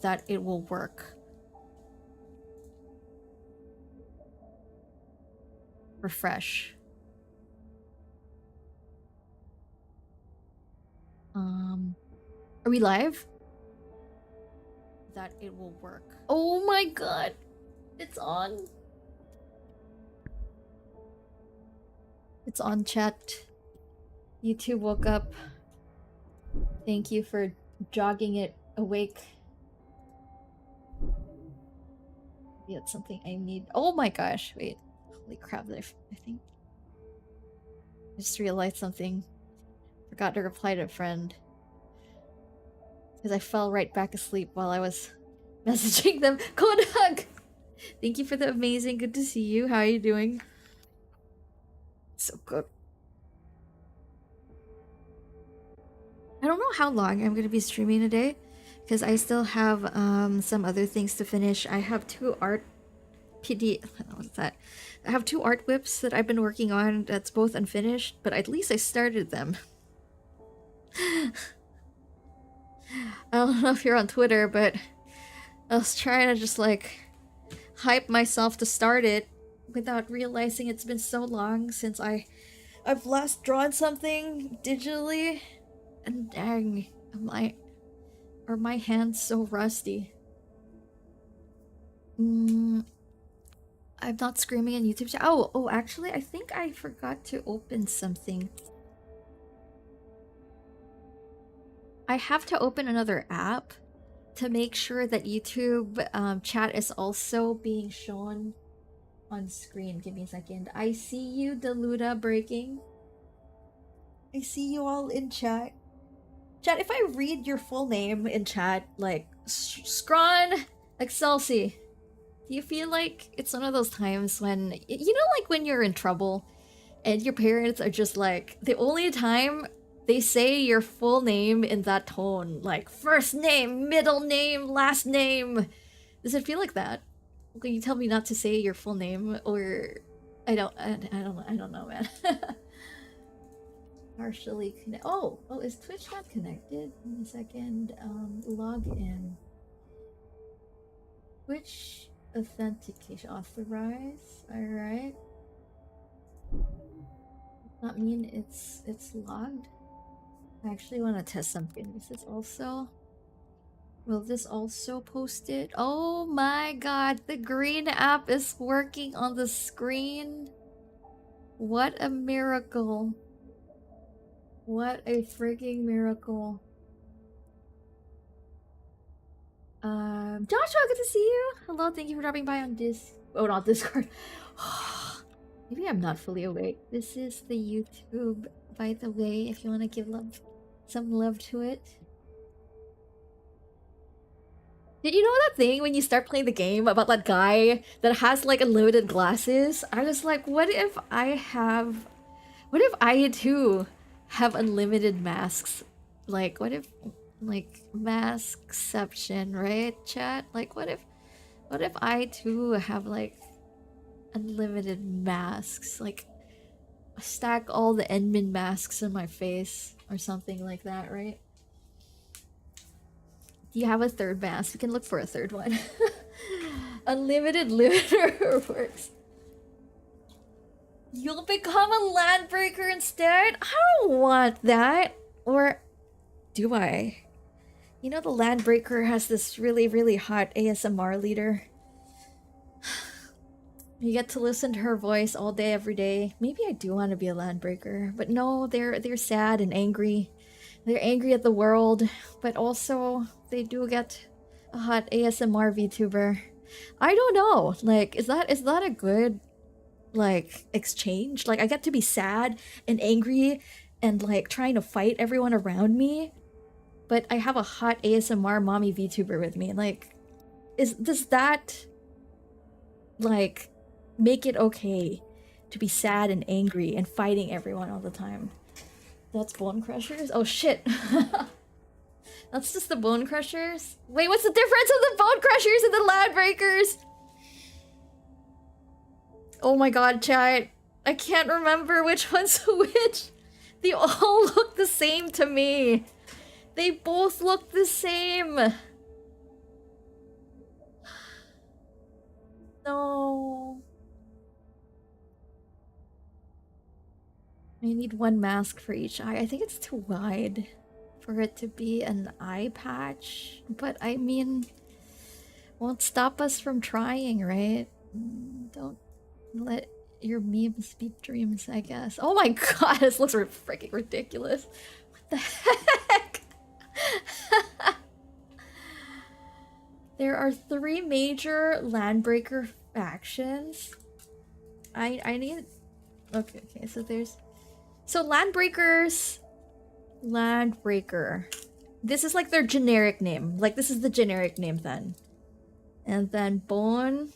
that it will work. Refresh. Are we live? That it will work. Oh my god! It's on. It's on, chat. YouTube woke up. Thank you for jogging it awake. Maybe that's something I need. Oh my gosh, wait. Holy crap, I think. I just realized something. Forgot to reply to a friend. Because I fell right back asleep while I was messaging them. Code hug! Thank you for the amazing. Good to see you. How are you doing? So good. I don't know how long I'm going to be streaming today. Because I still have some other things to finish. I have two art what's that? I have two art whips that I've been working on that's both unfinished, but at least I started them. I don't know if you're on Twitter, but I was trying to just like hype myself to start it without realizing it's been so long since I've last drawn something digitally, and dang, are my hands so rusty. I'm not screaming on YouTube. Oh, actually, I think I forgot to open something. I have to open another app to make sure that YouTube chat is also being shown on screen. Give me a second. I see you, Deluda breaking. I see you all in chat. Chat, if I read your full name in chat, like Scron Excelsi, do you feel like it's one of those times when, you know, like when you're in trouble and your parents are just like, the only time they say your full name in that tone, like first name, middle name, last name. Does it feel like that? Can you tell me not to say your full name, or I don't know, man. Partially connect. Oh, is Twitch not connected? Give me a second. Log in. Twitch authentication authorize. All right. Does that mean it's logged? I actually want to test something. Will this also post it? Oh my god, the green app is working on the screen. What a miracle. What a freaking miracle. Joshua, good to see you. Hello, thank you for dropping by on not Discord. Maybe I'm not fully awake. This is the YouTube, by the way, if you want to give some love to it. Did you know that thing when you start playing the game about that guy that has like unlimited glasses? I was like, what if I too have unlimited masks? Like, what if, like, maskception, right, chat? Like, what if I too have like unlimited masks? Like, stack all the Endmin masks in my face or something like that, right? Do you have a third mask? We can look for a third one. Unlimited limiter works. You'll become a land breaker instead? I don't want that. Or do I? You know, the land breaker has this really, really hot ASMR leader. You get to listen to her voice all day, every day. Maybe I do want to be a land breaker, but no, they're sad and angry. They're angry at the world, but also they do get a hot ASMR VTuber. I don't know. Like, is that a good like exchange? Like, I get to be sad and angry and like trying to fight everyone around me, but I have a hot ASMR mommy VTuber with me. Like, does that like make it okay to be sad and angry and fighting everyone all the time? That's Bone Crushers? Oh shit. That's just the Bone Crushers? Wait, what's the difference of the Bone Crushers and the Land Breakers? Oh my god, chat. I can't remember which one's which. They all look the same to me. They both look the same. I need one mask for each eye. I think it's too wide for it to be an eye patch. But I mean, won't stop us from trying, right? Don't let your memes be dreams, I guess. Oh my god, this looks freaking ridiculous. What the heck? There are 3 major Landbreaker factions. I need... Okay, so there's... So Landbreakers... Landbreaker. This is like their generic name. Like, this is the generic name then. And then Bone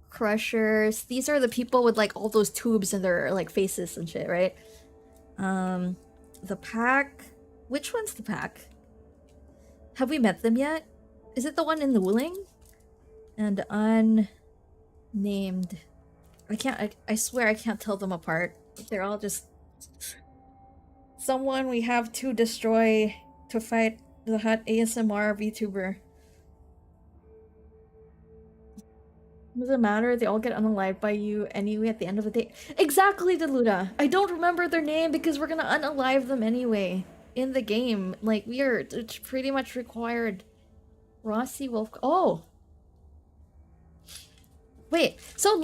Crushers. These are the people with like all those tubes in their like faces and shit, right? The Pack. Which one's the Pack? Have we met them yet? Is it the one in the Wuling? And unnamed. I swear I can't tell them apart. They're all just someone we have to destroy to fight the hot ASMR VTuber. Doesn't matter, they all get unalived by you anyway at the end of the day. Exactly, Deluda! I don't remember their name because we're gonna unalive them anyway. In the game. Like, it's pretty much required. Rossi Wolf... Oh! Wait, so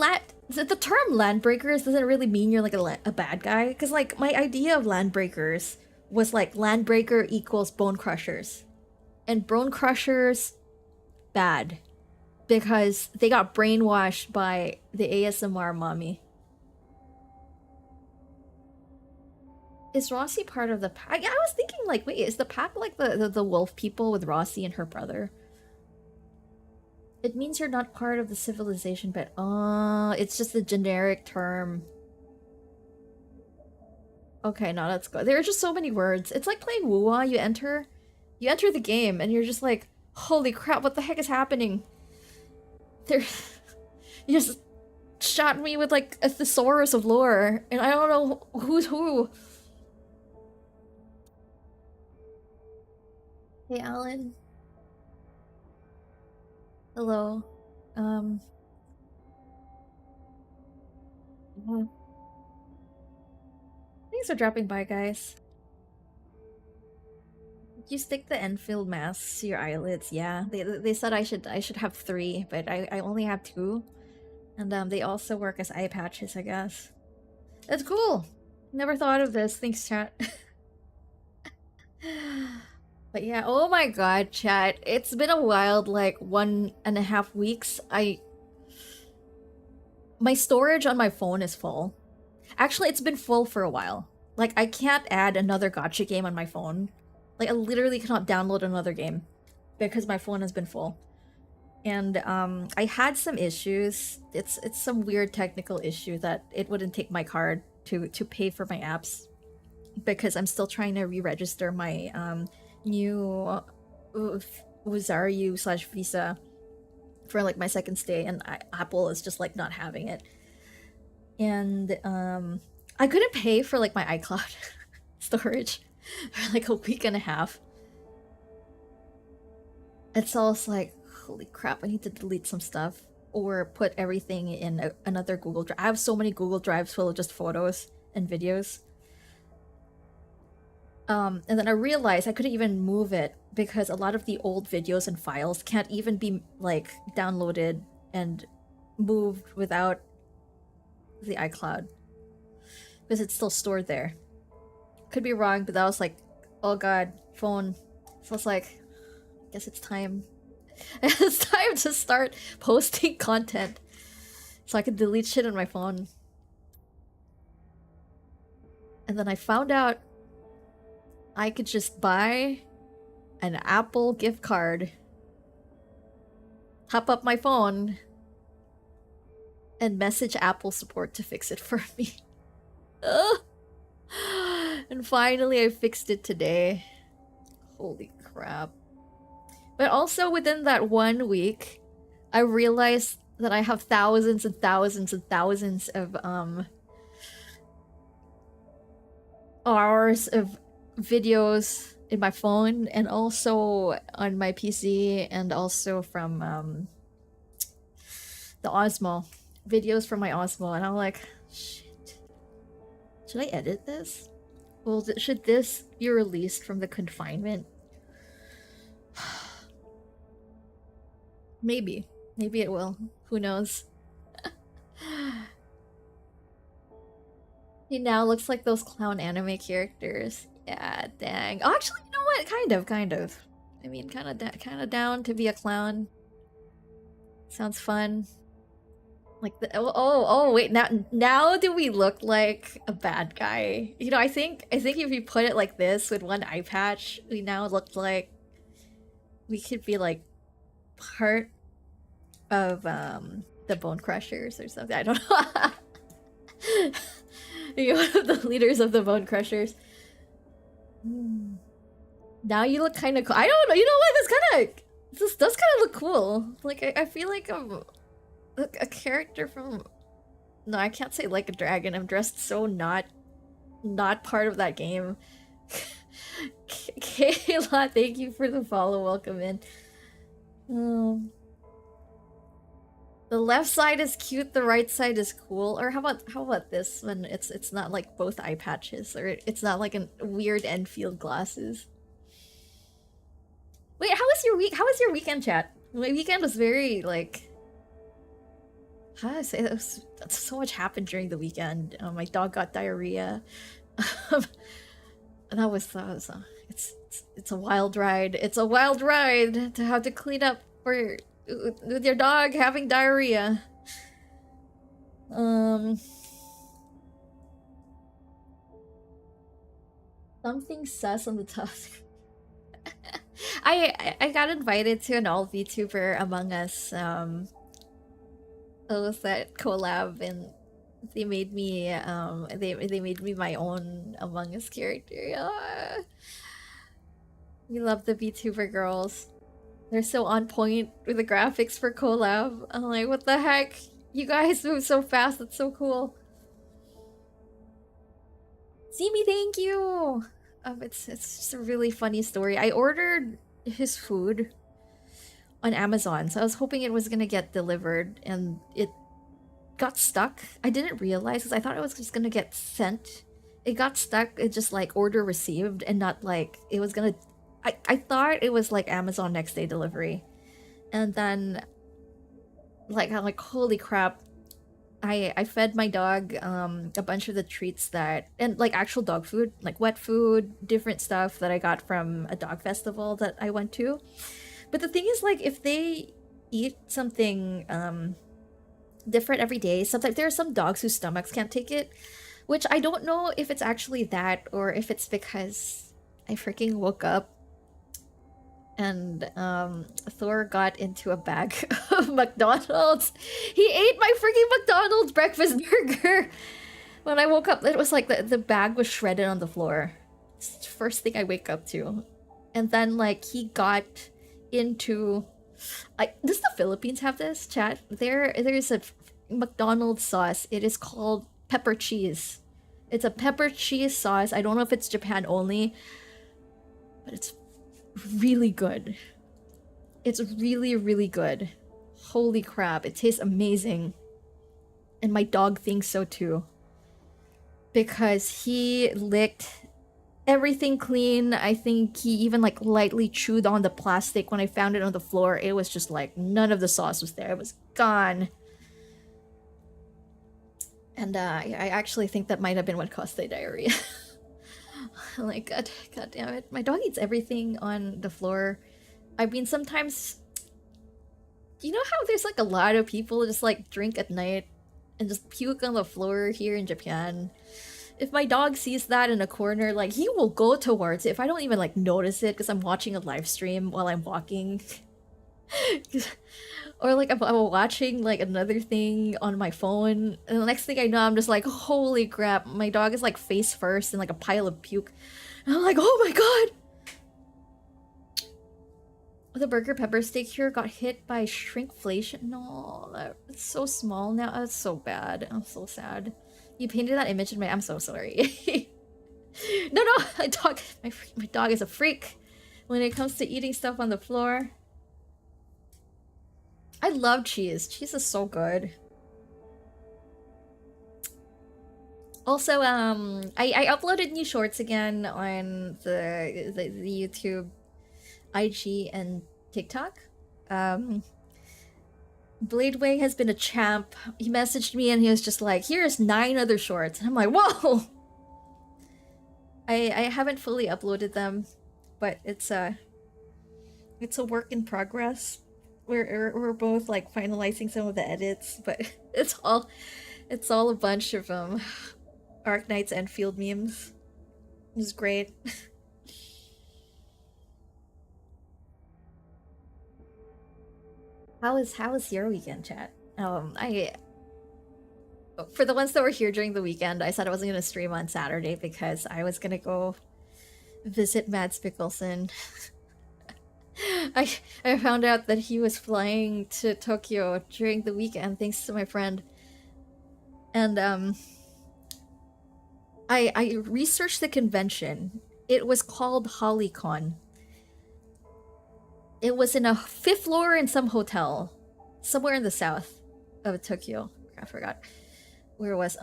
the term Landbreakers doesn't really mean you're like a bad guy? Because like, my idea of Landbreakers was like Landbreaker equals Bone Crushers. And Bone Crushers, bad. Because they got brainwashed by the ASMR mommy. Is Rossi part of the pack? Yeah, I was thinking like, wait, is the pack like the wolf people with Rossi and her brother? It means you're not part of the civilization, but it's just a generic term. Okay, now let's go. There are just so many words. It's like playing Wuwa. You enter the game and you're just like, holy crap, what the heck is happening? You just shot me with like a thesaurus of lore, and I don't know who's who. Hey, Alan. Hello. Thanks for dropping by, guys. You stick the Enfield masks to your eyelids. Yeah, they said I should have 3, but I only have 2, and they also work as eye patches, I guess. That's cool. Never thought of this. Thanks, chat. But yeah, oh my god, chat. It's been a wild like 1.5 weeks. My storage on my phone is full. Actually, it's been full for a while. Like, I can't add another gacha game on my phone. Like, I literally cannot download another game because my phone has been full. And I had some issues. It's some weird technical issue that it wouldn't take my card to pay for my apps because I'm still trying to re-register my new Wazaryu/Visa for like my second stay, and Apple is just like not having it. And I couldn't pay for like my iCloud storage for like a week and a half. It's almost like, holy crap, I need to delete some stuff or put everything in another Google Drive. I have so many Google Drives full of just photos and videos. And then I realized I couldn't even move it because a lot of the old videos and files can't even be like downloaded and moved without the iCloud because it's still stored there. Could be wrong, but that was like, oh god, phone. So it's like, I guess it's time. It's time to start posting content so I can delete shit on my phone. And then I found out I could just buy an Apple gift card, top up my phone, and message Apple support to fix it for me. Ugh. And finally I fixed it today. Holy crap. But also within that 1 week, I realized that I have thousands and thousands and thousands of hours of videos in my phone and also on my PC and also from the Osmo. Videos from my Osmo, and I'm like, shit. Should I edit this? Well, should this be released from the confinement? Maybe. Maybe it will. Who knows? He now looks like those clown anime characters. Yeah, dang. Oh, actually, you know what? Kind of. I mean, kind of down to be a clown. Sounds fun. Like the wait, now do we look like a bad guy? You know, I think if you put it like this with one eye patch, we now look like we could be like part of the Bone Crushers or something. I don't know. You're one of the leaders of the Bone Crushers. Now you look kind of cool. I don't know. You know what? This does kind of look cool. Like I feel like I'm a character from. No, I can't say like a dragon. I'm dressed so not part of that game. Kayla, thank you for the follow. Welcome in. The left side is cute, the right side is cool. Or how about this when it's not like both eye patches, or it's not like a weird Enfield glasses. Wait, how was your week? How was your weekend, chat? My weekend was very like. How do I say that? So much happened during the weekend. My dog got diarrhea. that was it's a wild ride. It's a wild ride to have to clean up for with your dog having diarrhea. Something sus on the top. I got invited to an alt VTuber Among Us. It was that collab, and they made me they made me my own Among Us character. We love the VTuber girls. They're so on point with the graphics for collab. I'm like, what the heck? You guys move so fast, it's so cool. See me, thank you! It's just a really funny story. I ordered his food on Amazon, so I was hoping it was gonna get delivered, and it got stuck. I didn't realize, because I thought it was just gonna get sent. It got stuck, it just like order received, and not like it was gonna... I thought it was like Amazon next day delivery. And then like I'm like, holy crap. I fed my dog a bunch of the treats that, and like actual dog food, like wet food, different stuff that I got from a dog festival that I went to. But the thing is, like, if they eat something different every day, sometimes there are some dogs whose stomachs can't take it, which I don't know if it's actually that or if it's because I freaking woke up and Thor got into a bag of McDonald's. He ate my freaking McDonald's breakfast burger. When I woke up, it was like the bag was shredded on the floor. It's the first thing I wake up to. And then like he got into... does the Philippines have this, chat? There's a McDonald's sauce. It is called pepper cheese. It's a pepper cheese sauce. I don't know if it's Japan only, but it's really good. It's really, really good. Holy crap, it tastes amazing. And my dog thinks so too. Because he licked everything clean. I think he even like lightly chewed on the plastic when I found it on the floor. It was just like none of the sauce was there. It was gone. And I actually think that might have been what caused the diarrhea. Like, god damn it. My dog eats everything on the floor. I mean, sometimes... You know how there's like a lot of people just like drink at night and just puke on the floor here in Japan? If my dog sees that in a corner, like, he will go towards it if I don't even like notice it because I'm watching a live stream while I'm walking. Or like I'm watching like another thing on my phone, and the next thing I know, I'm just like, holy crap, my dog is like face first in like a pile of puke. And I'm like, oh my god! The burger pepper steak here got hit by shrinkflation. No, it's so small now. That's so bad. I'm so sad. You painted that image in my... I'm so sorry. No, my dog is a freak when it comes to eating stuff on the floor. I love cheese. Cheese is so good. Also, I uploaded new shorts again on the YouTube, IG, and TikTok. Um, Bladeway has been a champ. He messaged me and he was just like, "Here's 9 other shorts," and I'm like, "Whoa!" I haven't fully uploaded them, but it's a work in progress. We're both like finalizing some of the edits, but it's all a bunch of Arknights Endfield memes. It was great. How was your weekend, chat? I for the ones that were here during the weekend, I said I wasn't gonna stream on Saturday because I was gonna go visit Mads Mikkelsen. I I found out that he was flying to Tokyo during the weekend thanks to my friend. And I researched the convention. It was called HollyCon. It was in a fifth floor in some hotel, somewhere in the south of Tokyo. I forgot where it was.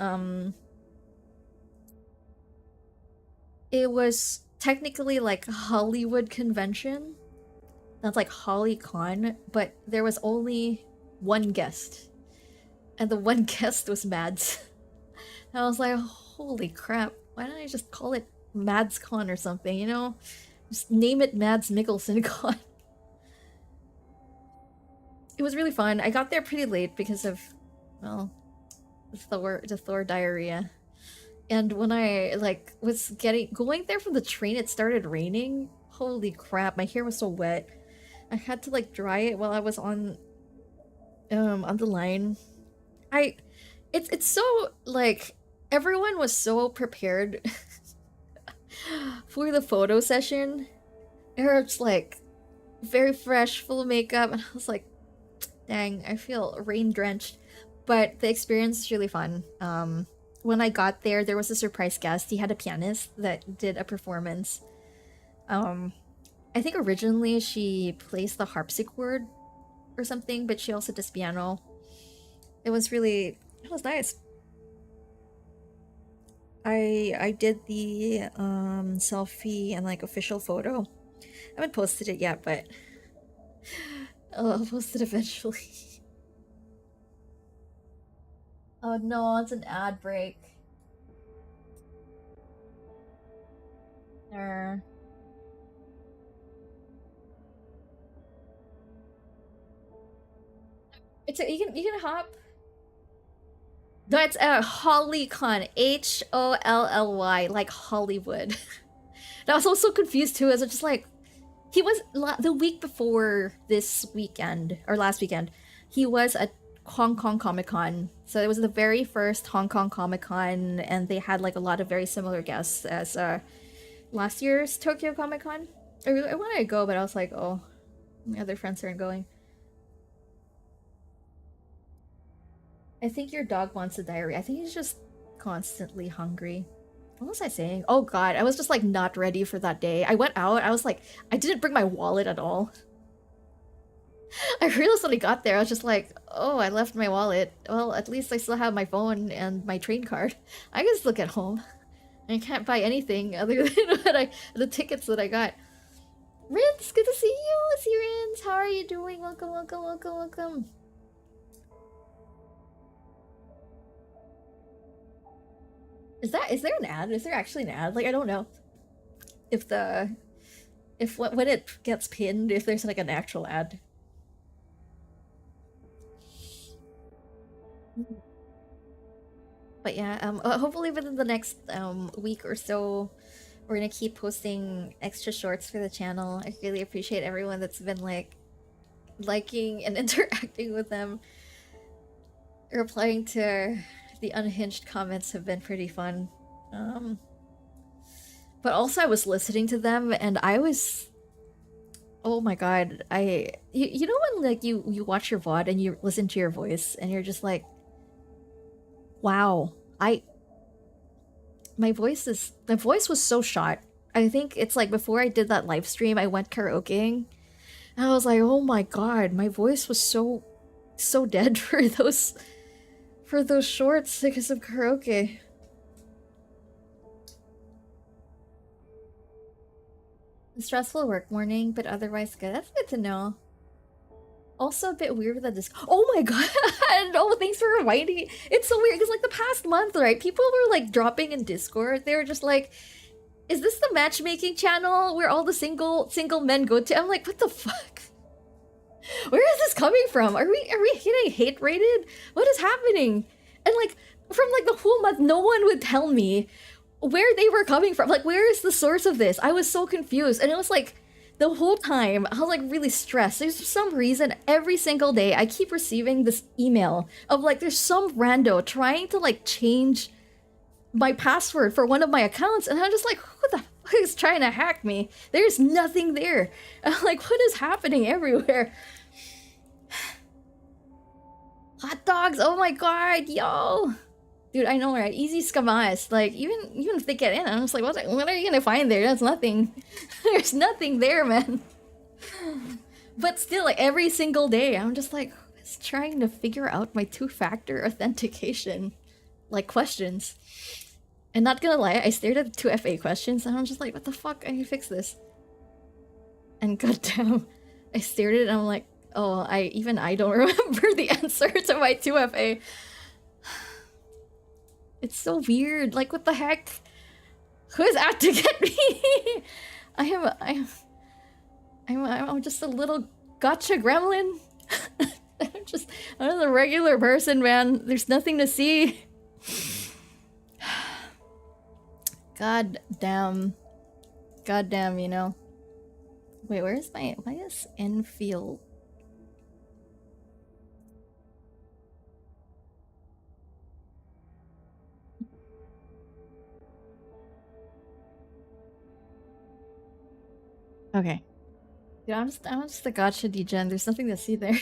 It was technically like a Hollywood convention. That's like HollyCon, but there was only one guest, and the one guest was Mads. And I was like, holy crap! Why don't I just call it MadsCon or something? You know, just name it Mads Mikkelsen Con. It was really fun. I got there pretty late because of, well, the Thor diarrhea. And when I like was going there from the train, it started raining. Holy crap! My hair was so wet. I had to like dry it while I was on the line. I it's so like everyone was so prepared for the photo session. Eric's like very fresh, full of makeup, and I was like, dang, I feel rain drenched. But the experience is really fun. When I got there, there was a surprise guest. He had a pianist that did a performance. I think originally she plays the harpsichord or something, but she also does piano. It was nice. I did the selfie and like official photo. I haven't posted it yet, but I'll post it eventually. Oh no, it's an ad break. Err. You can hop. No, it's a HollyCon, HOLLY, like Hollywood. And I was also confused too. I was just like, he was the week before this weekend or last weekend. He was at Hong Kong Comic Con, so it was the very first Hong Kong Comic Con, and they had like a lot of very similar guests as last year's Tokyo Comic Con. I wanted to go, but I was like, oh, my other friends aren't going. I think your dog wants a diarrhea. I think he's just constantly hungry. What was I saying? Oh god, I was just like not ready for that day. I went out, I was like, I didn't bring my wallet at all. I realized when I got there, I was just like, oh, I left my wallet. Well, at least I still have my phone and my train card. I can still get home. I can't buy anything other than the tickets that I got. Rins, good to see you. See Rins. How are you doing? Welcome, welcome, welcome, welcome. Is there an ad? Is there actually an ad? Like, I don't know if when it gets pinned, if there's like an actual ad. But yeah, hopefully within the next week or so, we're gonna keep posting extra shorts for the channel. I really appreciate everyone that's been like liking and interacting with them. Replying to the unhinged comments have been pretty fun. But also I was listening to them and I was, oh my god, you know when like you watch your VOD and you listen to your voice and you're just like, wow, my voice was so shot. I think it's like before I did that live stream, I went karaokeing and I was like, oh my god, my voice was so dead for those shorts because of karaoke. Stressful work morning, but otherwise good. That's good to know. Also a bit weird with this. Oh my god! Oh, thanks for reminding me. It's so weird because like the past month, right? People were like dropping in Discord. They were just like, "Is this the matchmaking channel where all the single men go to?" I'm like, "What the fuck? Where is this coming from? Are we getting hate rated? What is happening?" And like from like the whole month, no one would tell me where they were coming from. Like, where is the source of this? I was so confused, and it was like the whole time I was like really stressed. There's for some reason every single day I keep receiving this email of like there's some rando trying to like change my password for one of my accounts, and I'm just like, who the fuck is trying to hack me? There's nothing there. I'm like, what is happening everywhere? Hot dogs, oh my god, yo. Dude, I know, right? Easy scamas. Like, even if they get in, I'm just like, what are you gonna find there? That's nothing. There's nothing there, man. But still, like, every single day, I'm just like, who's trying to figure out my two-factor authentication, like, questions? And not gonna lie, I stared at the 2FA questions, and I'm just like, what the fuck? I need to fix this. And goddamn, I stared at it, and I'm like, oh, I don't remember the answer to my 2FA. It's so weird. Like, what the heck? Who is out to get me? I'm just a little gotcha gremlin. I'm just a regular person, man. There's nothing to see. God damn, you know. Wait, why is Endfield? Okay. Dude, I'm just a gotcha degen. There's nothing to see there.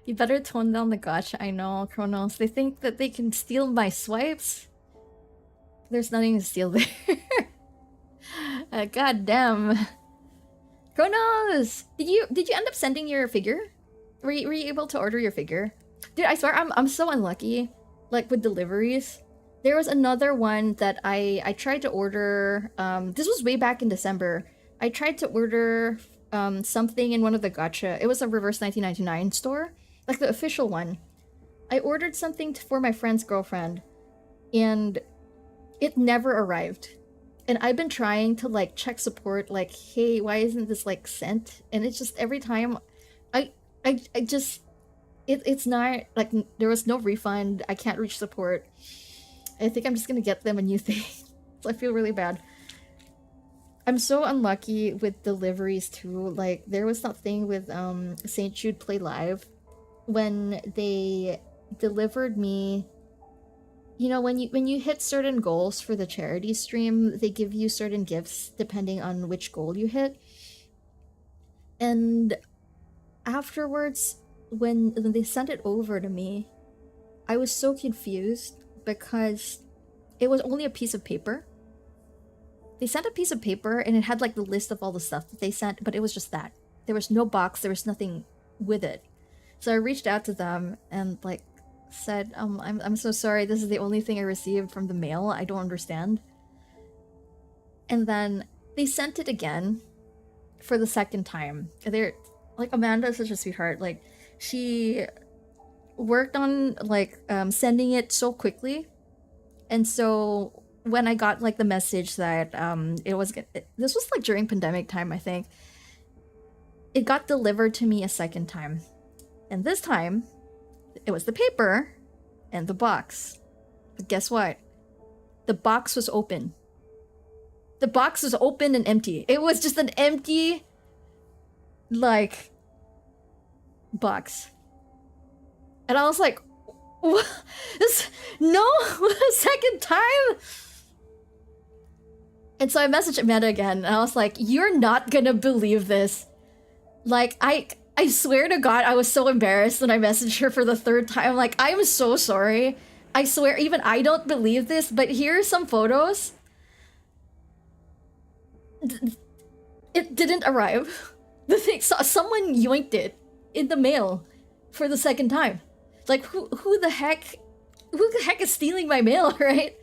You better tone down the gotcha. I know, Chronos. They think that they can steal my swipes. There's nothing to steal there. God damn. Chronos! Did you end up sending your figure? Were you able to order your figure? Dude, I swear I'm so unlucky. Like with deliveries. There was another one that I tried to order. This was way back in December. I tried to order something in one of the gacha. It was a Reverse 1999 store, like the official one. I ordered something for my friend's girlfriend, and it never arrived. And I've been trying to like check support, like, hey, why isn't this like sent? And it's just every time, it's not like there was no refund. I can't reach support. I think I'm just gonna get them a new thing. So I feel really bad. I'm so unlucky with deliveries too. Like there was that thing with St. Jude Play Live when they delivered me. You know, when you hit certain goals for the charity stream, they give you certain gifts depending on which goal you hit. And afterwards, when they sent it over to me, I was so confused because it was only a piece of paper. They sent a piece of paper and it had like the list of all the stuff that they sent, but it was just that. There was no box, there was nothing with it. So I reached out to them and like said, I'm so sorry, this is the only thing I received from the mail. I don't understand. And then they sent it again for the second time. They're like, Amanda's such a sweetheart. Like she worked on like sending it so quickly, and so when I got like the message that this was like during pandemic time, I think it got delivered to me a second time, and this time it was the paper and the box. But guess what? The box was open. The box was open and empty. It was just an empty like box. And I was like, what? No, second time? And so I messaged Amanda again, and I was like, you're not gonna believe this. Like, I swear to God, I was so embarrassed when I messaged her for the third time. Like, I'm so sorry. I swear, even I don't believe this, but here are some photos. It didn't arrive. The thing, someone yoinked it in the mail for the second time. Like, who the heck is stealing my mail, right?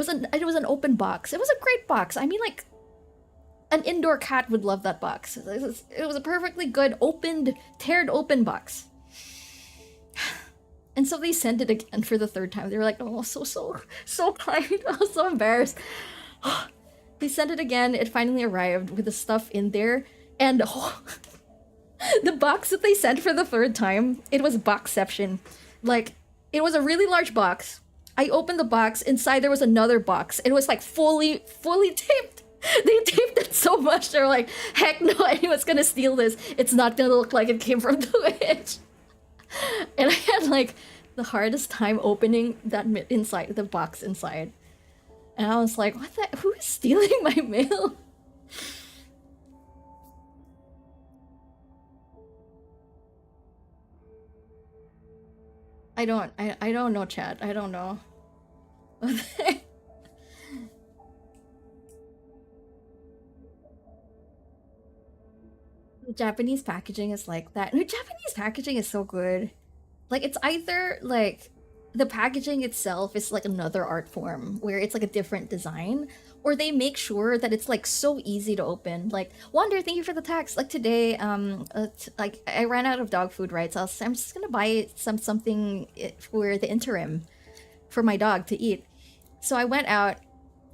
It was an open box. It was a great box. I mean, like, an indoor cat would love that box. It was a perfectly good teared open box. And so they sent it again for the third time. They were like, oh, so kind. I was so embarrassed. They sent it again. It finally arrived with the stuff in there. And the box that they sent for the third time, it was boxception. Like, it was a really large box. I opened the box. Inside there was another box. It was like fully taped. They taped it so much. They're like, heck no, anyone's gonna steal this. It's not gonna look like it came from Twitch. And I had like the hardest time opening that inside the box inside. And I was like, what the? Who is stealing my mail? I don't know, chat. I don't know. Japanese packaging is like that. No, Japanese packaging is so good. Like, it's either like the packaging itself is like another art form where it's like a different design, or they make sure that it's like so easy to open. Like, Wander, thank you for the text. Like today, like I ran out of dog food, right? So I'm just gonna buy something for the interim for my dog to eat. So I went out.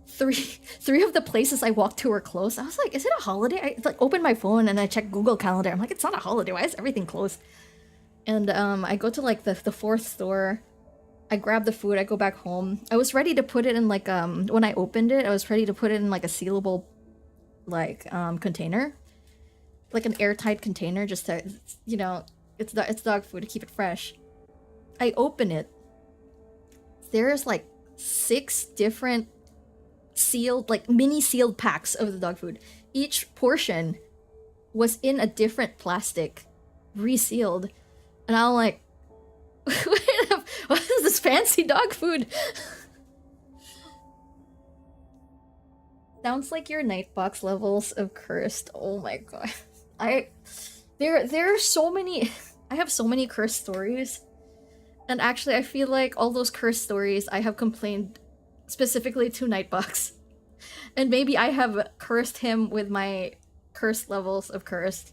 Three of the places I walked to were closed. I was like, is it a holiday? I like opened my phone and I checked Google Calendar. I'm like, it's not a holiday. Why is everything closed? And I go to like the fourth store. I grab the food. I go back home. I was ready to put it in like when I opened it, I was ready to put it in like a sealable like container, like an airtight container, just to, you know, it's dog food to keep it fresh. I open it. There's like 6 different sealed, like mini sealed packs of the dog food. Each portion was in a different plastic, resealed, and I'm like, what is this fancy dog food? Sounds like your Nightbox levels of cursed. Oh my god, there are so many. I have so many cursed stories, and actually, I feel like all those cursed stories I have complained specifically to Nightbox. And maybe I have cursed him with my cursed levels of cursed.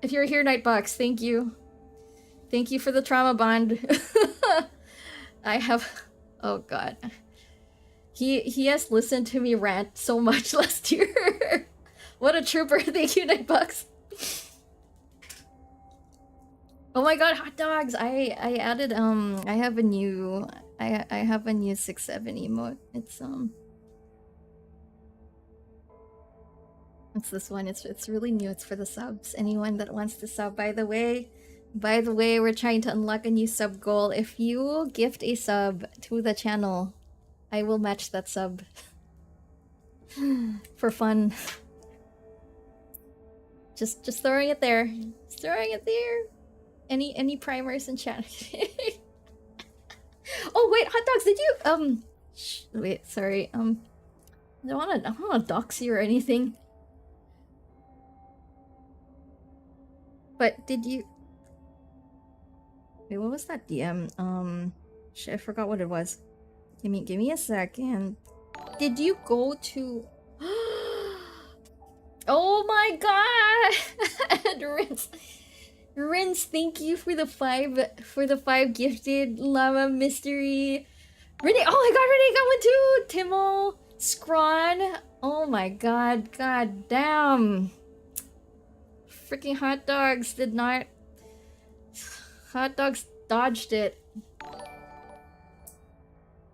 If you're here, Nightbox, thank you. Thank you for the trauma bond. I have... Oh god. He has listened to me rant so much last year. What a trooper. Thank you, Nightbox. Oh my god, hot dogs! I added I have a new 6-7 emote. It's this one. It's really new. It's for the subs. Anyone that wants to sub. By the way, we're trying to unlock a new sub goal. If you gift a sub to the channel, I will match that sub for fun. Just throwing it there. Just throwing it there. Any primers in chat? Oh wait, hot dogs, did you wait, sorry, I don't wanna dox you or anything. But did you... Wait, what was that DM? Shit, I forgot what it was. Give me a second. Did you go to... Oh my god! Rinse, thank you for the 5 gifted llama mystery. Renee, oh my god, Renee got one too! Timo, Scrawn, oh my god, god damn. Freaking hot dogs did not... Hot dogs dodged it.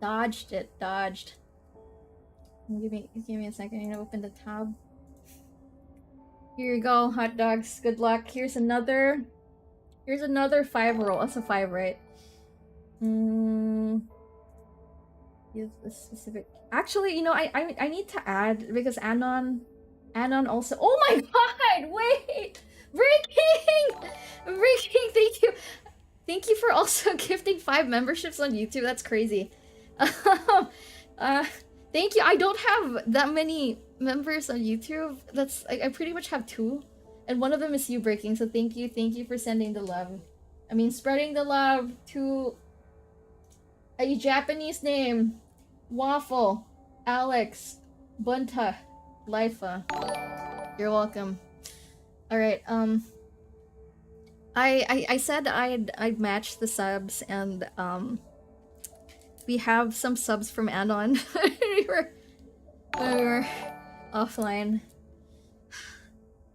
Dodged. Give me a second, I need to open the tab. Here you go, hot dogs. Good luck. Here's another 5 roll. That's a 5, right? Use a specific. Actually, you know, I need to add because Anon also. Oh my god! Wait, breaking. Thank you for also gifting 5 memberships on YouTube. That's crazy. Thank you. I don't have that many members on YouTube. That's I pretty much have 2, and one of them is you, breaking. So thank you for sending the love. I mean, spreading the love to A Japanese name. Waffle. Alex. Bunta. Lifa. You're welcome. Alright, I said I'd match the subs, and we have some subs from Anon when we were offline.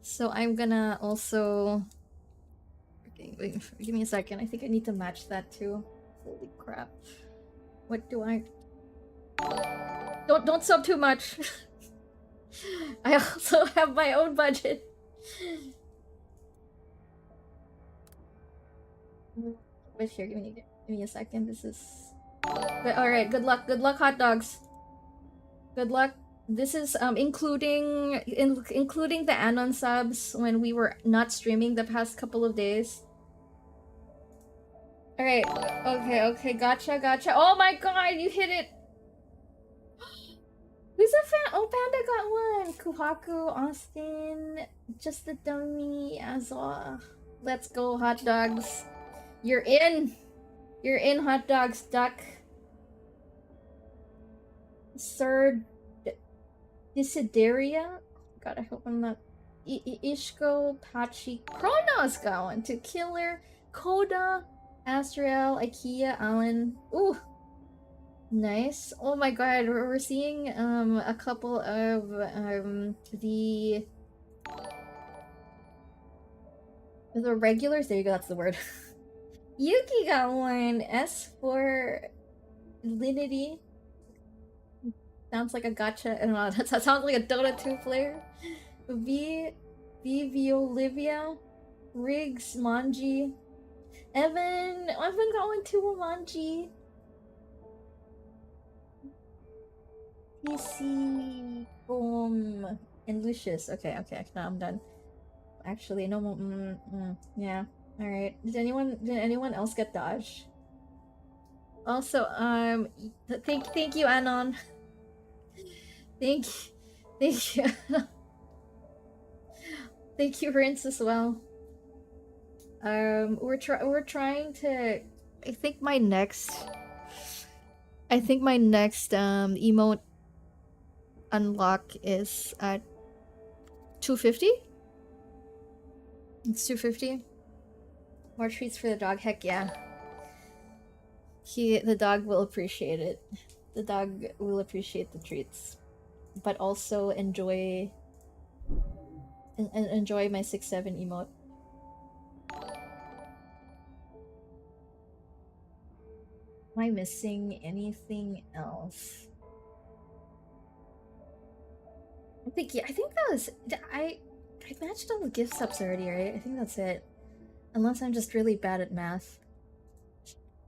So I'm gonna also... Okay, wait, give me a second. I think I need to match that too. Holy crap. What do I... Don't sub too much. I also have my own budget. But here, give me a second. This is... But alright, good luck, hot dogs. Good luck. This is including the Anon subs when we were not streaming the past couple of days. Alright, okay, gotcha. Oh my god, you hit it! Who's a fan? Oh, Panda got one! Kuhaku, Austin, just the dummy, Azwa. Let's go, hot dogs. You're in! You're in, hot dogs, duck. Sir Desideria? God, I hope I'm not... Ishko, Pachi, Kronos got one! To Killer, Koda, Astriel, Ikea, Alan. Ooh! Nice. Oh my god, we're seeing a couple of the regulars. There you go, that's the word. Yuki got one. S for Linity. Sounds like a gotcha. I don't know, that sounds like a Dota 2 player. V Olivia. Riggs, Manji. Evan got one too, Manji. PC, Boom, and Lucius. Okay, now I'm done. Actually, no more. Yeah. All right. Did anyone else get dodge? Also, thank you, Anon. thank you, thank you, Rince, as well. We're trying to. I think my next emote unlock is at 250. It's 250. More treats for the dog. Heck yeah. The dog will appreciate it. The dog will appreciate the treats, but also enjoy my 6-7 emote. Am I missing anything else? I think that was... I matched all the gift subs already, right? I think that's it. Unless I'm just really bad at math.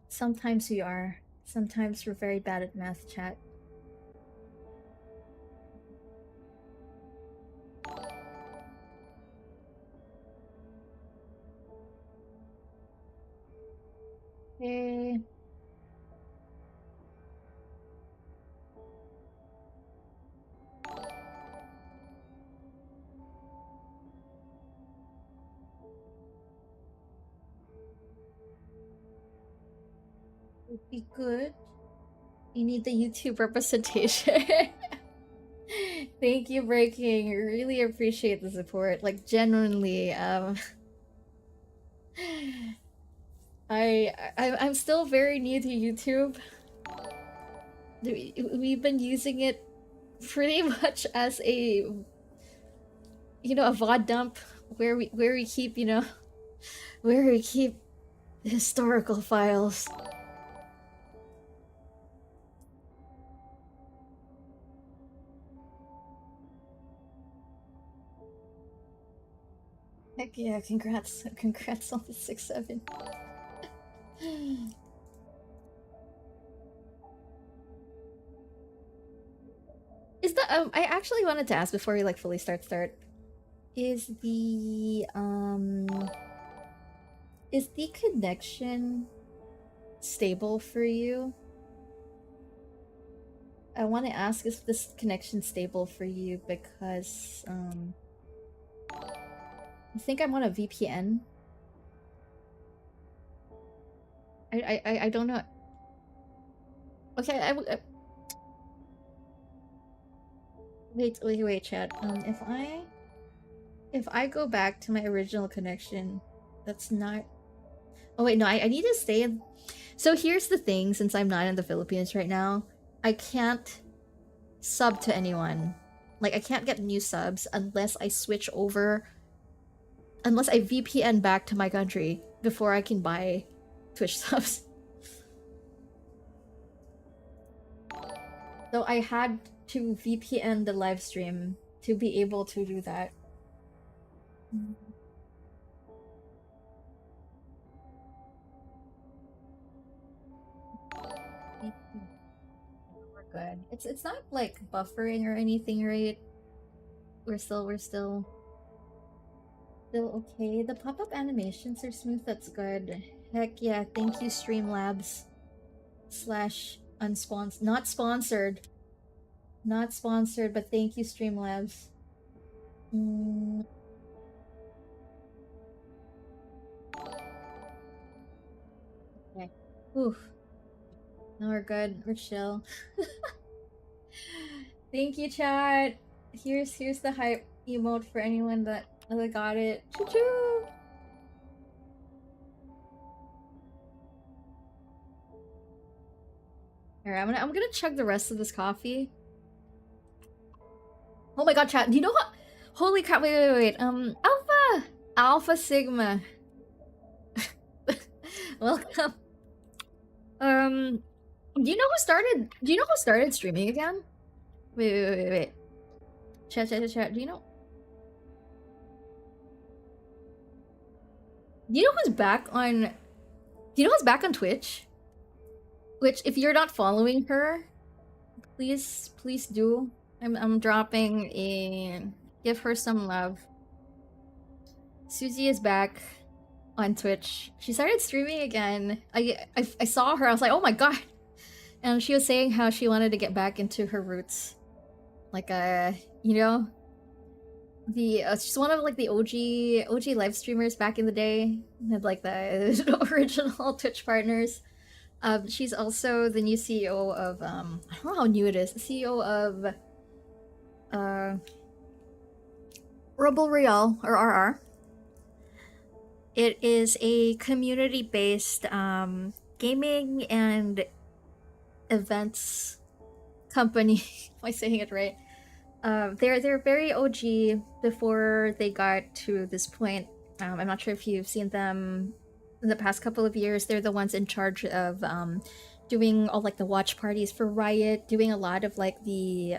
Sometimes we are. Sometimes we're very bad at math, chat. Okay. Would be good. You need the YouTube representation. Thank you, Breaking. Really appreciate the support. Like, genuinely, I'm still very new to YouTube. We've been using it pretty much as a, a VOD dump where we keep, where we keep historical files. Heck yeah, congrats on the 6-7. Is the I actually wanted to ask before we fully start. Is the connection stable for you? I want to ask, is this connection stable for you because I think I'm on a VPN. I don't know. Okay, wait, chat. If I go back to my original connection, that's not. Oh wait, no, I need to stay in. So here's the thing: since I'm not in the Philippines right now, I can't sub to anyone. Like, I can't get new subs unless I switch over, unless I VPN back to my country before I can buy Twitch subs. So I had to VPN the live stream to be able to do that. We're good. It's not like buffering or anything, right? We're still okay. The pop-up animations are smooth, that's good. Heck yeah, thank you Streamlabs slash unsponsored, not sponsored. Not sponsored, but thank you Streamlabs. Okay. Oof. No, we're good. We're chill. Thank you, chat. Here's the hype emote for anyone that got it. Choo choo. Alright, I'm gonna chug the rest of this coffee. Oh my god, chat. Do you know what? Holy crap! Wait. Alpha Sigma. Welcome. Do you know who started? Do you know who started streaming again? Wait. Chat. Do you know? Do you know who's back on? Do you know who's back on Twitch? Which, if you're not following her, please do. I'm dropping in. Give her some love. Susie is back on Twitch. She started streaming again. I saw her. I was like, oh my god. And she was saying how she wanted to get back into her roots, like you know, she's one of like the OG live streamers back in the day. Had like the original Twitch partners. She's also the new CEO of I don't know how new it is. The CEO of Rebel Real or RR. It is a community-based gaming and events company. Am I saying it right? They're very OG before they got to this point. I'm not sure if you've seen them in the past couple of years. They're the ones in charge of doing all like the watch parties for Riot, doing a lot of like the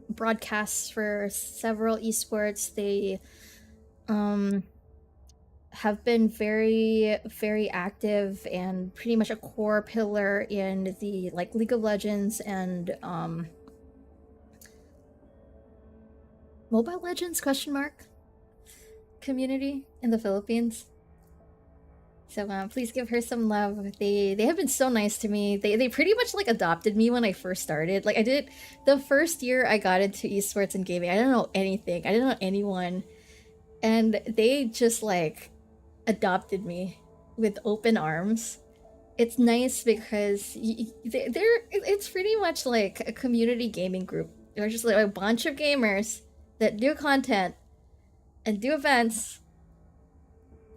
broadcasts for several esports. They have been very active and pretty much a core pillar in the like League of Legends and Mobile Legends community in the Philippines. So please give her some love. They have been so nice to me. They pretty much like adopted me when I first started. Like I did the first year I got into esports and gaming. I didn't know anything. I didn't know anyone. And they just like adopted me with open arms. It's nice because it's pretty much like a community gaming group. They're just like a bunch of gamers that do content and do events.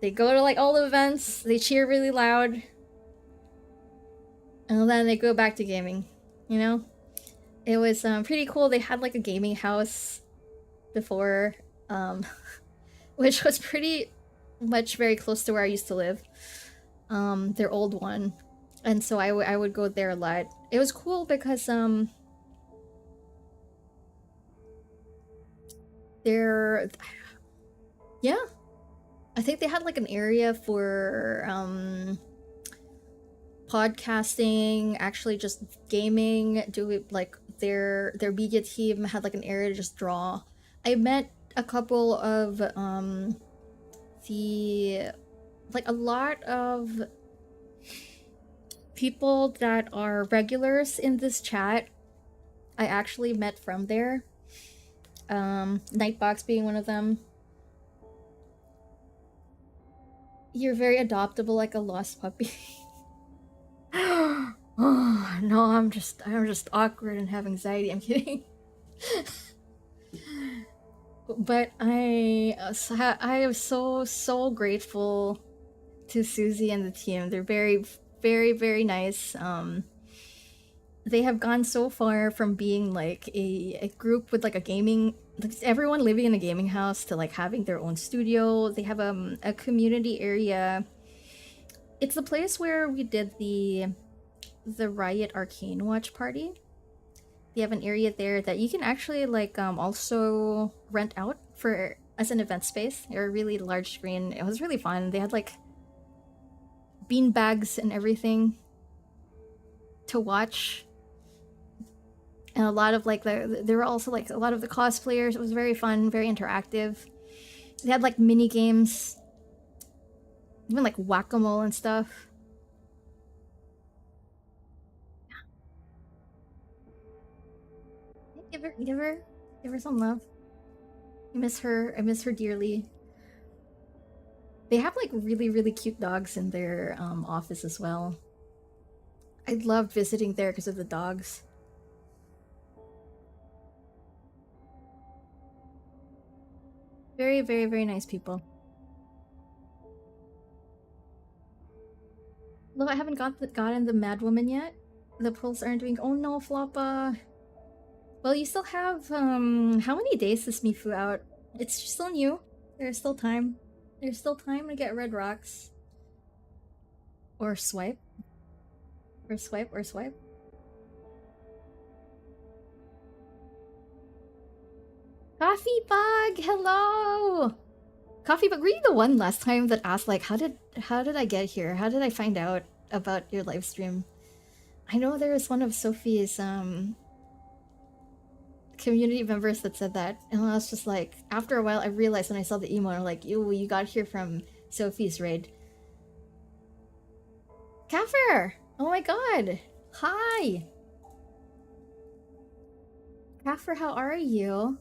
They go to like all the events, they cheer really loud, and then they go back to gaming, you know? It was pretty cool. They had like a gaming house before, which was pretty much very close to where I used to live. Their old one. And so I would go there a lot. It was cool because they're yeah, I think they had like an area for podcasting, actually just gaming. Do it like their media team had like an area to just draw. I met a couple of the like a lot of people that are regulars in this chat. I actually met from there. Nightbox being one of them. You're very adoptable like a lost puppy. Oh no, I'm just awkward and have anxiety. I'm kidding. But I am so grateful to Susie and the team. They're very nice. They have gone so far from being like a group with like a gaming, like everyone living in a gaming house, to like having their own studio. They have a community area. It's the place where we did the Riot Arcane watch party. They have an area there that you can actually like also rent out for as an event space. They're a really large screen. It was really fun. They had like bean bags and everything to watch. And a lot of like there were also like a lot of the cosplayers. It was very fun, very interactive. They had like mini games, even like whack-a-mole and stuff. Give her some love. I miss her. I miss her dearly. They have like really cute dogs in their office as well. I love visiting there because of the dogs. Very nice people. Although I haven't gotten the Mad Woman yet. The polls aren't doing. Oh no, Floppa. Well, you still have how many days is Mifu out? It's still new. There's still time. There's still time to get red rocks. Or swipe. Or swipe or swipe. Coffee Bug, hello. Coffee Bug, were you the one last time that asked like how did I get here? How did I find out about your live stream? I know there was one of Sophie's community members that said that, and I was just like, after a while I realized when I saw the email, I'm like, you got here from Sophie's raid. Kaffer! Oh my god! Hi! Kaffer, how are you?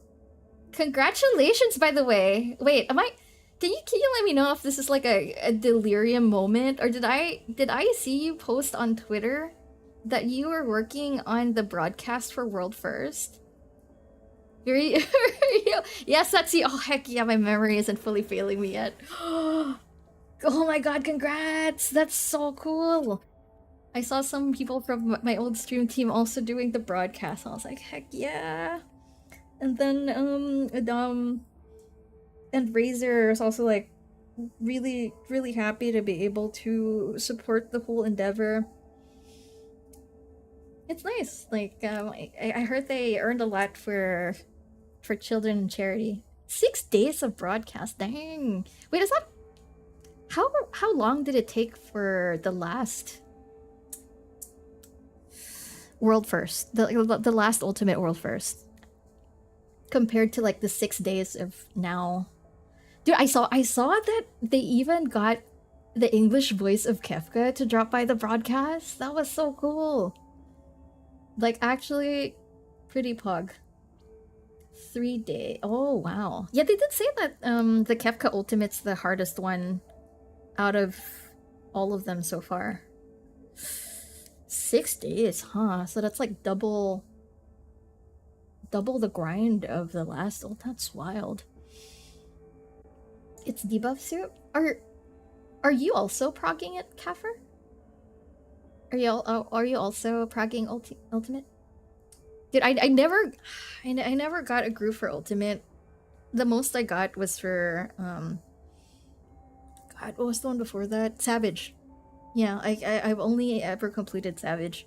Congratulations, by the way. Wait, am I? Can you let me know if this is like a delirium moment, or did I see you post on Twitter that you were working on the broadcast for World First? You're, yes, that's you. Oh heck yeah, my memory isn't fully failing me yet. Oh my god, congrats! That's so cool. I saw some people from my old stream team also doing the broadcast. I was like, heck yeah. And then and Razor is also like really happy to be able to support the whole endeavor. It's nice. Like I heard they earned a lot for children and charity. 6 days of broadcast. Dang. Wait, is that how long did it take for the last World First? The last Ultimate World First? Compared to like the 6 days of now. Dude, I saw that they even got the English voice of Kefka to drop by the broadcast. That was so cool. Like actually pretty pog. 3 day. Oh wow. Yeah, they did say that the Kefka Ultimate's the hardest one out of all of them so far. 6 days, huh? So that's like double the grind of the last. Oh, that's wild. It's debuff soup. Are you also progging it, Kaffer? Are you also progging ultimate? Dude, I never got a groove for ultimate. The most I got was for God, what was the one before that? Savage. Yeah, I've only ever completed Savage.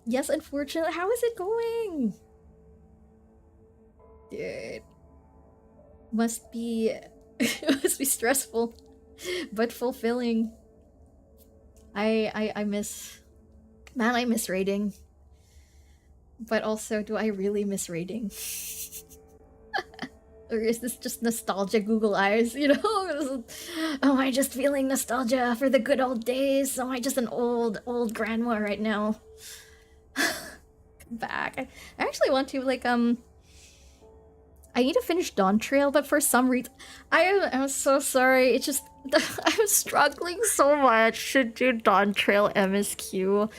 Yes, unfortunately. How is it going? Dude. Must be it must be stressful, but fulfilling. I miss, man, I miss raiding. But also, do I really miss raiding? Or is this just nostalgia Google eyes, you know? Am I just feeling nostalgia for the good old days? Am I just an old grandma right now? Come back. I actually want to, like, I need to finish Dawn Trail, but for some reason, I'm so sorry. It's just, I'm struggling so much to do Dawn Trail MSQ.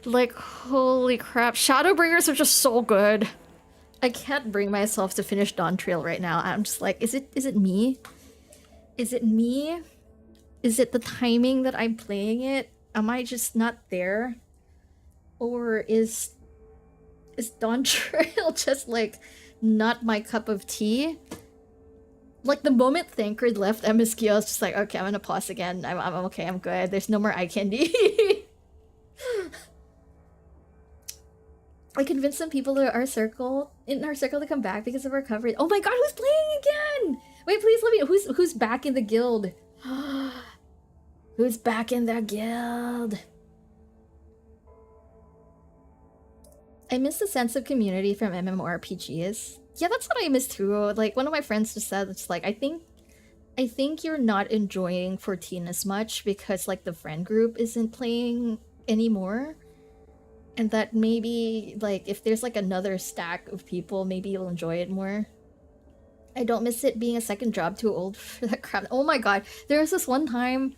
Like, holy crap. Shadowbringers are just so good. I can't bring myself to finish Dawn Trail right now. I'm just like, is it me? Is it me? Is it the timing that I'm playing it? Am I just not there? Or is Dawn Trail just like not my cup of tea? Like the moment Thancred left MSQ, I was just like, okay, I'm gonna pause again. I'm okay, I'm good. There's no more eye candy. I convinced some people in our circle to come back because of our coverage. Oh my god, who's playing again? Wait, please let me. Who's back in the guild? Who's back in the guild? I miss the sense of community from MMORPGs. Yeah, that's what I miss too. Like one of my friends just said, it's like I think you're not enjoying 14 as much because like the friend group isn't playing anymore. And that maybe, like, if there's, like, another stack of people, maybe you'll enjoy it more. I don't miss it being a second job too old for that crap. Oh my god. There was this one time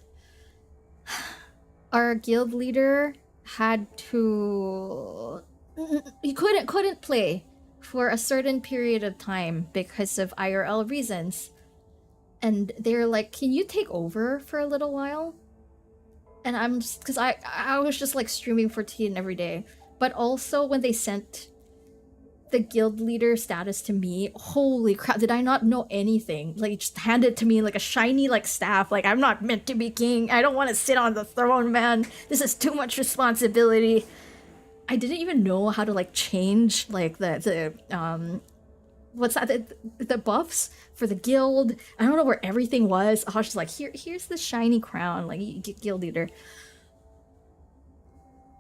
our guild leader had to... He couldn't play for a certain period of time because of IRL reasons. And they're like, can you take over for a little while? And I'm just, because I was just like streaming 14 every day. But also when they sent the guild leader status to me, holy crap, did I not know anything? Like, just hand it to me like a shiny like staff. Like, I'm not meant to be king. I don't want to sit on the throne, man. This is too much responsibility. I didn't even know how to like change like the what's that, the buffs for the guild. I don't know where everything was. I was just like, here's the shiny crown, like guild leader.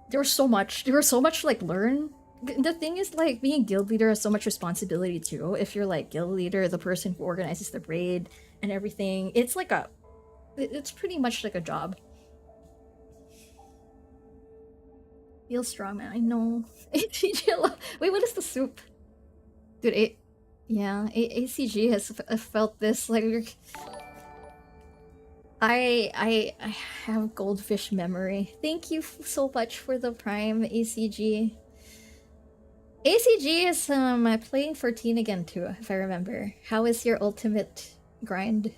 There was so much to like learn. The thing is, like, being guild leader has so much responsibility too. If you're like guild leader, the person who organizes the raid and everything, it's like it's pretty much like a job. Feel strong, man. I know. Wait, what is the soup? Dude, ACG has felt this like I have goldfish memory. Thank you so much for the prime, ACG. ACG is playing 14 again too, if I remember. How is your ultimate grind?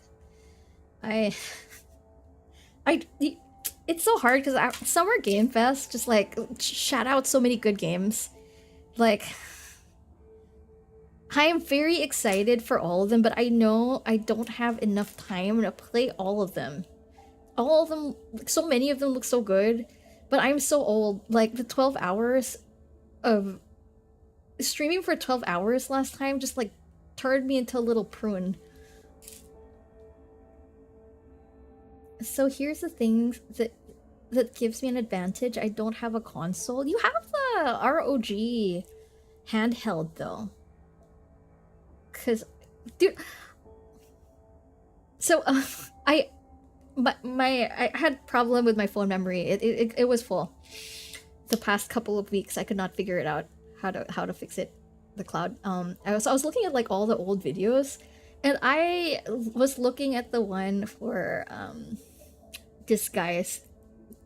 It's so hard because Summer Game Fest just like shout out so many good games. Like, I am very excited for all of them, but I know I don't have enough time to play all of them. All of them, so many of them look so good, but I'm so old. Like, the 12 hours of streaming for 12 hours last time just like turned me into a little prune. So here's the thing that gives me an advantage. I don't have a console. You have the ROG handheld though. Cause, dude, so I had problem with my phone memory. It was full. The past couple of weeks, I could not figure it out how to fix it. The cloud. I was looking at like all the old videos, and I was looking at the one for Disguised.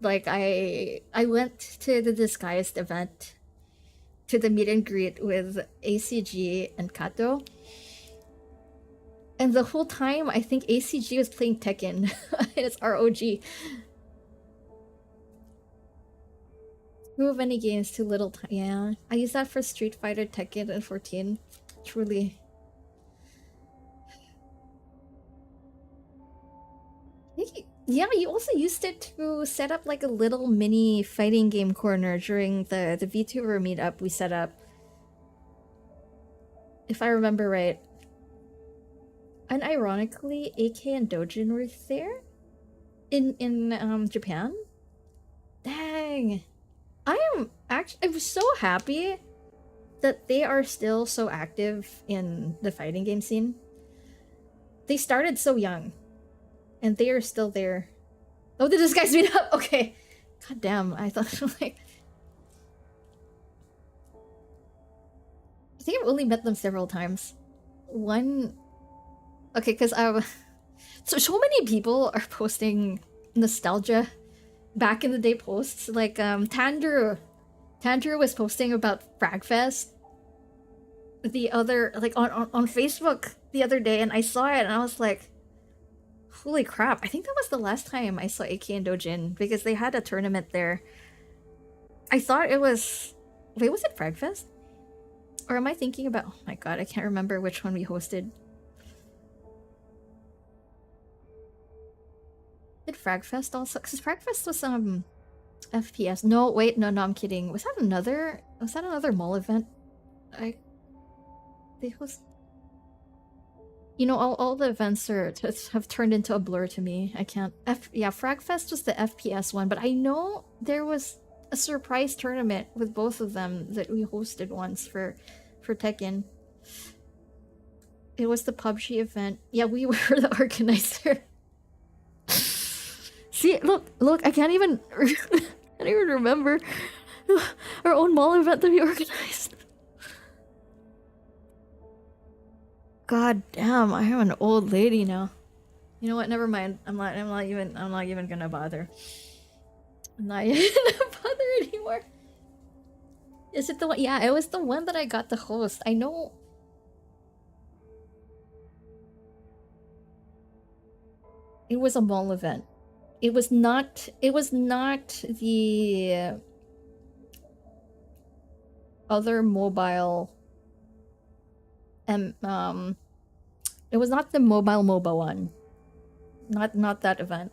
Like I went to the Disguised event, to the meet and greet with ACG and Kato. And the whole time, I think ACG was playing Tekken in its ROG. Too many games, too little time. Yeah, I use that for Street Fighter, Tekken, and 14. Truly. Yeah, you also used it to set up like a little mini fighting game corner during the VTuber meetup we set up. If I remember right. And ironically, AK and Dojin were there in Japan. Dang, I'm so happy that they are still so active in the fighting game scene. They started so young, and they are still there. Oh, did this guy's meet up? Okay, god damn, I thought like I think I've only met them several times. One. Okay, because so many people are posting nostalgia back in the day posts. Like Tandrew Tanjiro was posting about Fragfest the other, like on Facebook the other day, and I saw it and I was like, holy crap, I think that was the last time I saw AK and Dojin because they had a tournament there. I thought it was, wait, was it Fragfest? Or am I thinking about, oh my god, I can't remember which one we hosted. Did Fragfest also? Because Fragfest was FPS. No, wait, no, I'm kidding. Was that another mall event? They host. You know, all the events have turned into a blur to me. I can't. Yeah, Fragfest was the FPS one, but I know there was a surprise tournament with both of them that we hosted once for Tekken. It was the PUBG event. Yeah, we were the Arknights. See, look, I can't even remember our own mall event that we organized. God damn, I am an old lady now. You know what? Never mind. I'm not even gonna bother. I'm not even gonna bother anymore. Is it the one? Yeah, it was the one that I got to host. I know. It was a mall event. It was not the other mobile it was not the mobile MOBA one. Not that event.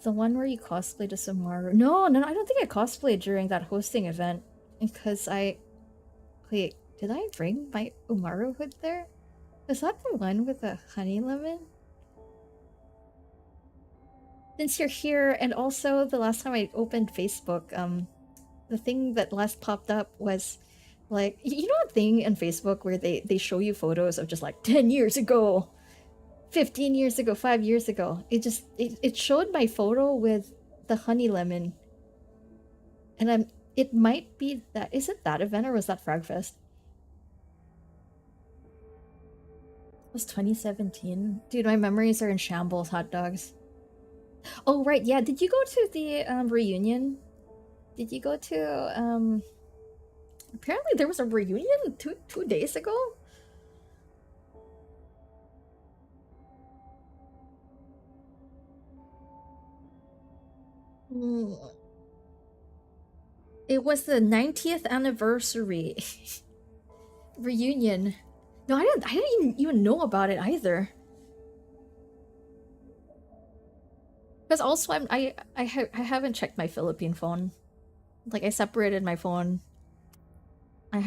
The one where you cosplayed as Umaru. No, I don't think I cosplayed during that hosting event because wait, did I bring my Umaru hood there? Was that the one with the honey lemon? Since you're here, and also the last time I opened Facebook, the thing that last popped up was like, you know, a thing in Facebook where they show you photos of just like 10 years ago, 15 years ago, 5 years ago. It showed my photo with the honey lemon, and it might be that. Is it that event or was that Fragfest? It was 2017. Dude, my memories are in shambles. Hot dogs. Oh right, yeah. Did you go to the reunion? Did you go to apparently there was a reunion two days ago? It was the 90th anniversary reunion. No, I didn't even know about it either. Because also I haven't checked my Philippine phone. Like I separated my phone. I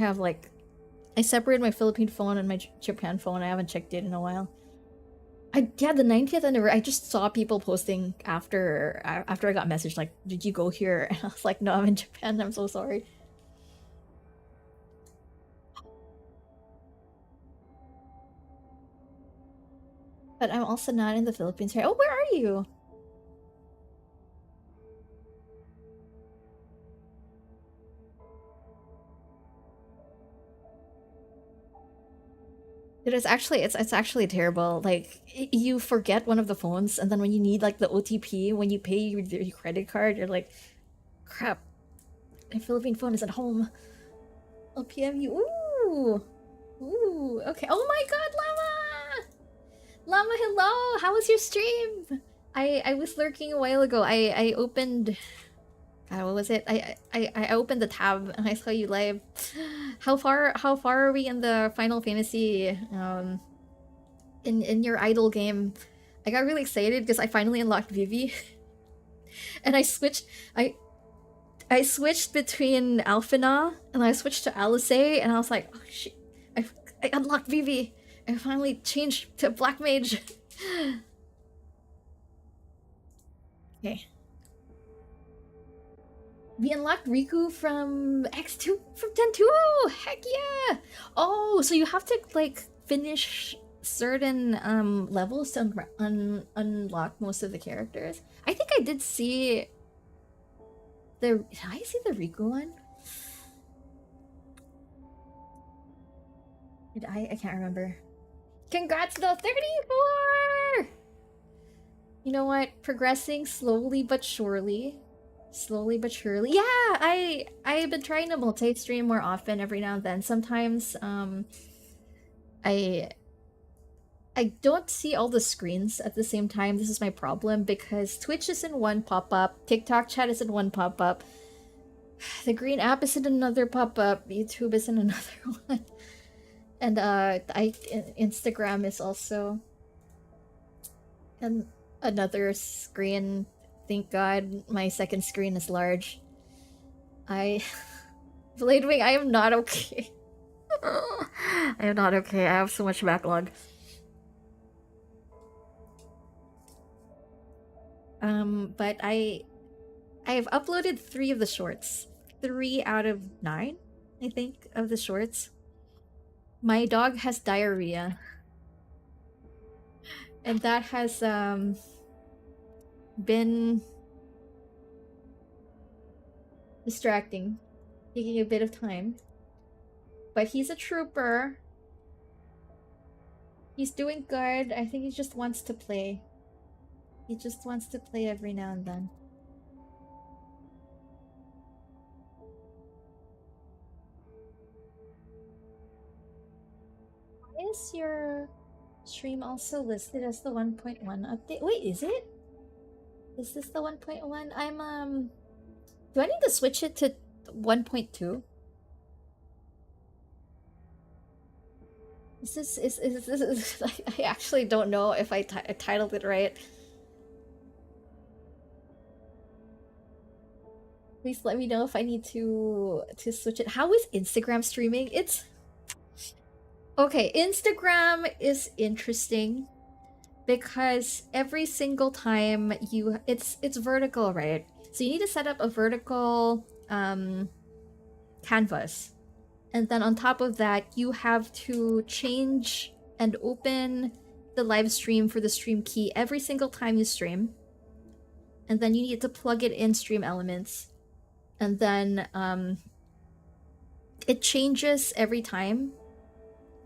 separated my Philippine phone and my Japan phone. I haven't checked it in a while. Yeah, the 90th anniversary. I just saw people posting after I got messaged like, "Did you go here?" And I was like, "No, I'm in Japan. I'm so sorry." But I'm also not in the Philippines here. Oh, where are you? It's actually terrible. Like you forget one of the phones, and then when you need like the OTP when you pay your credit card, you're like, crap, my Philippine phone is at home. I'll PM you. Ooh. Okay. Oh my God, Llama, hello. How was your stream? I was lurking a while ago. I opened. God, what was it? I opened the tab and I saw you live. How far are we in the Final Fantasy in your idol game? I got really excited because I finally unlocked Vivi. And I switched between Alphina and I switched to Alice and I was like, oh shit, I unlocked Vivi. I finally changed to Black Mage. Okay. We unlocked Riku from X2 from 10-2! Heck yeah! Oh, so you have to like finish certain levels to unlock most of the characters. I think I did see did I see the Riku one? Did I can't remember. Congrats though, 34! You know what? Progressing slowly but surely. Slowly but surely. Yeah, I've been trying to multi-stream more often every now and then. Sometimes I I don't see all the screens at the same time. This is my problem because Twitch is in one pop-up, TikTok chat is in one pop-up, the green app is in another pop-up, YouTube is in another one. And Instagram is also and another screen. Thank God my second screen is large. Blade Wing, I am not okay. I am not okay. I have so much backlog. But I've uploaded 3 of the shorts. 3 out of 9, I think, of the shorts. My dog has diarrhea. And that has been distracting, taking a bit of time. But he's a trooper. He's doing good. I think he just wants to play. He just wants to play every now and then. Why is your stream also listed as the 1.1 update? Wait, is it? Is this the 1.1? I'm do I need to switch it to 1.2? Is this I actually don't know if I titled it right. Please let me know if I need to switch it. How is Instagram streaming? It's okay. Instagram is interesting because every single time it's vertical, right? So you need to set up a vertical canvas. And then on top of that, you have to change and open the live stream for the stream key every single time you stream. And then you need to plug it in stream elements. And then it changes every time.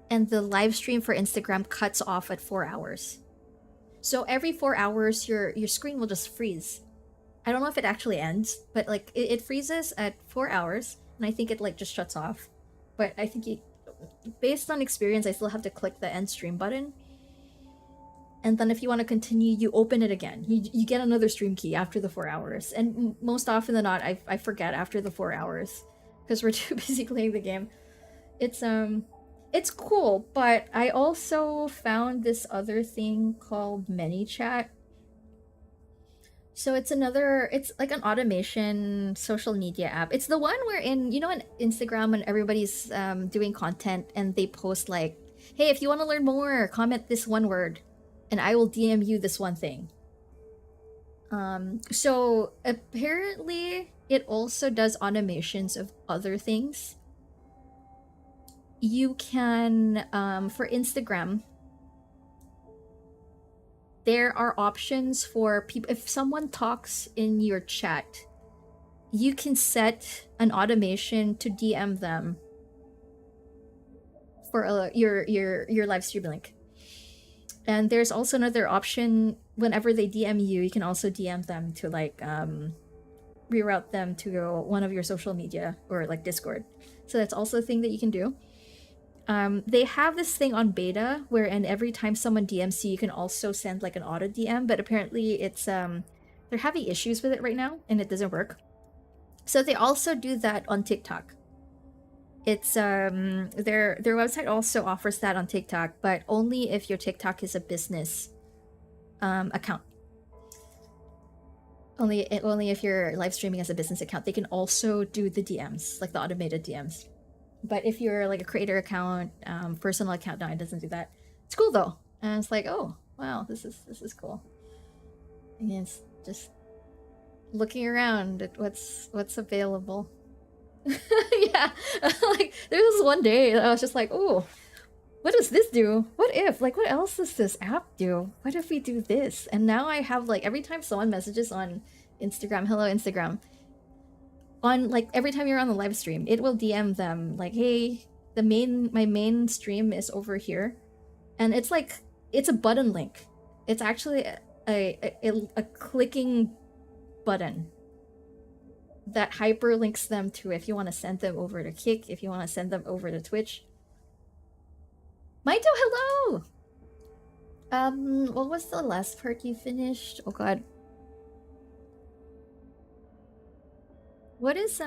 And the live stream for Instagram cuts off at 4 hours. So every 4 hours, your screen will just freeze. I don't know if it actually ends, but like it freezes at 4 hours. And I think it like just shuts off. But I think based on experience, I still have to click the end stream button. And then if you want to continue, you open it again. You get another stream key after the 4 hours. And most often than not, I forget after the 4 hours because we're too busy playing the game. It's cool, but I also found this other thing called ManyChat. So it's like an automation social media app. It's the one where in Instagram when everybody's doing content and they post like, hey, if you want to learn more, comment this one word and I will DM you this one thing. So apparently it also does automations of other things. You can, for Instagram, there are options for people. If someone talks in your chat, you can set an automation to DM them for your live stream link. And there's also another option whenever they DM you, you can also DM them to like reroute them to one of your social media or like Discord. So that's also a thing that you can do. They have this thing on beta wherein every time someone DMs you, you can also send like an auto DM, but apparently it's they're having issues with it right now and it doesn't work. So they also do that on TikTok. It's their website also offers that on TikTok, but only if your TikTok is a business account. Only if you're live streaming as a business account. They can also do the DMs, like the automated DMs. But if you're like a creator account, personal account, no, it doesn't do that. It's cool though, and it's like, oh wow, this is cool. And it's just looking around at what's available. Yeah, like there was one day I was just like, oh, what does this do? What else does this app do? What if we do this? And now I have like every time someone messages on Instagram, hello Instagram, on like every time you're on the live stream, it will DM them like, hey, my main stream is over here. And it's like it's a button link. It's actually a clicking button. that hyperlinks them to if you want to send them over to Kick, if you want to send them over to Twitch. Maito, hello! What was the last part you finished? Oh god. What is,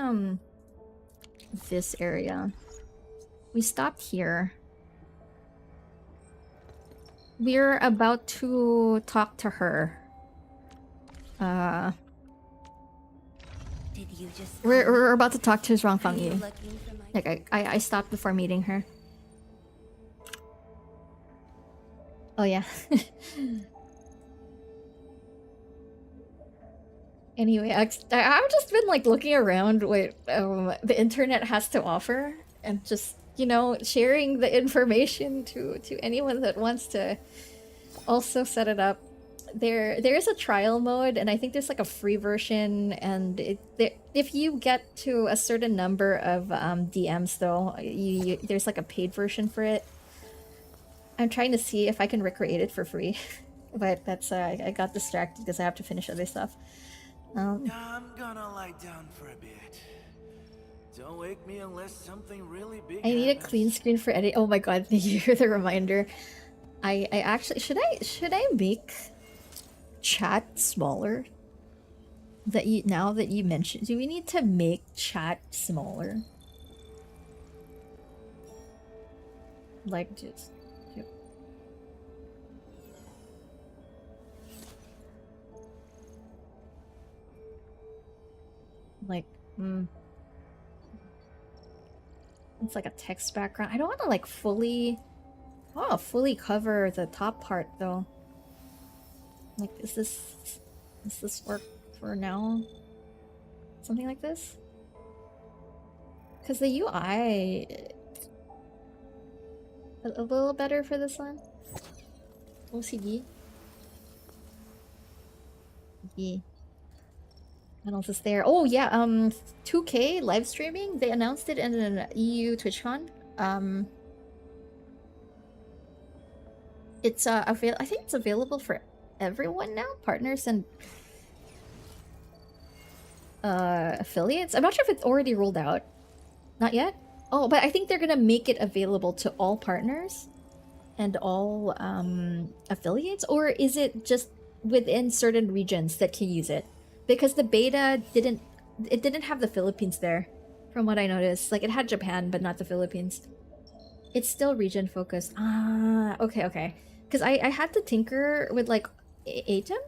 this area? We stopped here. We're about to talk to her. Did you just We're about to talk to Zhuang Are you Fangyi. looking for my Like, I stopped before meeting her. Oh, yeah. Anyway, I've just been, like, looking around what the internet has to offer. And just, you know, sharing the information to anyone that wants to also set it up. There is a trial mode, and I think there's like a free version, and if you get to a certain number of DMs though, there's like a paid version for it. I'm trying to see if I can recreate it for free, but that's I got distracted because I have to finish other stuff. I'm gonna lie down for a bit. Don't wake me unless something really big I need a happens. clean screen for edit. Oh my god, thank you for the reminder. I actually should I make chat smaller? Now that you mentioned, do we need to make chat smaller? Like just like it's like a text background. I don't want to like fully cover the top part though. Like, does this work for now? Something like this? Because the UI a little better for this one. OCD. Yeah. What else is there? Oh yeah, 2K live streaming. They announced it in an EU TwitchCon. It's I think it's available for everyone now, partners and affiliates. I'm not sure if it's already rolled out. Not yet? Oh, but I think they're gonna make it available to all partners and all affiliates, or is it just within certain regions that can use it? Because the beta didn't have the Philippines there, from what I noticed. Like, it had Japan, but not the Philippines. It's still region focused. Ah, okay. Because I had to tinker with like Atom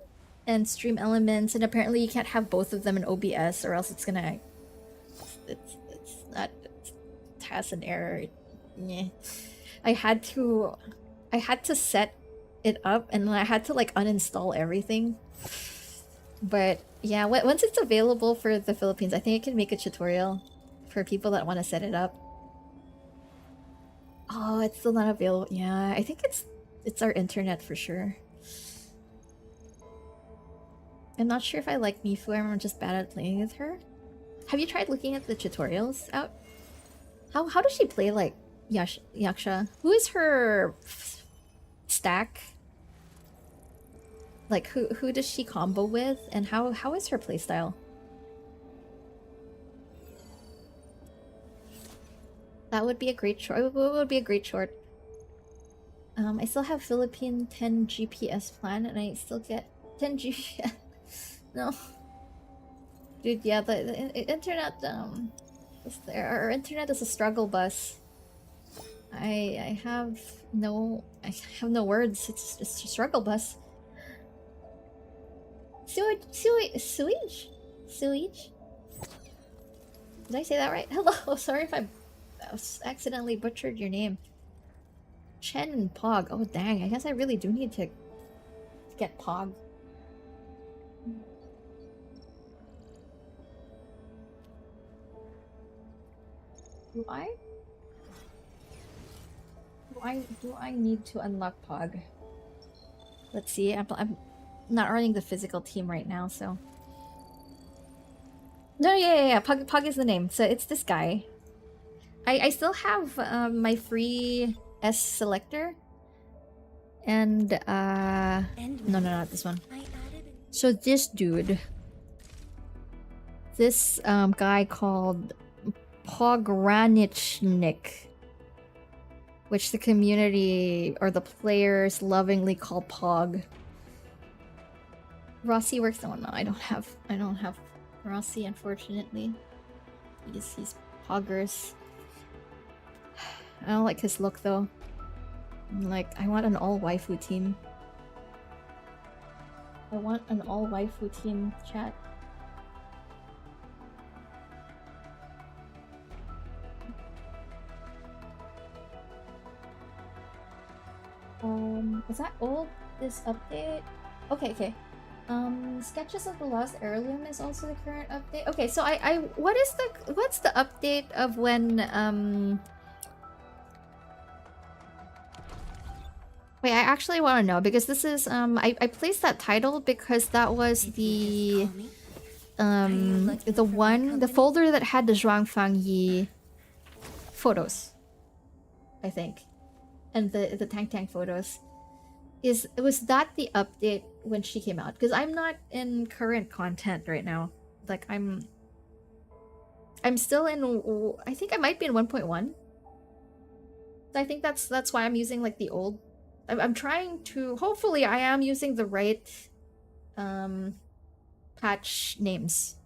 and Stream Elements, and apparently you can't have both of them in OBS, or else it's gonna it's not it has an error. Yeah. I had to set it up, and then I had to like uninstall everything. But yeah, once it's available for the Philippines, I think I can make a tutorial for people that want to set it up. Oh, it's still not available. Yeah, I think it's our internet for sure. I'm not sure if I like Mifu, I'm just bad at playing with her. Have you tried looking at the tutorials out? How does she play like Yaksha? Who is her stack? Like who does she combo with, and how is her playstyle? That would be a great short. It would be a great short. I still have Philippine 10 GPS plan, and I still get 10 GPS. No, dude. Yeah, the internet. Our internet is a struggle bus. I have no words. It's just a struggle bus. Sewage. Did I say that right? Hello. Sorry if I accidentally butchered your name. Chen and Pog. Oh dang, I guess I really do need to get Pog. Do I need to unlock Pog? Let's see. I'm not running the physical team right now, so. No, yeah. Pug is the name. So it's this guy. I still have my free S selector. And no, not this one. So this dude this guy called Pogranichnik, which the community or the players lovingly call Pog. Rossi works. Oh no, I don't have Rossi, unfortunately. He's Poggers. I don't like his look though. Like, I want an all waifu team. I want an all waifu team, chat. Is that all this update? Okay. Sketches of the Lost Heirloom is also the current update. Okay, so what's the update of when Wait, I actually want to know because this is I placed that title because that was the the folder that had the Zhuangfang Yi photos, I think, and the Tangtang photos. Was that the update when she came out? Because I'm not in current content right now. Like I'm still in. I think I might be in 1.1. So I think that's why I'm using like the old. I'm trying to. Hopefully, I am using the right patch names,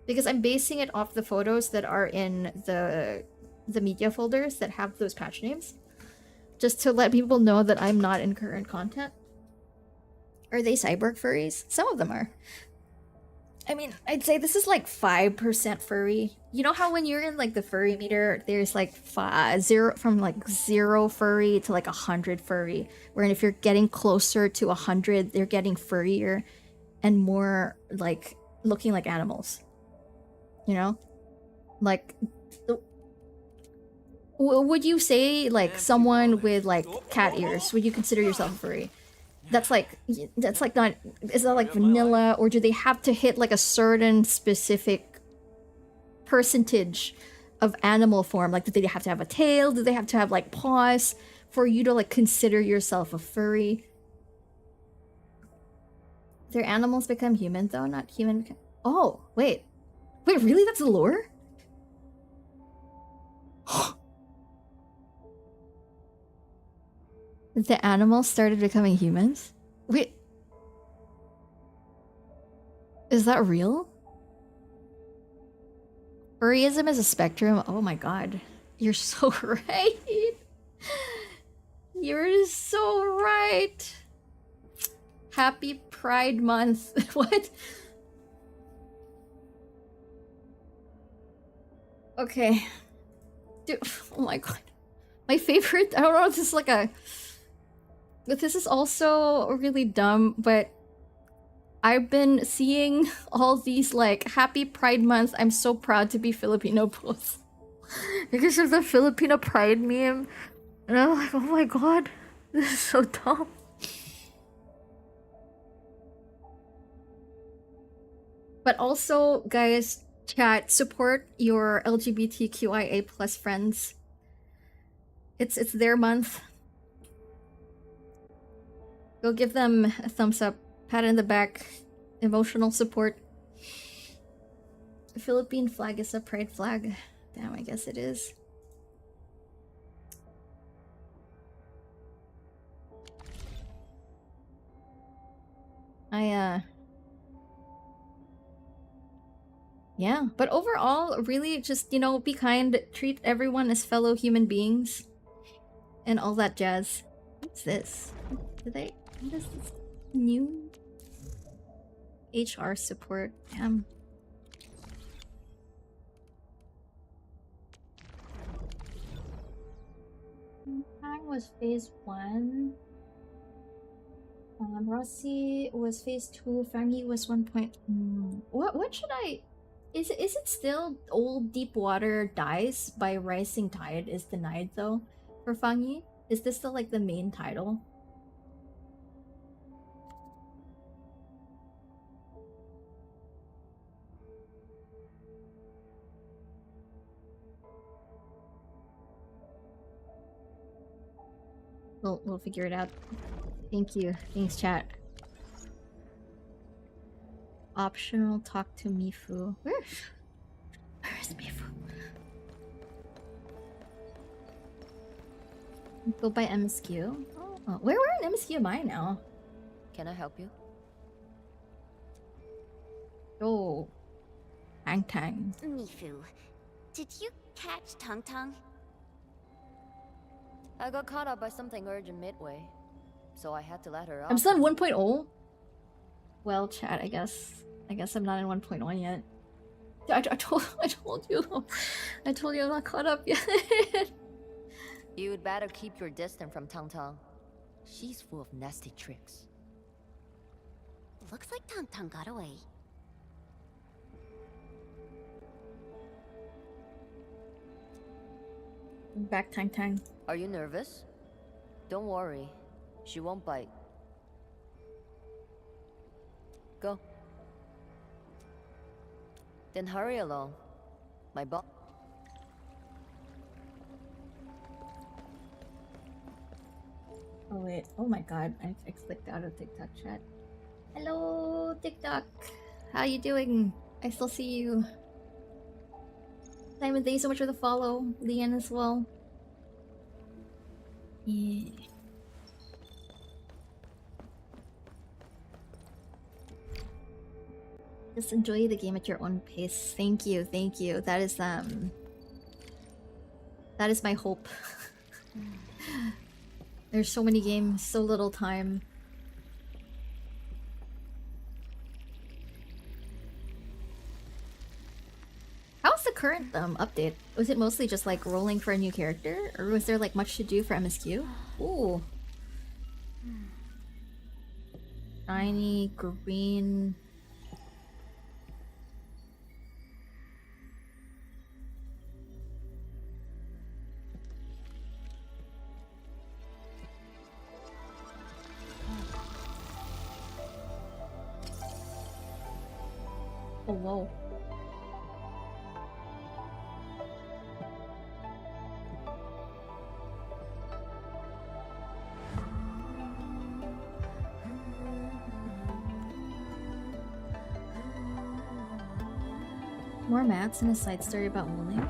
because I'm basing it off the photos that are in the media folders that have those patch names, just to let people know that I'm not in current content. Are they cyborg furries? Some of them are. I mean, I'd say this is like 5% furry. You know how when you're in like the furry meter, there's like from like 0 furry to like 100 furry. Where if you're getting closer to 100, they're getting furrier and more like looking like animals. You know? Like, would you say like someone with like cat ears, would you consider yourself a furry? That's like not, is that like vanilla, or do they have to hit like a certain specific percentage of animal form? Like, do they have to have a tail? Do they have to have like paws for you to like consider yourself a furry? Their animals become human though, not human. Oh, wait, really? That's the lore? The animals started becoming humans? Wait. Is that real? Furryism is a spectrum? Oh my god. You're so right. You're so right. Happy Pride Month. What? Okay. Dude, oh my god. My favorite, I don't know if this is like a... But this is also really dumb, but I've been seeing all these like Happy Pride Month, I'm so proud to be Filipino posts because of the Filipino Pride meme, and I'm like, oh my god, this is so dumb. But also, guys, chat, support your LGBTQIA plus friends. It's their month. Go give them a thumbs up, pat in the back, emotional support. The Philippine flag is a pride flag. Damn, I guess it is. Yeah, but overall, really just, you know, be kind, treat everyone as fellow human beings, and all that jazz. What's this? What is this? New? HR support. Damn. Tang was phase 1. Rossi was phase 2. Fangi was 1. What should I... Is it still Old Deep Water Dies by Rising Tide is denied though for Fangi? Is this still like the main title? We'll figure it out. Thank you. Thanks, chat. Optional talk to Mifu. Where's Mifu? Go by MSQ. Oh, where in MSQ am I now? Can I help you? Oh, Tangtang. Mifu, did you catch Tangtang? I got caught up by something urgent midway, so I had to let her I'm off. still in 1.0. Well, chat. I guess I'm not in 1.1 yet. I told you. I told you I'm not caught up yet. You'd better keep your distance from Tangtang. She's full of nasty tricks. Looks like Tangtang got away. Back Tangtang. Are you nervous? Don't worry. She won't bite. Go. Then hurry along. My boss. Oh wait. Oh my god. I clicked out of TikTok chat. Hello, TikTok. How you doing? I still see you. Simon, thank you so much for the follow. Leanne as well. Yeah. Just enjoy the game at your own pace. Thank you, thank you. That is my hope. There's so many games, so little time. How's the current update? Was it mostly just like rolling for a new character, or was there like much to do for MSQ? Ooh. Shiny green. Oh, whoa. More mats and a side story about Wuling.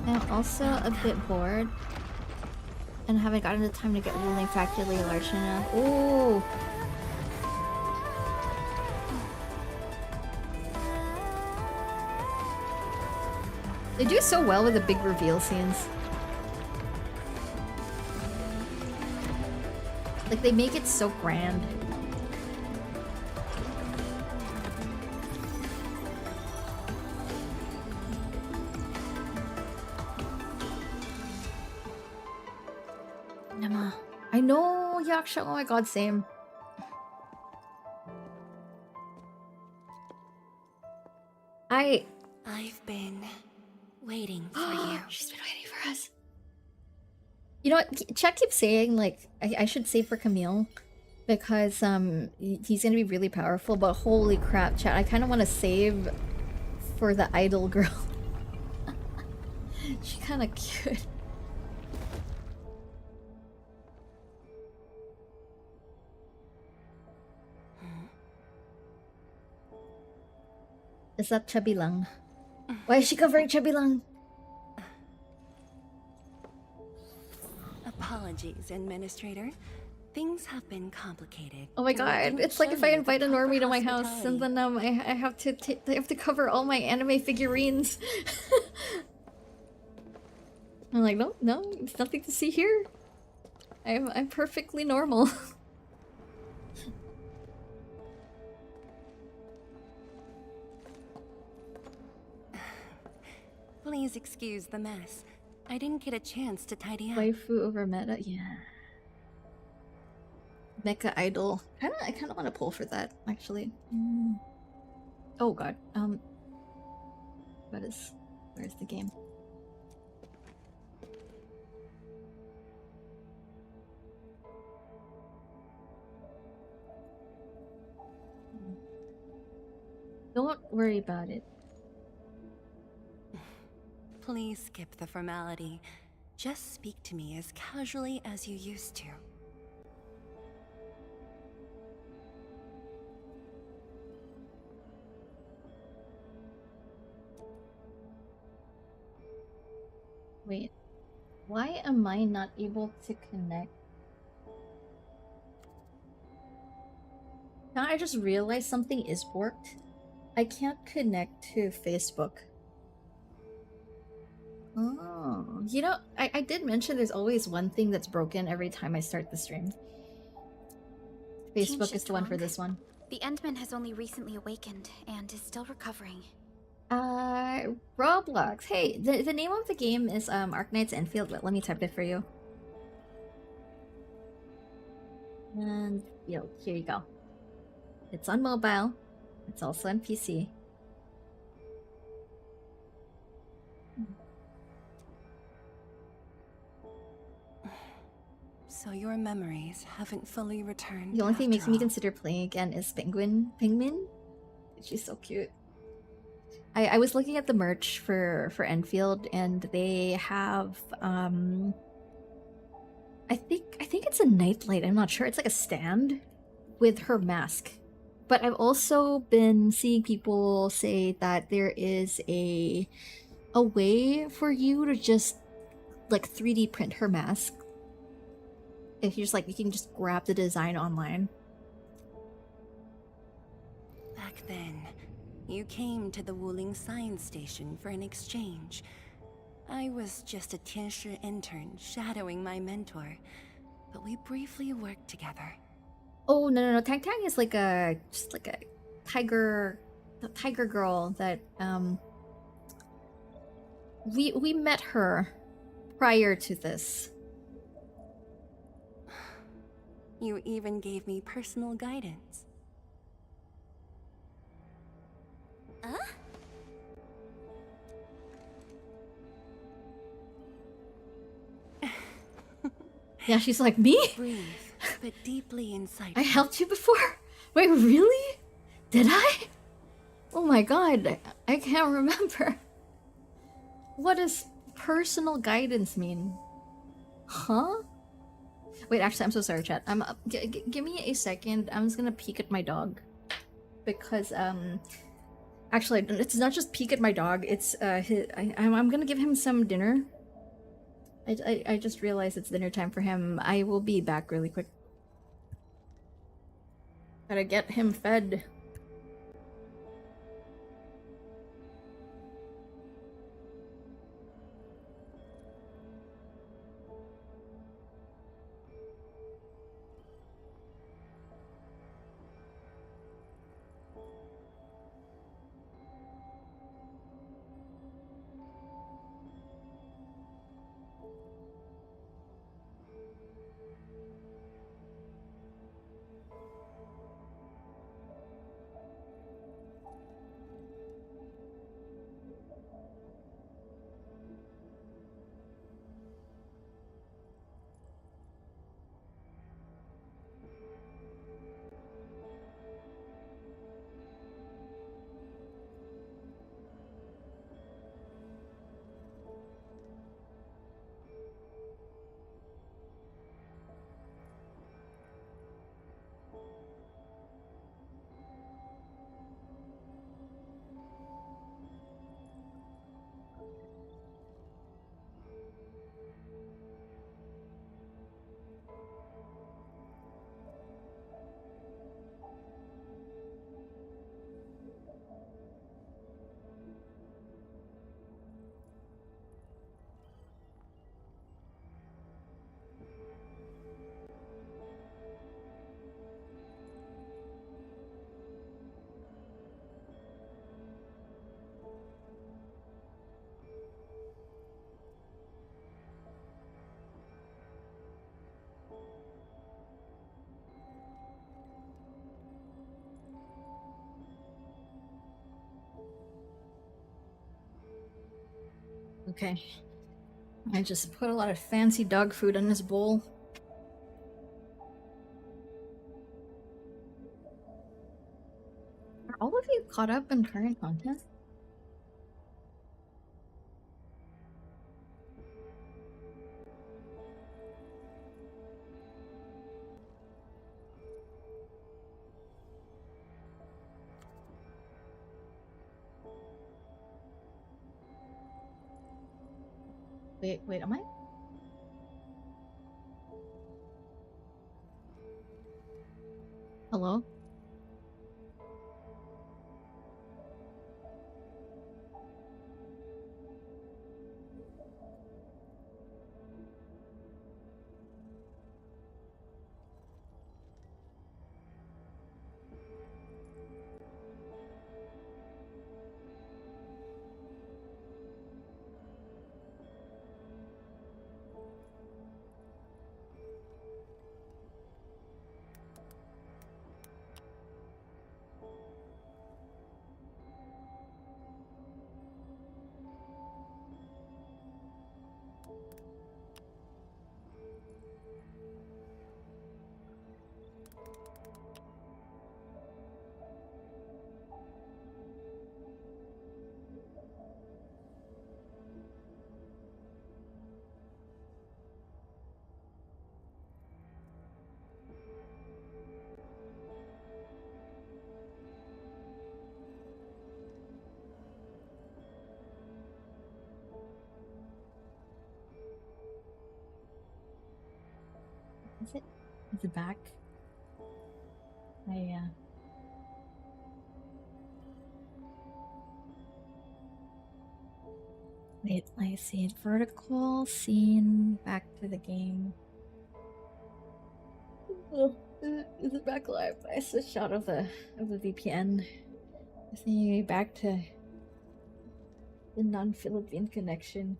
I'm also a bit bored and haven't gotten the time to get Wuling factually large enough. Ooh! They do so well with the big reveal scenes. Like, they make it so grand. Nema. I know, Yaksha. Oh my god, same. I've been waiting for you. She's been waiting for us. You know what? Chat keeps saying, like, I should save for Camille. Because, he's gonna be really powerful, but holy crap, chat. I kind of want to save for the idol girl. She's kind of cute. Is that Chubby Lung? Why is she covering Chubby Lung? Apologies, Administrator. Things have been complicated. Oh my god, it's like if I invite a normie to my house and then I have to cover all my anime figurines. I'm like, no, there's nothing to see here. I'm perfectly normal. Please excuse the mess. I didn't get a chance to tidy up. Waifu over meta, yeah. Mecha idol. I kinda wanna pull for that, actually. Oh god. Where's the game? Don't worry about it. Please skip the formality. Just speak to me as casually as you used to. Why am I not able to connect? Now I just realized something is borked. I can't connect to Facebook. Oh, you know, I did mention there's always one thing that's broken every time I start the stream. Facebook is the one for this one. The Endman has only recently awakened and is still recovering. Roblox. Hey, the name of the game is Arknights Endfield. Let me type it for you. And here you go. It's on mobile. It's also on PC. So your memories haven't fully returned. The only thing makes me after all. consider playing again is Penguin. She's so cute. I was looking at the merch for Enfield, and they have I think it's a nightlight. I'm not sure. It's like a stand with her mask. But I've also been seeing people say that there is a way for you to just like 3D print her mask. If you're just like, you can just grab the design online. Back then, you came to the Wuling Science Station for an exchange. I was just a Tianshi intern shadowing my mentor, but we briefly worked together. Oh no! Tangtang is like a tiger girl that we met her prior to this. You even gave me personal guidance. Yeah, she's like, me? Brief, but deeply insightful. I helped you before? Wait, really? Did I? Oh my god, I can't remember. What does personal guidance mean? Huh? Wait, actually, I'm so sorry, chat. Give me a second. I'm just gonna peek at my dog. Because, actually, it's not just peek at my dog. It's, I'm gonna give him some dinner. I just realized it's dinner time for him. I will be back really quick. Gotta get him fed. Okay. I just put a lot of fancy dog food in this bowl. Are all of you caught up in current content? Wait, am I? Hello? Is it? Is it back? Wait, I see it. Vertical scene. Back to the game. Oh, is it back live? I switched out of the VPN. I think back to the non-Philippine connection.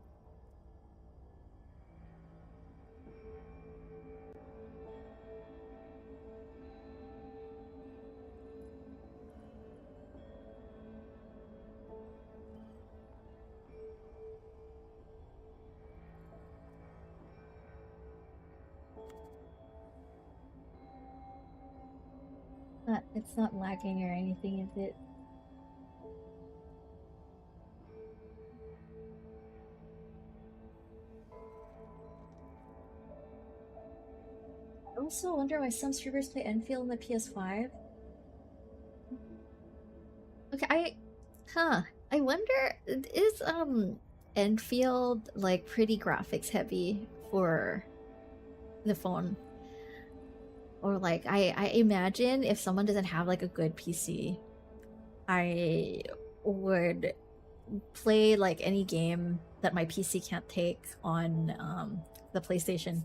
It's not lagging or anything, is it? I also wonder why some streamers play Enfield on the PS5. Okay, I wonder, is Enfield like pretty graphics heavy for the phone? Or like I imagine if someone doesn't have like a good PC, I would play like any game that my PC can't take on the PlayStation.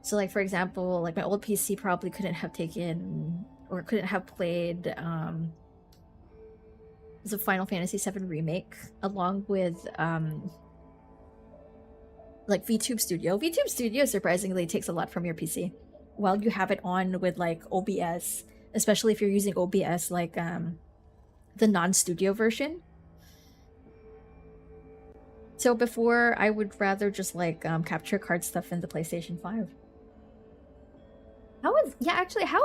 So like for example, like my old PC probably couldn't have taken or couldn't have played the Final Fantasy VII Remake along with like VTube Studio. VTube Studio surprisingly takes a lot from your PC while you have it on with like OBS, especially if you're using OBS like the non-studio version. So before, I would rather just like capture card stuff in the PlayStation 5. How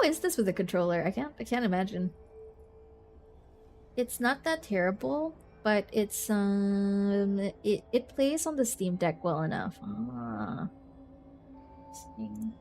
is this with the controller? I can't imagine. It's not that terrible, but it's it plays on the Steam Deck well enough. Interesting.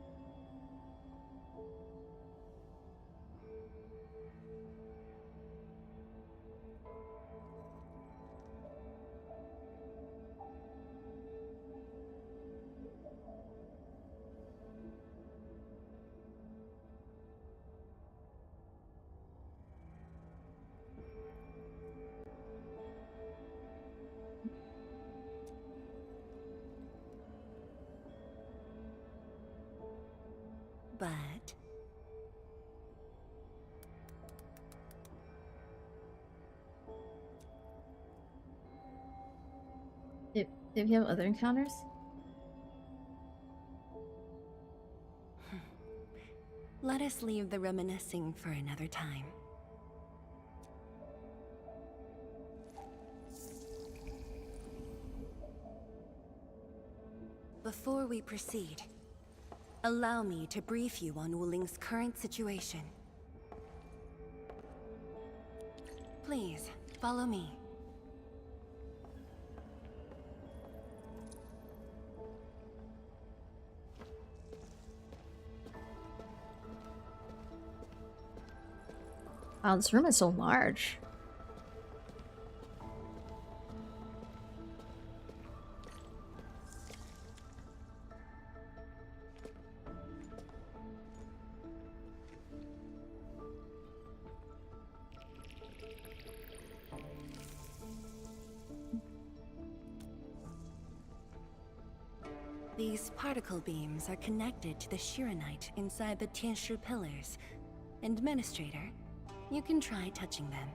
But Do you have other encounters? let us leave the reminiscing for another time. Before we proceed, allow me to brief you on Wuling's current situation. Please, follow me. Wow, this room is so large. These particle beams are connected to the Shiranite inside the Tianshi pillars. Administrator, you can try touching them.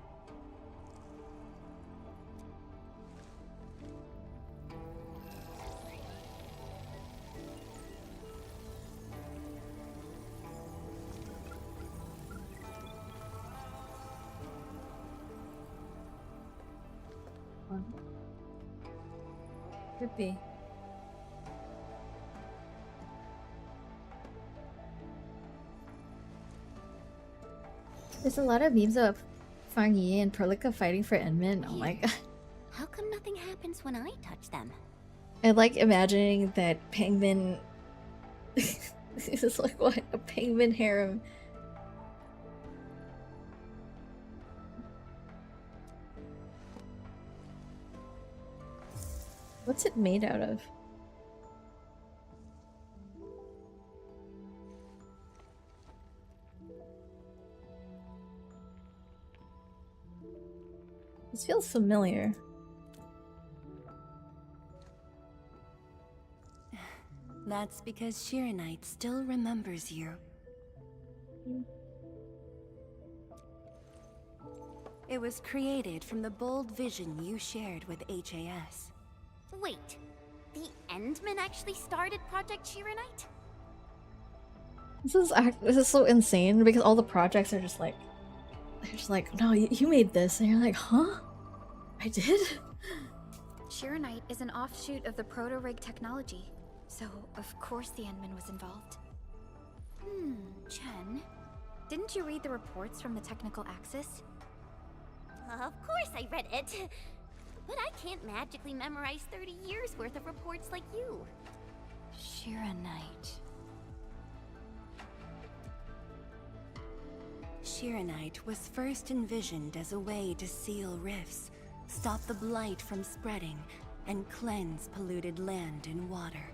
Could be. There's a lot of memes of Fang Yi and Perlica fighting for Enmin. Oh my god. How come nothing happens when I touch them? I like imagining that Penguin. This is like what? A penguin harem. What's it made out of? This feels familiar. That's because Shiranite still remembers you. It was created from the bold vision you shared with HAS. Wait, the Endmen actually started Project Shiranite? This is so insane because all the projects are just like, they're just like, no, you made this, and you're like, huh? I did? Shiranite is an offshoot of the proto-rig technology, so of course the Endman was involved. Chen, didn't you read the reports from the technical axis? Of course I read it. But I can't magically memorize 30 years worth of reports like you. Shiranite. Shiranite was first envisioned as a way to seal rifts, stop the blight from spreading, and cleanse polluted land and water.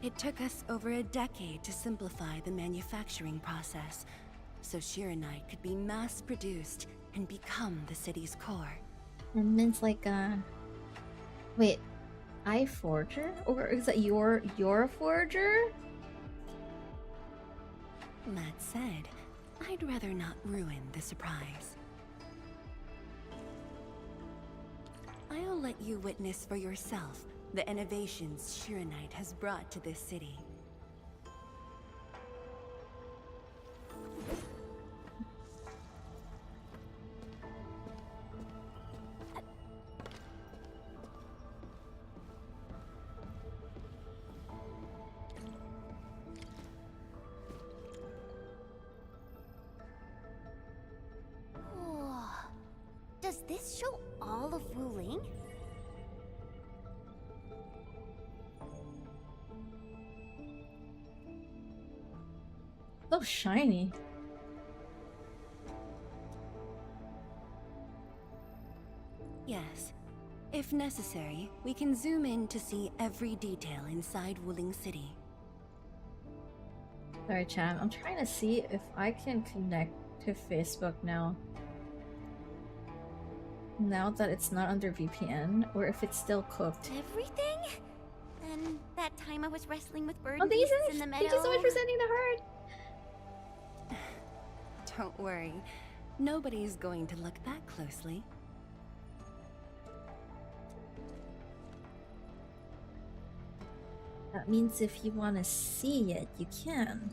It took us over a decade to simplify the manufacturing process, so Shiranite could be mass-produced and become the city's core. Enmin's like wait, I forger? Or is that you're a forger? That said, I'd rather not ruin the surprise. I'll let you witness for yourself the innovations Shiranite has brought to this city. Does this show all of Wuling? So shiny. Yes. If necessary, we can zoom in to see every detail inside Wuling City. Sorry, Cham. I'm trying to see if I can connect to Facebook now. Now that it's not under VPN, or if it's still cooked. Everything? And that time I was wrestling with bird Oh, beasts in the meadow. thank you so much for sending the heart! Don't worry, nobody's going to look that closely. That means if you want to see it, you can.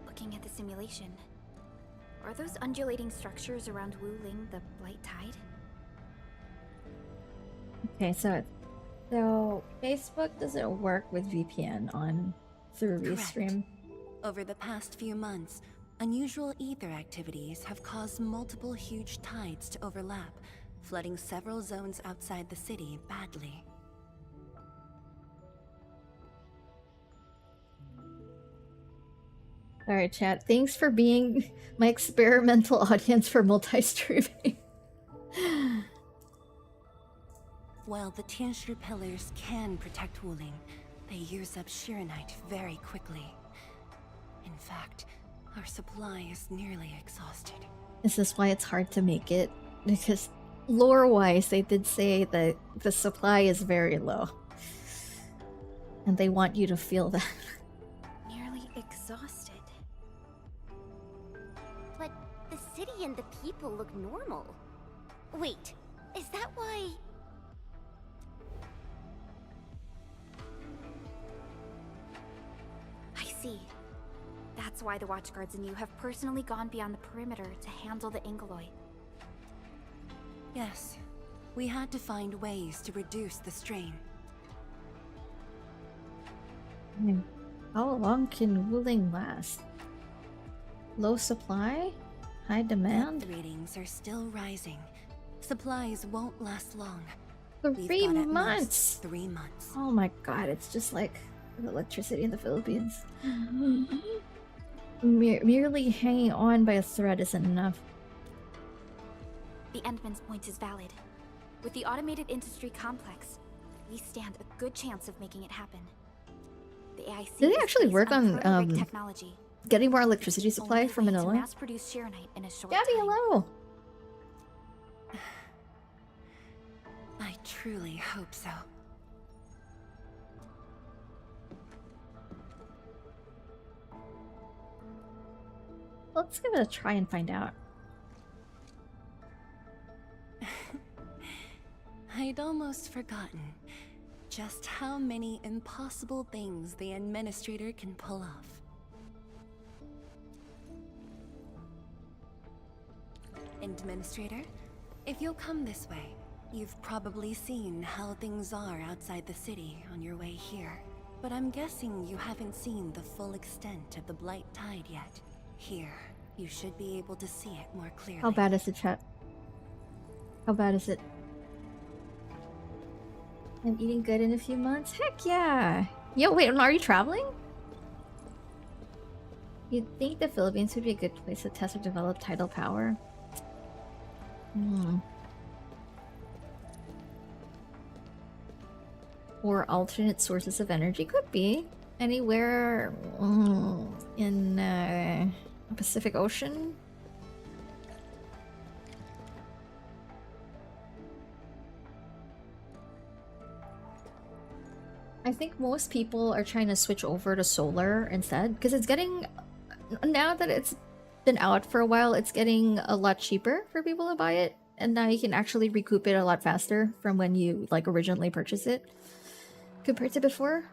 Looking at the simulation, are those undulating structures around Wuling the Blight Tide? Okay, so Facebook doesn't work with VPN on through Correct. Restream. Over the past few months, unusual ether activities have caused multiple huge tides to overlap, flooding several zones outside the city badly. Alright, chat. Thanks for being my experimental audience for multi-streaming. While the Tianshi pillars can protect Wuling, they use up Shiranite very quickly. In fact, our supply is nearly exhausted. Is this why it's hard to make it? Because lore-wise, they did say that the supply is very low. And they want you to feel that. Nearly exhausted. But the city and the people look normal. Wait, is that why... I see. That's why the watchguards and you have personally gone beyond the perimeter to handle the Ingoloy. Yes, we had to find ways to reduce the strain. How long can Wuling last? Low supply? High demand? Depth readings are still rising. Supplies won't last long. We've 3 got at months! most 3 months. Oh my god, it's just like the electricity in the Philippines. Merely hanging on by a thread isn't enough. The Endman's point is valid. With the automated industry complex, we stand a good chance of making it happen. The AIC Did they is actually based work on proto-rig technology. getting more electricity It's the supply only from way to Manila? mass-produce Sheeranite in a short Gabby, time. hello! I truly hope so. Let's give it a try and find out. I'd almost forgotten just how many impossible things the Administrator can pull off. Administrator, if you'll come this way, you've probably seen how things are outside the city on your way here. But I'm guessing you haven't seen the full extent of the Blight Tide yet. Here, you should be able to see it more clearly. How bad is it, chat? How bad is it? I'm eating good in a few months? Heck yeah! Yo, wait, are you traveling? You'd think the Philippines would be a good place to test or develop tidal power. Or alternate sources of energy. Could be. Anywhere in the Pacific Ocean. I think most people are trying to switch over to solar instead because it's getting, now that it's been out for a while, it's getting a lot cheaper for people to buy it, and now you can actually recoup it a lot faster from when you like originally purchased it compared to before.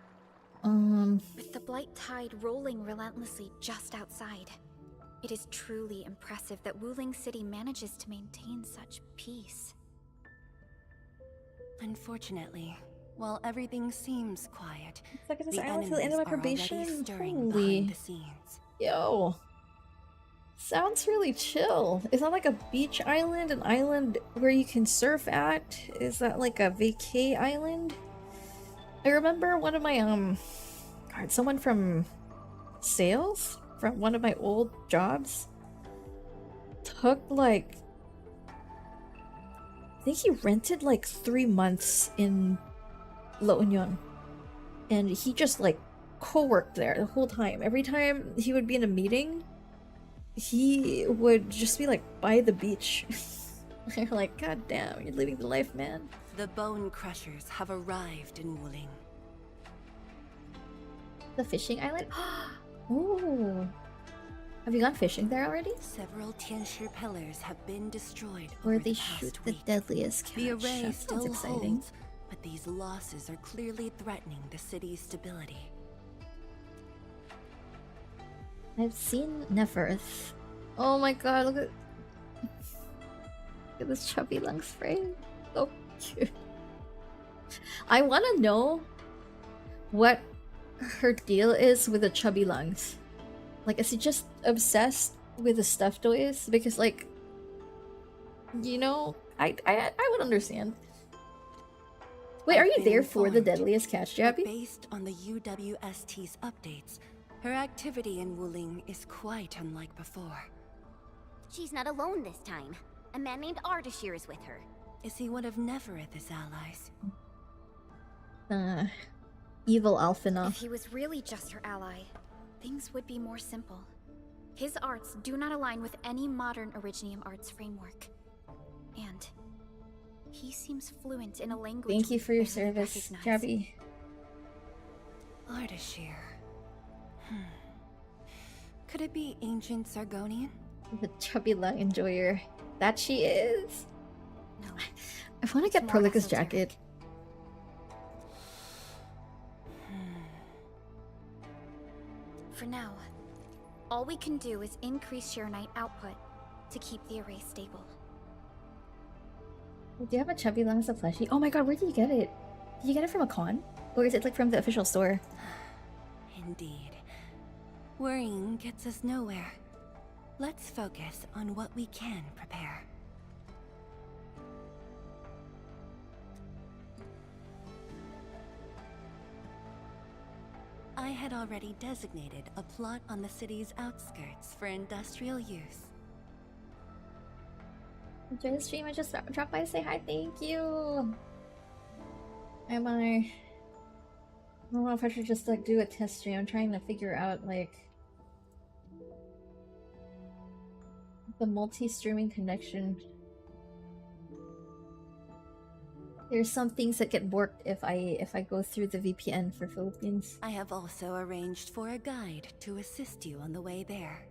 With the Blight Tide rolling relentlessly just outside, it is truly impressive that Wuling City manages to maintain such peace. Unfortunately, while everything seems quiet, It's like the enemies are already stirring behind the scenes. Yo, sounds really chill. Is that like a beach island, an island where you can surf at? Is that like a vacay island? I remember one of my God, someone from sales from one of my old jobs took like, I think he rented like 3 months in La Union, and he just like co-worked there the whole time. Every time he would be in a meeting, he would just be like by the beach. They're like, God damn, you're living the life, man. The Bone Crushers have arrived in Wuling. The fishing island? Ooh. Have you gone fishing there already? Several Tianshi pillars have been destroyed Where over they the shoot past the week. deadliest catch. The array That still sounds exciting. holds, but these losses are clearly threatening the city's stability. I've seen Neferth. Oh my god, look at this chubby lung spray. So cute. I want to know what her deal is with the chubby lungs. Like, is she just obsessed with the stuffed toys? Because, like, you know, I would understand. Wait, are I've you been there for the informed, deadliest catch, but Jabby? based on the UWST's updates, her activity in Wuling is quite unlike before. She's not alone this time. A man named Ardashir is with her. Is he one of Nefereth's allies? Evil Alphina. If he was really just her ally, things would be more simple. His arts do not align with any modern Originium arts framework. And He seems fluent in a language. Thank you we for your barely service, recognize. Jabby. Ardashir. Could it be ancient Sargonian? The chubby lung enjoyer. That she is. No. I want to get It's more Perlica's esoteric. jacket. For now, all we can do is increase Sharonite output to keep the array stable. Do you have a chubby lung as a plushie? Oh my god, where did you get it? Did you get it from a con? Or is it like from the official store? Indeed. Worrying gets us nowhere. Let's focus on what we can prepare. I had already designated a plot on the city's outskirts for industrial use. Enjoy the stream. I just dropped by to say hi. Thank you. Am I don't know if I should just like do a test stream. I'm trying to figure out like the multi-streaming connection. There's some things that get borked if I go through the VPN for Philippines. I have also arranged for a guide to assist you on the way there.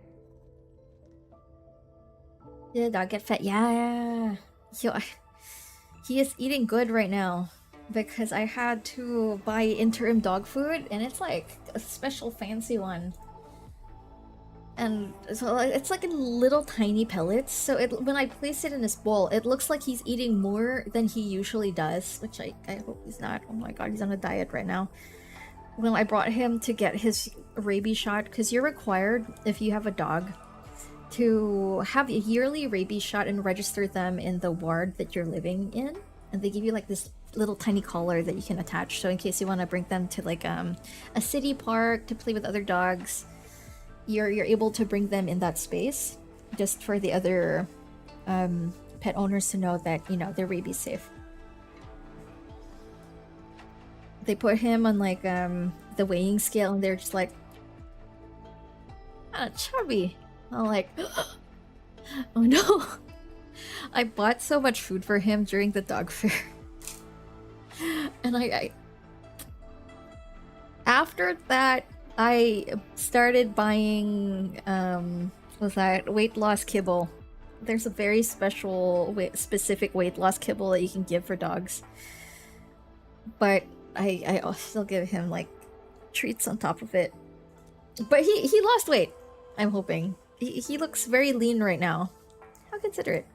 Did the dog get fat? Yeah. Yo, he is eating good right now because I had to buy interim dog food and it's like a special fancy one. And so it's like in little tiny pellets. So when I place it in his bowl, it looks like he's eating more than he usually does, which I hope he's not. Oh my god, he's on a diet right now. When I brought him to get his rabies shot, because you're required if you have a dog to have a yearly rabies shot and register them in the ward that you're living in, and they give you like this little tiny collar that you can attach, so in case you want to bring them to like a city park to play with other dogs, you're able to bring them in that space, just for the other pet owners to know that, you know, they're rabies safe. They put him on like the weighing scale and they're just like, ah, chubby. I'm like, oh no. I bought so much food for him during the dog fair. And I after that, I started buying, what's that, weight loss kibble. There's a very special, specific weight loss kibble that you can give for dogs. But I still give him, like, treats on top of it. But he lost weight, I'm hoping. He looks very lean right now. How considerate.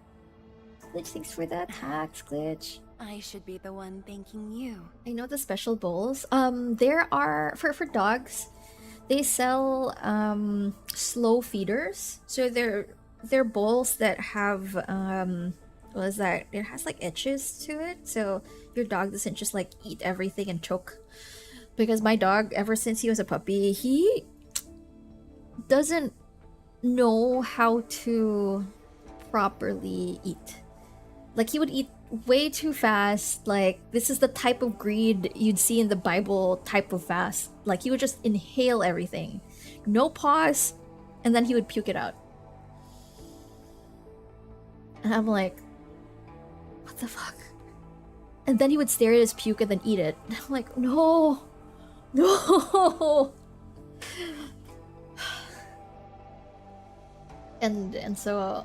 Glitch, thanks for the attacks, Glitch. I should be the one thanking you. I know the special bowls. There are, for dogs, they sell slow feeders. So they're bowls that have what is that? It has like edges to it, so your dog doesn't just like eat everything and choke. Because my dog, ever since he was a puppy, he doesn't know how to properly eat. Like, he would eat way too fast. Like, this is the type of greed you'd see in the Bible type of fast. Like, he would just inhale everything. No pause, and then he would puke it out. And I'm like, what the fuck? And then he would stare at his puke and then eat it. And I'm like, no! No! And so...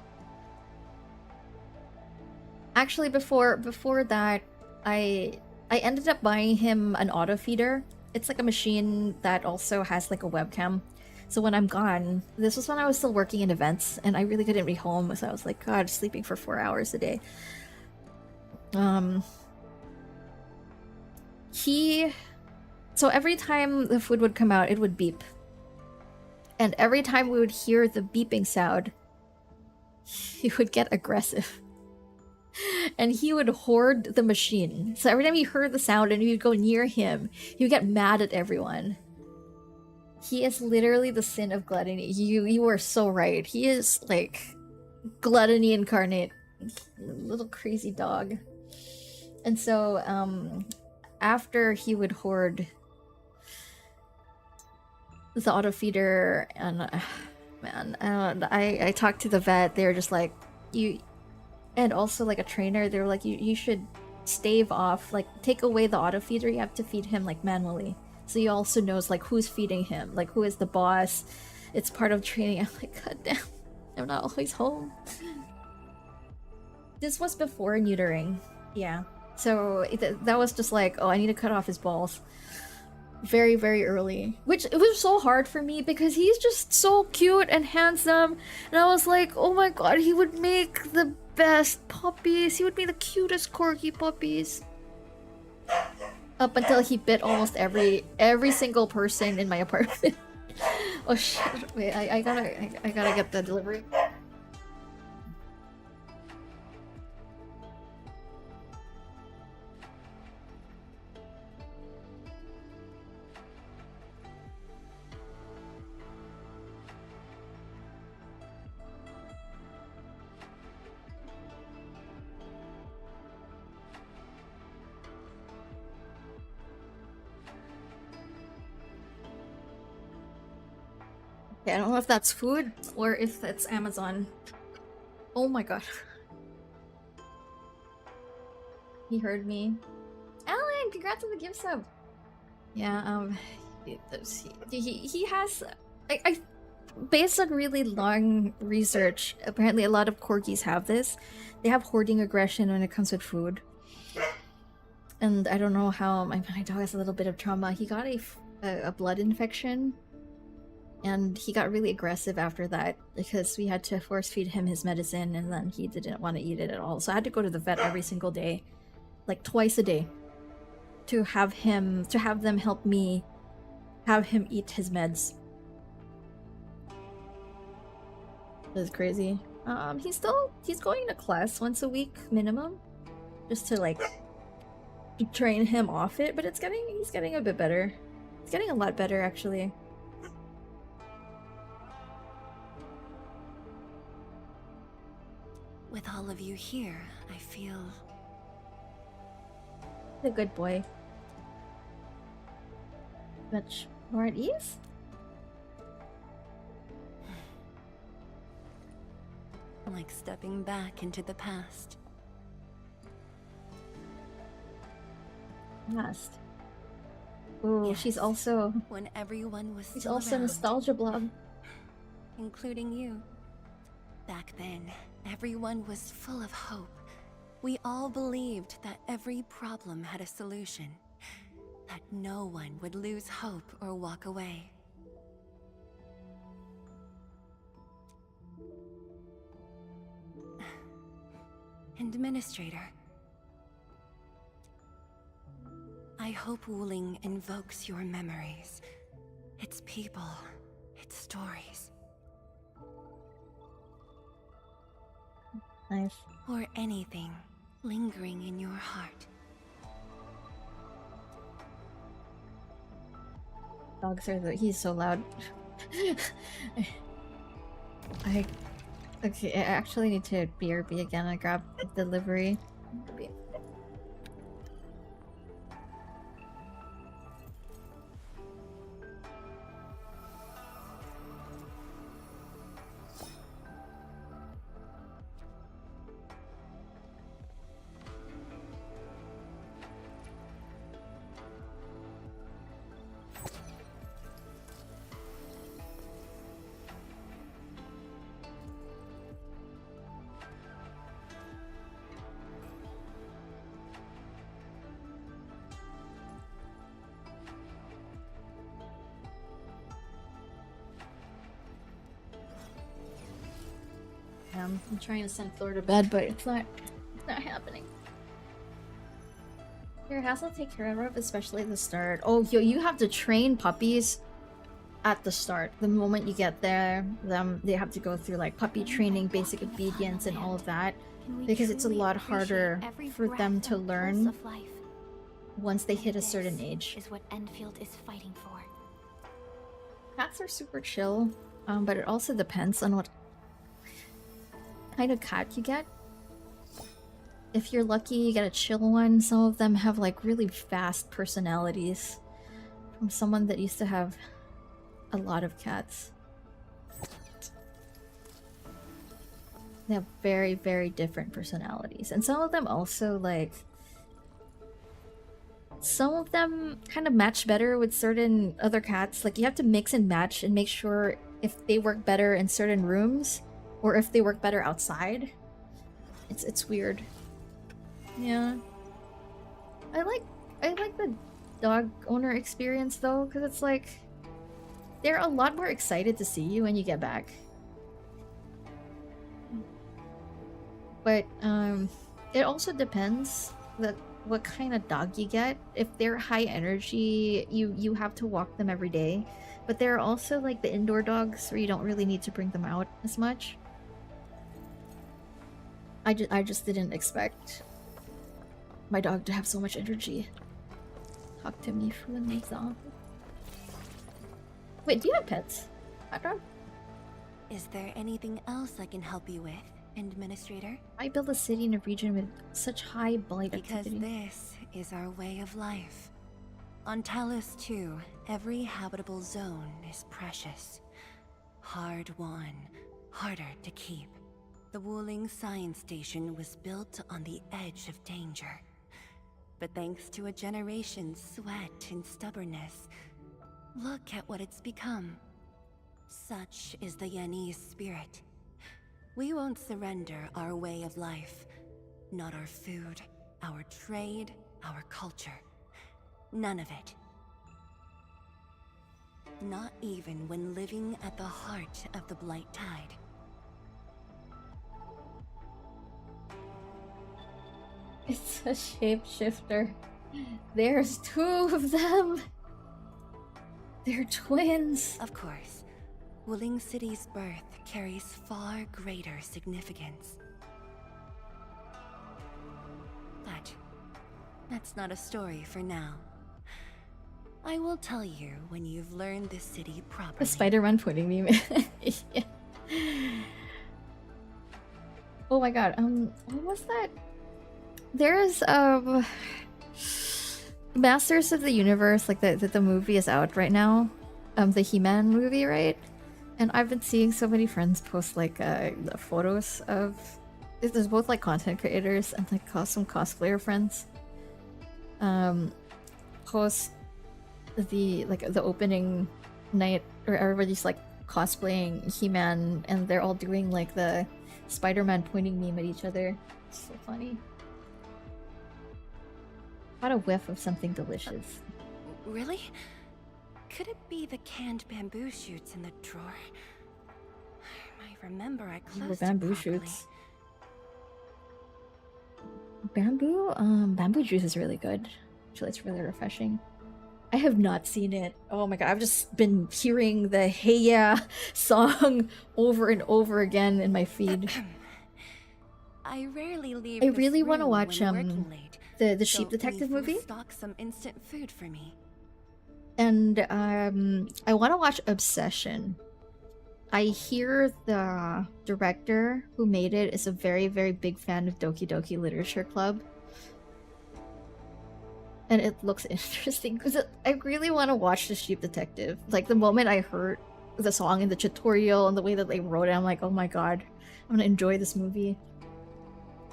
Actually, before that, I ended up buying him an auto feeder. It's like a machine that also has like a webcam. So when I'm gone, this was when I was still working in events, and I really couldn't be home, so I was like, God, sleeping for 4 hours a day. So every time the food would come out, it would beep. And every time we would hear the beeping sound, he would get aggressive. And he would hoard the machine. So every time he heard the sound and we would go near him, he would get mad at everyone. He is literally the sin of gluttony. You are so right. He is like gluttony incarnate. Little crazy dog. And so after he would hoard the auto feeder, and man, I talked to the vet. They were just like, and also like a trainer, they were like, you should stave off, like take away the auto feeder. You have to feed him like manually, so he also knows like who's feeding him, like who is the boss. It's part of training. I'm like, god damn, I'm not always home. This was before neutering, yeah. So that was just like, oh, I need to cut off his balls very, very early. Which, it was so hard for me because he's just so cute and handsome. And I was like, oh my god, he would make the best puppies. He would be the cutest corgi puppies. Up until he bit almost every single person in my apartment. Oh shit, wait, I gotta get the delivery. Okay, I don't know if that's food or if that's Amazon. Oh my god. He heard me. Alan, congrats on the gift sub. Yeah, he has I based on really long research, apparently a lot of corgis have this. They have hoarding aggression when it comes with food. And I don't know how my dog has a little bit of trauma. He got a blood infection. And he got really aggressive after that because we had to force feed him his medicine and then he didn't want to eat it at all. So I had to go to the vet every single day, like twice a day, to have them help me have him eat his meds. That's crazy. He's going to class once a week minimum, just to like train him off it, but he's getting a bit better. He's getting a lot better actually. With all of you here, I feel... A good boy. Much more at ease? like stepping back into the past. Past. Ooh, Yes. she's also... When everyone was She's still also a around, nostalgia blob. including you. Back then, everyone was full of hope. We all believed that every problem had a solution. That no one would lose hope or walk away. Administrator, I hope Wuling invokes your memories, its people, its stories. Nice. Or anything lingering in your heart. Dogs are he's so loud. Okay, I actually need to BRB again and grab delivery. I'm trying to send Fleur to bed, but it's not happening. Your house will take care of, especially at the start. Oh, yo, you have to train puppies at the start. The moment you get there, they have to go through like puppy training, basic obedience, and all of that, because it's a lot harder for them to learn once they hit a certain age. Is what Endfield is fighting for. Cats are super chill, but it also depends on what kind of cat you get. If you're lucky, you get a chill one. Some of them have like really fast personalities. From someone that used to have a lot of cats. They have very, very different personalities. And some of them also, like... Some of them kind of match better with certain other cats. Like, you have to mix and match and make sure if they work better in certain rooms or if they work better outside. It's weird. Yeah. I like the dog owner experience though, because it's like they're a lot more excited to see you when you get back. But it also depends what kind of dog you get. If they're high energy, you have to walk them every day. But there are also like the indoor dogs where you don't really need to bring them out as much. I just didn't expect my dog to have so much energy. Talk to me for an example. Wait, do you have pets? Hot dog? Is there anything else I can help you with, Administrator? I built a city in a region with such high blight Because activity. this is our way of life. On Talos 2, every habitable zone is precious. Hard-won, harder to keep. The Wuling Science Station was built on the edge of danger. But thanks to a generation's sweat and stubbornness, look at what it's become. Such is the Yanese spirit. We won't surrender our way of life. Not our food, our trade, our culture. None of it. Not even when living at the heart of the Blight Tide. It's a shapeshifter. There's 2 of them. They're twins. Of course, Wuling City's birth carries far greater significance. But that's not a story for now. I will tell you when you've learned the city properly. The Spider-Man pudding meme. Yeah. Oh my god, what was that? There's Masters of the Universe, like the movie is out right now. The He-Man movie, right? And I've been seeing so many friends post like the photos of there's both like content creators and like some cosplayer friends. Post the opening night or everybody's like cosplaying He-Man and they're all doing like the Spider-Man pointing meme at each other. It's so funny. Got a whiff of something delicious. Really? Could it be the canned bamboo shoots in the drawer? I remember I closed Bamboo it properly. shoots. Bamboo juice is really good. Actually, it's really refreshing. I have not seen it. Oh my god, I've just been hearing the Hey Yeah song over and over again in my feed. I rarely leave. I this really want to room watch when working late, the so Sheep Detective please movie, stock some instant food for me. and I want to watch Obsession. I hear the director who made it is a very, very big fan of Doki Doki Literature Club. And it looks interesting because I really want to watch the Sheep Detective. Like the moment I heard the song and the tutorial and the way that they wrote it, I'm like, oh my god, I'm gonna enjoy this movie.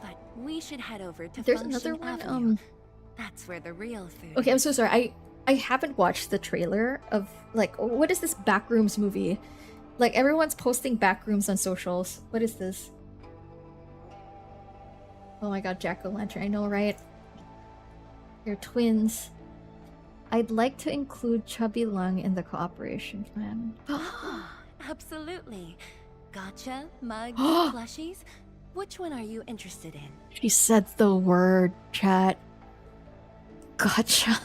But we should head over to There's Function another one. Avenue. That's where the real food. Okay, I'm is. so sorry. I haven't watched the trailer of like what is this Backrooms movie? Like everyone's posting Backrooms on socials. What is this? Oh my god, Jack-o'-lantern, I know, right? You're twins. I'd like to include Chubby Lung in the cooperation plan. Absolutely. Gotcha, mugs, plushies. Which one are you interested in? She said the word, chat. Gotcha.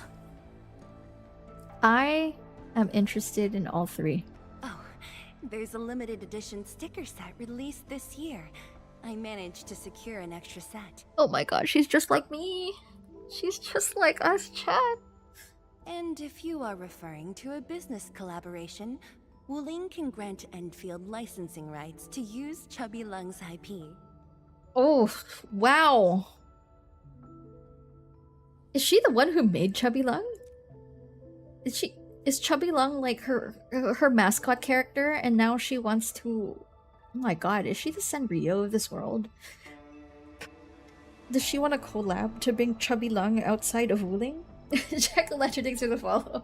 I am interested in all 3. Oh, there's a limited edition sticker set released this year. I managed to secure an extra set. Oh my god, she's just like me. She's just like us, chat. And if you are referring to a business collaboration, Wuling can grant Endfield licensing rights to use Chubby Lung's IP. Oh, wow. Is she the one who made Chubby Lung? Is Chubby Lung like her mascot character and now she wants to Oh my god, is she the Sanrio of this world? Does she want to collab to bring Chubby Lung outside of Wuling? Check the legend, thanks for the follow.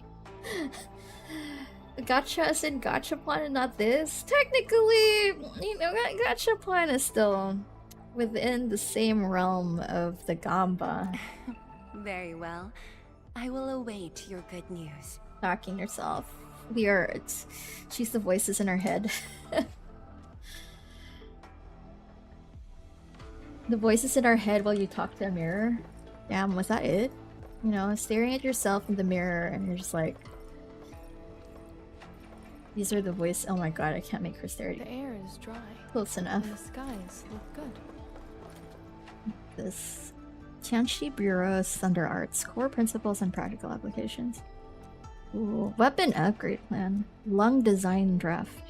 Gacha as in Gachapon and not this? Technically, you know, Gachapon is still within the same realm of the Gamba. Very well. I will await your good news. Talking yourself. She's the voices in our head. The voices in our head while you talk to a mirror. Damn, was that it? You know, staring at yourself in the mirror and you're just like... These are the voice. Oh my god, I can't make her stare. The air is dry. Close enough. And the skies look good. This Tianchi Bureau's Thunder Arts. Core principles and practical applications. Ooh, weapon upgrade plan. Lung design draft.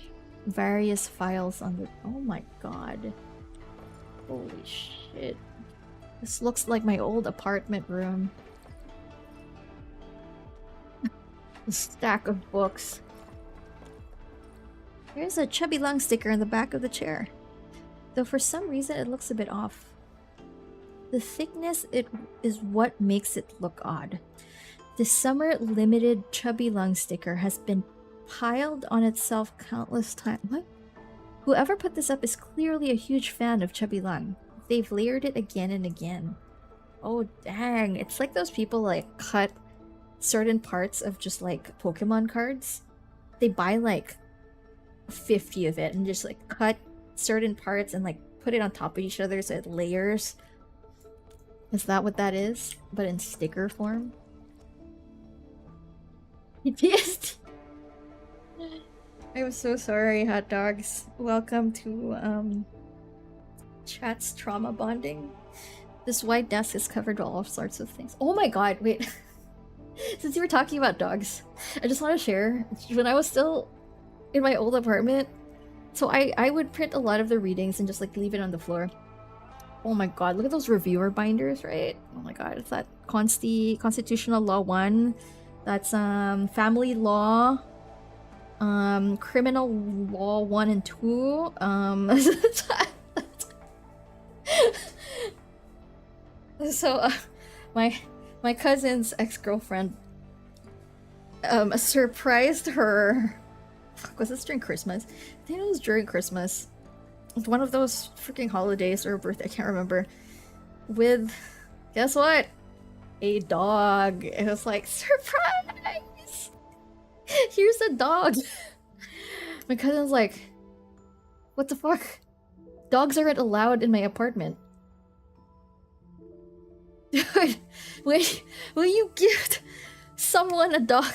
Various files on the... Oh my god. Holy shit. This looks like my old apartment room. A stack of books. There's a Chubby Lung sticker in the back of the chair. Though for some reason it looks a bit off. The thickness is what makes it look odd. The summer limited Chubby Lung sticker has been piled on itself countless times. What? Whoever put this up is clearly a huge fan of Chubby Lung. They've layered it again and again. Oh dang, it's like those people like cut certain parts of just like Pokemon cards. They buy like 50 of it and just like cut certain parts and like put it on top of each other so it layers. Is that what that is? But in sticker form? Yes. I'm so sorry, hot dogs. Welcome to chat's trauma bonding. This white desk is covered with all sorts of things. Oh my god, wait. Since you were talking about dogs, I just want to share. When I was still in my old apartment, so I would print a lot of the readings and just like leave it on the floor. Oh my god, look at those reviewer binders, right? Oh my god, it's that Constitutional Law 1. That's Family Law, Criminal Law 1 and 2. So my cousin's ex-girlfriend surprised her. Fuck, was this during Christmas? I think it was during Christmas. It's one of those freaking holidays or a birthday, I can't remember. With, guess what? A dog. It was like, surprise! Here's a dog. My cousin's like, what the fuck? Dogs aren't allowed in my apartment. Dude, will you gift someone a dog?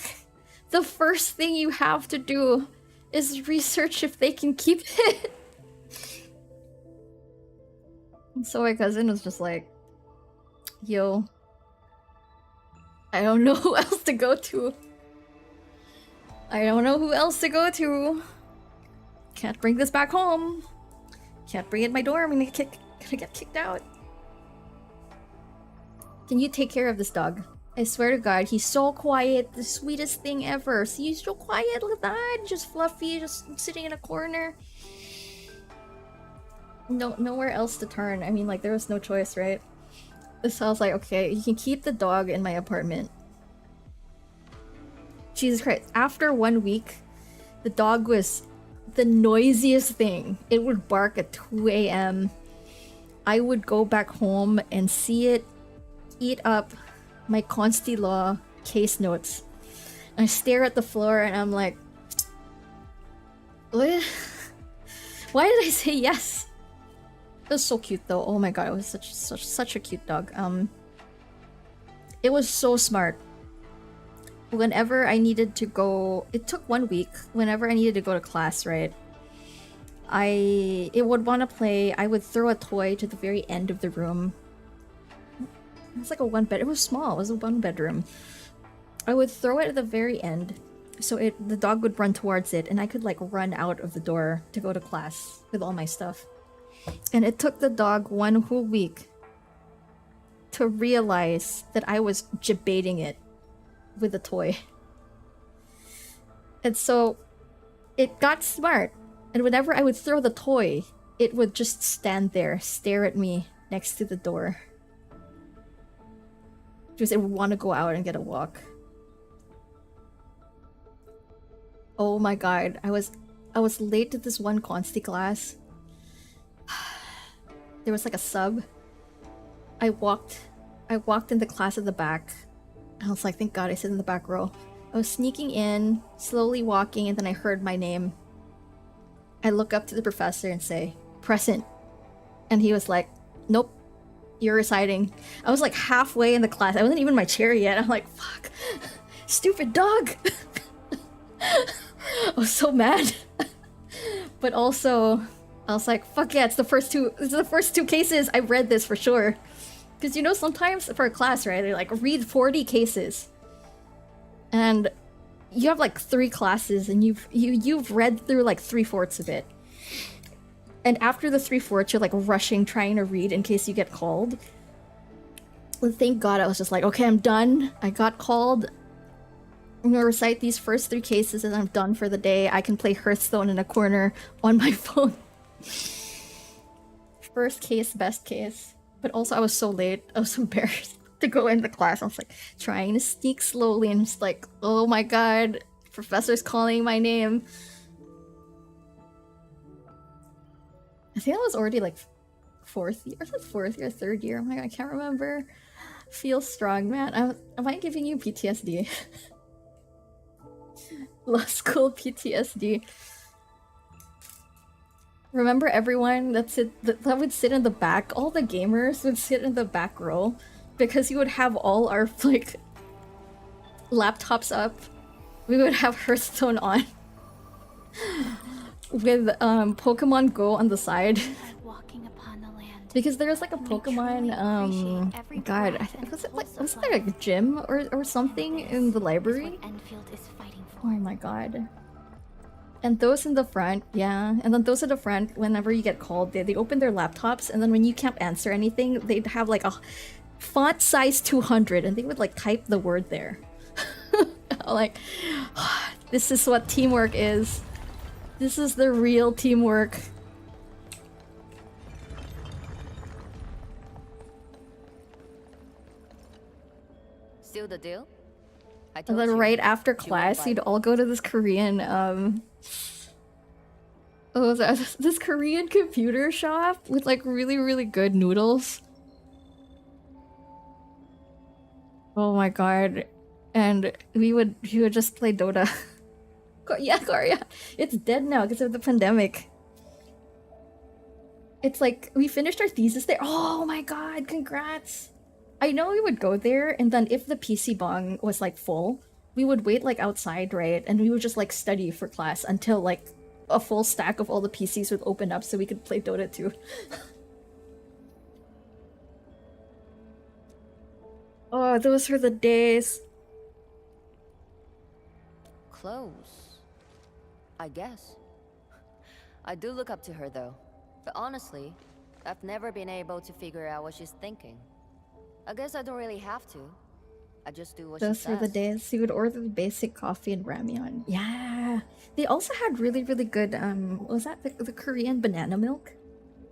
The first thing you have to do is research if they can keep it. And so my cousin was just like, yo, I don't know who else to go to. I don't know who else to go to. Can't bring this back home. Can't bring it in my dorm. I'm gonna get kicked out. Can you take care of this dog? I swear to God, he's so quiet. The sweetest thing ever. See, he's so quiet. Look at that. Just fluffy, just sitting in a corner. Nowhere else to turn. I mean, like, there was no choice, right? So I was like, okay, you can keep the dog in my apartment. Jesus Christ. After 1 week, the dog was the noisiest thing. It would bark at 2 a.m. I would go back home and see it eat up my Consti Law case notes. I stare at the floor and I'm like, what? Why did I say yes? It was so cute though. Oh my god, it was such a cute dog. It was so smart. Whenever I needed to go, it took 1 week. Whenever I needed to go to class, right? It would want to play. I would throw a toy to the very end of the room. It was like a one bed. It was small. It was a 1 bedroom. I would throw it at the very end, so the dog would run towards it, and I could like run out of the door to go to class with all my stuff. And it took the dog 1 whole week to realize that I was debating it with a toy. And so it got smart. And whenever I would throw the toy, it would just stand there, stare at me next to the door. Just it would want to go out and get a walk. Oh my god, I was late to this one Consti class. There was like a sub. I walked into class at the back. I was like, thank god I sit in the back row. I was sneaking in, slowly walking, and then I heard my name. I look up to the professor and say, present. And he was like, nope, you're reciting. I was like halfway in the class. I wasn't even in my chair yet. I'm like, fuck. Stupid dog. I was so mad. But also, I was like, fuck yeah, it's the first two cases. I read this for sure. Because you know, sometimes for a class, right, they're like, read 40 cases. And you have like 3 classes and you've read through like 3/4 of it. And after the 3/4, you're like rushing, trying to read in case you get called. And thank god I was just like, okay, I'm done. I got called. I'm gonna recite these first 3 cases and I'm done for the day. I can play Hearthstone in a corner on my phone. First case, best case. But also I was so late. I was so embarrassed to go into class. I was like trying to sneak slowly and just like, oh my god, professor's calling my name. I think I was already like 4th year, or 4th year, 3rd year. Oh my god, I can't remember. Feel strong, man. Am I giving you PTSD? Law school PTSD. Remember everyone that would sit in the back? All the gamers would sit in the back row because you would have all our like laptops up. We would have Hearthstone on with Pokemon Go on the side. Because there's like a Pokemon god, was it like a gym or something in the library? Oh my god. And those in the front, yeah. And then those in the front, whenever you get called, they open their laptops, and then when you can't answer anything, they'd have like a font size 200, and they would like type the word there. Like, this is what teamwork is. This is the real teamwork. Still the deal? And then right after class, you'd all go to this Korean, what was that? This Korean computer shop with like really, really good noodles. Oh my god. And we would just play Dota. Yeah, Korea. It's dead now because of the pandemic. It's like, we finished our thesis there. Oh my god, congrats! I know we would go there, and then if the PC bong was like full, we would wait like outside, right? And we would just like study for class until like a full stack of all the PCs would open up so we could play Dota 2. Oh, those were the days. Close, I guess. I do look up to her though, but honestly, I've never been able to figure out what she's thinking. I guess I don't really have to. I just do what she says. Those were the days. You would order the basic coffee and ramyeon. Yeah. They also had really, really good, what was that? The Korean banana milk?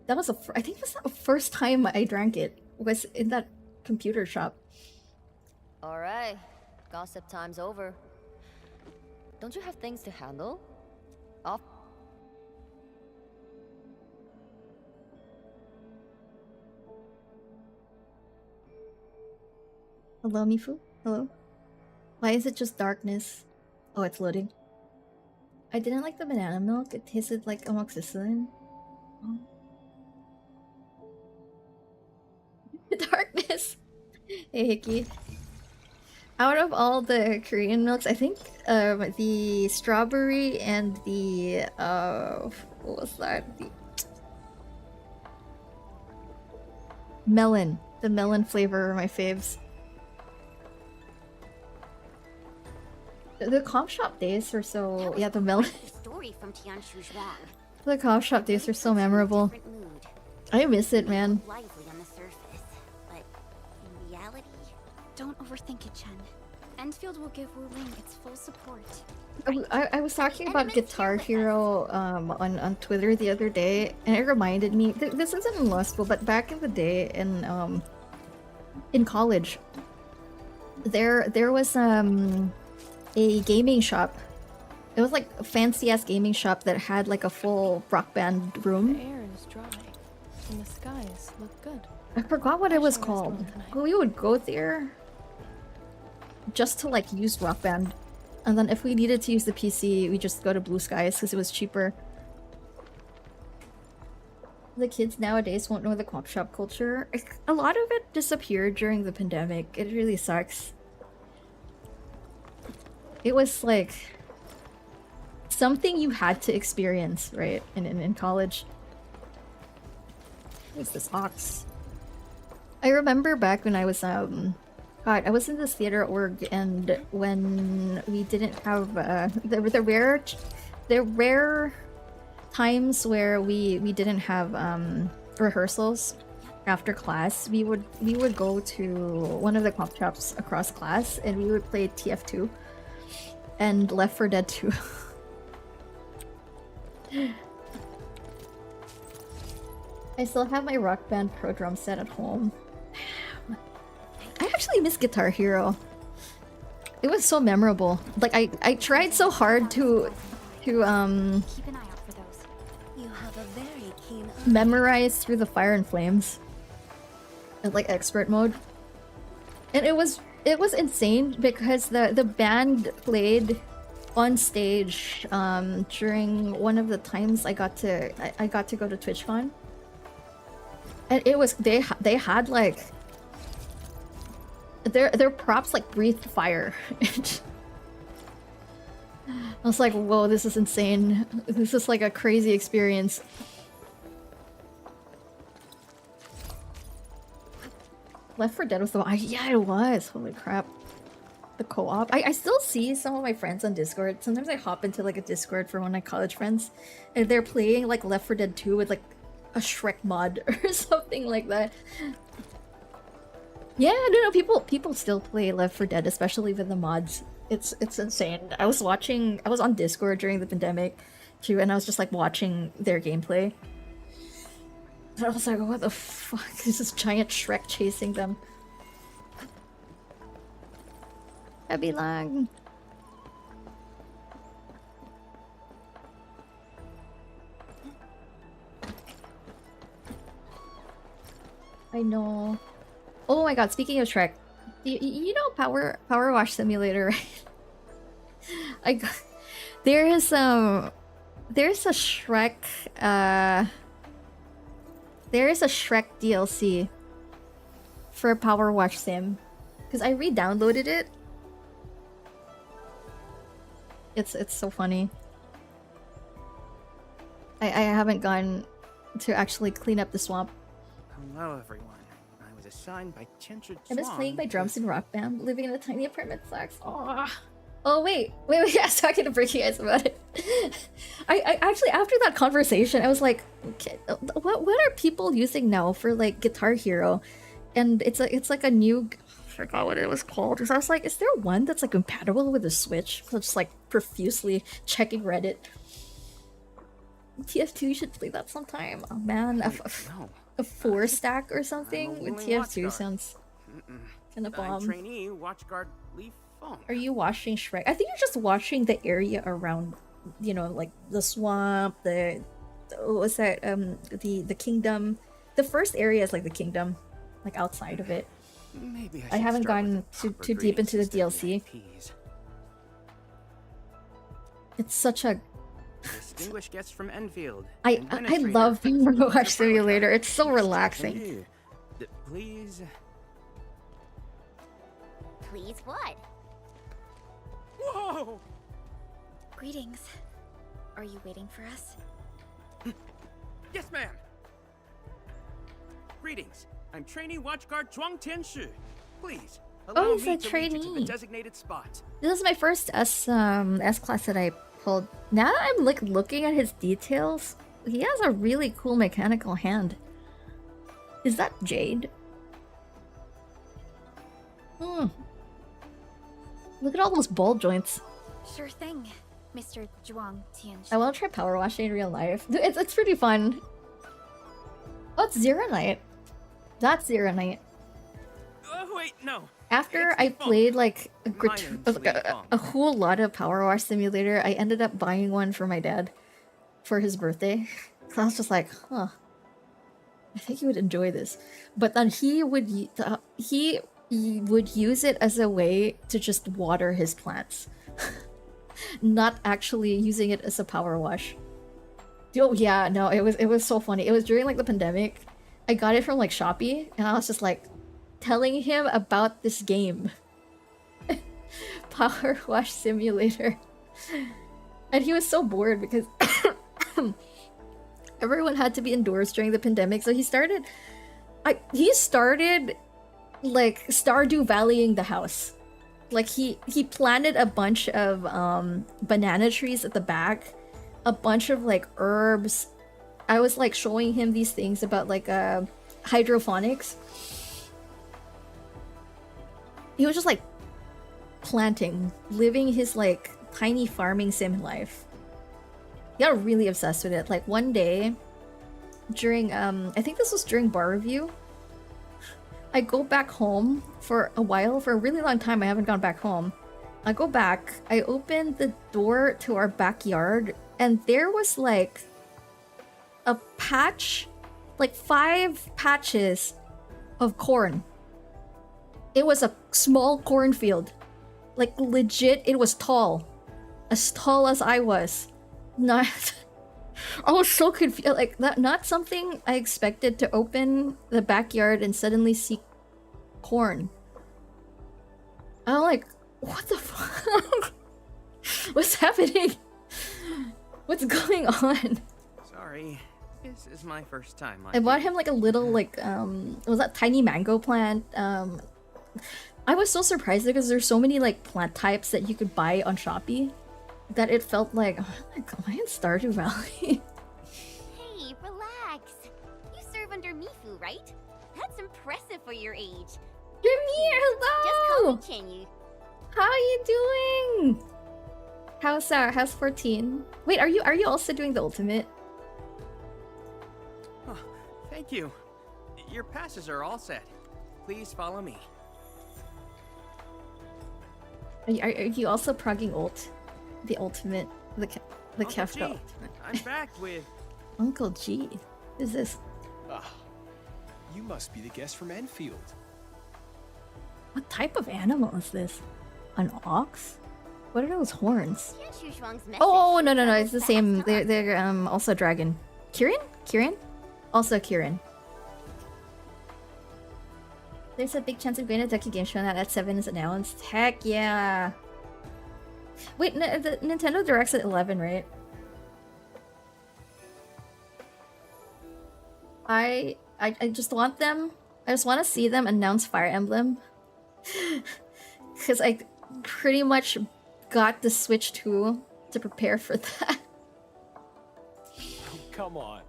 That was I think it was the first time I drank it. Was in that computer shop. Alright. Gossip time's over. Don't you have things to handle? Off. Hello, Mifu? Hello? Why is it just darkness? Oh, it's loading. I didn't like the banana milk. It tasted like amoxicillin. Oh. Darkness! Hey, Hickey. Out of all the Korean milks, I think the strawberry and the what was that? The melon. The melon flavor are my faves. The comp shop days are so the melon. The comp shop days are so memorable. I miss it, man. Don't overthink it, Chen. Endfield will give Wu Ling its full support. I was talking about Guitar Hero on Twitter the other day, and it reminded me. This isn't in law school, but back in the day in college, there was a gaming shop. It was like a fancy ass gaming shop that had like a full rock band The room. air is dry, and the skies look good. I forgot what it was Shall rest well called. tonight. We would go there just to like use rock band. And then if we needed to use the PC, we just go to Blue Skies because it was cheaper. The kids nowadays won't know the co-op shop culture. A lot of it disappeared during the pandemic. It really sucks. It was like something you had to experience, right? In college. What's this ox? I remember back when I was God, I was in this theater org, and when we didn't have the rare times where we didn't have rehearsals after class, we would go to one of the co-op shops across class, and we would play TF2 and Left 4 Dead 2. I still have my Rock Band Pro drum set at home. I actually miss Guitar Hero. It was so memorable. Like I tried so hard to Keep an eye out for those. You have a very keen eye. memorize Through the Fire and Flames at like expert mode. And it was insane because the band played on stage during one of the times I got to go to TwitchCon. And it was they had like their props like breathed fire. I was like, whoa, this is insane. This is like a crazy experience. Left 4 Dead was the one. Yeah, it was. Holy crap. The co-op. I still see some of my friends on Discord. Sometimes I hop into like a Discord for one of my college friends, and they're playing like Left 4 Dead 2 with like a Shrek mod or something like that. Yeah, no, people still play Left 4 Dead, especially with the mods. It's insane. I was on Discord during the pandemic too, and I was just like watching their gameplay. And I was like, what the fuck? There's this giant Shrek chasing them. Heavy lag. I know. Oh my god, speaking of Shrek, you know Power Wash Simulator, right? There's a Shrek DLC for Power Wash Sim, because I re-downloaded it. It's so funny. I haven't gone to actually clean up the swamp. Hello, everyone. I was assigned by Chentra I miss playing my drums in Rock Band, living in a tiny apartment sucks. Oh wait, I was talking to Bricky guys about it. I actually, after that conversation, I was like, okay, what are people using now for like Guitar Hero? And it's like a new, I forgot what it was called. So I was like, is there one that's like compatible with the Switch? So just like profusely checking Reddit. TF2, you should play that sometime. Oh man, No. a 4-stack or something I'm a with willing TF2 watchguard. sounds kind of I'm bomb. trainee Watchguard Leaf Foam. Are you watching Shrek? I think you're just watching the area around, you know, like the swamp, what's that? The kingdom. The first area is like the kingdom, like outside of it. Maybe I should haven't start with gone the proper too deep into the greeting system DLC. VIPs. It's such a Distinguished guests from Endfield. I Administrator, love Power Watch Mr. Simulator. It's so Protocol. relaxing. Please. Please what? Whoa! Greetings. Are you waiting for us? Yes, ma'am. Greetings. I'm trainee Watchguard Zhuang Tianshi. Please. Allow he's me a to lead you to trainee. the designated spot. This is my first S class that I pulled. Now that I'm like looking at his details, he has a really cool mechanical hand. Is that Jade? Look at all those ball joints. Sure thing. Mr. Zhuang Tianxi. I want to try power washing in real life. It's pretty fun. Oh, it's Zero Night. That's Zero Night. Wait, no. After It's I the played like My name's a whole lot of Power Wash Simulator, I ended up buying one for my dad for his birthday. So I was just like, huh, I think he would enjoy this. But then he would use it as a way to just water his plants, not actually using it as a power wash. Oh yeah, no, it was so funny. It was during like the pandemic. I got it from like Shopee, and I was just like telling him about this game, Power Wash Simulator, and he was so bored because everyone had to be indoors during the pandemic. So he started like Stardew Valleying the house. Like he planted a bunch of banana trees at the back, a bunch of like herbs. I was like showing him these things about like hydroponics. He was just like planting, living his like tiny farming sim life. He got really obsessed with it. Like one day during I think this was during bar review, I go back home for a while. For a really long time I haven't gone back home. I go back, I open the door to our backyard, and there was like a patch, like 5 patches of corn. It was a small cornfield. Like legit, it was tall. As tall as I was. Not I was so confused. Like that, not something I expected to open the backyard and suddenly see corn. I'm like, what the fuck? What's happening? What's going on? Sorry, this is my first time. I bought him like a little like was that tiny mango plant? I was so surprised because there's so many like plant types that you could buy on Shopee that it felt like, oh my god, am I in Stardew Valley? Hey, relax. You serve under Mifu, right? That's impressive for your age. Jameer, hello! Just call me Chenyu. How are you doing? How's 14? Wait, are you also doing the ultimate? Oh, thank you. Your passes are all set. Please follow me. Are you also progging ult? The ultimate, the Uncle Kefka. G, I'm back with... Uncle G? Who's this? Ah, you must be the guest from Endfield. What type of animal is this? An ox? What are those horns? Tianshu Shuang's message Oh no, it's travels the fast, same. huh? They're also dragon. Kirin? Also Kirin. There's a big chance of going to Ducky Game Show now that 7 is announced. Heck yeah! Wait, the Nintendo Direct's at 11, right? I just want them. I just want to see them announce Fire Emblem, because I pretty much got the Switch 2 to prepare for that. Oh, come on.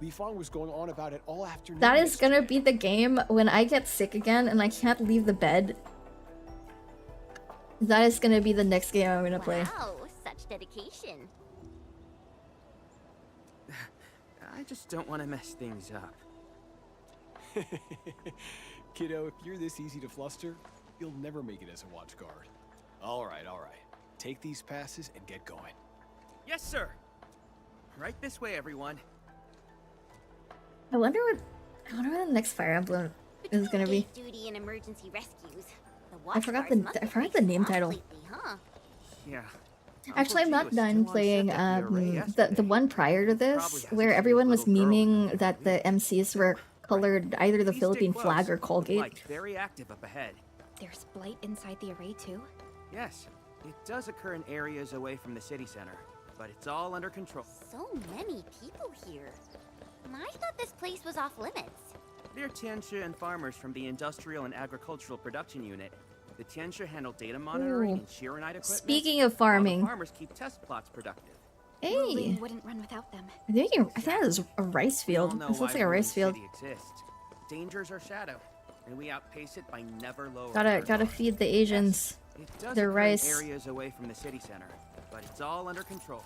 Li Fang was going on about it all afternoon. That is gonna yesterday. be the game when I get sick again and I can't leave the bed. That is gonna be the next game I'm gonna play. Wow, such dedication. I just don't want to mess things up. Kiddo, if you're this easy to fluster, you'll never make it as a watch guard. All right. Take these passes and get going. Yes, sir. Right this way, everyone. I wonder what the next Fire Emblem is gonna be. Between gate duty and emergency rescues, the I forgot Watchguards the must have the faced name off title. lately, huh? Yeah. Actually, I'm not done playing the one prior to Probably this, has where a cute everyone was little girl in memeing there, that the maybe. MCs were colored either the Please stay Philippine close. flag or Colgate. Blight very active up ahead. There's blight inside the array too? Yes, it does occur in areas away from the city center, but it's all under control. So many people here. I thought this place was off limits. They're Tiansha and farmers from the Industrial and Agricultural Production Unit. The Tiansha handle data monitoring Ooh. and Chironite equipment. Speaking of while farming, the farmers keep test plots productive. hey, Wuling wouldn't run without them. I think that was a rice We all field. know This looks why like a Wuling rice field. City exists. Dangers are shadow, and we outpace it by never lowering our Gotta guard. feed the Asians It does their occur in rice. areas away from the city center, but it's all under control.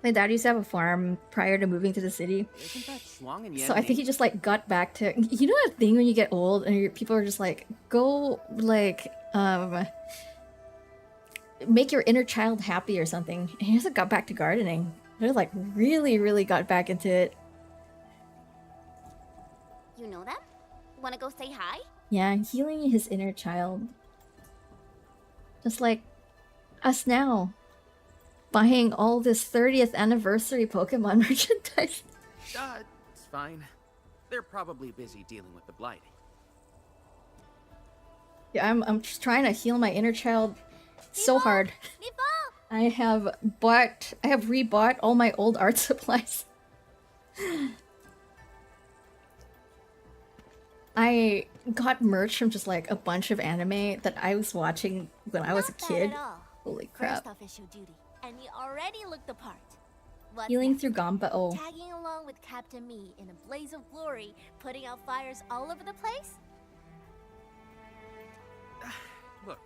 My dad used to have a farm prior to moving to the city. Isn't that Shuang and So I think he just like got back to, you know, that thing when you get old and people are just like, go like make your inner child happy or something. And he just got back to gardening. He like really got back into it. You know them? Wanna go say hi? Yeah, healing his inner child. Just like us now. Buying all this 30th anniversary Pokemon merchandise. It's fine. They're probably busy dealing with the blight. Yeah, I'm just trying to heal my inner child so hard. I have rebought all my old art supplies. I got merch from just like a bunch of anime that I was watching when I was a kid. Holy crap. First official duty, and you already look the part. What's Healing next? through Gamba. Oh. Tagging along with Captain Me in a blaze of glory, putting out fires all over the place? Look,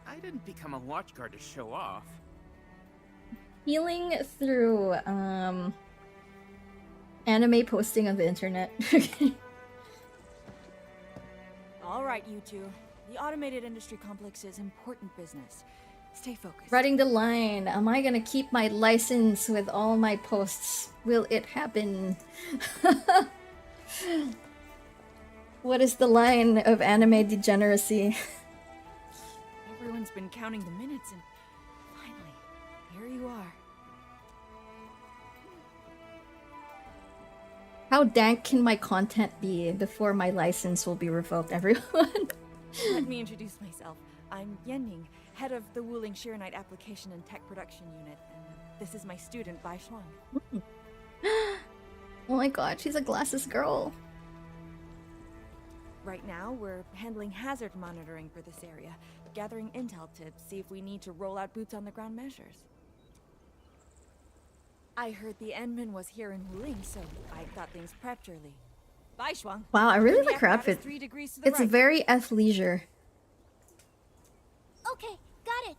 I didn't become a watchguard to show off. Healing through anime posting on the internet. All right, you two. The automated industry complex is important business. Stay focused. Running the line. Am I gonna keep my license with all my posts? Will it happen? What is the line of anime degeneracy? Everyone's been counting the minutes and finally, here you are. How dank can my content be before my license will be revoked, everyone? Let me introduce myself. I'm Yenning, head of the Wuling Shiranite Application and Tech Production Unit, and this is my student, Bai Shuang. Oh my god, she's a glasses girl. Right now, we're handling hazard monitoring for this area, gathering intel to see if we need to roll out boots-on-the-ground measures. I heard the Endman was here in Wuling, so I got things prepped early. Bye, Shuang. Wow, I really The like her apparatus outfit. 3 degrees to the It's right. very athleisure. Okay, got it.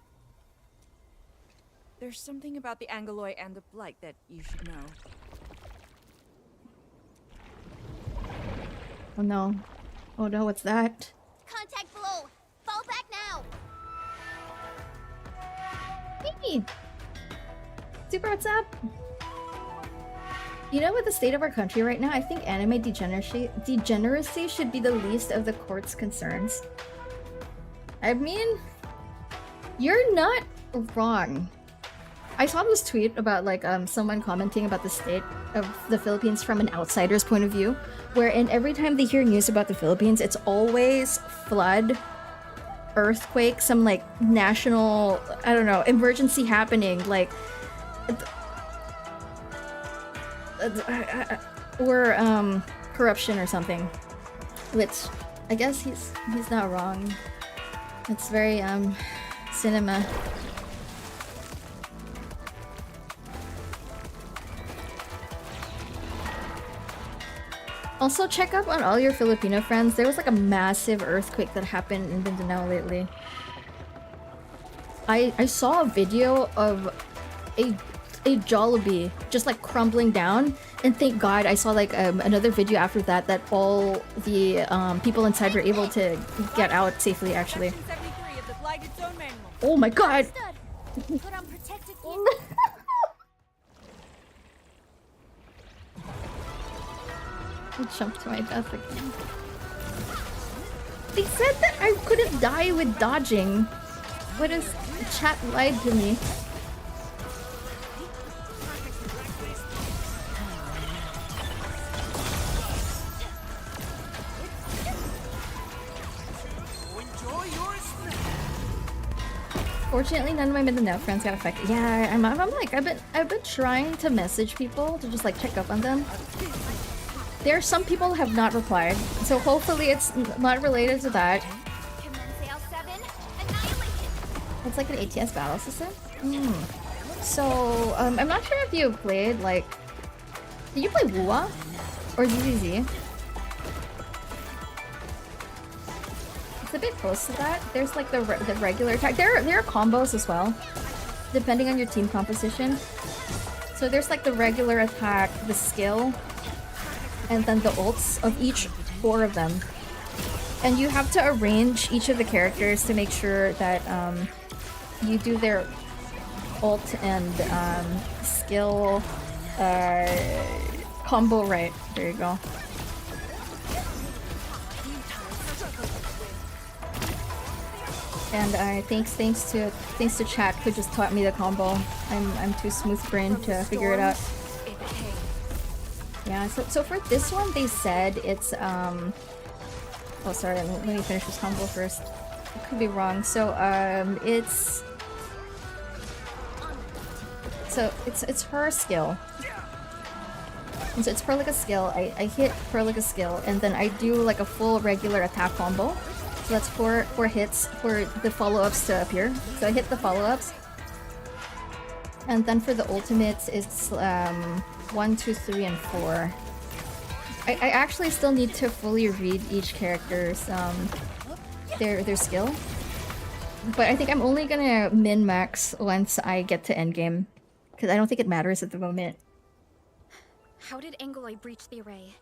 There's something about the Angoloy and the Blight that you should know. Oh no. Oh no, what's that? Contact below. Fall back now. Hey! Super, what's up? You know, with the state of our country right now, I think anime degeneracy should be the least of the court's concerns. I mean, you're not wrong. I saw this tweet about like someone commenting about the state of the Philippines from an outsider's point of view, wherein every time they hear news about the Philippines, it's always flood, earthquake, some like national, I don't know, emergency happening, like or corruption or something. Which I guess he's not wrong. It's very cinema. Also, check up on all your Filipino friends. There was like a massive earthquake that happened in Mindanao lately. I saw a video of a Jollibee just like crumbling down, and thank God I saw like another video after that that all the people inside were able to get out safely. Actually. Oh my God! Good on protecting you. I jumped to my death again. They said that I couldn't die with dodging. What is chat lied to me? Fortunately, none of my Mindanao friends got affected. Yeah, I'm like I've been trying to message people to just like check up on them. There are some people who have not replied, so hopefully it's not related to that. It's like an ATS battle system. So I'm not sure if you played like. Did you play WUA or ZZZ? a bit close to that. There's like the regular attack. There are combos as well, depending on your team composition. So there's like the regular attack, the skill, and then the ults of each 4 of them. And you have to arrange each of the characters to make sure that you do their ult and skill combo right. There you go. And thanks to chat who just taught me the combo. I'm too smooth brained to figure it out. Yeah, so for this one they said it's oh sorry, let me finish this combo first. I could be wrong. So it's her skill. And so it's her like a skill. I hit her like a skill, and then I do like a full regular attack combo. So that's four hits for the follow-ups to appear. So I hit the follow-ups. And then for the ultimates, it's 1, 2, 3, and 4. I actually still need to fully read each character's their skill. But I think I'm only gonna min-max once I get to endgame. Because I don't think it matters at the moment. How did Angeloi breach the array?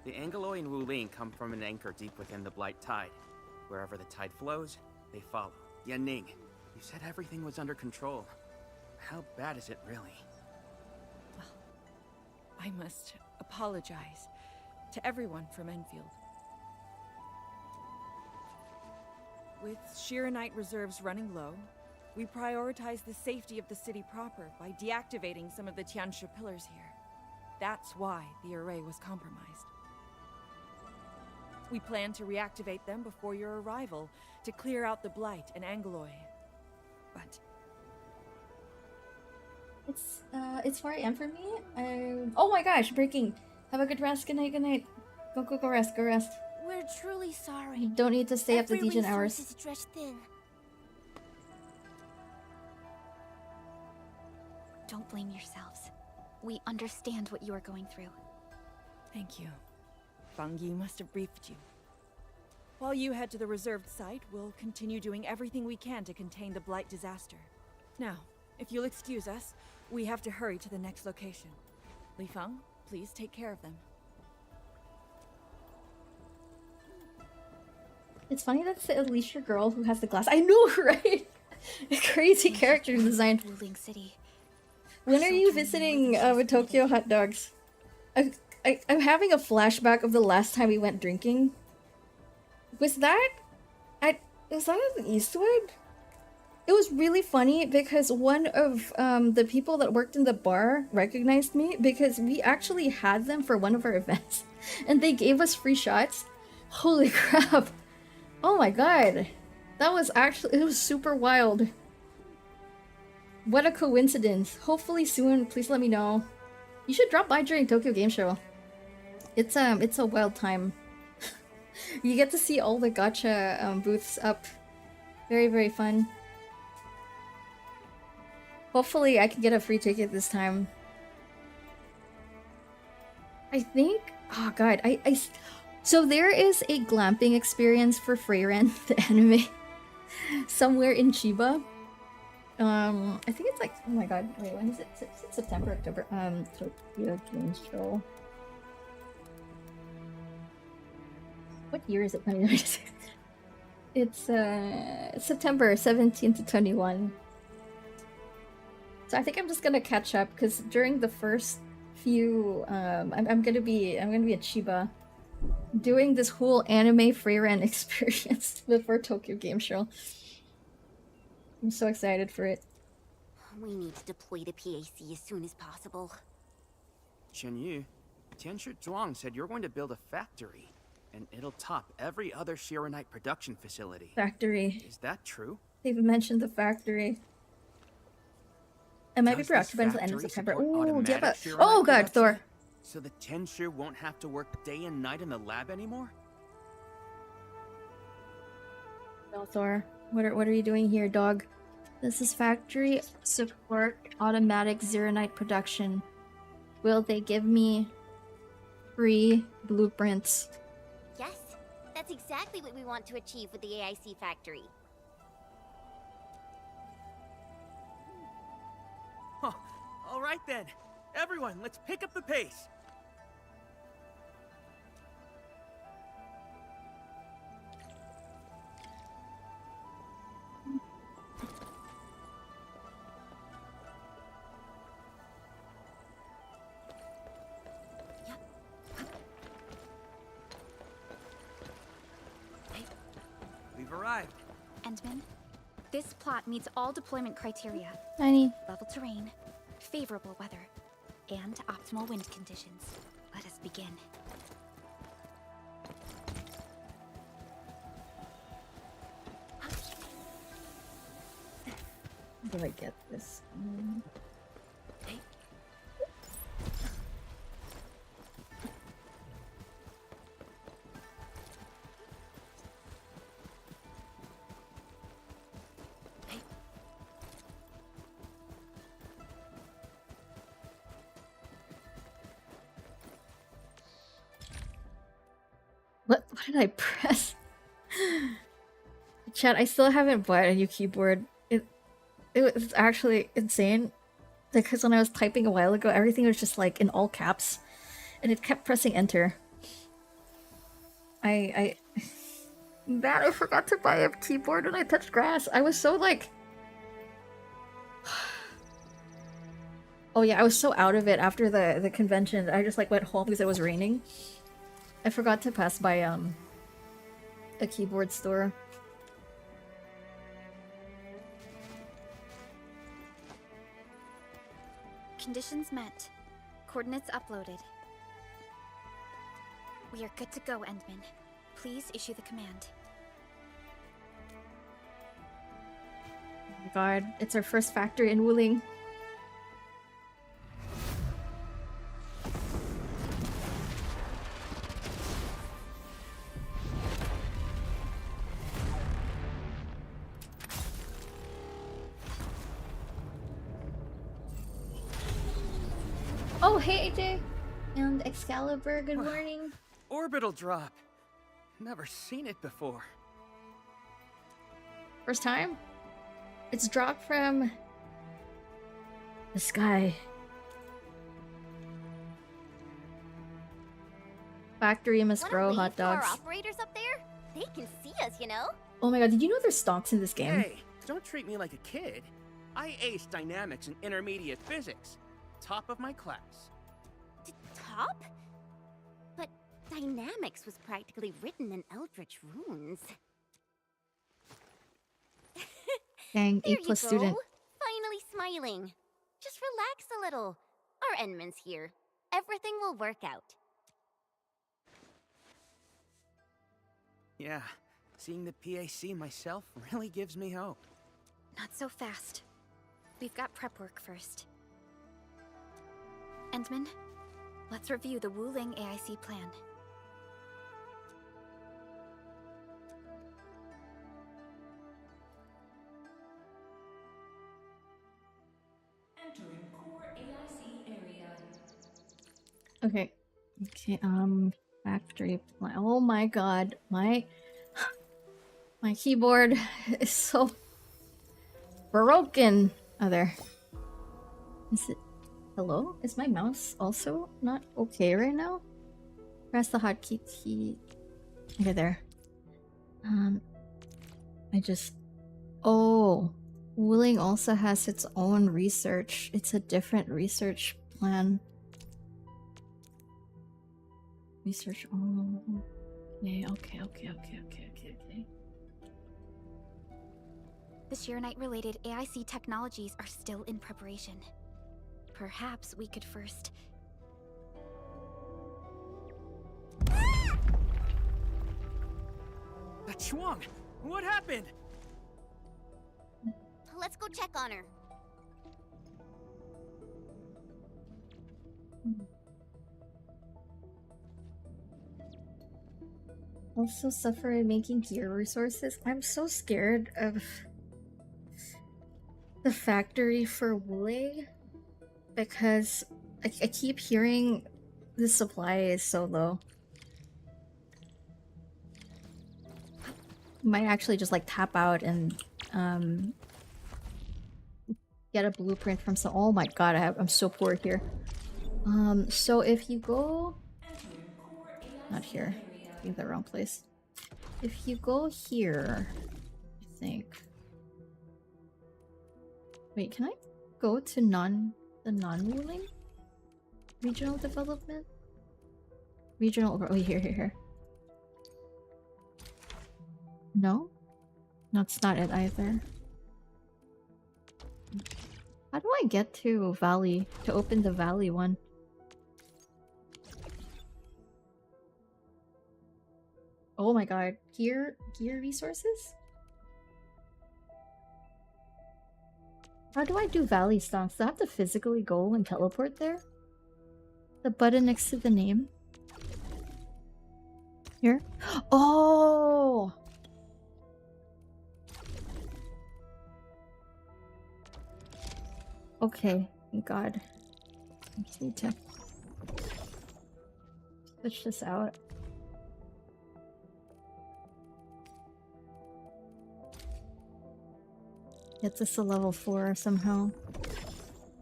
The Angeloi and Wuling come from an anchor deep within the Blight Tide. Wherever the tide flows, they follow. Yanning, you said everything was under control. How bad is it really? Well, I must apologize to everyone from Endfield. With Shiranite reserves running low, we prioritize the safety of the city proper by deactivating some of the Tianshi pillars here. That's why the array was compromised. We plan to reactivate them before your arrival to clear out the Blight and Angeloi. But it's 4 AM for me. Oh my gosh, breaking. Have a good rest. Good night. Good night. Go rest. Go rest. We're truly sorry. You don't need to stay up to Every Degen resource hours. is stretched thin. Don't blame yourselves. We understand what you are going through. thank you. Fang Yi must have briefed you. While you head to the reserved site, we'll continue doing everything we can to contain the Blight disaster. Now, if you'll excuse us, we have to hurry to the next location. Li Feng, please take care of them. It's funny that's the Alicia girl who has the glass. I know, right? Crazy character design. Wuling City. When are you visiting with Tokyo Hot Dogs? I'm having a flashback of the last time we went drinking. Was that at Eastwood? It was really funny because one of the people that worked in the bar recognized me because we actually had them for one of our events. And they gave us free shots. Holy crap. Oh my god. That was actually, it was super wild. What a coincidence. Hopefully soon, please let me know. You should drop by during Tokyo Game Show. It's a wild time. You get to see all the gacha booths up. Very, very fun. Hopefully I can get a free ticket this time. I think... Oh god, so there is a glamping experience for Freyren, the anime, somewhere in Chiba. I think it's like... Oh my god, wait, when is it? Is it September, October? Tokyo Game Show. What year is it? It's September 17 to 21. So I think I'm just gonna catch up because during the first few, I'm gonna be at Chiba, doing this whole anime Freyren experience before Tokyo Game Show. I'm so excited for it. We need to deploy the PAC as soon as possible. Chen Tianshi Zhuang said you're going to build a factory, and it'll top every other Shiranite production facility. Factory. Is that true? They've mentioned the factory. It might be preoccupied until the end of September. Ooh, do you have a... Oh god, Thor! So the Tianshi won't have to work day and night in the lab anymore? No, Thor. What are you doing here, dog? This is factory support automatic Zeronite production. Will they give me free blueprints? That's exactly what we want to achieve with the AIC factory. Huh. All right then. Everyone, let's pick up the pace. We've arrived. Endman, this plot meets all deployment criteria. Tiny. Level terrain, favorable weather, and optimal wind conditions. Let us begin. How do I get this? What did I press? Chat, I still haven't bought a new keyboard. It was actually insane. Because when I was typing a while ago, everything was just like in all caps. And it kept pressing enter. Man, I forgot to buy a keyboard when I touched grass. I was so like... Oh yeah, I was so out of it after the convention. I just like went home because it was raining. I forgot to pass by a keyboard store. Conditions met. Coordinates uploaded. We are good to go, Endman. Please issue the command. Oh my god, it's our first factory in Wuling. Oh, hey AJ! And Excalibur, good morning. Orbital drop. Never seen it before. First time? It's dropped from the sky. Factory must grow hot dogs. Our operators up there? They can see us, you know? Oh my god, did you know there's stocks in this game? Hey, don't treat me like a kid. I aced dynamics and intermediate physics. Top of my class. Top? But dynamics was practically written in Eldritch runes. Dang, There A+ you student. go. Finally smiling. Just relax a little. Our Endman's here. Everything will work out. Yeah, seeing the PAC myself really gives me hope. Not so fast. We've got prep work first. Endman, let's review the Wuling AIC plan. Entering core AIC area. Okay. Okay, factory plan. Oh my god, my keyboard is so broken. Oh, there. Is it? Hello? Is my mouse also not okay right now? Press the hotkey key. Okay, there. I just... Oh. Wuling also has its own research. It's a different research plan. Research... Oh. Okay. The Sheer Knight-related AIC technologies are still in preparation. Perhaps we could first... Chuang, what happened? Let's go check on her. Also suffer in making gear resources. I'm so scared of the factory for Wuling because I keep hearing the supply is so low. Might actually just like tap out and get a blueprint from some. Oh my god, I'm so poor here. So if you go, not here, in the wrong place. If you go here, I think. Wait, can I go to the non-ruling regional development? Regional. Oh, here. No, that's not it either. How do I get to Valley, to open the Valley one? Oh my god, gear resources? How do I do Valley stocks? Do I have to physically go and teleport there? The button next to the name? Here? Oh! Okay, thank god. I just need to switch this out. Get this to level 4 somehow.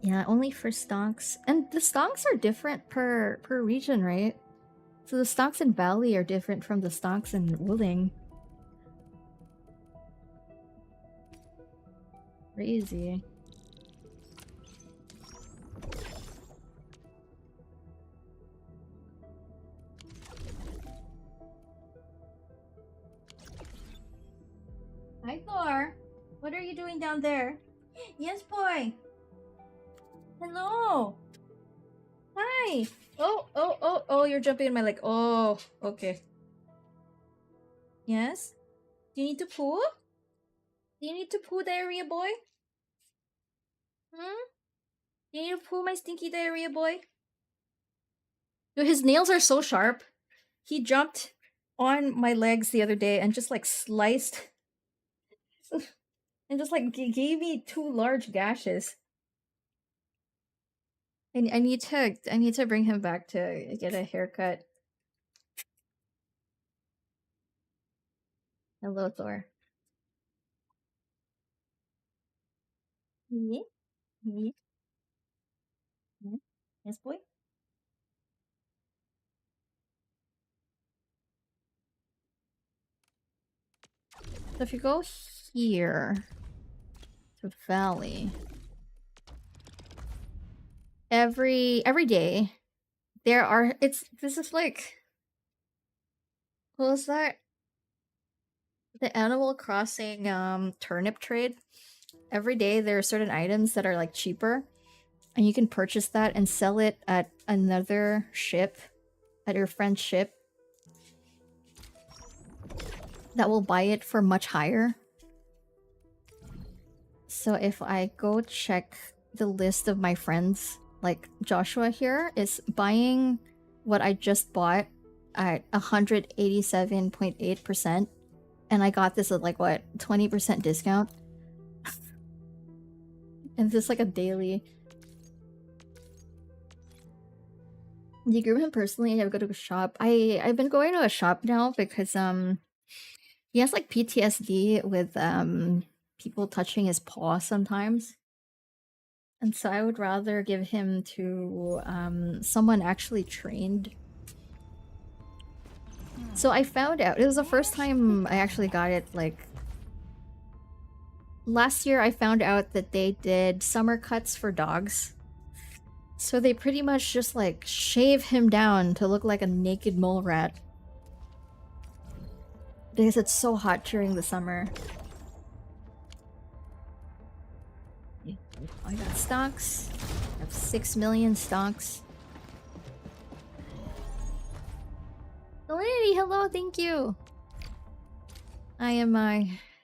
Yeah, only for stocks. And the stocks are different per region, right? So the stocks in Valley are different from the stocks in Wuling. Crazy. Hi, Thor. What are you doing down there? Yes, boy. Hello. Hi. Oh, you're jumping in my leg. Oh, okay. Yes? Do you need to poo? Do you need to poo, diarrhea boy? Hmm? Do you need to poo, my stinky diarrhea boy? Dude, his nails are so sharp. He jumped on my legs the other day and just like sliced and just like gave me 2 large gashes. I need to bring him back to get a haircut. Hello, Thor. Yeah. Yeah. Yeah. Yes, boy. So if you go here to Valley, every day there are this is like, what was that? The Animal Crossing turnip trade. Every day there are certain items that are like cheaper, and you can purchase that and sell it at another ship, at your friend's ship, that will buy it for much higher. So if I go check the list of my friends, like Joshua here is buying what I just bought at 187.8%, and I got this at like what, 20% discount. And this is like a daily. Do you agree with him personally? I have go to a shop. I've been going to a shop now because he has like PTSD with people touching his paw sometimes. And so I would rather give him to someone actually trained. So I found out, it was the first time I actually got it, like last year I found out that they did summer cuts for dogs. So they pretty much just like shave him down to look like a naked mole rat. Because it's so hot during the summer. I got stocks. I have 6 million stocks. Salinity, hello, thank you. I am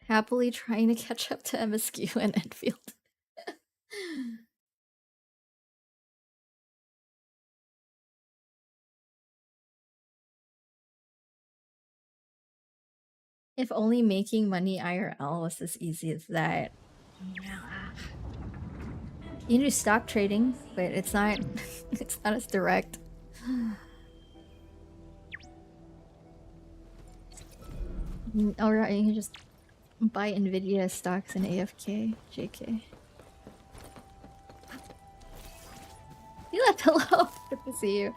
happily trying to catch up to MSQ and Endfield. If only making money IRL was as easy as that. You can do stock trading, but it's not it's not as direct. Alright, you can just buy Nvidia stocks in AFK. JK. You left hello. Good to see you.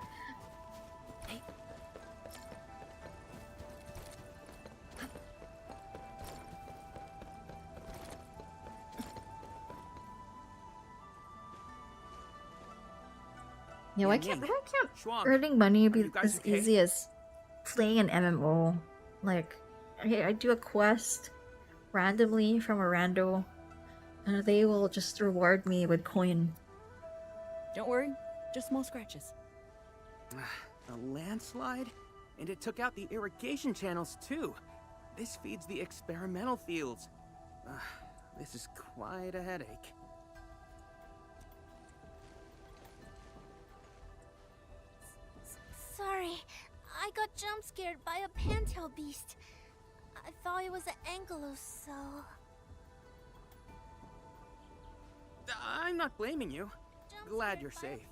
Yeah, why can't earning money be as easy as playing an MMO? Like, I do a quest randomly from a rando, and they will just reward me with coin. Don't worry, just small scratches. A landslide? And it took out the irrigation channels too. This feeds the experimental fields. This is quite a headache. Sorry, I got jump scared by a pantail beast. I thought it was an ankylos, so... I'm not blaming you. Glad you're safe.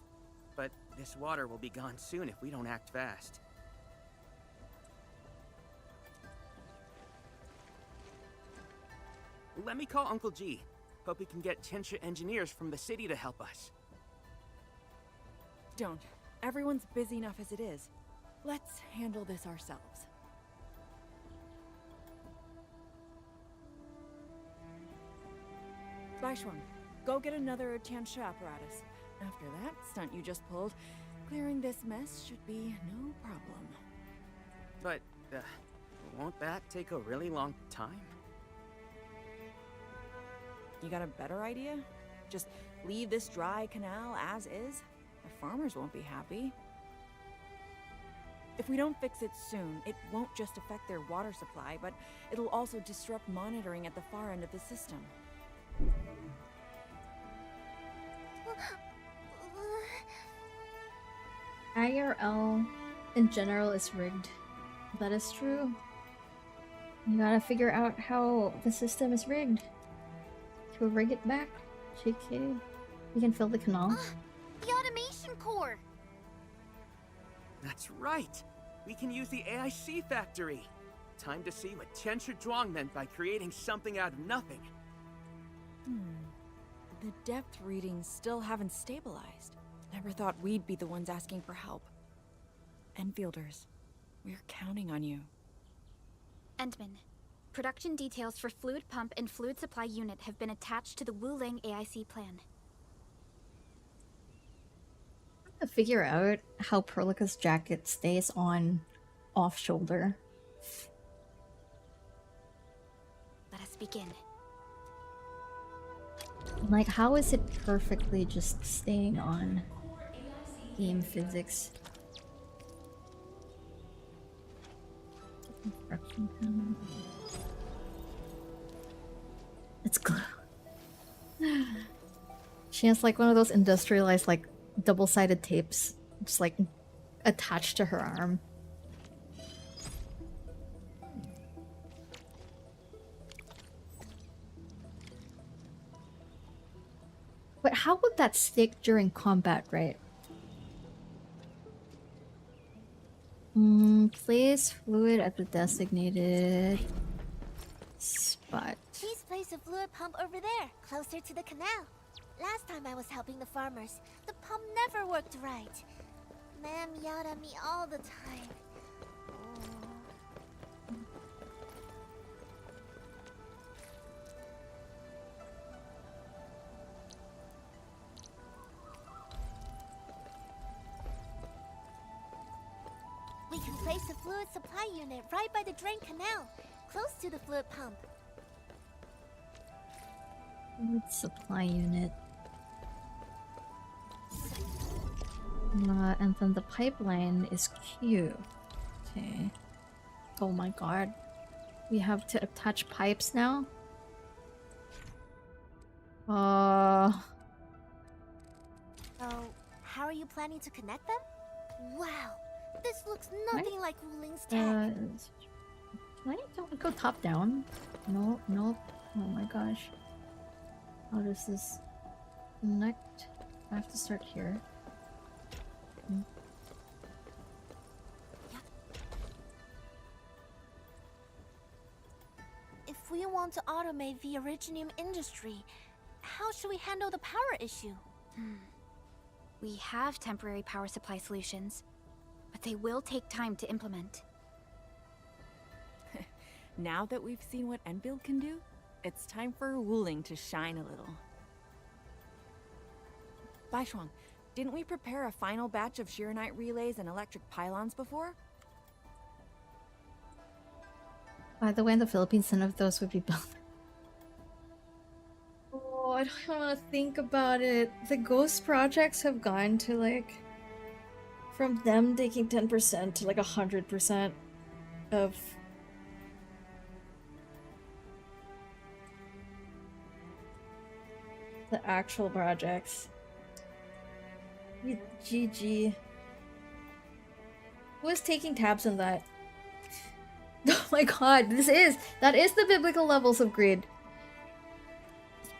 But this water will be gone soon if we don't act fast. Let me call Uncle G. Hope we can get Tinsha engineers from the city to help us. Don't. Everyone's busy enough as it is. Let's handle this ourselves. Baishuang, go get another Tiansha apparatus. After that stunt you just pulled, clearing this mess should be no problem. But, won't that take a really long time? You got a better idea? Just leave this dry canal as is? The farmers won't be happy. If we don't fix it soon, it won't just affect their water supply, but it'll also disrupt monitoring at the far end of the system. IRL in general is rigged. That is true. You gotta figure out how the system is rigged. To rig it back. JK. We can fill the canal. The automation core! That's right! We can use the AIC factory! Time to see what Tiansha Zhuang meant by creating something out of nothing. The depth readings still haven't stabilized. Never thought we'd be the ones asking for help. Enfielders, we're counting on you. Endman, production details for fluid pump and fluid supply unit have been attached to the Wuling AIC plan. To figure out how Perlica's jacket stays on off shoulder. Let us begin. Like, how is it perfectly just staying on? Game physics. Construction panel. It's glue. She has like one of those industrialized like double-sided tapes just like attached to her arm. But how would that stick during combat, right? Place fluid at the designated spot. Please place a fluid pump over there, closer to the canal. Last time I was helping the farmers, the pump never worked right. Ma'am yelled at me all the time. We can place a fluid supply unit right by the drain canal, close to the fluid pump. Fluid supply unit. And then the pipeline is Q. Okay. Oh my god. We have to attach pipes now? So, how are you planning to connect them? Wow, this looks nothing like Wuling's tech. Can I don't go top down? No, nope. Oh my gosh. How does this connect? I have to start here. we want to automate the Originium industry, how should we handle the power issue? We have temporary power supply solutions, but they will take time to implement. Now that we've seen what Endfield can do, it's time for Wuling to shine a little. Baishuang, didn't we prepare a final batch of Shiranite relays and electric pylons before? By the way, in the Philippines, none of those would be built. Oh, I don't want to think about it. The ghost projects have gone to like, from them taking 10% to like 100% of the actual projects. GG. Who is taking tabs on that? Oh my god, that is the biblical levels of greed.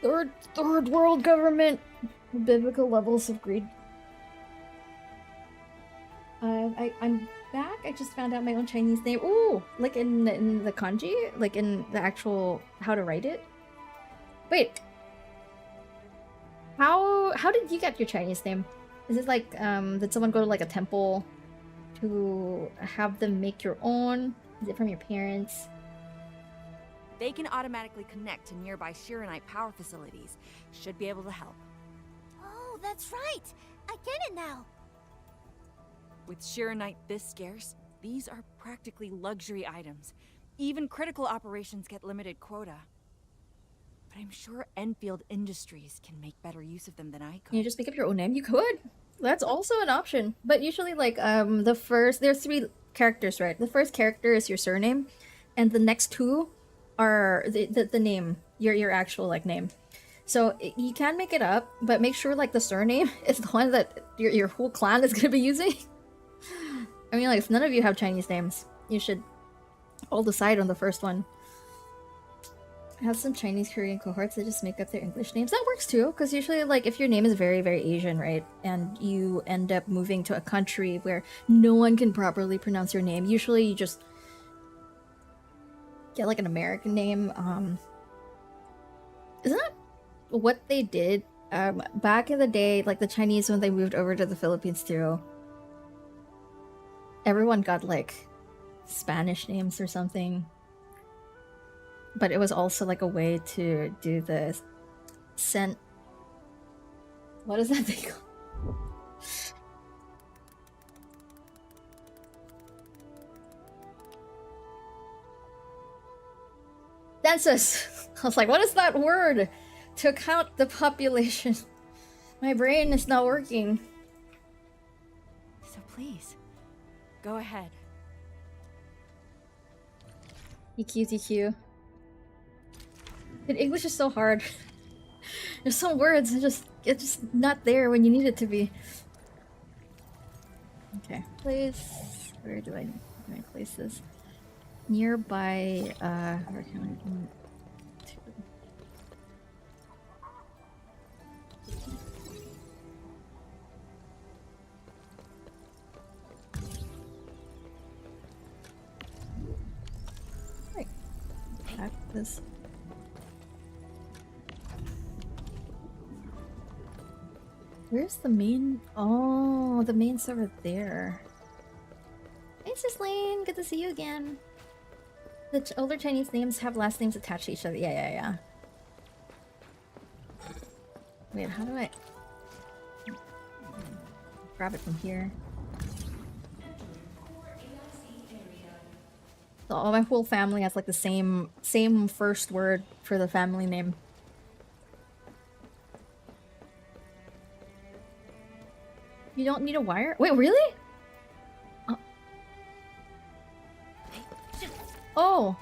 Third world government. Biblical levels of greed. I'm back. I just found out my own Chinese name. Ooh, like in the kanji, like in the actual how to write it. Wait. How did you get your Chinese name? Is it like did someone go to like a temple to have them make your own? Is it from your parents? They can automatically connect to nearby Shiranite power facilities. Should be able to help. Oh, that's right! I get it now! With Shiranite this scarce, these are practically luxury items. Even critical operations get limited quota. But I'm sure Endfield Industries can make better use of them than I could. Can you just make up your own name? You could. That's also an option. But usually like there's 3 characters, right? The first character is your surname, and the next 2 are the name, your actual like name. So you can make it up, but make sure like the surname is the one that your whole clan is gonna be using. I mean, like, if none of you have Chinese names, you should all decide on the first one. I have some Chinese Korean cohorts that just make up their English names. That works too, because usually, like, if your name is very, very Asian, right, and you end up moving to a country where no one can properly pronounce your name, usually you just get like an American name. Isn't that what they did back in the day? Like the Chinese, when they moved over to the Philippines too, everyone got like Spanish names or something. But it was also like a way to do the what is that thing called? Census! I was like, what is that word? To count the population. My brain is not working. So please, go ahead. TQ. And English is so hard. There's some words it's just not there when you need it to be. Okay, place. Where do I place this? Nearby. Where can I? Right. Back this. Where's the main? Oh, the main's over there. Hey, Sis Lane, good to see you again. The older Chinese names have last names attached to each other. Yeah. Wait, how do I grab it from here? So my whole family has like the same first word for the family name. You don't need a wire? Wait, really? Oh!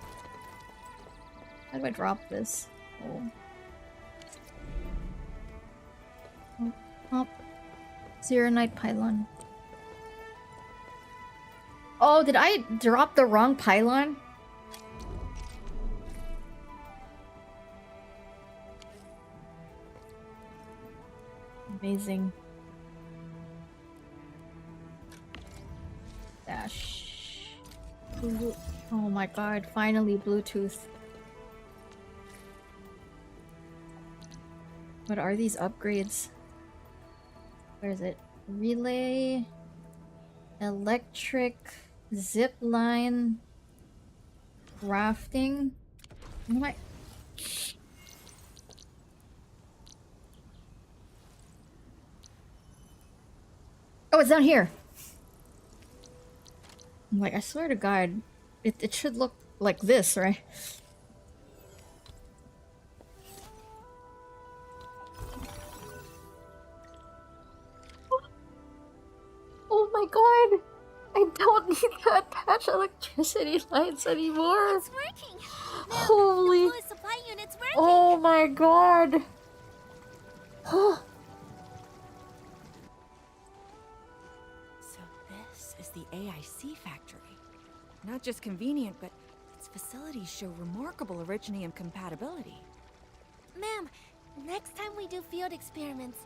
How do I drop this? Oh. Zeronite pylon. Oh, did I drop the wrong pylon? Amazing. Dash. Oh my god, finally Bluetooth. What are these upgrades? Where is it? Relay, electric, zip line, crafting. What am I? Oh, it's down here. I'm like, I swear to God, it should look like this, right? Oh my God! I don't need to attach electricity lines anymore. It's working. Ma'am, Holy! the fluid supply unit's working. Oh my God! So this is the AIC factory. Not just convenient, but its facilities show remarkable originium compatibility. Ma'am, next time we do field experiments,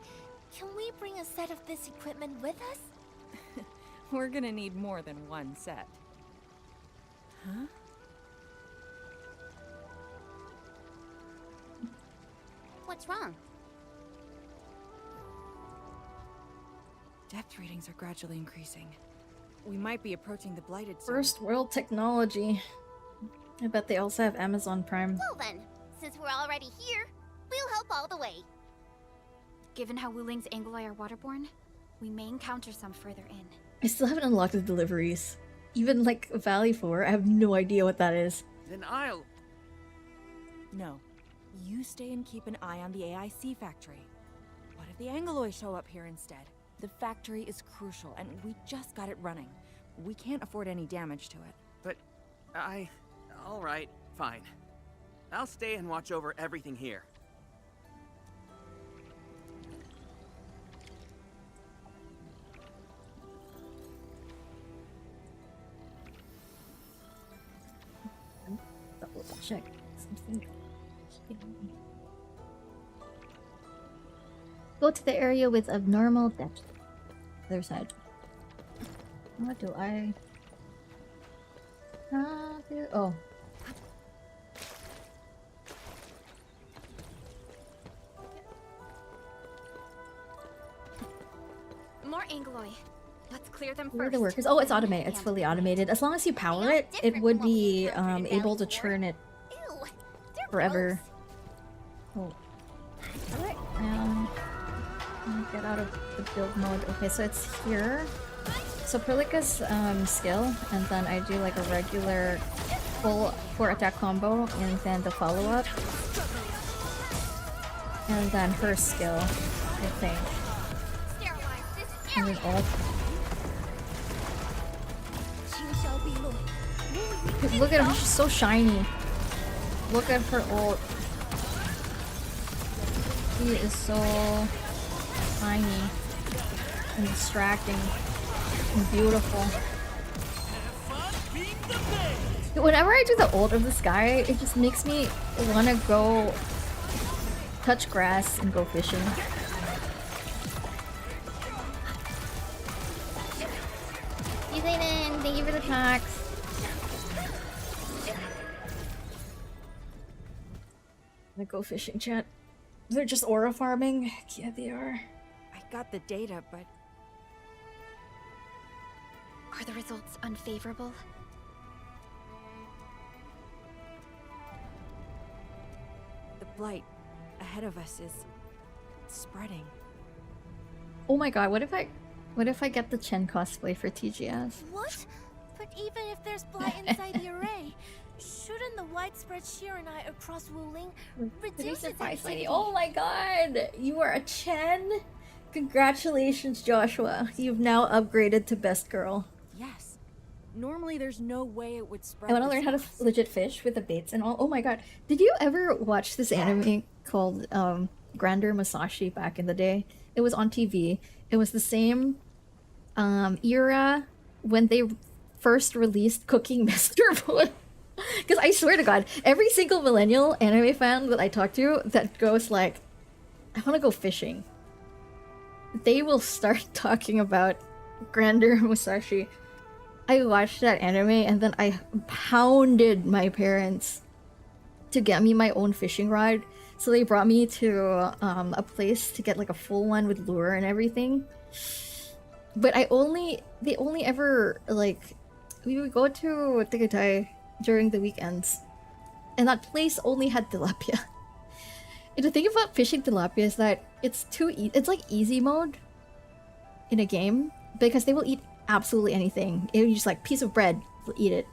can we bring a set of this equipment with us? We're gonna need more than one set. Huh? What's wrong? Depth readings are gradually increasing. We might be approaching the blighted zone. First world technology. I bet they also have Amazon Prime. Well then, since we're already here, we'll help all the way. Given how Wuling's Angloi are waterborne, we may encounter some further in. I still haven't unlocked the deliveries. Even like Valley 4, I have no idea what that is. Then I'll... No. You stay and keep an eye on the AIC factory. What if the Angloi show up here instead? The factory is crucial, and we just got it running. We can't afford any damage to it. But alright, fine. I'll stay and watch over everything here. Double check something. Go to the area with abnormal depth. Other side. What do I... Oh. More Angloi. Let's clear them Where are first. the workers? Oh, it's automated. It's fully automated. As long as you power it, it would be able to churn it Ew, they're forever. Oh. Alright. Let me get out of the build mode. Okay, so it's here. So Perlica's skill, and then I do like a regular full 4-attack combo, and then the follow-up. And then her skill, I think. And then ult. Look at her, she's so shiny. Look at her ult. She is so shiny and distracting and beautiful. Whenever I do the ult of the sky, it just makes me want to go touch grass and go fishing. Ethan, thank you for the packs. I'm gonna go fishing, chat. They're just aura farming. Yeah, they are. I got the data, but... Are the results unfavorable? The blight ahead of us is spreading. Oh my god, what if I get the Chen cosplay for TGS? What? But even if there's blight inside the array, shouldn't the widespread shear and I across Wuling reduce its activity? Oh my god! You are a Chen? Congratulations, Joshua. You've now upgraded to best girl. Yes. Normally there's no way it would spread. I want to learn how to legit fish with the baits and all. Oh my god. Did you ever watch this anime called Grander Musashi back in the day? It was on TV. It was the same era when they first released Cooking Mr. Food. Because I swear to god, every single millennial anime fan that I talk to that goes like, I want to go fishing, they will start talking about Grander Musashi. I watched that anime and then I pounded my parents to get me my own fishing rod So they brought me to a place to get like a full one with lure and everything. But they only ever like, we would go to Tagaytay during the weekends, and that place only had tilapia. And the thing about fishing tilapia is that it's it's like easy mode in a game, because they will eat absolutely anything. It just like piece of bread, they'll eat it.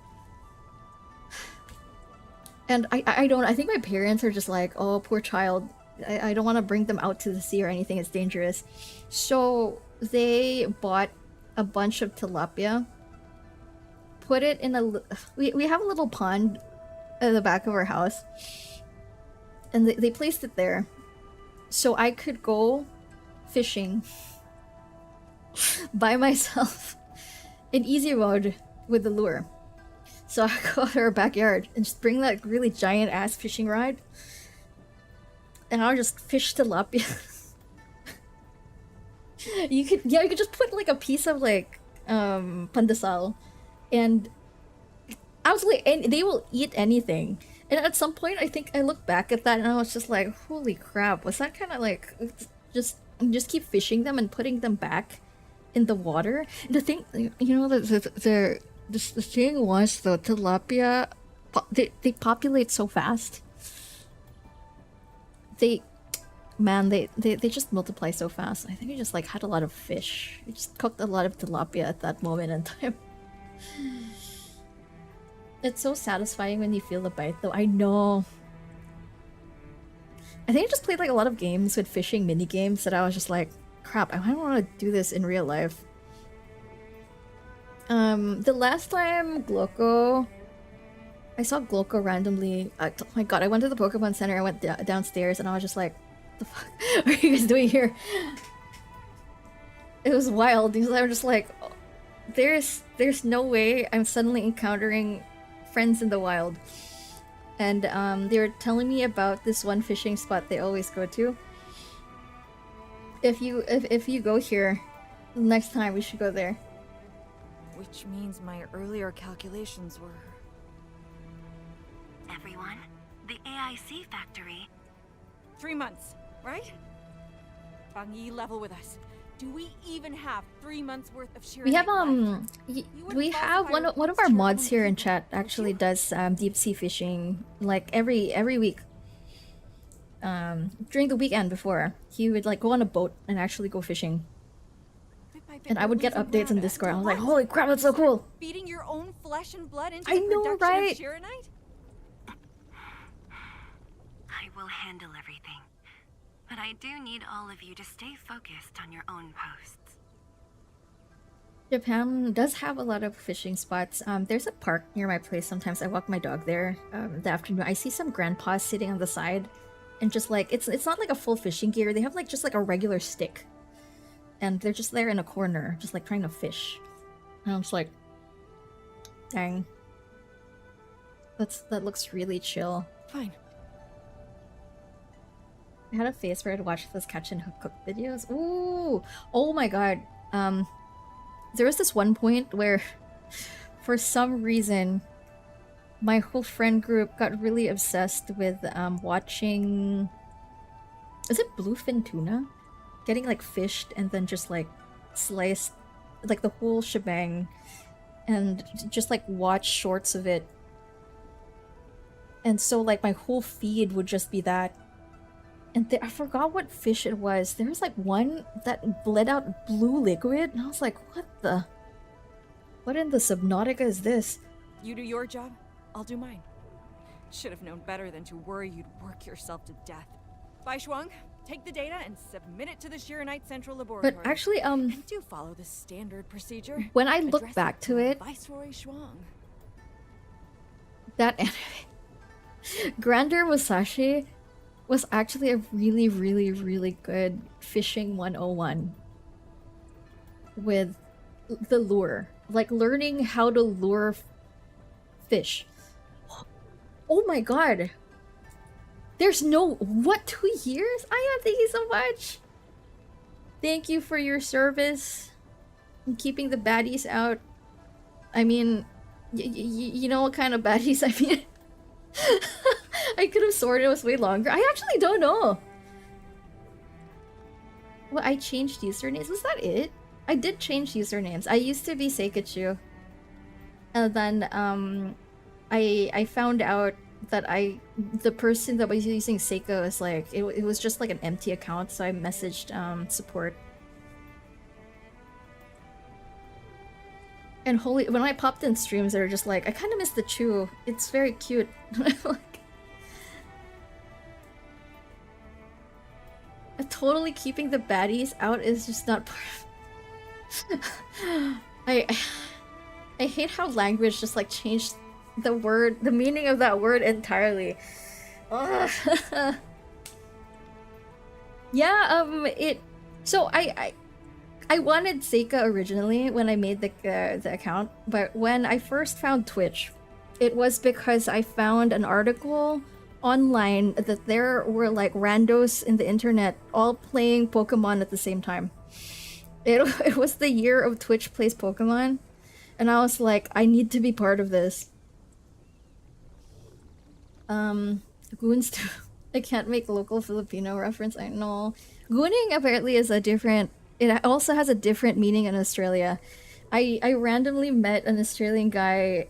And I think my parents are just like, oh, poor child. I don't want to bring them out to the sea or anything. It's dangerous. So they bought a bunch of tilapia, put it in we have a little pond at the back of our house, and they placed it there so I could go fishing by myself in easy mode with the lure. So I go to our backyard and just bring that really giant ass fishing rod, and I'll just fish tilapia. you could just put like a piece of like pandesal, and absolutely, and they will eat anything. And at some point, I think I looked back at that and I was just like, holy crap, was that kind of like just keep fishing them and putting them back in the water? And the thing, you know, the thing was, the tilapia, they populate so fast. They just multiply so fast. I think I just like had a lot of fish. I just cooked a lot of tilapia at that moment in time. It's so satisfying when you feel the bite, though. I know. I think I just played like a lot of games with fishing mini games that I was just like, crap, I don't want to do this in real life. The last time I saw Gloco randomly. Oh my god, I went to the Pokemon Center, I went downstairs, and I was just like, what the fuck are you guys doing here? It was wild, because I was just like, oh, there's no way I'm suddenly encountering friends in the wild. And they were telling me about this one fishing spot they always go to. If you go here, next time we should go there. Which means my earlier calculations were... Everyone, the AIC factory. 3 months, right? Bang Yi, level with us. Do we even have 3 months worth of sheer? We have we have one of our mods here in chat actually does deep sea fishing like every week. During the weekend before, he would like go on a boat and actually go fishing. And I would get updates on Discord. I was like, holy crap, that's so cool! Feeding your own flesh and blood into I the know, production right? of Shirenite? I will handle everything. But I do need all of you to stay focused on your own posts. Japan does have a lot of fishing spots. There's a park near my place. Sometimes I walk my dog there. In the afternoon, I see some grandpas sitting on the side, and just like it's not like a full fishing gear. They have like just like a regular stick, and they're just there in a corner, just like trying to fish. And I'm just like, dang, that looks really chill. Fine. I had a face where I'd watch those catch and cook videos. Ooh, oh my god. There was this one point where, for some reason, my whole friend group got really obsessed with watching. Is it bluefin tuna? Getting like fished and then just like sliced, like the whole shebang, and just like watch shorts of it. And so like my whole feed would just be that. And I forgot what fish it was. There was like one that bled out blue liquid, and I was like, what in the Subnautica is this? You do your job, I'll do mine. Should have known better than to worry you'd work yourself to death. Bai Shuang, take the data and submit it to the Shirenite Central Laboratory. But actually, and do follow the standard procedure. When I look Address back to it, Viceroy Shuang. That anime, Grandeur Musashi, was actually a really, really, really good fishing 101 with the lure. Like learning how to lure fish. Oh my god. There's no... What, 2 years? Thank you so much. Thank you for your service and keeping the baddies out. I mean, you know what kind of baddies I mean? I could have sworn it was way longer. I actually don't know. Well, I changed usernames. Was that it? I did change usernames. I used to be Seikachu. And then I found out that the person that was using Seika was like it was just like an empty account, so I messaged support. And holy, when I popped in streams, they were just like, I kind of miss the Chew. It's very cute. Like, totally keeping the baddies out is just not part of... I hate how language just like changed the meaning of that word entirely. Ugh. Yeah, so I wanted Seika originally when I made the account, but when I first found Twitch, it was because I found an article online that there were like randos in the internet all playing Pokemon at the same time. It was the year of Twitch plays Pokemon, and I was like, I need to be part of this. Goons too. I can't make local Filipino reference, I know. Gooning apparently is a different... It also has a different meaning in Australia. I randomly met an Australian guy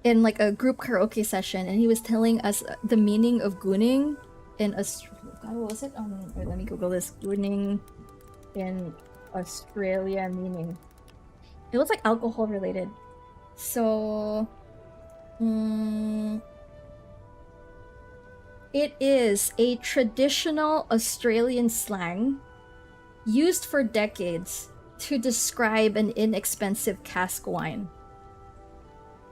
in like a group karaoke session, and he was telling us the meaning of gooning in what was it? Wait, let me Google this. Gooning in Australia meaning. It was like alcohol related. So it is a traditional Australian slang used for decades to describe an inexpensive cask wine.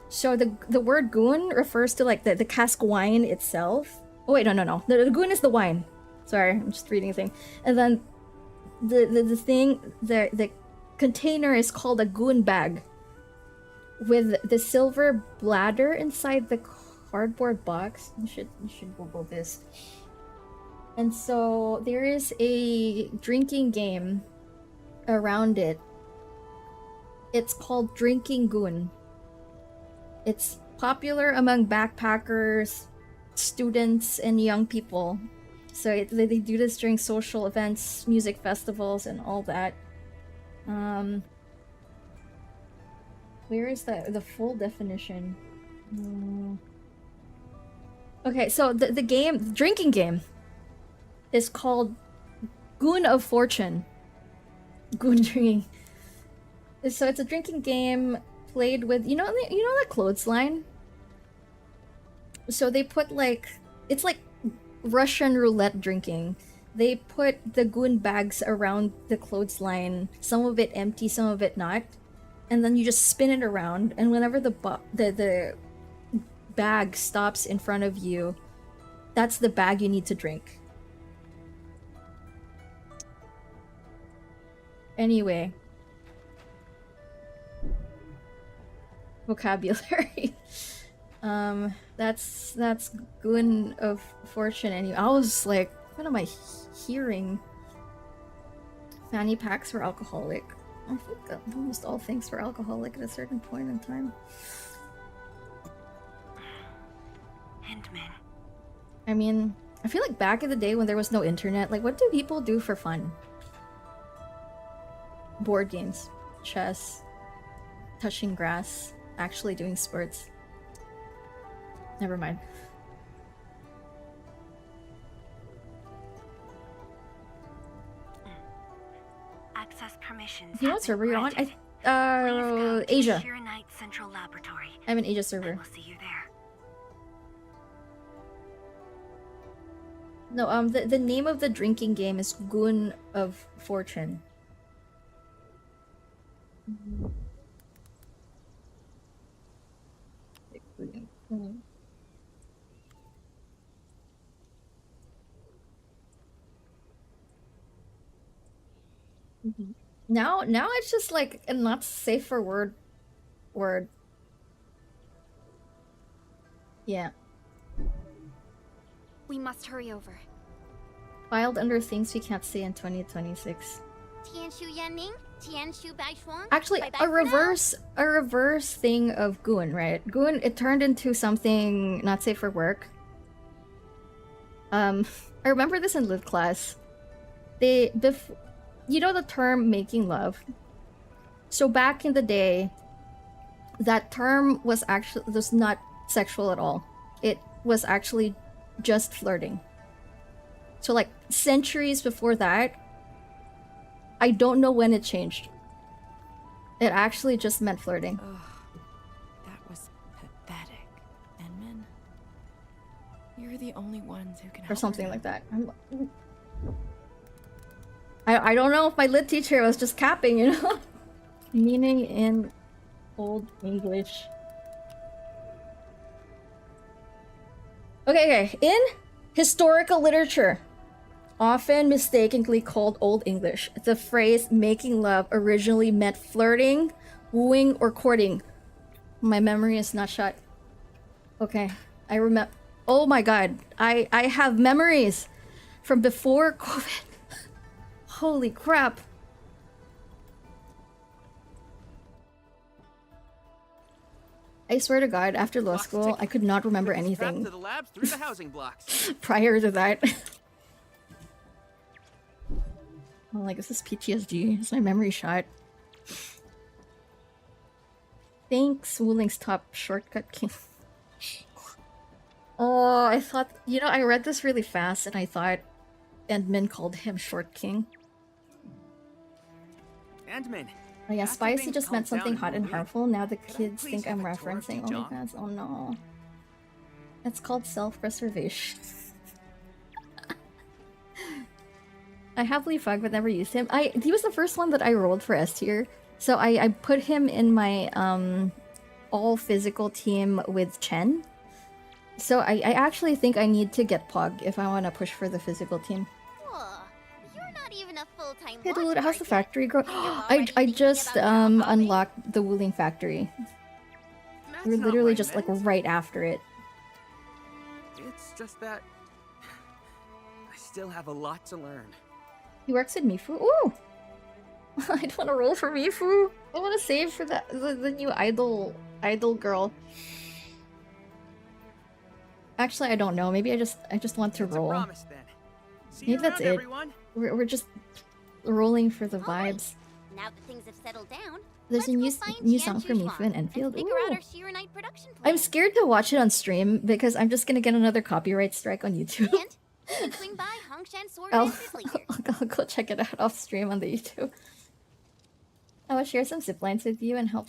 So the word goon refers to like the cask wine itself. Oh wait, no. The goon is the wine. Sorry, I'm just reading a thing. And then the container is called a goon bag, with the silver bladder inside the cardboard box. You should Google this. And so there is a drinking game around it. It's called Drinking Goon. It's popular among backpackers, students, and young people. So they do this during social events, music festivals, and all that. Where is the full definition? Okay, so the drinking game is called Goon of Fortune. Goon drinking. So it's a drinking game played with, you know the clothesline? So they put like, it's like Russian roulette drinking. They put the goon bags around the clothesline, some of it empty, some of it not. And then you just spin it around, and whenever the bag stops in front of you, that's the bag you need to drink. Anyway. Vocabulary. That's Goon of Fortune. Anyway, I was like, what am I hearing? Fanny packs for alcoholic. I think almost all things were alcoholic at a certain point in time. Handman. I mean, I feel like back in the day when there was no internet, like what do people do for fun? Board games, chess, touching grass, actually doing sports. Never mind. Access permissions. You know what server you're on? Asia. Central Laboratory. I'm an Asia server. We'll see you there. No, the name of the drinking game is Goon of Fortune. Now it's just like a not safe for word. Yeah. We must hurry over. Filed under things we can't say in 2026. 天书眼宁， Actually, a reverse thing of Goon, right? Goon, it turned into something not safe for work. I remember this in lit class. You know the term making love? So back in the day, that term was not sexual at all. It was actually just flirting. So like centuries before that, I don't know when it changed. It actually just meant flirting. Ugh, that was pathetic. Enmin, you're the only ones who can help Or something her like that. I don't know if my lit teacher was just capping, you know? Meaning in Old English. Okay. In historical literature, often mistakenly called Old English, the phrase making love originally meant flirting, wooing, or courting. My memory is not shut. Okay, I remember. Oh my god, I have memories from before COVID. Holy crap. I swear to god, after law school, I could not remember anything To the labs through the housing blocks. prior to that. I'm like, is this PTSD? Is my memory shot? Thanks, Wooling's top shortcut king. Oh, I thought, you know, I read this really fast and I thought Endman called him Short King. Endman. Oh yeah, After spicy being just meant held down something in hot and Wuling, harmful. Now the could I kids please think I'm have a tour of referencing Tangtang? OnlyFans. Oh no. It's called self-preservation. I happily fucked but never used him. He was the first one that I rolled for S tier. So I put him in my all physical team with Chen. So I actually think I need to get Pog if I want to push for the physical team. You're not even a full-time Hey dude, watch how's the guard yet. factory grow? And you're already I thinking just about job hopping? unlocked the Wuling factory. That's We're not literally what I just like meant. right after it. It's just that I still have a lot to learn. He works at Mifu. Ooh! I don't want to roll for Mifu. I want to save for the new idol girl. Actually, I don't know. Maybe I just want to It's a roll. promise then. See Maybe you that's around, it. everyone. We're just rolling for the All right. vibes. Now that things have settled down, There's a let's go find new Jian song for Zhuang Mifu and and Endfield. figure out Ooh. our Shirenite production plan. I'm scared to watch it on stream because I'm just gonna get another copyright strike on YouTube. And you can swing by Hongshan Sword I'll, Dancers later. I'll go check it out off stream on the YouTube. I will share some zip lines with you and help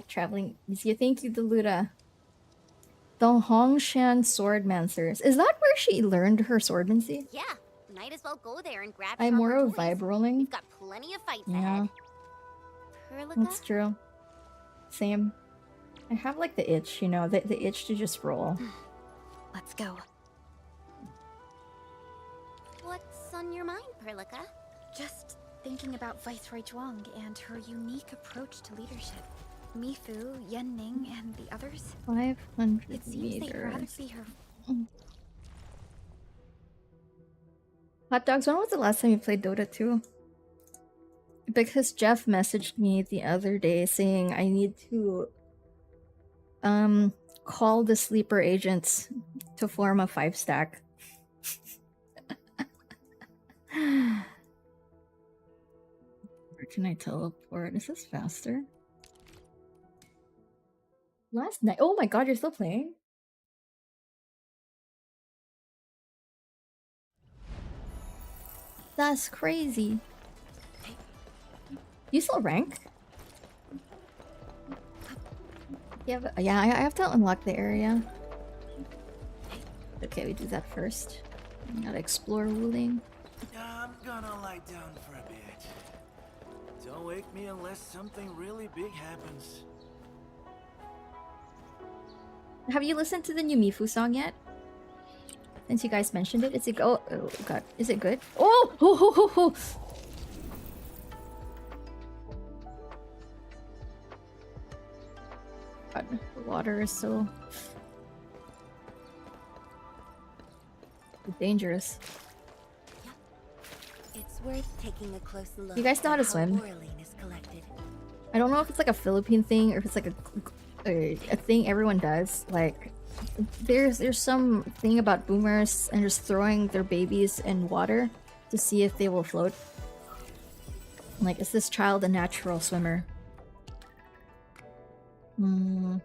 traveling easier. Thank you, Deluda. The Hongshan Swordmancers. Is that where she learned her swordmancy? Yeah, might as well go there and grab I'm more sharper of tools. vibe rolling. We've got plenty of fights Yeah, ahead. Perlica? that's true. Same. I have like the itch, you know, the itch to just roll. Let's go. What's on your mind, Perlica? Just thinking about Viceroy Zhuang and her unique approach to leadership. Mifu, Yanning, and the others. 500 It seems they'd rather meters. see her. Hot dogs, when was the last time you played Dota 2? Because Jeff messaged me the other day saying I need to call the sleeper agents to form a 5-stack. Where can I teleport? Is this faster? Last night. Oh my god, you're still playing? That's crazy. You still rank? Yeah, I have to unlock the area. Okay, we do that first. We gotta explore Wuling. I'm gonna lie down for a bit. Don't wake me unless something really big happens. Have you listened to the new Mifu song yet? Since you guys mentioned it, is it oh god, is it good? Oh, ho, ho, ho, ho. God, the water is so dangerous. It's It's worth taking a close look. You guys know how to at swim? Aurelian is collected. I don't know if it's like a Philippine thing or if it's like a thing everyone does. Like, there's some thing about boomers and just throwing their babies in water to see if they will float. Like, is this child a natural swimmer? Hmm.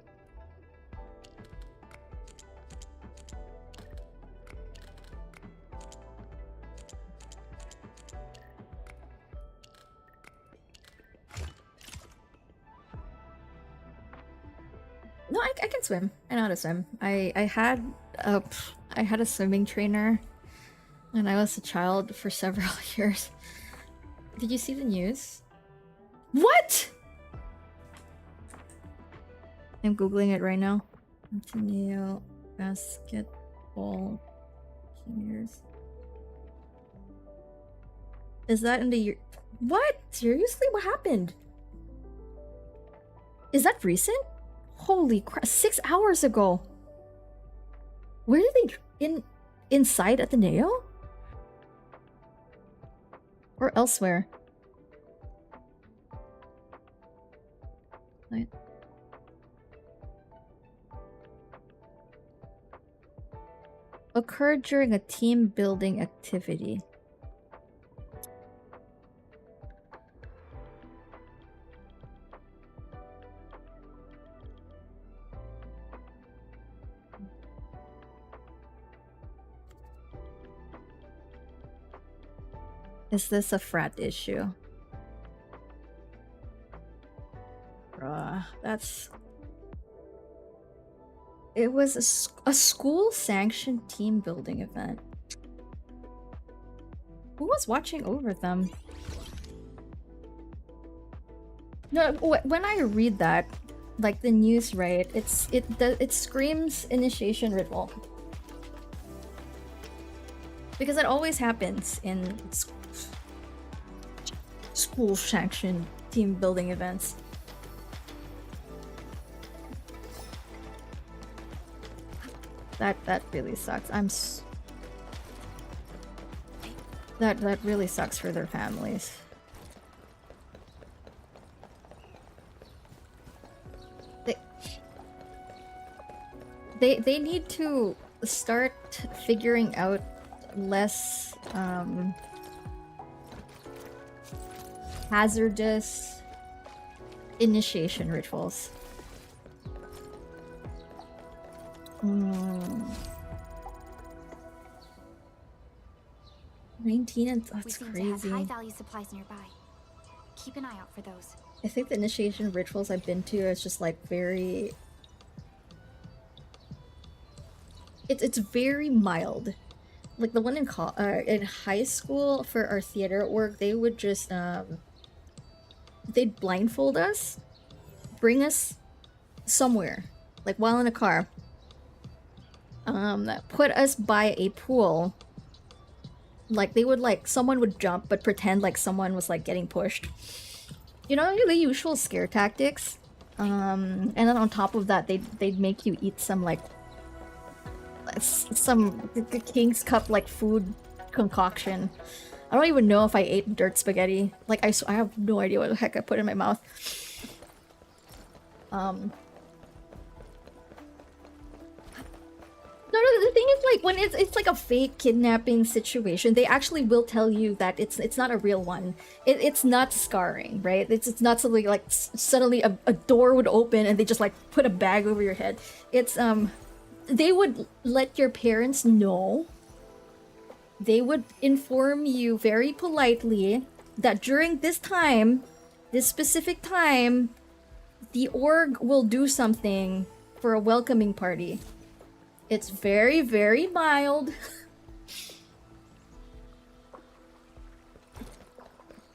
No, I can swim. I know how to swim. I had a swimming trainer when I was a child for several years. Did you see the news? What? I'm googling it right now. Continue basketball years. Is that in the year? What? Seriously? What happened? Is that recent? Holy crap! 6 hours ago. Where did they inside Ateneo? Or elsewhere? Right. Occurred during a team building activity. Is this a frat issue? That's... It was a school-sanctioned team building event. Who was watching over them? No, when I read that, like the news, right? It screams initiation ritual. Because it always happens in school-sanctioned team building events. That really sucks. That really sucks for their families. They need to start figuring out less hazardous initiation rituals. 19 and that's we seem crazy. to have high-value supplies nearby. Keep an eye out for those. I think the initiation rituals I've been to is just like very... It's very mild. Like the one in high school for our theater work, they would just they'd blindfold us, bring us somewhere, like while in a car. Put us by a pool. Like they would someone would jump but pretend like someone was like getting pushed. You know, the usual scare tactics. And then on top of that, they'd make you eat some King's Cup like food concoction. I don't even know if I ate dirt spaghetti. Like I have no idea what the heck I put in my mouth. No, the thing is, like, when it's like a fake kidnapping situation, they actually will tell you that it's not a real one. It's not scarring, right? It's not something like suddenly a door would open and they just like put a bag over your head. It's they would let your parents know. They would inform you very politely that during this time, this specific time, the org will do something for a welcoming party. It's very, very mild.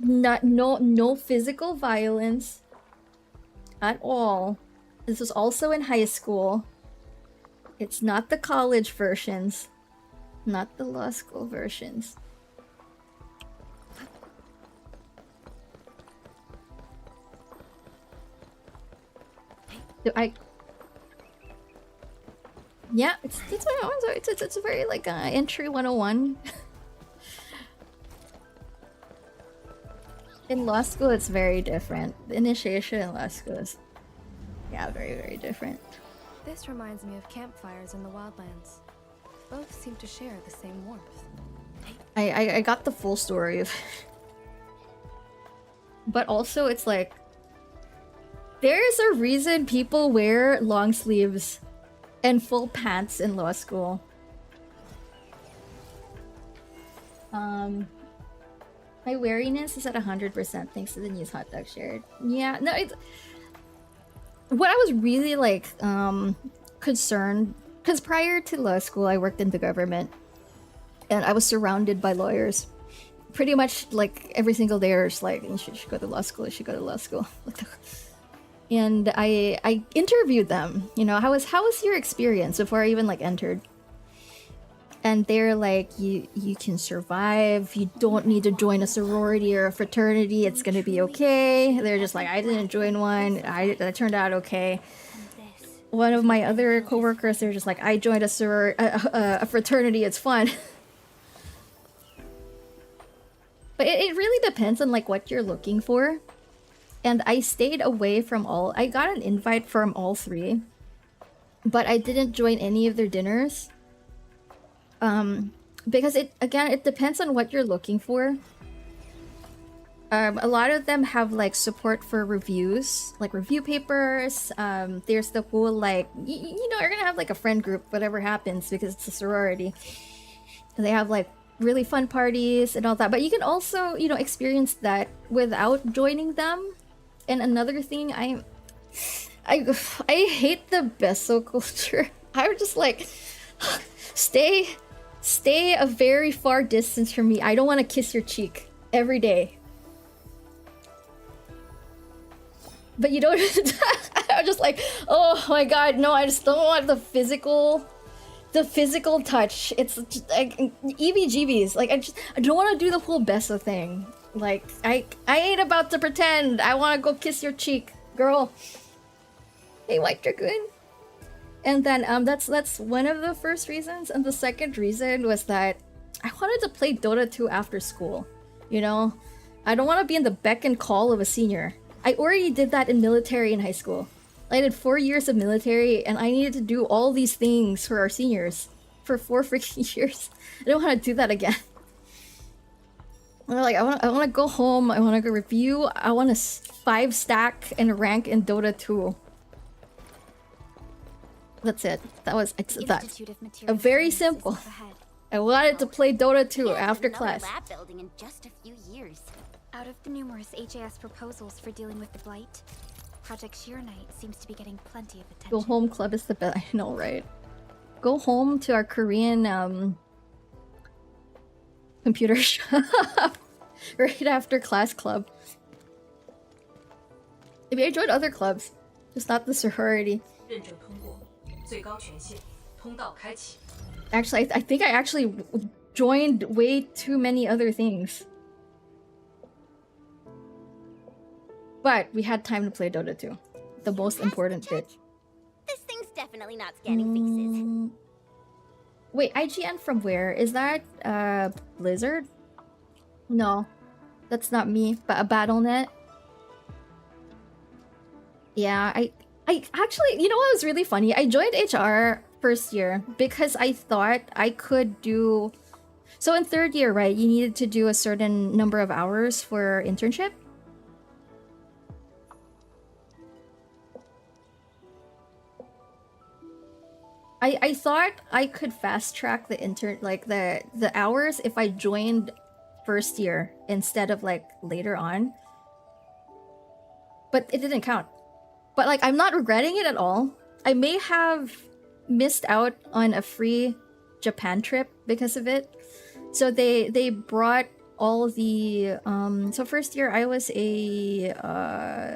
No physical violence at all. This was also in high school. It's not the college versions, not the law school versions. Yeah, it's very like entry 101. In law school, it's very different. The initiation in law school is, yeah, very, very different. This reminds me of campfires in the wildlands. Both seem to share the same warmth. I got the full story of but also it's like there's a reason people wear long sleeves and full pants in law school. My wariness is at 100% thanks to the news hot dog shared. Yeah, no, it's what I was really like concerned, because prior to law school I worked in the government and I was surrounded by lawyers. Pretty much like every single day is like, you should go to law school, you should go to law school. And I interviewed them, you know, how was your experience before I even like entered? And they're like, you can survive, you don't need to join a sorority or a fraternity, it's gonna be okay. They're just like, I didn't join one, that turned out okay. One of my other coworkers, they're just like, I joined a fraternity, it's fun. But it really depends on like what you're looking for. And I stayed away from all. I got an invite from all three, but I didn't join any of their dinners. Because it depends on what you're looking for. A lot of them have like support for reviews, like review papers. There's the whole like, you know, you're gonna have like a friend group, whatever happens, because it's a sorority. And they have like really fun parties and all that. But you can also, you know, experience that without joining them. And another thing, I hate the beso culture. I'm just like, stay a very far distance from me. I don't want to kiss your cheek every day. But you don't. I'm just like, oh my god, no! I just don't want the physical touch. It's just, like EBGBs. Like I don't want to do the whole beso thing. Like I ain't about to pretend. I want to go kiss your cheek, girl. Hey, White Dragoon. And then that's one of the first reasons, and the second reason was that I wanted to play Dota 2 after school. You know, I don't want to be in the beck and call of a senior. I already did that in military in high school. I did 4 years of military, and I needed to do all these things for our seniors for 4 freaking years. I don't want to do that again. Like I want to go home. I want to go review. I want to 5 stack and rank in Dota 2. That's it. That was that. A very simple. I wanted to play Dota 2 after class. Lab building in just a few years. Out of the numerous HAS proposals for dealing with the Blight, Project Sheer Knight seems to be getting plenty of attention. Go home club is the best. I know, right? Go home to our Korean computer shop right after class club. Maybe I joined other clubs, just not the sorority. Actually, I think I actually joined way too many other things. But we had time to play Dota 2. The most important bit. This thing's definitely not scanning faces. Wait, IGN from where? Is that Blizzard? No. That's not me, but a BattleNet. Yeah, I actually, you know what was really funny? I joined HR first year because I thought I could do... So in third year, right, you needed to do a certain number of hours for internship. I thought I could fast track the the hours if I joined first year instead of like later on. But it didn't count. But like I'm not regretting it at all. I may have missed out on a free Japan trip because of it. So they brought all the so first year I was a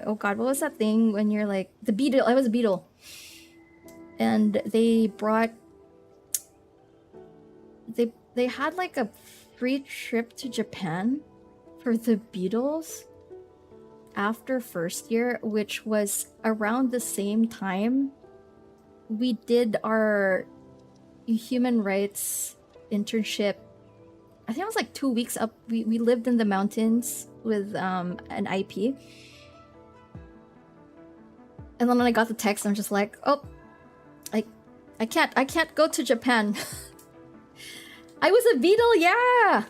oh god, what was that thing when you're like the beetle? I was a beetle. And they brought they had like a free trip to Japan for the Beatles after first year, which was around the same time we did our human rights internship. I think it was like 2 weeks up. We lived in the mountains an IP. And then when I got the text, I'm just like, oh, I can't go to Japan. I was a beetle, yeah.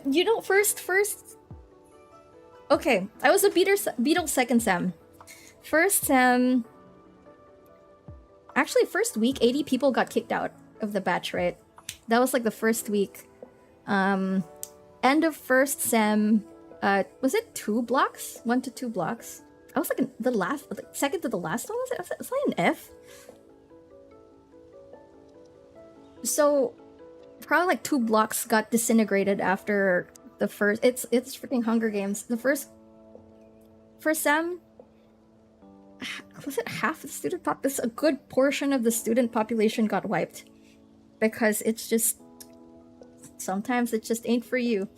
You know, first. Okay, I was a beetle second sem. First sem. Actually, first week, 80 people got kicked out of the batch, right? That was like the first week. End of first sem. Was it 2 blocks? 1 to 2 blocks. I was like second to the last one. Was that an F? So probably like 2 blocks got disintegrated after the first. It's freaking Hunger Games. The first sem. Was it half the student pop? This a good portion of the student population got wiped because it's just sometimes it just ain't for you.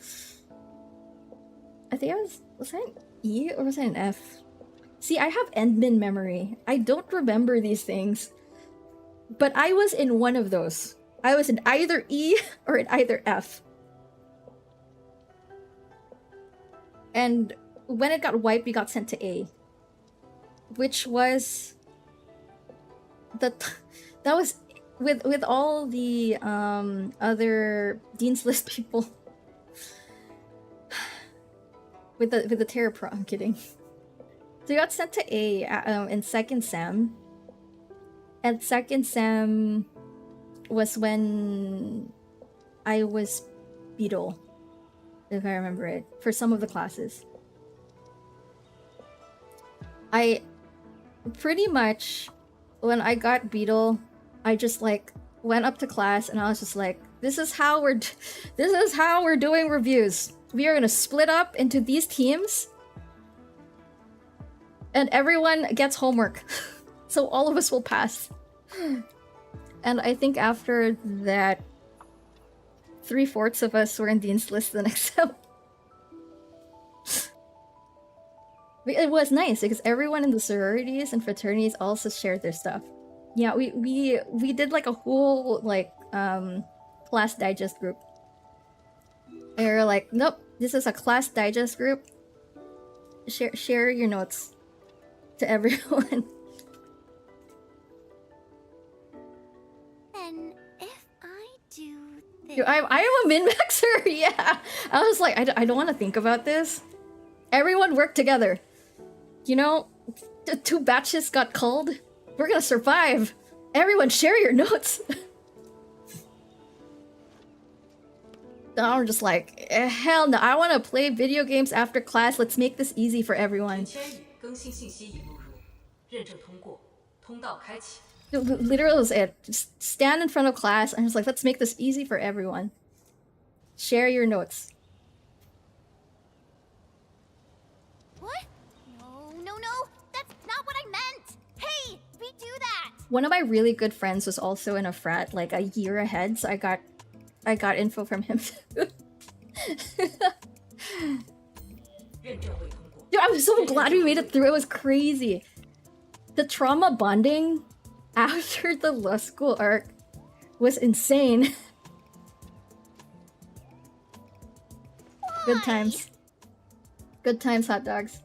I think was I an E or was I an F? See, I have endmin memory. I don't remember these things. But I was in one of those. I was in either E or in either F. And when it got wiped, we got sent to A. Which was... that was with all the other Dean's List people. with the terror pro, I'm kidding. So we got sent to A in second sem. And second sem was when I was beetle, if I remember it, for some of the classes. I pretty much, when I got beetle, I just like went up to class and I was just like, this is how we're doing reviews. We are gonna split up into these teams and everyone gets homework. So all of us will pass. And I think after that, 3/4 of us were in Dean's List the next sem. It was nice because everyone in the sororities and fraternities also shared their stuff. Yeah, we did like a whole like class digest group. And we were like, nope, this is a class digest group. Share your notes to everyone. And if I do this... I am a min-maxer, yeah. I was like, I don't want to think about this. Everyone work together. You know, 2 batches got culled. We're gonna survive. Everyone share your notes. I'm just like, hell no, I want to play video games after class. Let's make this easy for everyone. Literally was it. Just stand in front of class and just like, let's make this easy for everyone. Share your notes. What? No, that's not what I meant! Hey, we do that! One of my really good friends was also in a frat like a year ahead, so I got info from him. Dude, I'm so glad we made it through. It was crazy. The trauma bonding after the law school arc was insane. Good times. Good times, hot dogs.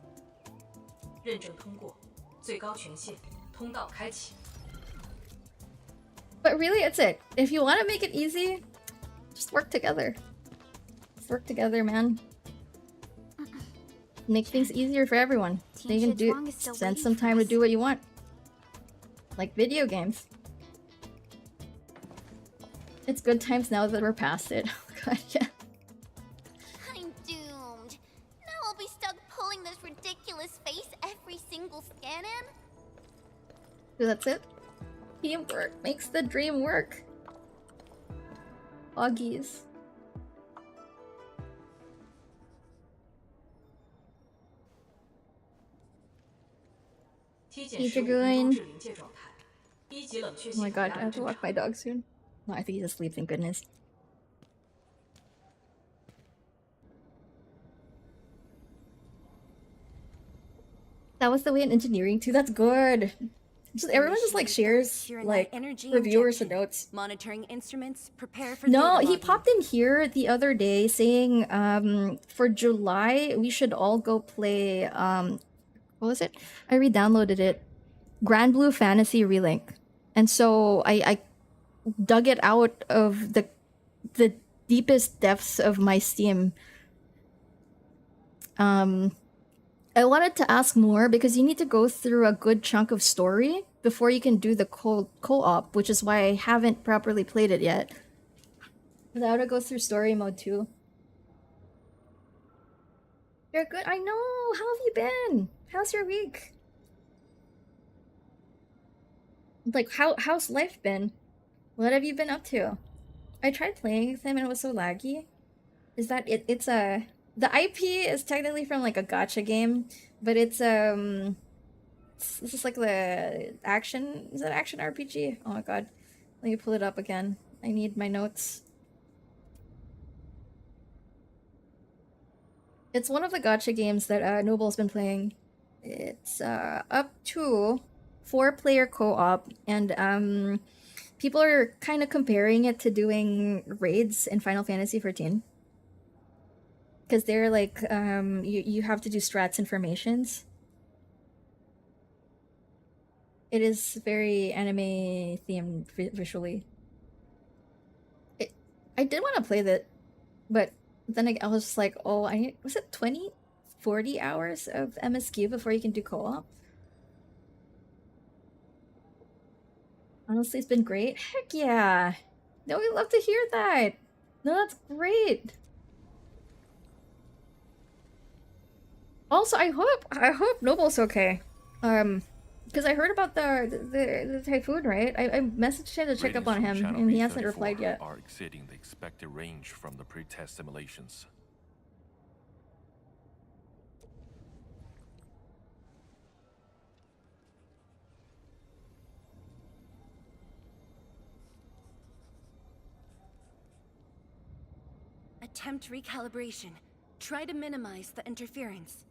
But really, it's it. If you want to make it easy, just work together. Just work together, man. Make things easier for everyone. So you can spend some time to do what you want. Like video games. It's good times now that we're past it. Oh god, yeah. I'm doomed. Now I'll be stuck pulling this ridiculous face every single scan-in. So that's it. Teamwork makes the dream work. Oggies. Teacher going. Oh my god, I have to walk my dog soon. No, I think he's asleep, thank goodness. That was the way in engineering too. That's good. Just, everyone just like shares like reviewers and notes. Monitoring instruments, prepare for No, data he logging. popped in here the other day saying for July we should all go play what was it? I re-downloaded it. Grand Blue Fantasy Relink. And so I dug it out of the deepest depths of my Steam. I wanted to ask more because you need to go through a good chunk of story before you can do the co-op, which is why I haven't properly played it yet. But I would go through story mode too. You're good. I know. How have you been? How's your week? Like, how's life been? What have you been up to? I tried playing with him and it was so laggy. Is that it? It's a... The IP is technically from like a gacha game, but it's this is like the action... Is that action RPG? Oh my god. Let me pull it up again. I need my notes. It's one of the gacha games that Noble's been playing. It's up to 4-player co-op, and people are kind of comparing it to doing raids in Final Fantasy XIV. Because they're like, you have to do strats and formations. It is very anime themed visually. I did want to play that, but then I was just like, oh, was it 20, 40 hours of MSQ before you can do co-op? Honestly, it's been great. Heck yeah! No, we love to hear that. No, that's great. Also, I hope Noble's okay. Because I heard about the typhoon, right? I messaged him to check up on him, and he hasn't replied yet. Are exceeding the expected range from the pre-test simulations. Attempt recalibration. Try to minimize the interference.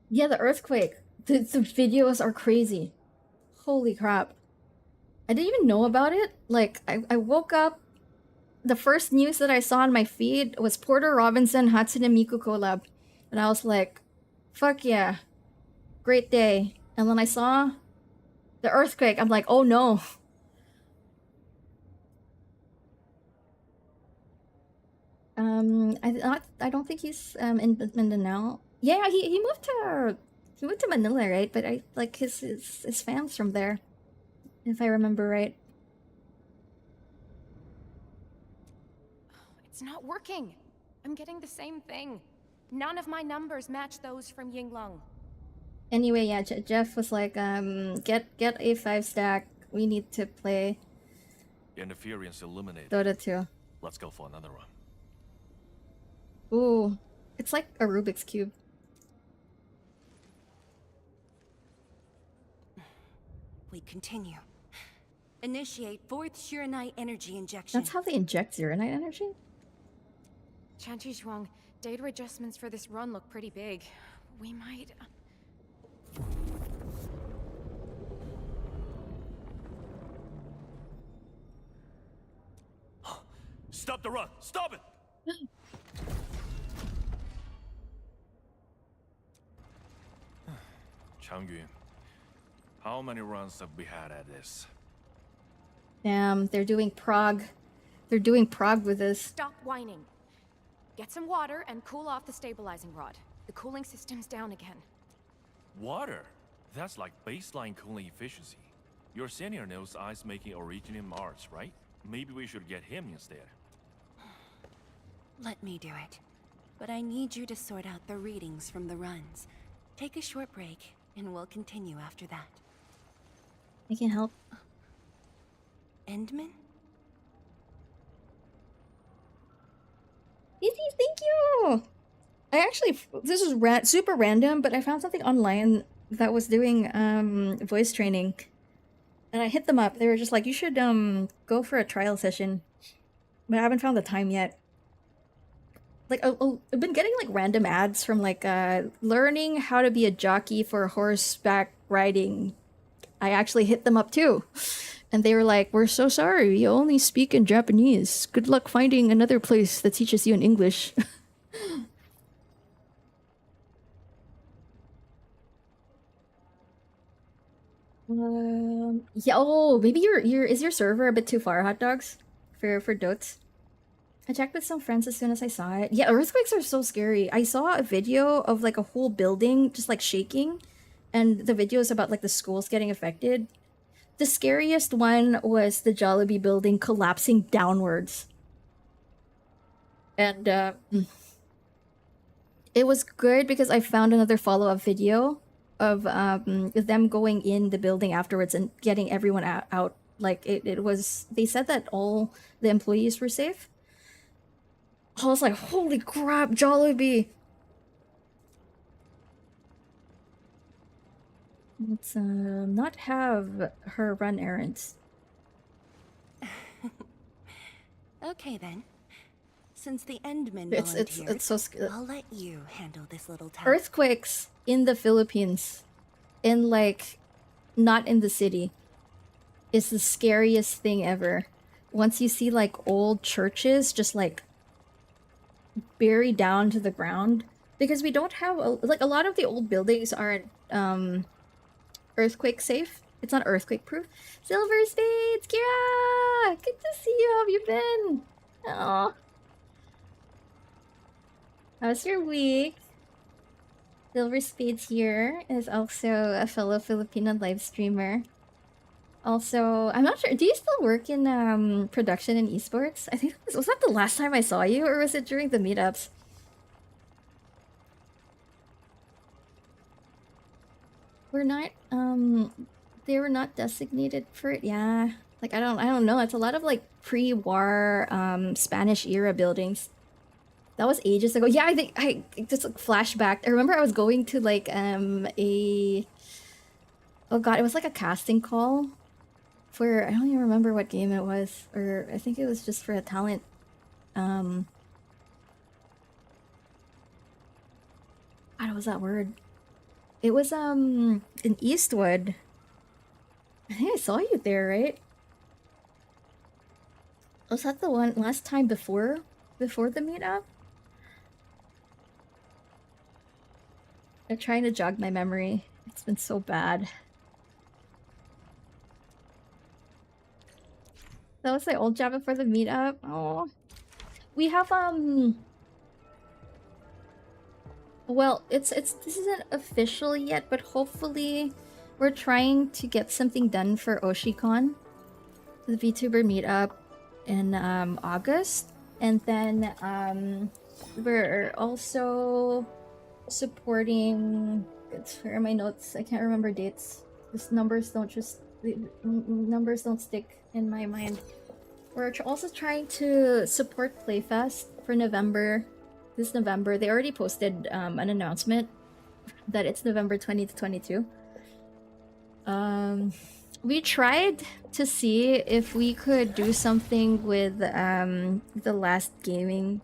Yeah, the earthquake. The videos are crazy. Holy crap. I didn't even know about it. Like, I woke up, the first news that I saw on my feed was Porter Robinson Hatsune Miku collab. And I was like, fuck yeah. Great day. And then I saw the earthquake. I'm like, oh no. I don't think he's in Mindanao. Yeah, he moved to Manila, right? But I like his fans from there, if I remember right. It's not working. I'm getting the same thing. None of my numbers match those from Yinglong. Anyway, yeah, Jeff was like, get a 5-stack. We need to play Interference eliminated. Dota 2. Let's go for another run. Ooh, it's like a Rubik's Cube. We continue. Initiate 4th Shiranite energy injection. That's how they inject Ziranite energy? Chanchi Zhuang, data adjustments for this run look pretty big. We might... Stop the run! Stop it! Changyun, how many runs have we had at this? Damn, they're doing Prague. They're doing Prague with this. Stop whining. Get some water and cool off the stabilizing rod. The cooling system's down again. Water? That's like baseline cooling efficiency. Your senior knows ice making origin in Mars, right? Maybe we should get him instead. Let me do it. But I need you to sort out the readings from the runs. Take a short break, and we'll continue after that. I can help. Endman? Easy, thank you! I actually, this is super random, but I found something online that was doing voice training. And I hit them up. They were just like, you should go for a trial session. But I haven't found the time yet. Like, I've been getting like random ads from like learning how to be a jockey for horseback riding I actually hit them up too. And they were like, "We're so sorry, you only speak in Japanese. Good luck finding another place that teaches you in English." Yeah, oh, maybe is your server a bit too far, hot dogs? For Dotes? I checked with some friends as soon as I saw it. Yeah, earthquakes are so scary. I saw a video of like a whole building just like shaking, and the video is about like the schools getting affected. The scariest one was the Jollibee building collapsing downwards. And it was good because I found another follow-up video of them going in the building afterwards and getting everyone out. Like it was, they said that all the employees were safe. I was like, holy crap, Jollibee! Let's not have her run errands. Okay then. Since the Endmen It's so I'll let you handle this little task. Earthquakes in the Philippines, in like, not in the city, is the scariest thing ever. Once you see like old churches just like buried down to the ground, because we don't have like a lot of the old buildings aren't earthquake safe. It's not earthquake proof. Silver Spades, Kira! Good to see you. How have you been? Oh. How's your week? Silver Spades here is also a fellow Filipino live streamer. Also, I'm not sure. Do you still work in production and esports? I think was that the last time I saw you, or was it during the meetups? We're not they were not designated for it. Yeah, like I don't know. It's a lot of like pre-war Spanish era buildings. That was ages ago. Yeah, I think I just like, flashback. I remember I was going to like a, oh god, it was like a casting call for, I don't even remember what game it was, or I think it was just for a talent. What was that word? It was in Eastwood. I think I saw you there, right? Was that the one last time before the meetup? I'm trying to jog my memory. It's been so bad. That was my old job before the meetup. Oh, we have well, this isn't official yet, but hopefully we're trying to get something done for OshiCon, the VTuber meetup in August, and then we're also supporting, where are my notes? I can't remember dates. Just numbers don't stick in my mind. We're also trying to support Playfest for November. This November, they already posted an announcement that it's November 20 to 22. We tried to see if we could do something with the last gaming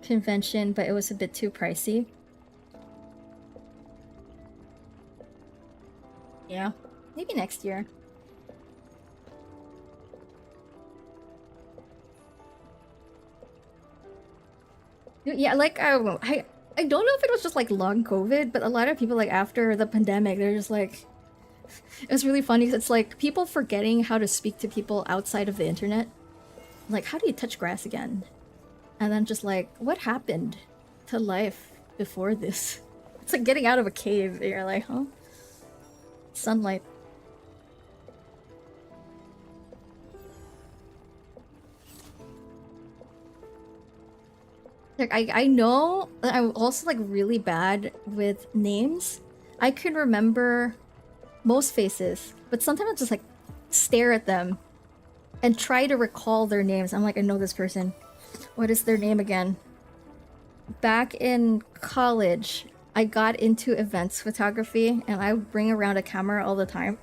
convention, but it was a bit too pricey. Yeah, maybe next year. Yeah, like I don't know if it was just like long COVID, but a lot of people like after the pandemic, they're just like, it was really funny. It's like people forgetting how to speak to people outside of the internet. Like, how do you touch grass again? And then just like, what happened to life before this? It's like getting out of a cave. You're like, huh? Sunlight. Like, I know that I'm also like really bad with names. I can remember most faces, but sometimes I just like stare at them and try to recall their names. I'm like, I know this person. What is their name again? Back in college, I got into events photography, and I would bring around a camera all the time.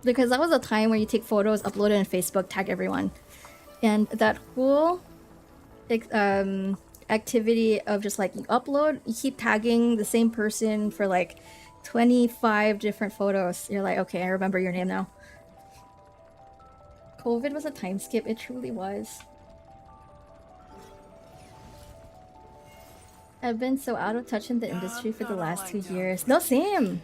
Because that was a time where you take photos, upload it on Facebook, tag everyone. And that whole activity of just like you upload, you keep tagging the same person for like 25 different photos. You're like, okay, I remember your name now. COVID was a time skip. It truly was. I've been so out of touch in the industry for the last 2 years. No, same.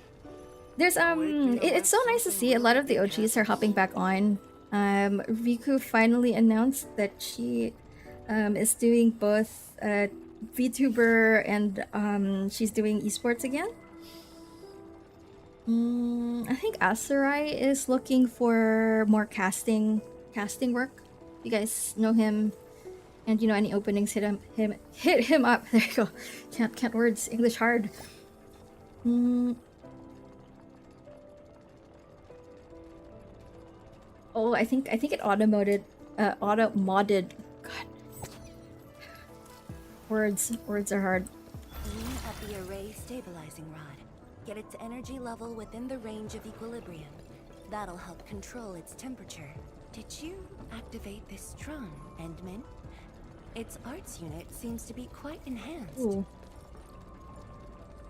There's it's so nice to see a lot of the OGs are hopping back on. Riku finally announced that she is doing both VTuber and she's doing esports again. I think Asarai is looking for more casting work. You guys know him, and you know any openings, hit him up. There you go. Can't words. English hard. Oh, I think it auto-modded. God. Words are hard. Aim at the array stabilizing rod. Get its energy level within the range of equilibrium. That'll help control its temperature. Did you activate this drone, Endman? Its arts unit seems to be quite enhanced. Ooh.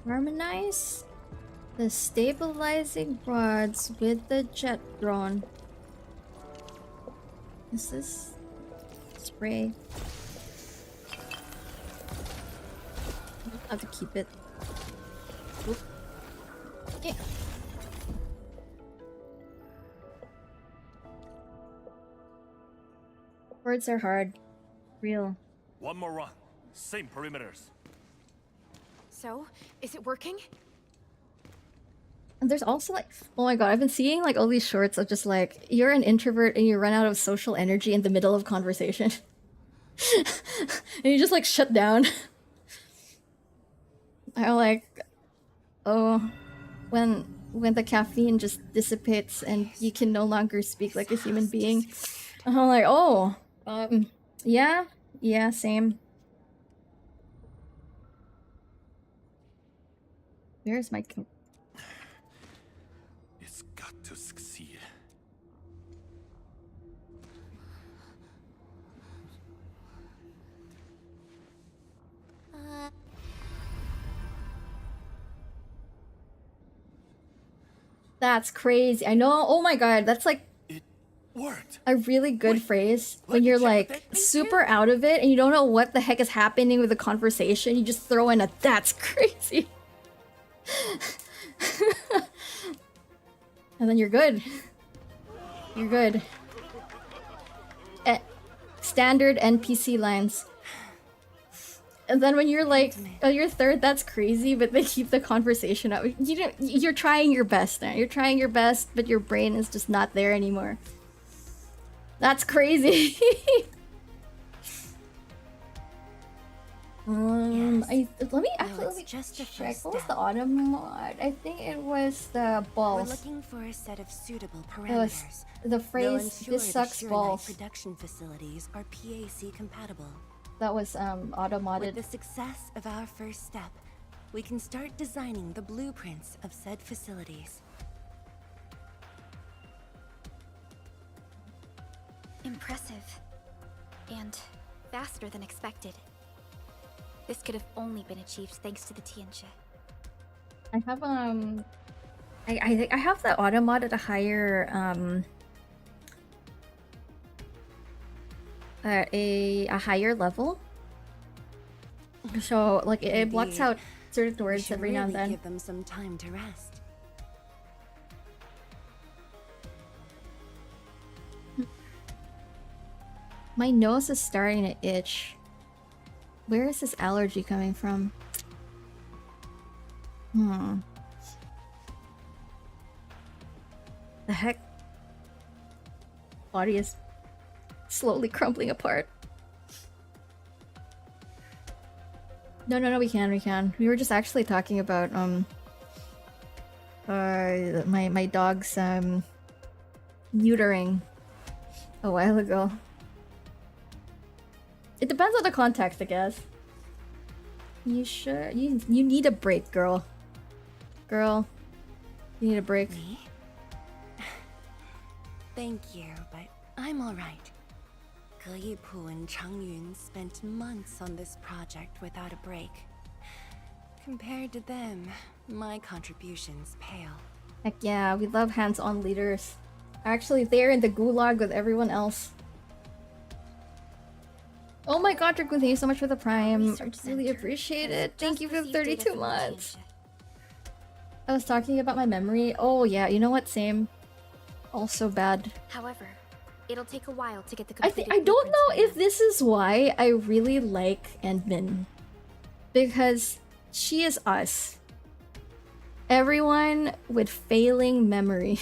Harmonize the stabilizing rods with the jet drone. Is this spray? I'll have to keep it. Oop. Yeah. Words are hard. Real. One more run. Same perimeters. So, is it working? And there's also like, oh my god, I've been seeing like all these shorts of just like, you're an introvert and you run out of social energy in the middle of conversation. And you just like shut down. I'm like, oh, when the caffeine just dissipates and you can no longer speak like a human being. And I'm like, oh, yeah, same. Where's my coat? It's got to succeed. That's crazy. I know. Oh my god, that's like Worked. a really good phrase when you're like super out of it and you don't know what the heck is happening with the conversation. You just throw in a "that's crazy," and then you're good. You're good. Standard NPC lines. And then when you're like, oh, your third, that's crazy, but they keep the conversation up. You're trying your best now. You're trying your best, but your brain is just not there anymore. That's crazy. Let me just check. What was the autumn mod? I think it was the balls. We're looking for a set of suitable It parameters. was the phrase, "This sucks balls." Production facilities are PAC compatible. That was auto-modded. With the success of our first step, we can start designing the blueprints of said facilities. Impressive. And faster than expected. This could have only been achieved thanks to the Tianxia. I have I have the auto mod at a higher a higher level. So like it blocks out certain words every now and then. Give them some time to rest. My nose is starting to itch. Where is this allergy coming from? The heck? Body is slowly crumbling apart. No, we can. We were just actually talking about my dog's neutering a while ago. It depends on the context, I guess. You need a break, girl. Girl, you need a break. Me? Thank you, but I'm alright. Ge Yipu and Changyun spent months on this project without a break. Compared to them, my contributions pale. Heck yeah, we love hands-on leaders. Actually, they're in the gulag with everyone else. Oh my god, Dragoon, thank you so much for the Prime. I really appreciate it. Thank you for the 32 months. I was talking about my memory. Oh yeah, you know what? Same. Also bad. However, it'll take a while to get the I don't know if this is why I really like Endmin. Because she is us. Everyone with failing memory.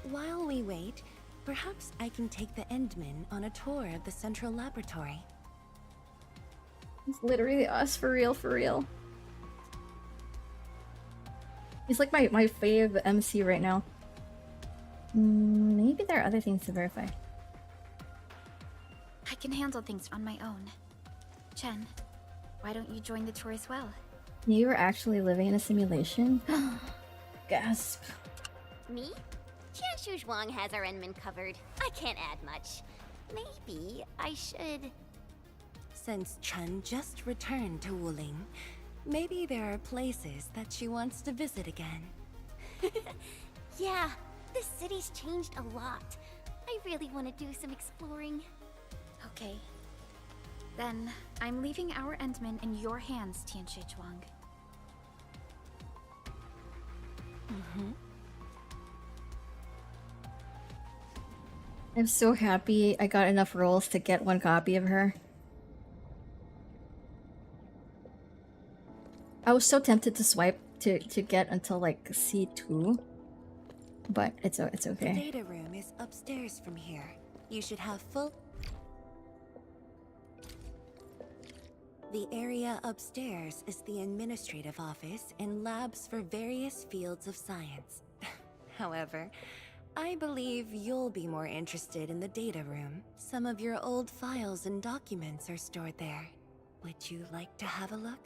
While we wait, perhaps I can take the Endman on a tour of the central laboratory. It's literally us, for real, for real. He's like my fave MC right now. Maybe there are other things to verify. I can handle things on my own. Chen, why don't you join the tour as well? You were actually living in a simulation? Gasp. Me? Tianshu Zhuang has our Enman covered. I can't add much. Maybe I should... Since Chen just returned to Wuling, maybe there are places that she wants to visit again. Yeah, this city's changed a lot. I really want to do some exploring. Okay. Then, I'm leaving our Endman in your hands, Tianshi Zhuang. I'm so happy I got enough rolls to get one copy of her. I was so tempted to swipe to get until like C2, but it's okay. The data room is upstairs from here. You should have full... The area upstairs is the administrative office and labs for various fields of science. However, I believe you'll be more interested in the data room. Some of your old files and documents are stored there. Would you like to have a look?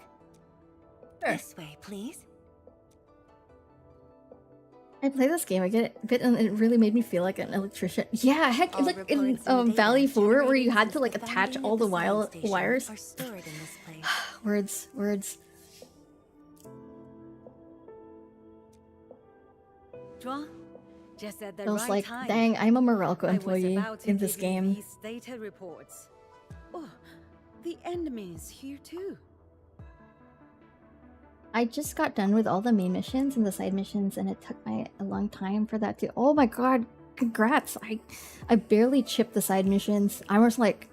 Sure. This way, please. I play this game, I get a bit, and it really made me feel like an electrician. Yeah, heck, All like in reports and Valley data 4, where you generated had to since like the attach founding all of the science station wires. are stored in this place. Words. Zhuang, just at the I was right like, time. dang, I'm a Morelco I was employee about to in this give you game. these data reports. Oh, the enemy's here too. I just got done with all the main missions and the side missions, and it took me a long time for that to. Oh my god, congrats! I barely chipped the side missions. I was like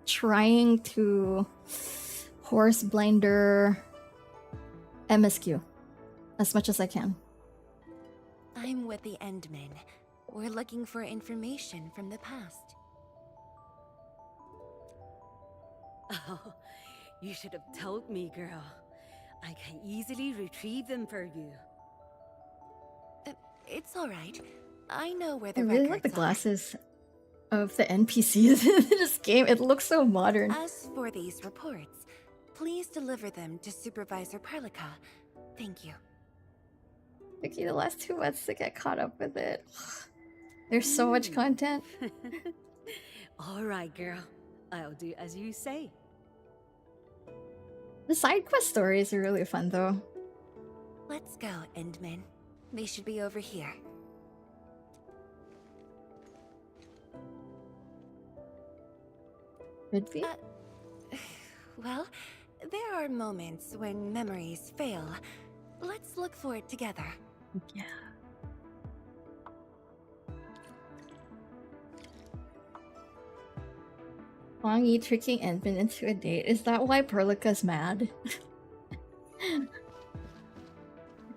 trying to horse blinder MSQ as much as I can. I'm with the Endmen. We're looking for information from the past. Oh, you should have told me, girl. I can easily retrieve them for you. It's all right. I know where I the really records like the are. glasses of the NPCs in this game. It looks so modern. As for these reports, please deliver them to Supervisor Perlica. Thank you. Okay, the last 2 months to get caught up with it. There's so much content. All right, girl. I'll do as you say. The side quest stories are really fun, though. Let's go, Endmen. They should be over here. Could be. Well, there are moments when memories fail. Let's look for it together. Yeah. Wang Yi tricking Endman into a date. Is that why Perlica's mad?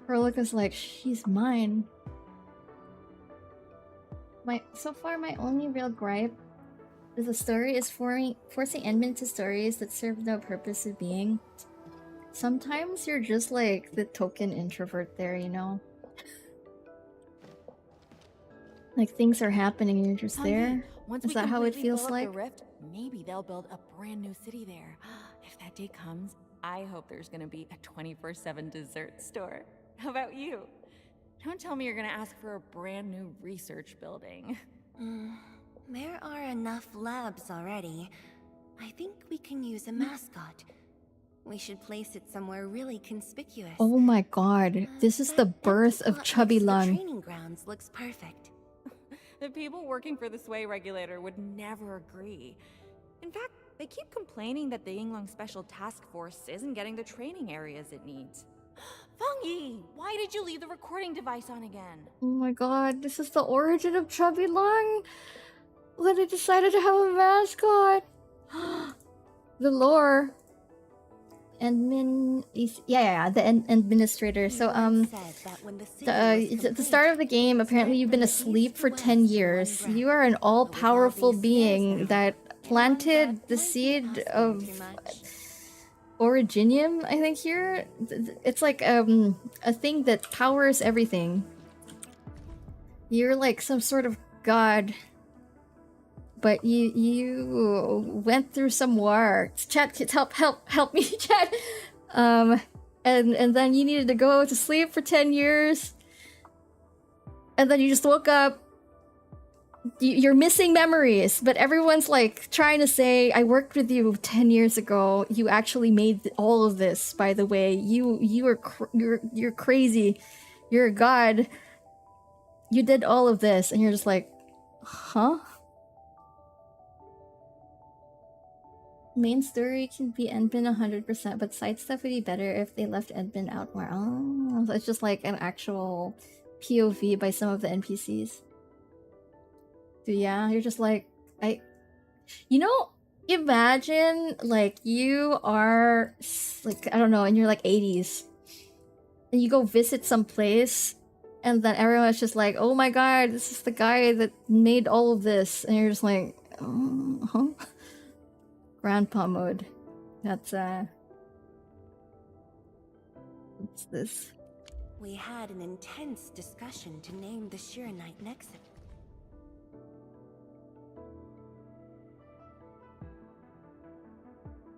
Perlica's like, she's mine. So far, my only real gripe is the story is forcing Endman to stories that serve no purpose of being. Sometimes you're just like the token introvert there, you know? Like things are happening and you're just there. Is that how it feels like? The rift, maybe they'll build a brand new city there. If that day comes, I hope there's gonna be a 24/7 dessert store. How about you? Don't tell me you're gonna ask for a brand new research building. There are enough labs already. I think we can use a mascot. We should place it somewhere really conspicuous. Oh my god, this is the birth of Chubby The Lung. training grounds looks perfect. The people working for the sway regulator would never agree. In fact, they keep complaining that the Yinglong Special Task Force isn't getting the training areas it needs. Feng, why did you leave the recording device on again? Oh my god, this is the origin of Chubby Lung. When they decided to have a mascot. The lore. Admin is the administrator. So at the start of the game, apparently you've been asleep for 10 years. You are an all-powerful being that planted the seed of Originium, I think here. It's like a thing that powers everything. You're like some sort of god. But you went through some war. Chat, help me, chat. And then you needed to go to sleep for 10 years. And then you just woke up. You're missing memories, but everyone's like trying to say, I worked with you 10 years ago. You actually made all of this, by the way. You're crazy. You're a god. You did all of this, and you're just like, huh? Main story can be Endbin 100%, but side stuff would be better if they left Endbin out more. Oh, so it's just like an actual POV by some of the NPCs. So yeah, you're just like, you know, imagine like you are like, I don't know, in your like 80s, and you go visit some place, and then everyone's just like, oh my god, this is the guy that made all of this, and you're just like, oh, huh? Grandpa mode. That's what's this? We had an intense discussion to name the Shiranite Nexus.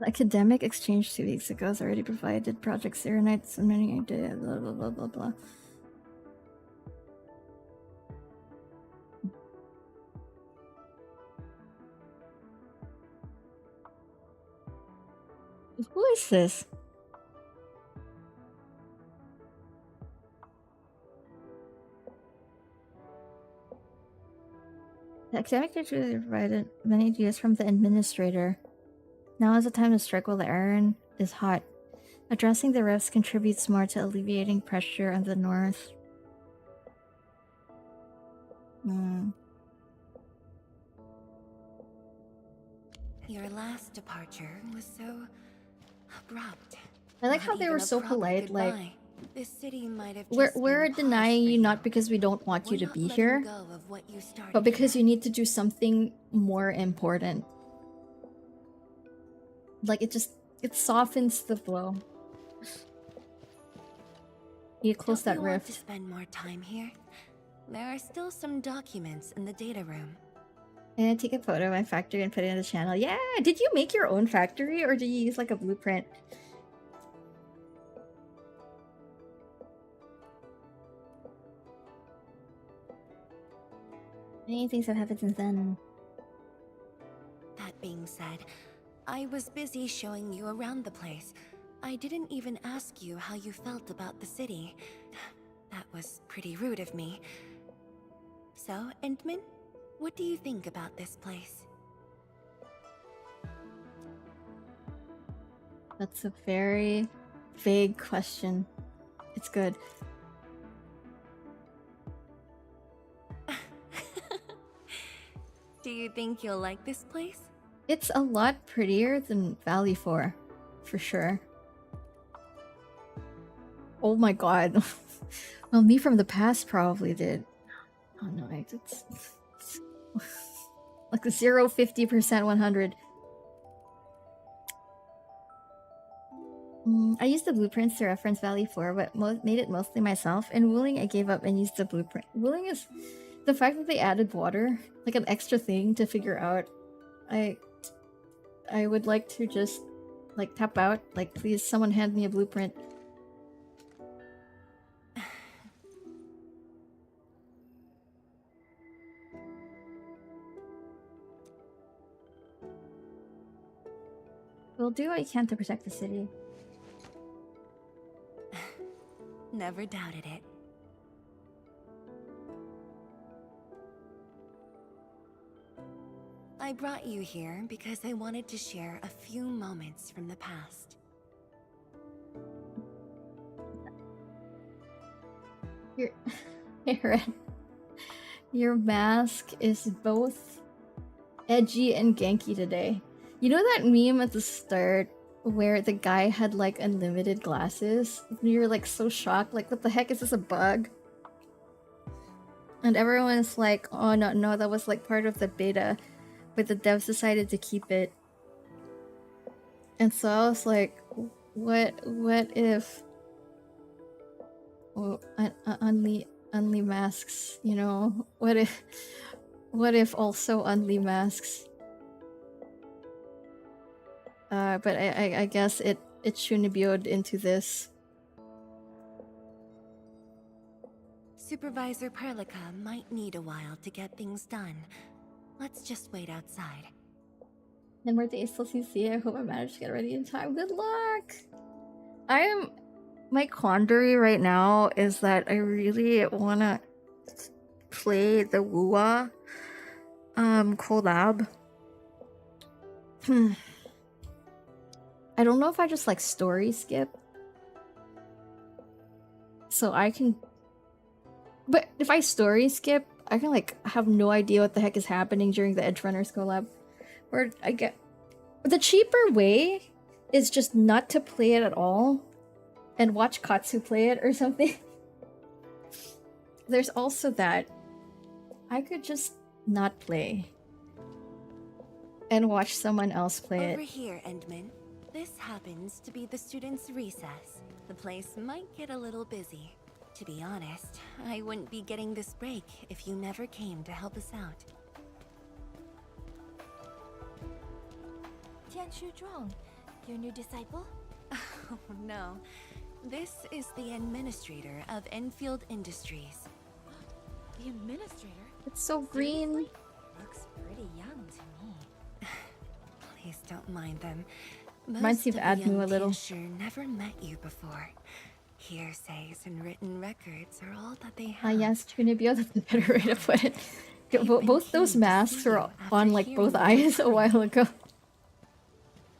The academic exchange 2 weeks ago has already provided Project Sirenites and many ideas. Blah blah blah blah blah. Who is this? The academic teacher provided many ideas from the administrator. Now is the time to strike while the iron is hot. Addressing the rifts contributes more to alleviating pressure on the north. Your last departure was so abrupt. I like how they were so polite, like, this city might have we're denying you not because we don't want you to be here, but because you need to do something more important. Like, it softens the blow. You close that rift. To spend more time here? There are still some documents in the data room. And take a photo of my factory and put it in the channel. Yeah! Did you make your own factory, or did you use like a blueprint? Many things have happened since then. That being said, I was busy showing you around the place. I didn't even ask you how you felt about the city. That was pretty rude of me. So, Endman, what do you think about this place? That's a very vague question. It's good. Do you think you'll like this place? It's a lot prettier than Valley 4, for sure. Oh my god. Well, me from the past probably did. Oh no, it's like a 0, 50%, 100. I used the blueprints to reference Valley 4, but made it mostly myself. In Wuling, I gave up and used the blueprint. Wuling is... The fact that they added water, like an extra thing to figure out, I would like to just, like, tap out. Like, please, someone hand me a blueprint. We'll do what we can to protect the city. Never doubted it. I brought you here because I wanted to share a few moments from the past. Aaron, your mask is both edgy and ganky today. You know that meme at the start where the guy had like unlimited glasses? You're like so shocked, like what the heck, is this a bug? And everyone's like, oh no, that was like part of the beta, but the devs decided to keep it. And so I was like, what if only masks, you know? What if also only masks? But I guess it shouldn't build into this. Supervisor Perlica might need a while to get things done. Let's just wait outside. And more days till CC. I hope I manage to get ready in time. Good luck! My quandary right now is that I really wanna play the Wuwa collab. I don't know if I just like story skip. So I can... But if I story skip, I can like have no idea what the heck is happening during the Edgerunners collab. Or I get... The cheaper way is just not to play it at all and watch Katsu play it or something. There's also that. I could just not play and watch someone else play Over it. here, Endman. This happens to be the students' recess. The place might get a little busy. To be honest, I wouldn't be getting this break if you never came to help us out. Tianshu Zhuang, your new disciple? Oh no. This is the administrator of Endfield Industries. The administrator? It's so green. Looks pretty young to me. Please don't mind them. Reminds me of Admu a little. Never met you before. Hearsays and written records are all that they have. Ah yes, Trinibio, that's the better way to put it. Both those masks were on like both eyes a while ago.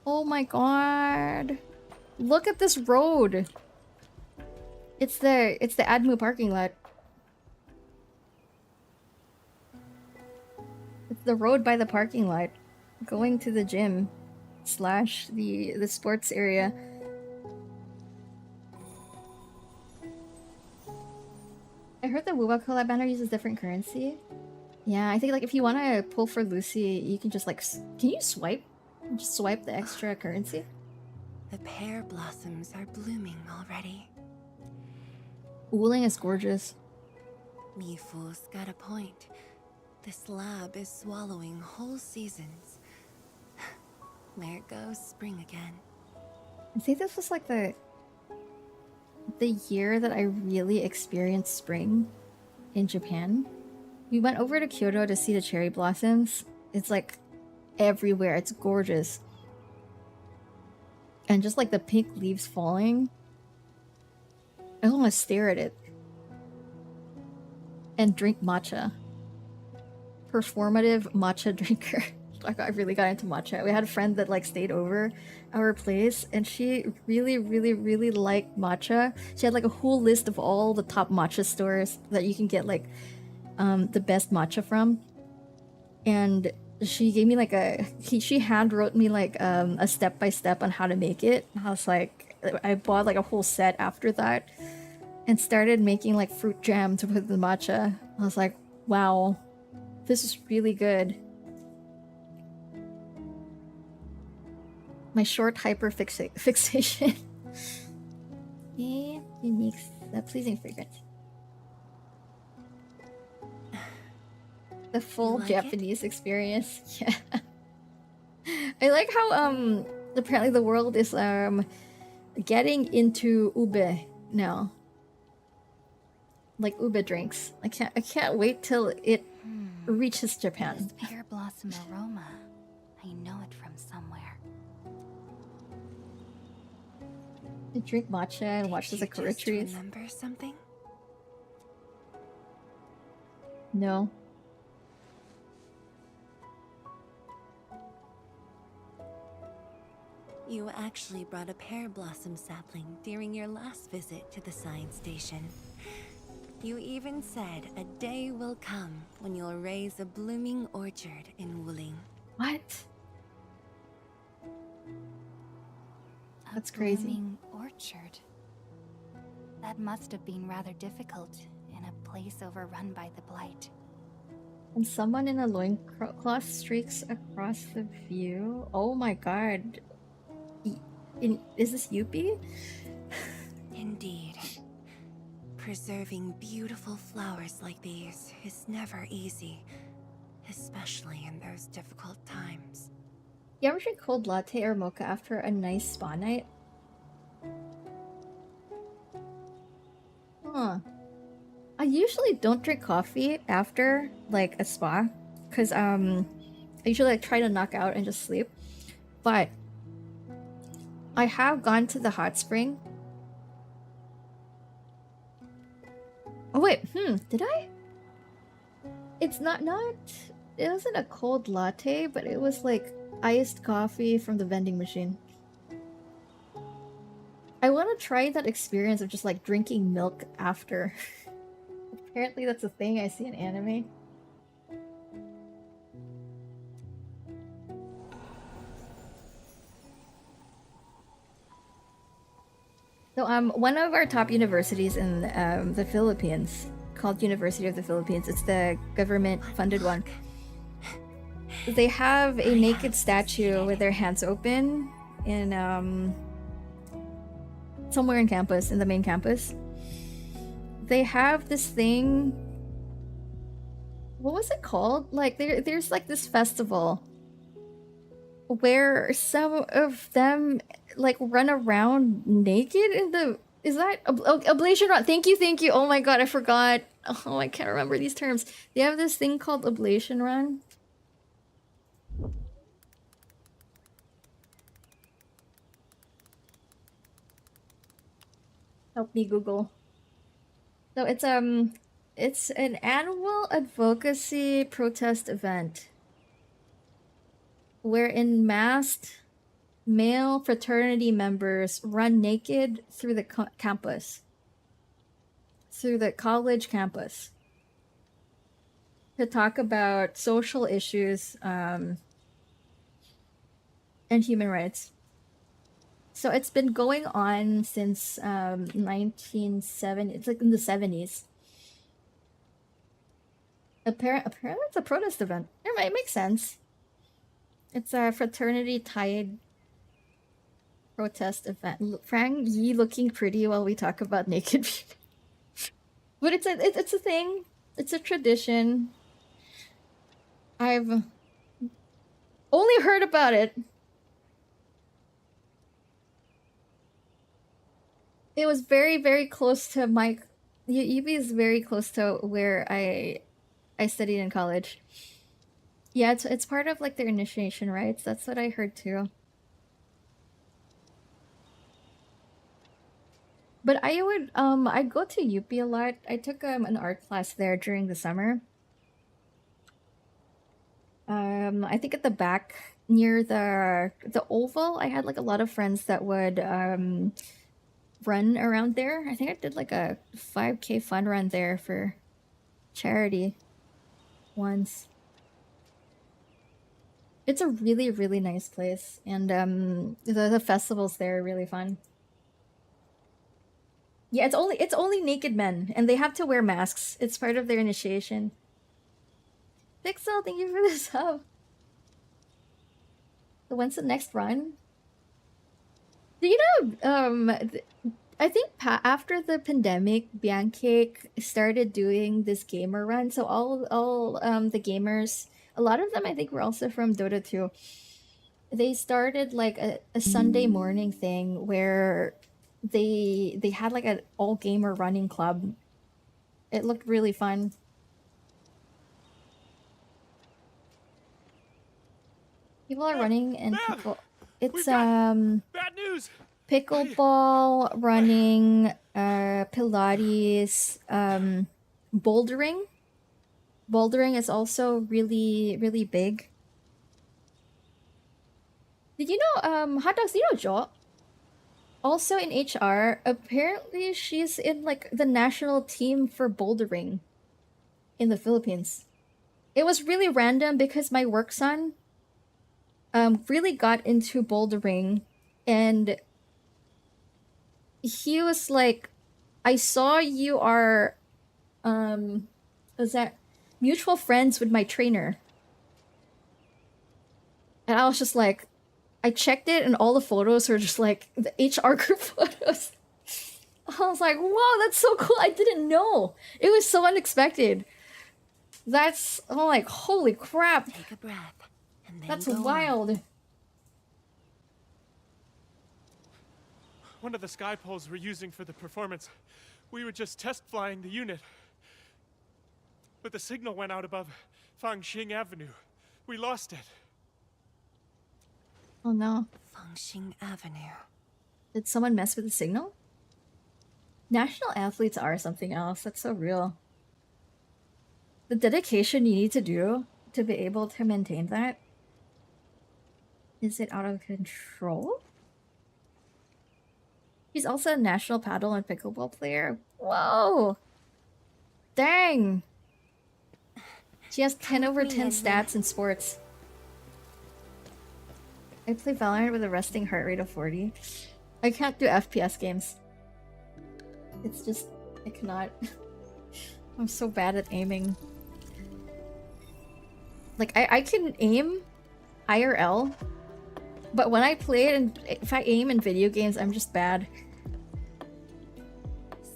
Oh my god. Look at this road. It's the Admu parking lot. It's the road by the parking lot going to the gym / the sports area. I heard the Wuwa collab banner uses different currency. Yeah, I think like if you want to pull for Lucy, you can just like can you swipe? Just swipe the extra currency. The pear blossoms are blooming already. Wuling is gorgeous. Mifu's got a point. This lab is swallowing whole seasons. There goes spring again. I think this was like the year that I really experienced spring in Japan. We went over to Kyoto to see the cherry blossoms. It's like everywhere. It's gorgeous. And just like the pink leaves falling, I want to stare at it. And drink matcha. Performative matcha drinker. I really got into matcha. We had a friend that like stayed over our place and she really liked matcha. She had like a whole list of all the top matcha stores that you can get like the best matcha from. And she gave me like she hand wrote me like a step-by-step on how to make it. I was like, I bought like a whole set after that and started making like fruit jam to put in the matcha. I was like, wow, this is really good. My short hyper fixation. Yeah, unique, pleasing fragrance. The full Japanese experience. Yeah. I like how apparently the world is getting into ube now. Like ube drinks. I can't wait till it reaches Japan. This pear blossom aroma. I know it from somewhere. I drink matcha and watch the Did you Sakura just trees. remember something? No. You actually brought a pear blossom sapling during your last visit to the science station. You even said a day will come when you'll raise a blooming orchard in Wuling. What? That's crazy. Blooming orchard. That must have been rather difficult in a place overrun by the Blight. And someone in a loincloth streaks across the view. Oh my god. Is this Yuppie? Indeed. Preserving beautiful flowers like these is never easy, especially in those difficult times. You ever drink cold latte or mocha after a nice spa night? Huh. I usually don't drink coffee after like a spa, cause I usually like try to knock out and just sleep. But I have gone to the hot spring. Oh wait, did I? It's not it wasn't a cold latte, but it was like iced coffee from the vending machine. I want to try that experience of just like drinking milk after. Apparently that's a thing I see in anime. So one of our top universities in the Philippines, called University of the Philippines, it's the government funded one. They have a naked statue with their hands open in somewhere in campus, in the main campus. They have this thing. What was it called? Like there's like this festival where some of them like run around naked in the ablation run. Thank you. Oh my god, I forgot. Oh, I can't remember these terms. They have this thing called ablation run. Help me Google. So it's an annual advocacy protest event wherein masked male fraternity members run naked through the campus, through the college campus, to talk about social issues and human rights. So it's been going on since 1970. It's like in the 70s. Apparently it's a protest event. It makes sense. It's a fraternity tied protest event. Frank Yi looking pretty while we talk about naked people. But it's a thing. It's a tradition. I've only heard about it. It was very, very close to my... UB is very close to where I studied in college. Yeah, it's part of like their initiation rites. That's what I heard too. But I would I'd go to UP a lot. I took an art class there during the summer. I think at the back near the oval, I had like a lot of friends that would run around there. I think I did like a 5K fun run there for charity once. It's a really, really nice place, and the festivals there are really fun. Yeah, it's only naked men, and they have to wear masks. It's part of their initiation. Pixel, thank you for the sub. So when's the next run? Do you know, I think after the pandemic, Biancake started doing this gamer run. So all the gamers, a lot of them I think were also from Dota 2. They started like a Sunday morning thing where they had like an all gamer running club. It looked really fun. People are running and people... It's bad news. Pickleball, running, Pilates, bouldering. Bouldering is also really, really big. Did you know, Hot Dogs, you know Jo? Also in HR, apparently she's in like the national team for bouldering in the Philippines. It was really random because my work son really got into bouldering, and he was like, I saw you are was that mutual friends with my trainer. And I was just like, I checked it and all the photos were just like the HR group photos. I was like, wow, that's so cool. I didn't know. It was so unexpected. That's, I'm like, holy crap. Take a breath. And then That's go wild. on. One of the sky poles we're using for the performance. We were just test flying the unit. But the signal went out above Fangxing Avenue. We lost it. Oh no. Fangxing Avenue. Did someone mess with the signal? National athletes are something else. That's so real. The dedication you need to do to be able to maintain that. Is it out of control? He's also a national paddle and pickleball player. Whoa! Dang! She has 10 over 10 stats in sports. I play Valorant with a resting heart rate of 40. I can't do FPS games. It's just, I cannot. I'm so bad at aiming. Like, I can aim IRL, but when I play it, and if I aim in video games, I'm just bad.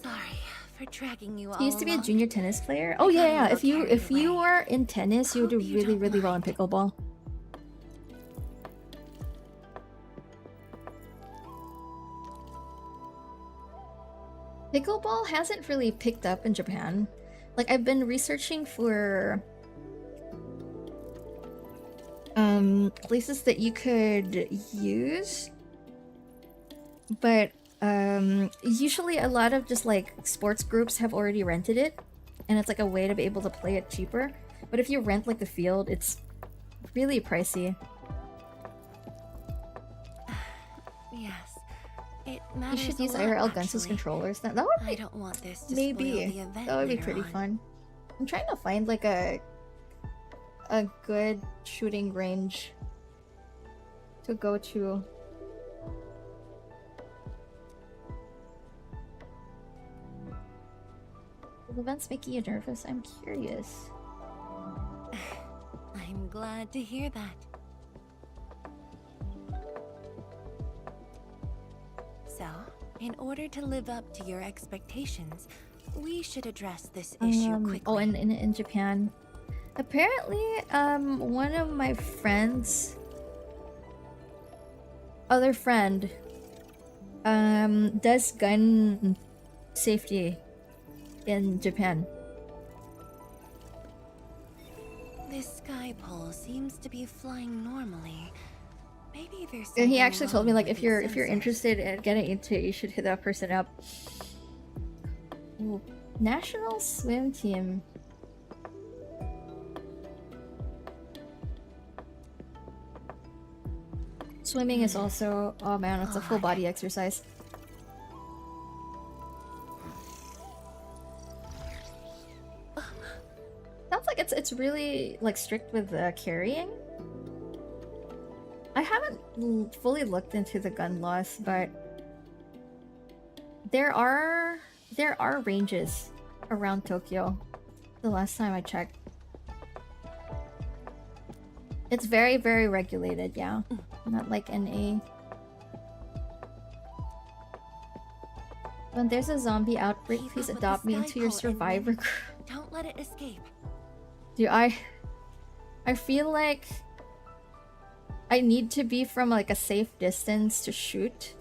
Sorry for dragging you all. He used to be a junior tennis player. Oh yeah, yeah. If you are in tennis, you would do really, really well in pickleball. Pickleball hasn't really picked up in Japan. Like, I've been researching for places that you could use, but usually a lot of just like sports groups have already rented it, and it's like a way to be able to play it cheaper. But if you rent like the field, it's really pricey. Yes. It You matters should a use lot, IRL guns as actually. controllers. That would be, I don't want this to maybe spoil the event that would be later pretty on. fun. I'm trying to find like a good shooting range to go to. The event's making you nervous. I'm curious. I'm glad to hear that. So, in order to live up to your expectations, we should address this issue quickly. Oh, in Japan, apparently, one of my friends, other friend, does gun safety in Japan. This sky pole seems to be flying normally. Maybe there's And he something actually told me wrong like with if the you're sensors. interested in getting into it, you should hit that person up. Ooh, National swim team. Swimming is also, oh man, it's a full body exercise. Sounds like it's really like strict with carrying. I haven't fully looked into the gun laws, but there are ranges around Tokyo. The last time I checked, it's very, very regulated. Yeah, not like NA. When there's a zombie outbreak, please adopt me into your survivor crew. Don't let it escape. Dude, I feel like I need to be from like a safe distance to shoot.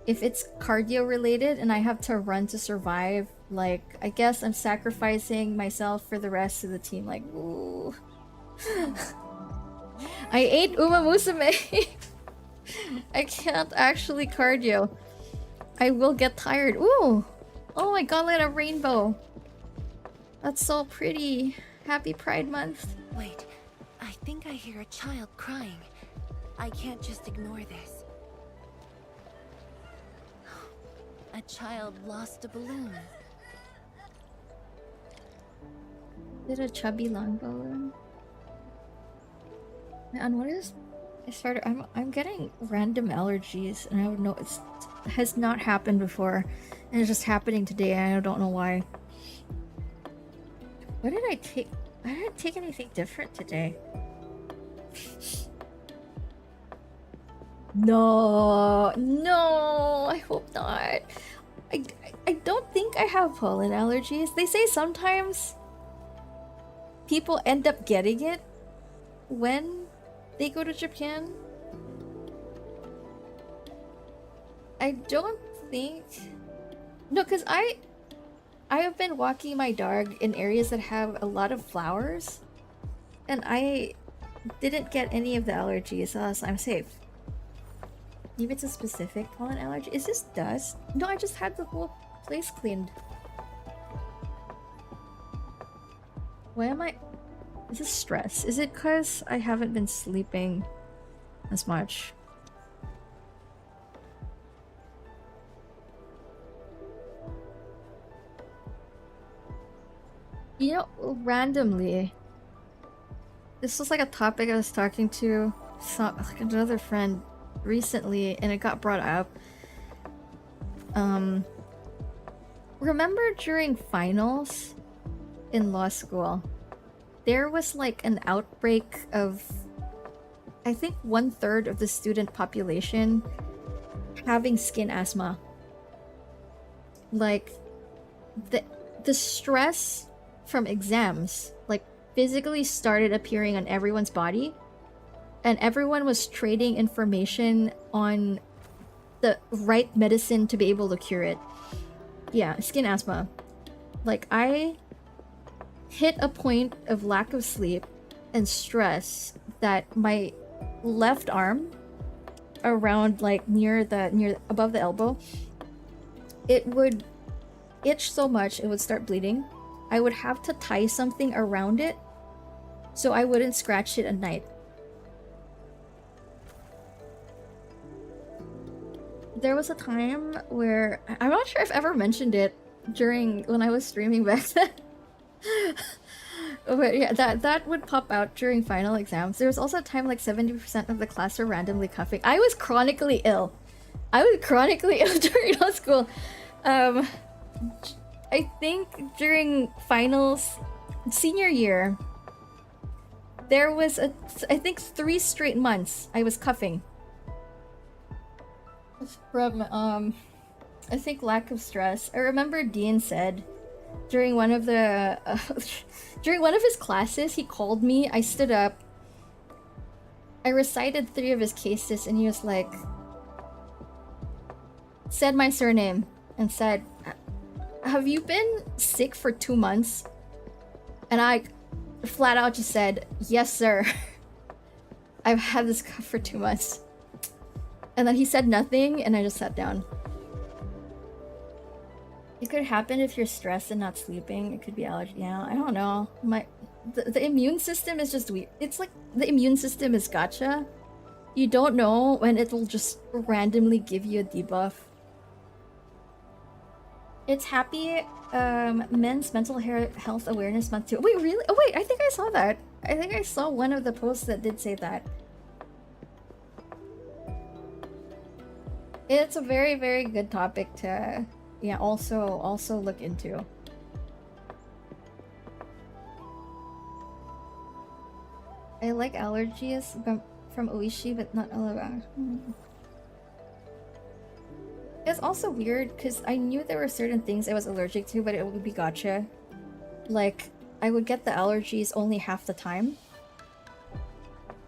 If it's cardio related and I have to run to survive, like, I guess I'm sacrificing myself for the rest of the team. Like, ooh. I ate Uma Musume. I can't actually cardio. I will get tired. Ooh! Oh my god, look at a rainbow. That's so pretty. Happy Pride Month. Wait, I think I hear a child crying. I can't just ignore this. A child lost a balloon. Is it a chubby long balloon? Man, what is... I'm getting random allergies, and I don't know, it has not happened before, and it's just happening today, and I don't know why. What did I take? I didn't take anything different today. No, no, I hope not. I don't think I have pollen allergies. They say sometimes people end up getting it when they go to Japan. I don't think... No, because I have been walking my dog in areas that have a lot of flowers, and I didn't get any of the allergies, so I'm safe. Maybe it's a specific pollen allergy. Is this dust? No, I just had the whole place cleaned. Why am I... Is this stress? Is it because I haven't been sleeping as much? You know, randomly, this was like a topic I was talking to like another friend recently, and it got brought up. Remember during finals in law school, there was like an outbreak of, I think 1/3 of the student population having skin asthma. Like, the stress from exams, like, physically started appearing on everyone's body, and everyone was trading information on the right medicine to be able to cure it. Yeah, skin asthma. Like, I hit a point of lack of sleep and stress that my left arm, around like near above the elbow, it would itch so much it would start bleeding. I would have to tie something around it so I wouldn't scratch it at night. There was a time where, I'm not sure if I ever mentioned it when I was streaming back then. But yeah, that would pop out during final exams. There was also a time like 70% of the class were randomly coughing. I was chronically ill. During law school. I think during finals, senior year, there was I think 3 straight months I was coughing. From, I think lack of stress. I remember Dean said during one of the, during one of his classes, he called me, I stood up, I recited 3 of his cases, and he was like, said my surname, and said, have you been sick for 2 months? And I flat out just said, yes, sir. I've had this cough for 2 months. And then he said nothing, and I just sat down. It could happen if you're stressed and not sleeping. It could be allergy. Yeah, I don't know. The immune system is just weird. It's like the immune system is gacha. You don't know when it will just randomly give you a debuff. It's happy Men's Mental Health Awareness Month too. Wait, really? Oh wait, I think I saw that. I think I saw one of the posts that did say that. It's a very, very good topic to, yeah, also look into. I like allergies from Oishi, but not Alaba. It's also weird because I knew there were certain things I was allergic to, but it would be gacha. Like, I would get the allergies only half the time.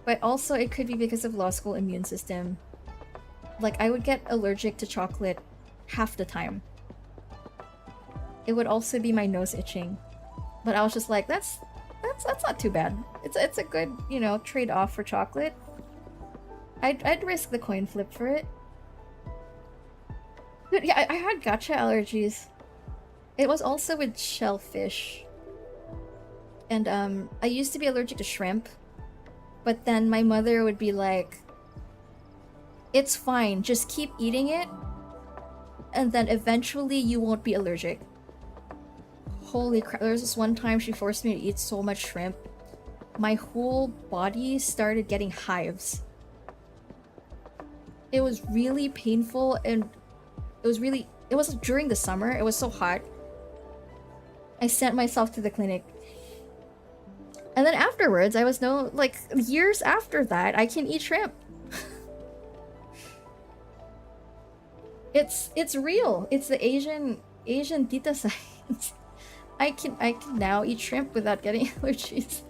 But also it could be because of law school immune system. Like, I would get allergic to chocolate half the time. It would also be my nose itching. But I was just like, that's not too bad. It's a good, you know, trade-off for chocolate. I'd risk the coin flip for it. Dude, yeah, I had gacha allergies. It was also with shellfish. And I used to be allergic to shrimp. But then my mother would be like, it's fine, just keep eating it. And then eventually you won't be allergic. Holy crap, there was this one time she forced me to eat so much shrimp. My whole body started getting hives. It was really painful and it was during the summer, it was so hot. I sent myself to the clinic. And then afterwards, I was like years after that, I can eat shrimp. It's real. It's the Asian tita science. I can now eat shrimp without getting allergies.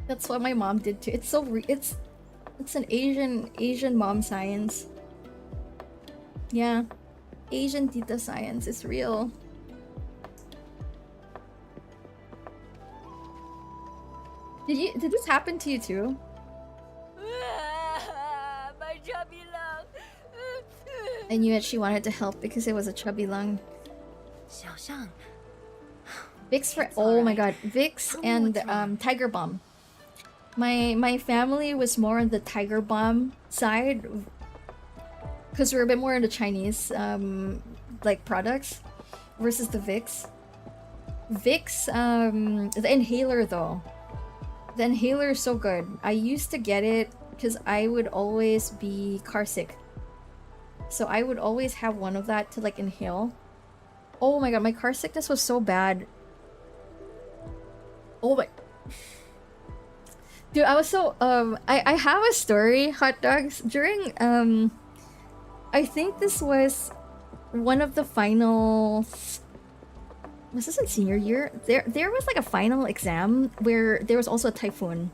That's what my mom did too. It's it's an Asian mom science. Yeah. Asian tita science is real. Did this happen to you too? My chubby lung. I knew that she wanted to help because it was a chubby lung. Xiaoxiang. Vicks for oh my god, Vicks and Tiger Balm. My family was more on the Tiger Balm side because we're a bit more into Chinese like products versus the Vicks. Vicks the inhaler though. The inhaler is so good. I used to get it because I would always be car sick. So I would always have one of that to like inhale. Oh my god, my car sickness was so bad. Oh my... Dude, I was so... I have a story, hot dogs. During, I think this was one of the finals... Was this in senior year? There was like a final exam where there was also a typhoon.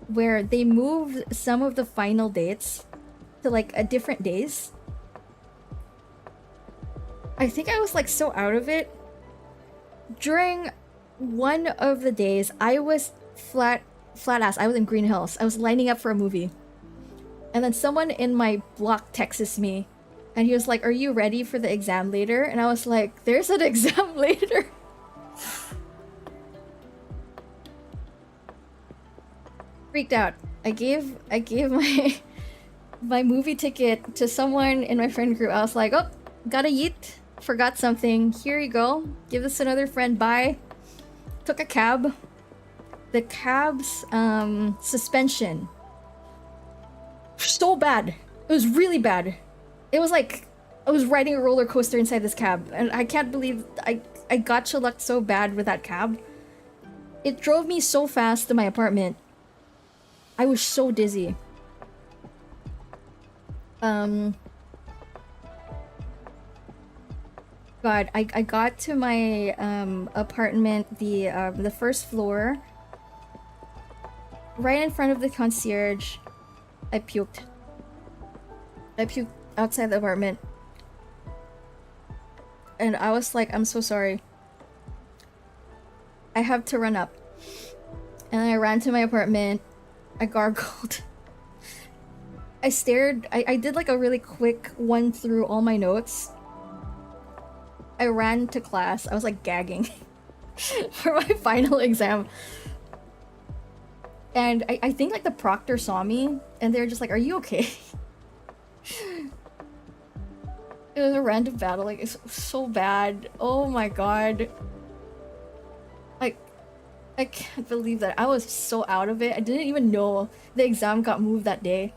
Where they moved some of the final dates to like a different days. I think I was like so out of it. During one of the days, I was flat ass. I was in Green Hills. I was lining up for a movie. And then someone in my block texts me. And he was like, are you ready for the exam later? And I was like, there's an exam later. Freaked out. I gave my movie ticket to someone in my friend group. I was like, oh, gotta yeet. Forgot something. Here you go. Give this to another friend. Bye. Took a cab. The cab's suspension. So bad. It was really bad. It was like I was riding a roller coaster inside this cab, and I can't believe I got shellacked so bad with that cab. It drove me so fast to my apartment. I was so dizzy. God, I got to my apartment, the first floor, right in front of the concierge. I puked outside the apartment. And I was like, I'm so sorry. I have to run up. And I ran to my apartment. I gargled. I stared. I did like a really quick one through all my notes. I ran to class. I was like gagging for my final exam. And I think like the proctor saw me and they were just like, are you okay? It was a random battle, like it's so bad. Oh my god. I can't believe that. I was so out of it. I didn't even know the exam got moved that day.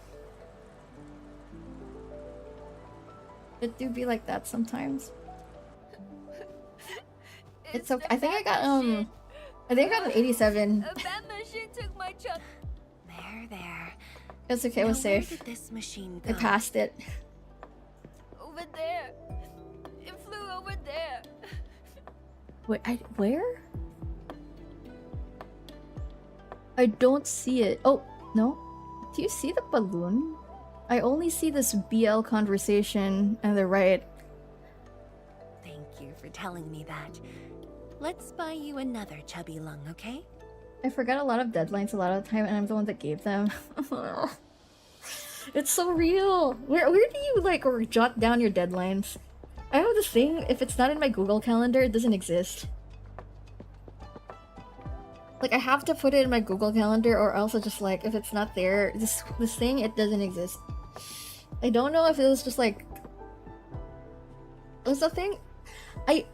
It do be like that sometimes. It's okay. I think I got an 87. A bad machine took my chunk. There. It's okay, it was Now, where safe. did this machine I go? passed it. Over there. It flew over there. Wait, where? I don't see it. Oh, no? Do you see the balloon? I only see this BL conversation on the right. Thank you for telling me that. Let's buy you another chubby lung, okay? I forgot a lot of deadlines a lot of the time, and I'm the one that gave them. It's so real. Where do you like or jot down your deadlines? I have this thing, if it's not in my Google Calendar, it doesn't exist. Like I have to put it in my Google Calendar or else it's just like if it's not there, this thing, it doesn't exist. I don't know if it was just like what's the thing? I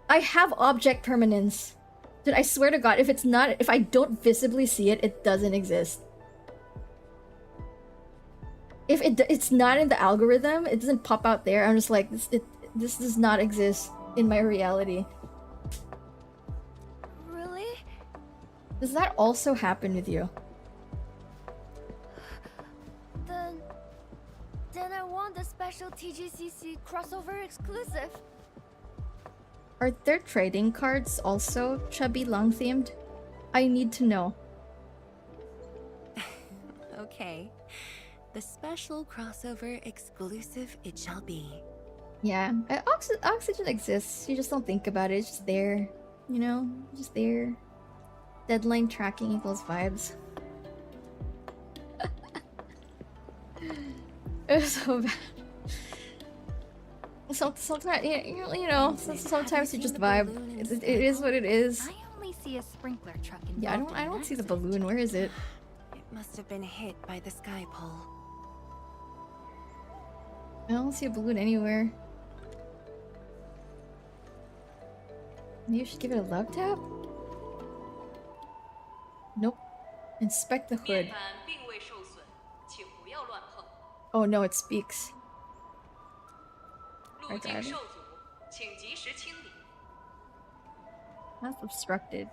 have object permanence. Dude, I swear to God, if I don't visibly see it, it doesn't exist. If it's not in the algorithm, it doesn't pop out there. I'm just like, this does not exist in my reality. Really? Does that also happen with you? Then I want the special TGCC crossover exclusive. Are there trading cards also chubby long themed? I need to know. Okay. The special crossover exclusive it shall be. Yeah, oxygen exists. You just don't think about it. It's just there. You know? Just there. Deadline tracking equals vibes. It's so bad. Sometimes, you know, sometimes you just vibe. It is what it is. I only see a sprinkler truck involved. Yeah, I don't see the balloon. Where is it? It must have been hit by the sky pole. I don't see a balloon anywhere. Maybe you should give it a love tap? Nope. Inspect the hood. Oh no, it speaks. Right, Daddy. That's obstructed.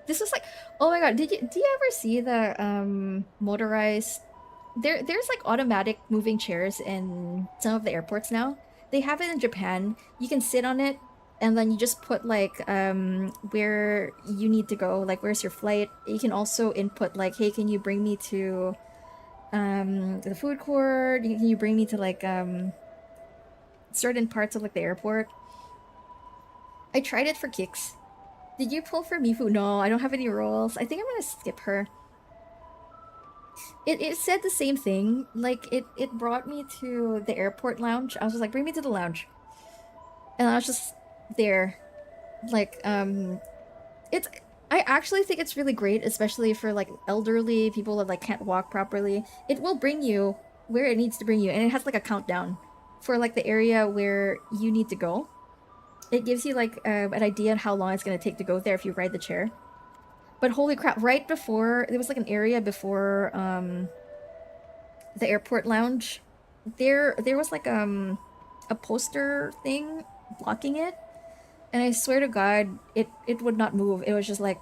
This is like, oh my god, do you ever see the motorized there's like automatic moving chairs in some of the airports now. They have it in Japan. You can sit on it and then you just put like where you need to go, like where's your flight. You can also input like, hey, can you bring me to the food court? Can you bring me to like certain parts of like the airport? I tried it for kicks. Did you pull for Mifu? No, I don't have any rolls. I think I'm gonna skip her. It said the same thing. Like it brought me to the airport lounge. I was just like, bring me to the lounge. And I was just there. Like I actually think it's really great, especially for like elderly people that like can't walk properly. It will bring you where it needs to bring you, and it has like a countdown for like the area where you need to go. It gives you like an idea on how long it's gonna take to go there if you ride the chair. But holy crap, right before, there was like an area before the airport lounge. There was like a poster thing blocking it. And I swear to God, it would not move. It was just like,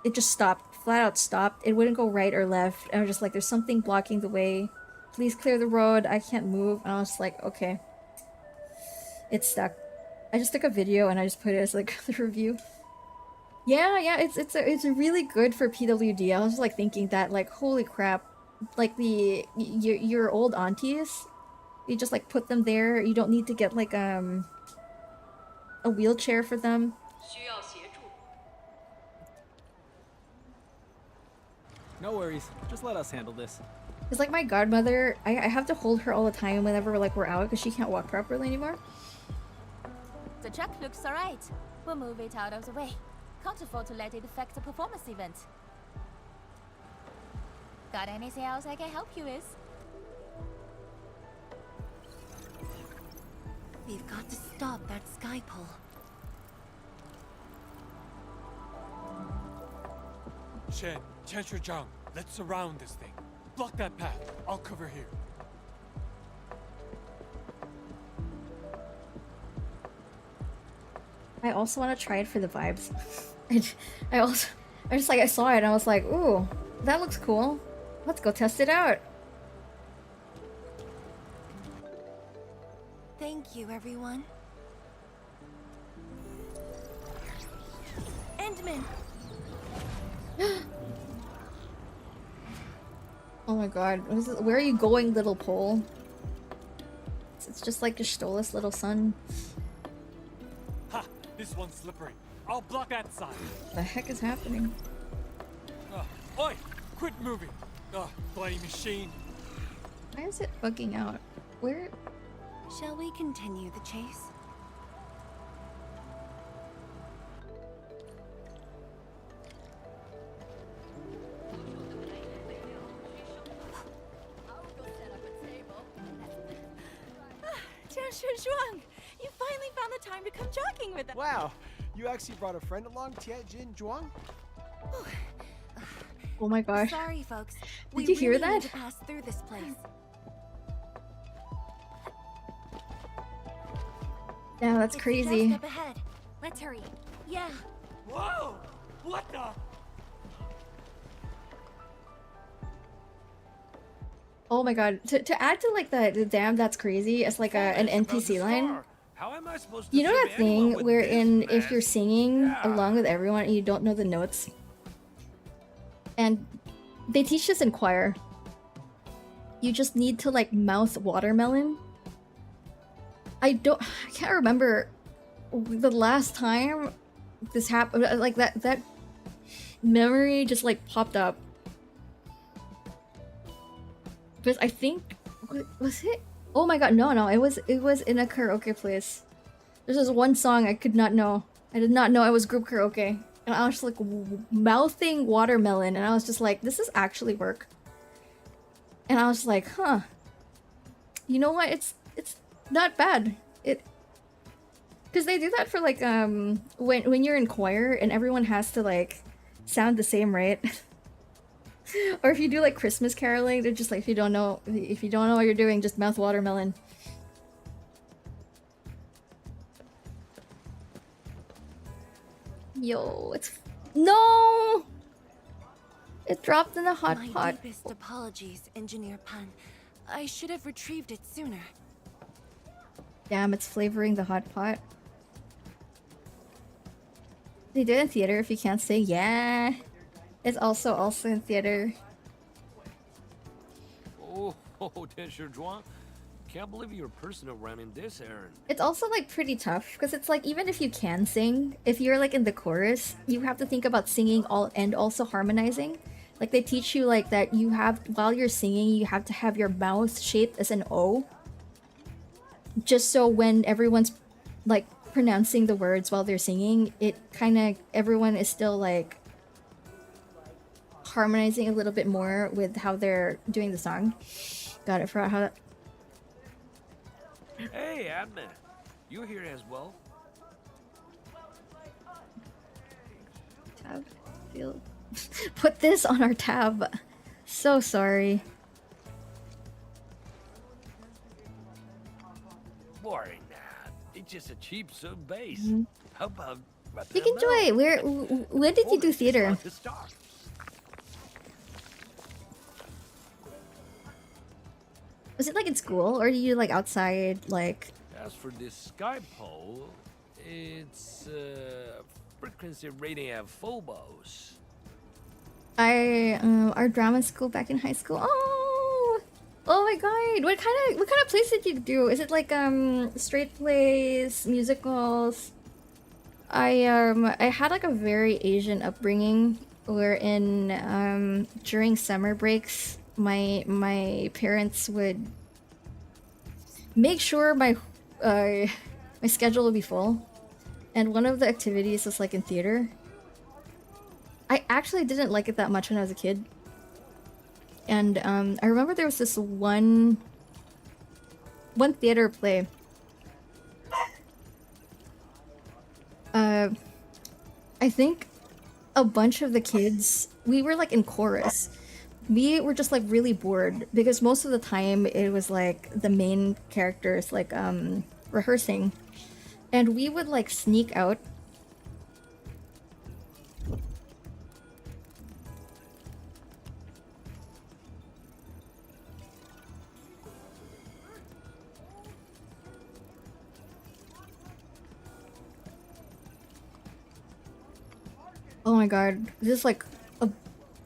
it just stopped, flat out stopped. It wouldn't go right or left. And I was just like, there's something blocking the way. Please clear the road. I can't move. And I was like, okay. It's stuck. I just took a video and I just put it as like the review. Yeah, it's really good for PWD. I was just like thinking that like, holy crap, like your old aunties, you just like put them there. You don't need to get like a wheelchair for them. No worries, just let us handle this. It's like my godmother, I have to hold her all the time whenever like we're out because she can't walk properly anymore. The truck looks alright. We'll move it out of the way. Can't afford to let it affect the performance event. Got anything else I can help you with? We've got to stop that sky pole. Shen, Zhang, let's surround this thing. Block that path. I'll cover here. I also want to try it for the vibes. I saw it and I was like, ooh, that looks cool. Let's go test it out. Thank you, everyone. Endman! Oh my god, where are you going, little pole? It's just like Gestola's little son. Ha! This one's slippery. I'll block that side. What the heck is happening? Oi! Quit moving! Bloody machine. Why is it bugging out? Where? Shall we continue the chase? Tianshi Zhuang, you finally found the time to come jogging with us. Wow, you actually brought a friend along, Tianjin Zhuang? Oh my gosh. Sorry, folks. Did you hear really that? need to pass through this place. Yeah, that's crazy. Just up ahead. Let's hurry. Yeah. Whoa! What the? Oh my god. To add to like the damn that's crazy as like an NPC line. How am I supposed to You know save that anyone thing with wherein this if mess? you're singing along with everyone and you don't know the notes? And they teach this in choir. You just need to like mouth watermelon. I can't remember the last time this happened. Like that memory just like popped up. Because I think was it? Oh my god, no, it was in a karaoke place. There's this one song I could not know. I did not know it was group karaoke. And I was just like mouthing watermelon and I was just like, this is actually work. And I was like, huh. You know what? It's not bad. Because they do that for like when you're in choir and everyone has to like sound the same, right? Or if you do like Christmas caroling, they're just like, if you don't know what you're doing, just mouth watermelon. Yo, no! It dropped in a hot My pot. deepest apologies, Engineer Pan. I should have retrieved it sooner. Damn, it's flavoring the hot pot. They do it in theater if you can't say yeah. It's also in theater. Oh, Tianshi Zhuang. Can't believe you're personal running this errand. It's also like pretty tough because it's like even if you can sing, if you're like in the chorus, you have to think about singing all and also harmonizing. Like they teach you like that you have while you're singing, you have to have your mouth shaped as an O. Just so when everyone's like pronouncing the words while they're singing, it kind of everyone is still like harmonizing a little bit more with how they're doing the song. Got it. Forgot how that. Hey, Admin. You here as well? Tab. Field. Put this on our tab. So sorry. Boring that. It's just a cheap sub base. Mhm. How about Big enjoy. When did you do theater? Was it like in school or you like outside like? As for this sky pole, it's frequency rating at phobos. Our drama school back in high school. Oh my god! What kind of plays did you do? Is it like straight plays, musicals? I had like a very Asian upbringing. Wherein during summer breaks, my parents would make sure my schedule would be full, and one of the activities was like in theater. I actually didn't like it that much when I was a kid. And I remember there was this one theater play. I think a bunch of the kids, we were like in chorus. We were just like really bored because most of the time it was like the main characters like rehearsing. And we would like sneak out. Oh my god, this is like a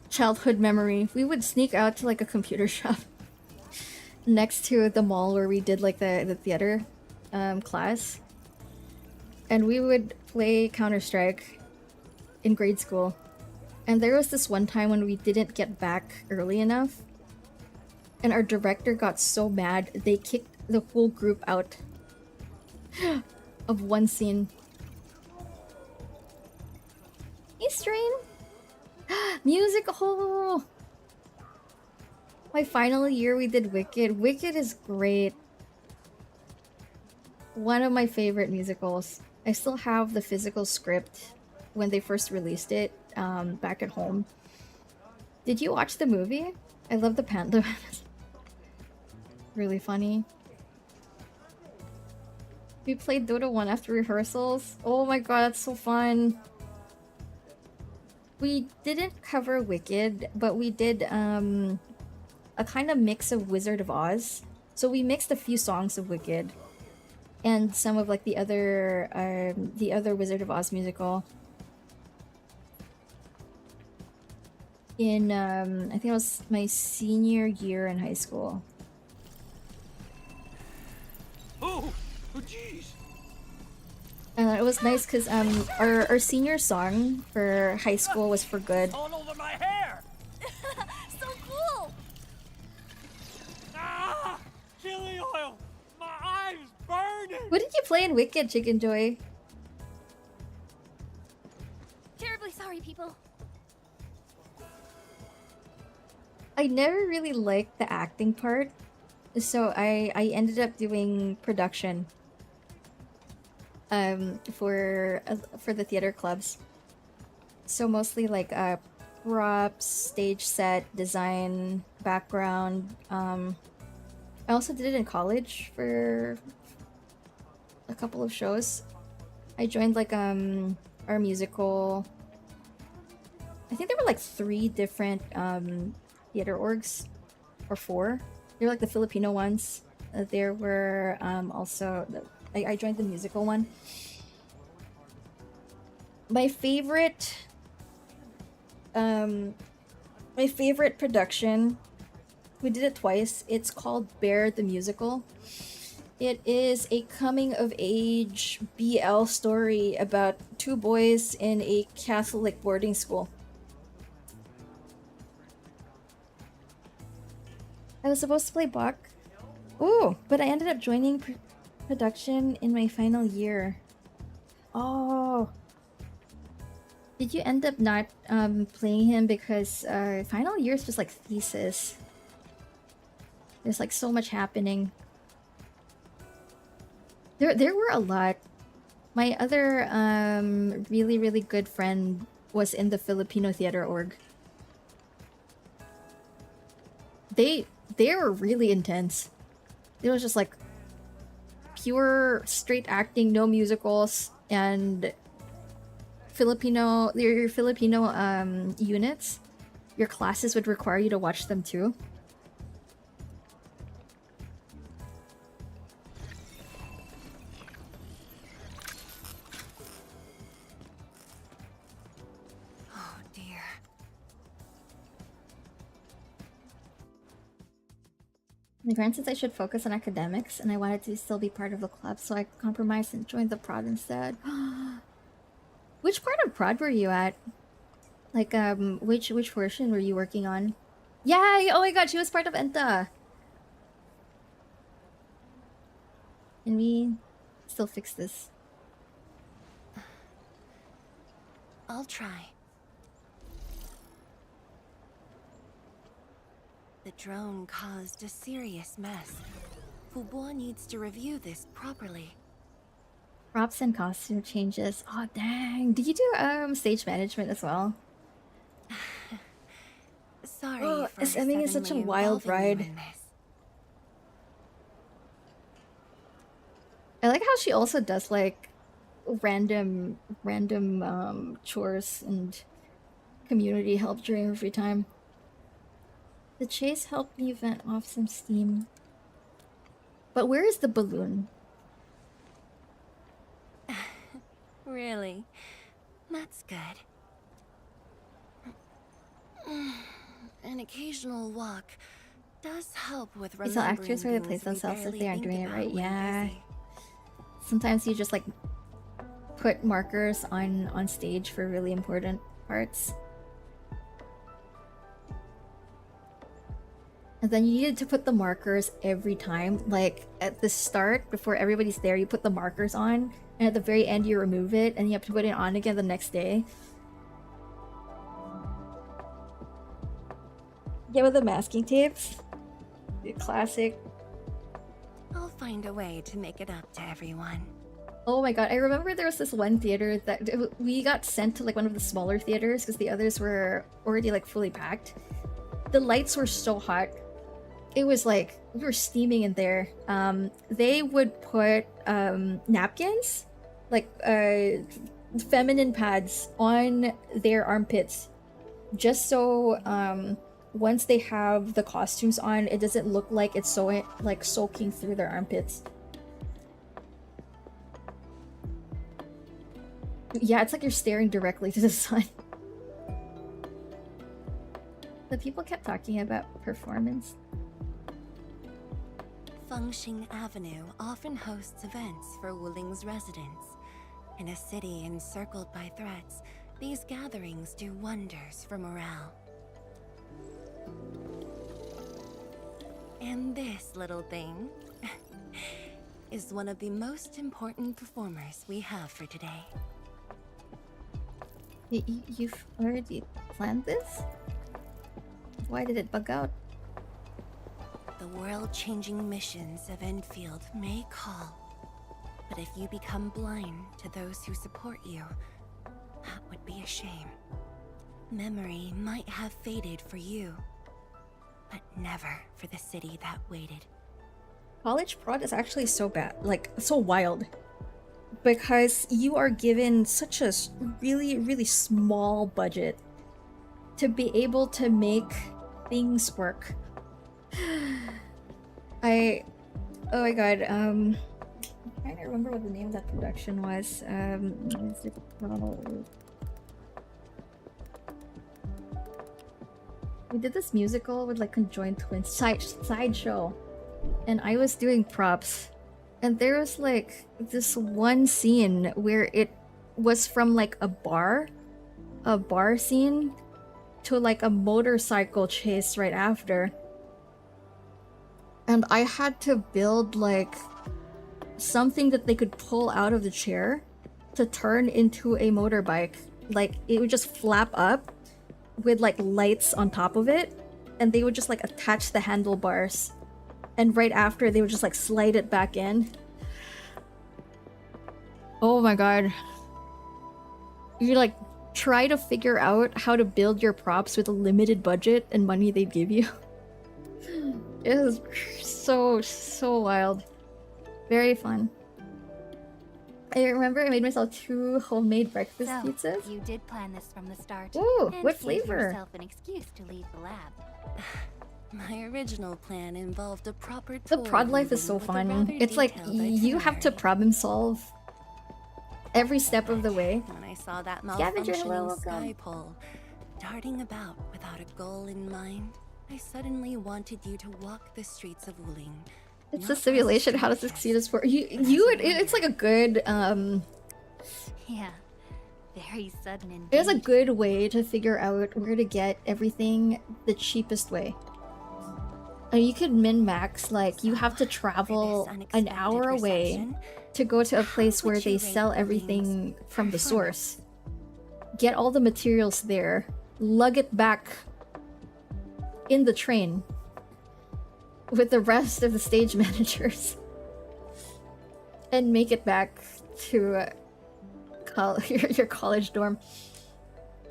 childhood memory. We would sneak out to like a computer shop next to the mall where we did like the theater class. And we would play Counter-Strike in grade school. And there was this one time when we didn't get back early enough. and our director got so mad they kicked the whole group out of one scene. Eastern music. Oh, my final year we did Wicked. Wicked is great. One of my favorite musicals. I still have the physical script when they first released it back at home. Did you watch the movie? I love the panda. Really funny. We played Dota 1 after rehearsals. Oh my god, that's so fun. We didn't cover Wicked, but we did a kind of mix of Wizard of Oz. So we mixed a few songs of Wicked and some of like the other Wizard of Oz musical. In I think it was my senior year in high school. Oh, jeez. It was nice because our senior song for high school was For Good. All over my hair. So cool! Ah! Chili oil! My eyes burning! What did you play in Wicked, Chicken Joy? Terribly sorry, people. I never really liked the acting part, so I ended up doing production for the theater clubs. So mostly like props, stage set, design, background. I also did it in college for a couple of shows. I joined like our musical. I think there were like 3 different theater orgs, or 4. They were like the Filipino ones. There were also I joined the musical one. My favorite production, we did it twice. It's called Bear the Musical. It is a coming of age BL story about 2 boys in a Catholic boarding school. I was supposed to play Bach. Ooh, but I ended up joining production in my final year. Oh. Did you end up not playing him because final year is just like thesis. There's like so much happening. There were a lot. My other really good friend was in the Filipino theater org. They were really intense. It was just like pure straight acting, no musicals, and your Filipino units, your classes would require you to watch them too. Oh dear. My grant says I should focus on academics, and I wanted to still be part of the club, so I compromised and joined the prod instead. Which part of prod were you at? Like, which portion were you working on? Yeah, oh my god, she was part of Enta! Can we still fix this? I'll try. The drone caused a serious mess. Fubo needs to review this properly. Props and costume changes. Oh dang. Did you do stage management as well? Sorry for SMing is such a suddenly wild involving you ride. in this. I like how she also does like random chores and community help during her free time. The chase helped me vent off some steam. But where is the balloon? Really? That's good. An occasional walk does help with You tell remembering actors where they things place we themselves if barely they aren't think doing it about right. when Yeah. busy. Sometimes you just like put markers on stage for really important parts. And then you needed to put the markers every time. Like at the start, before everybody's there, you put the markers on, and at the very end you remove it, and you have to put it on again the next day. Yeah, with the masking tapes. The classic. I'll find a way to make it up to everyone. Oh my god, I remember there was this one theater that we got sent to like one of the smaller theaters because the others were already like fully packed. The lights were so hot. It was like we were steaming in there. They would put napkins, like feminine pads on their armpits just so once they have the costumes on, it doesn't look like it's so like soaking through their armpits. Yeah, it's like you're staring directly to the sun. The people kept talking about performance. Fengxing Avenue often hosts events for Wuling's residents. In a city encircled by threats, these gatherings do wonders for morale. And this little thing is one of the most important performers we have for today. You've already planned this? Why did it bug out? The world-changing missions of Endfield may call, but if you become blind to those who support you, that would be a shame. Memory might have faded for you, but never for the city that waited. College prod is actually so bad, like so wild, because you are given such a really small budget to be able to make things work. Oh my god, I'm trying to remember what the name of that production was. What's it called? We did this musical with like conjoined twins sideshow, and I was doing props, and there was like this one scene where it was from like a bar scene to like a motorcycle chase right after, and I had to build like something that they could pull out of the chair to turn into a motorbike. Like it would just flap up with like lights on top of it, and they would just like attach the handlebars, and right after they would just like slide it back in. Oh my god. You like try to figure out how to build your props with a limited budget and money they'd give you. It was so wild. Very fun. I remember I made myself 2 homemade breakfast pizzas. You did plan this from the start. Ooh, and what gave flavor? yourself an excuse to leave the lab. My original plan involved a proper The tour prod life is so with a fun. rather It's like detailed you have to problem solve every step of the way. When I saw that Scavenger, malfunctioning welcome. sky pole darting about without a goal in mind, I suddenly wanted you to walk the streets of Wuling. It's a simulation how to succeed as for it's like a good Yeah, very sudden indeed. There's a good way to figure out where to get everything the cheapest way. You could min-max, like, you have to travel an hour away to go to a place where they sell everything from the source. Get all the materials there, lug it back in the train with the rest of the stage managers, and make it back to your college dorm.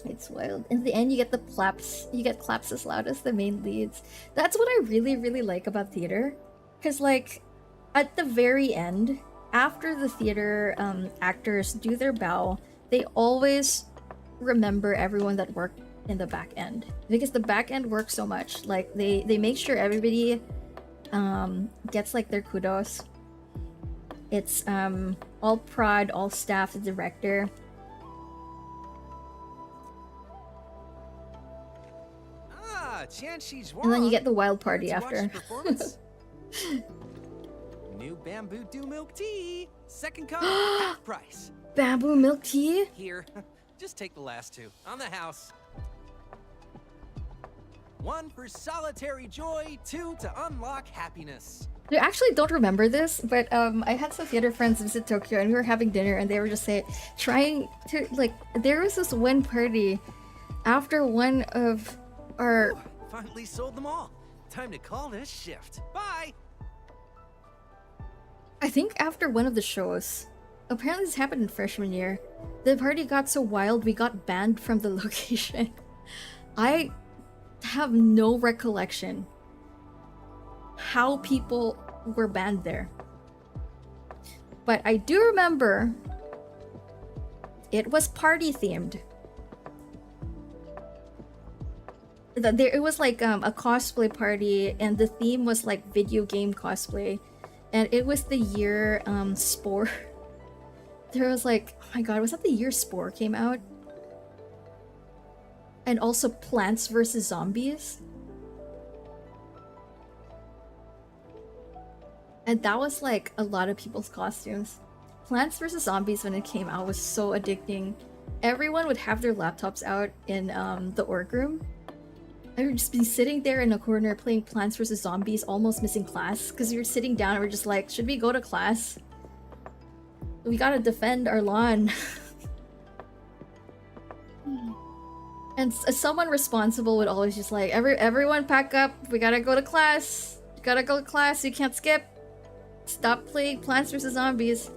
It's wild. In the end, you get the claps. You get claps as loud as the main leads. That's what I really like about theater, because like at the very end, after the theater actors do their bow, they always remember everyone that worked in the back end, because the back end works so much. Like they make sure everybody gets like their kudos. It's all prod, all staff, the director. And then you get the wild party after. New bamboo dew milk tea, second cup, half price. Bamboo milk tea? Here, just take the last 2 on the house. 1 for solitary joy, 2 to unlock happiness. I actually don't remember this, but I had some theater friends visit Tokyo and we were having dinner and they were just trying to, like, there was this one party after one of our... Ooh, finally sold them all. Time to call this shift. Bye! I think after one of the shows, apparently this happened in freshman year, the party got so wild we got banned from the location. I have no recollection how people were banned there. But I do remember it was party themed. It was like a cosplay party and the theme was like video game cosplay. And it was the year Spore. There was like, oh my god, was that the year Spore came out? And also Plants vs. Zombies. And that was like a lot of people's costumes. Plants vs. Zombies when it came out was so addicting. Everyone would have their laptops out in the org room. I would just be sitting there in a corner playing Plants vs. Zombies, almost missing class. Because you're sitting down and we're just like, should we go to class? We gotta defend our lawn. And someone responsible would always just like, everyone pack up, we gotta go to class. You gotta go to class, you can't skip. Stop playing Plants vs. Zombies.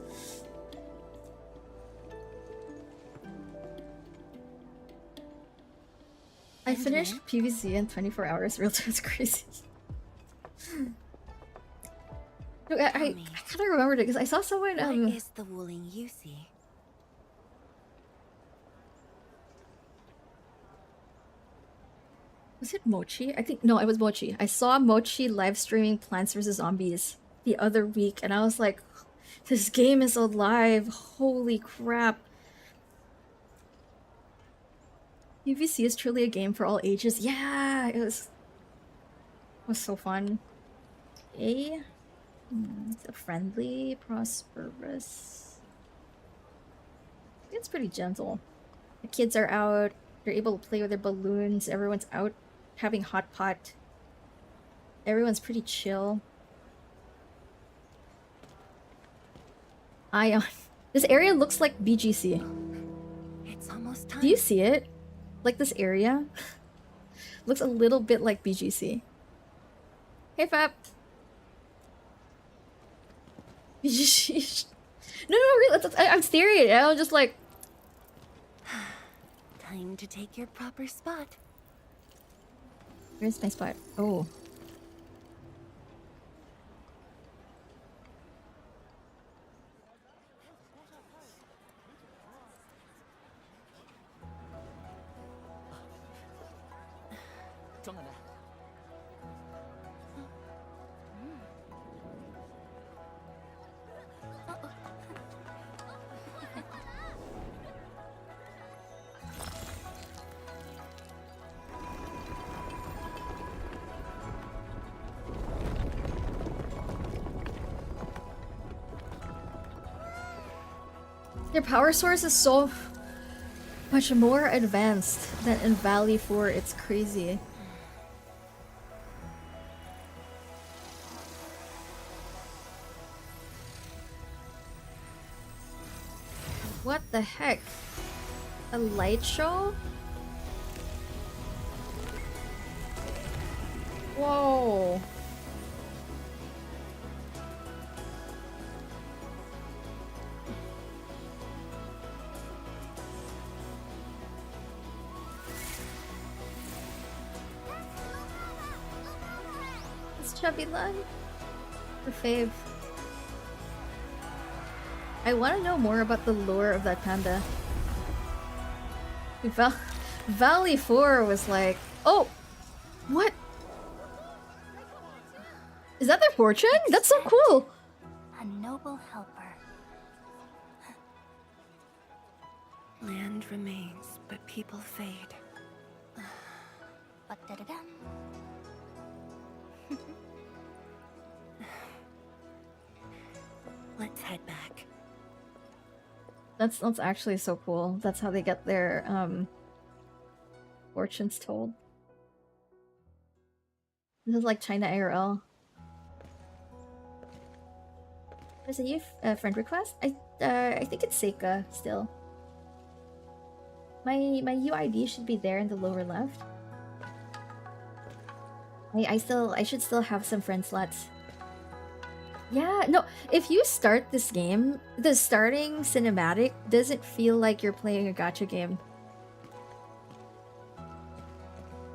I finished PVZ in 24 hours, real time, it's crazy. Look, I kind of remembered it because I saw someone. What is the Wuling you see? Was it Mochi? I think no, it was Mochi. I saw Mochi live streaming Plants vs. Zombies the other week, and I was like, "This game is alive! Holy crap!" PVC is truly a game for all ages. Yeah, it was so fun. It's a friendly, prosperous. It's pretty gentle. The kids are out. They're able to play with their balloons. Everyone's out having hot pot. Everyone's pretty chill. Ion. This area looks like BGC. It's almost time. Do you see it? Like this area? Looks a little bit like BGC. Hey, Fap. BGC. No, really. I'm staring at it. I'm just like... Time to take your proper spot. Where's my spot? Oh. Their power source is so much more advanced than in Valley 4. It's crazy. What the heck? A light show? Whoa. Chubby Lun. Her fave. I want to know more about the lore of that panda. Valley 4 was like... Oh! What? Is that their fortune? That's so cool! A noble helper. Land remains, but people fade. Ba-da-da-dum. Let's head back. That's actually so cool. That's how they get their fortunes told. This is like China IRL. There's a new friend request. I think it's Seika still. My UID should be there in the lower left. I should still have some friend slots. Yeah, no, if you start this game, the starting cinematic doesn't feel like you're playing a gacha game.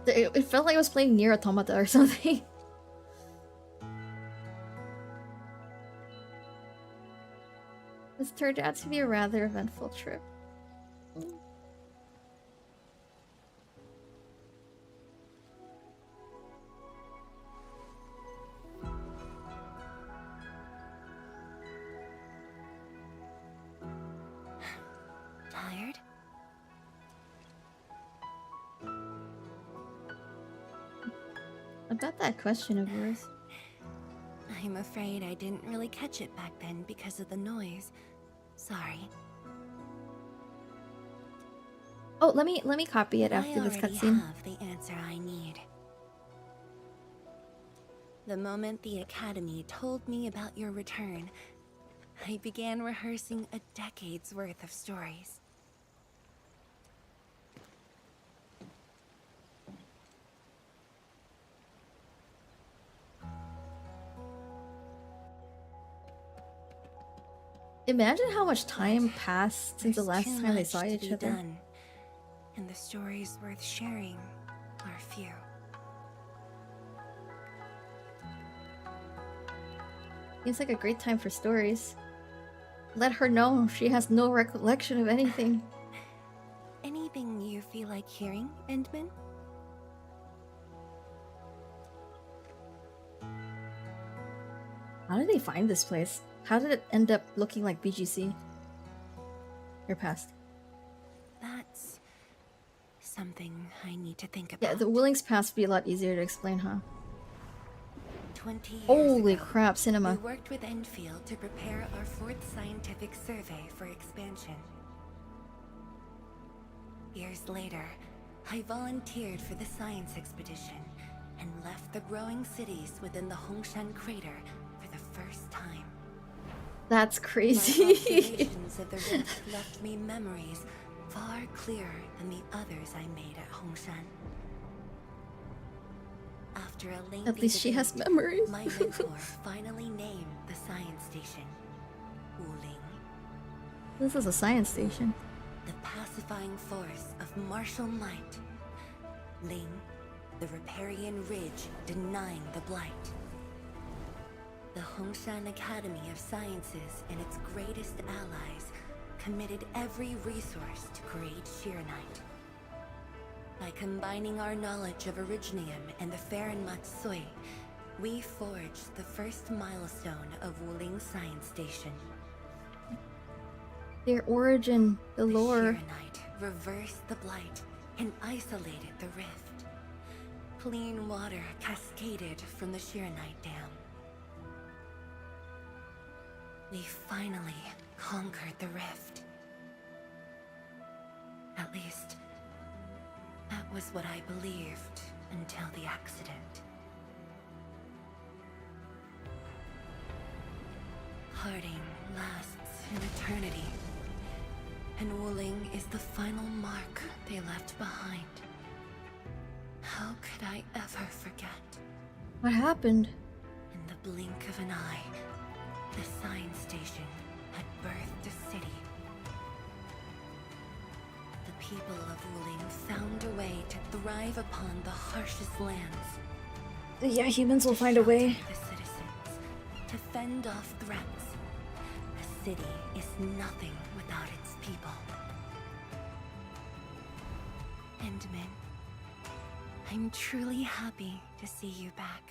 It felt like I was playing Nier Automata or something. This turned out to be a rather eventful trip. Tired? About that question of yours. I'm afraid I didn't really catch it back then because of the noise. Sorry. Oh, let me copy it after this cutscene. I already have the answer I need. The moment the Academy told me about your return, I began rehearsing a decade's worth of stories. Imagine how much time passed since the last Too time they much saw to each be other. done, and the stories worth sharing are few. Seems like a great time for stories. Let her know she has no recollection of anything. Anything you feel like hearing, Endman? How did they find this place? How did it end up looking like BGC? Your past. That's something I need to think about. Yeah, the Willing's past would be a lot easier to explain, huh? 20 years Holy ago, crap, cinema. We worked with Endfield to prepare our 4th scientific survey for expansion. Years later, I volunteered for the science expedition and left the growing cities within the Hongshan crater for the first time. That's My crazy. observations of the rift left me memories far clearer than the others I made at Hongshan. After a lengthy At least she has debate, memories. my mentor finally named the science station Wuling, This is a science station. the pacifying force of martial might. Ling, the riparian ridge denying the blight. The Hongshan Academy of Sciences and its greatest allies committed every resource to create Shiranite. By combining our knowledge of Originium and the Farron Matsui, we forged the first milestone of Wuling Science Station. Their origin, the lore. Shiranite reversed the blight and isolated the rift. Clean water cascaded from the Shiranite Dam. We finally conquered the rift. At least, that was what I believed until the accident. Parting lasts an eternity, and Wuling is the final mark they left behind. How could I ever forget? What happened? In the blink of an eye, the science station had birthed a city. The people of Wuling found a way to thrive upon the harshest lands. Yeah, humans will find a way. The citizens, to fend off threats. A city is nothing without its people. Endman, I'm truly happy to see you back.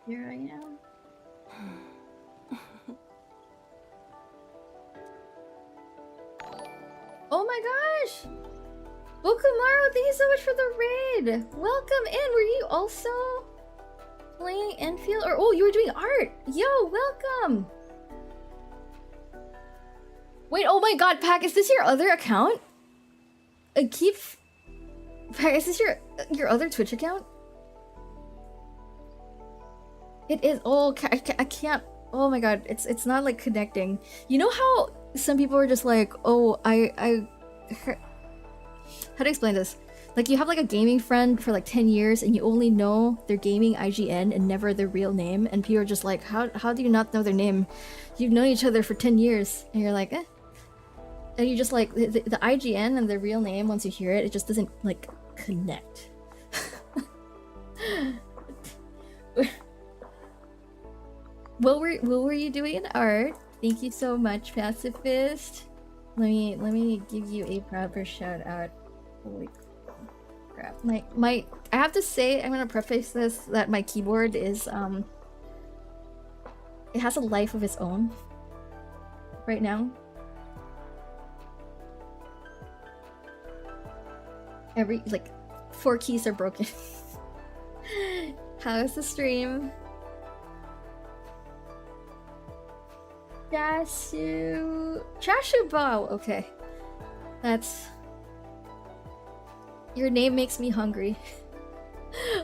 Here I am. Oh my gosh! Bokumaru, thank you so much for the raid! Welcome in! Were you also playing Endfield? Or oh, you were doing art! Yo, welcome! Wait, oh my god, Pack, is this your other account? Pack, is this your other Twitch account? It is. Oh, I can't. Oh my god, it's not like connecting. You know how some people are just like, oh, how to explain this? Like you have like a gaming friend for like 10 years and you only know their gaming IGN and never their real name, and people are just like, how do you not know their name? You've known each other for 10 years, and you're like, eh. And you just like the IGN and the real name, once you hear it, it just doesn't like connect. What were you doing in art? Thank you so much, Pacifist. Let me give you a proper shout out. Holy crap. I have to say, I'm gonna preface this that my keyboard is it has a life of its own right now. Like 4 keys are broken. How's the stream? Chashu Bao. Okay. That's... Your name makes me hungry.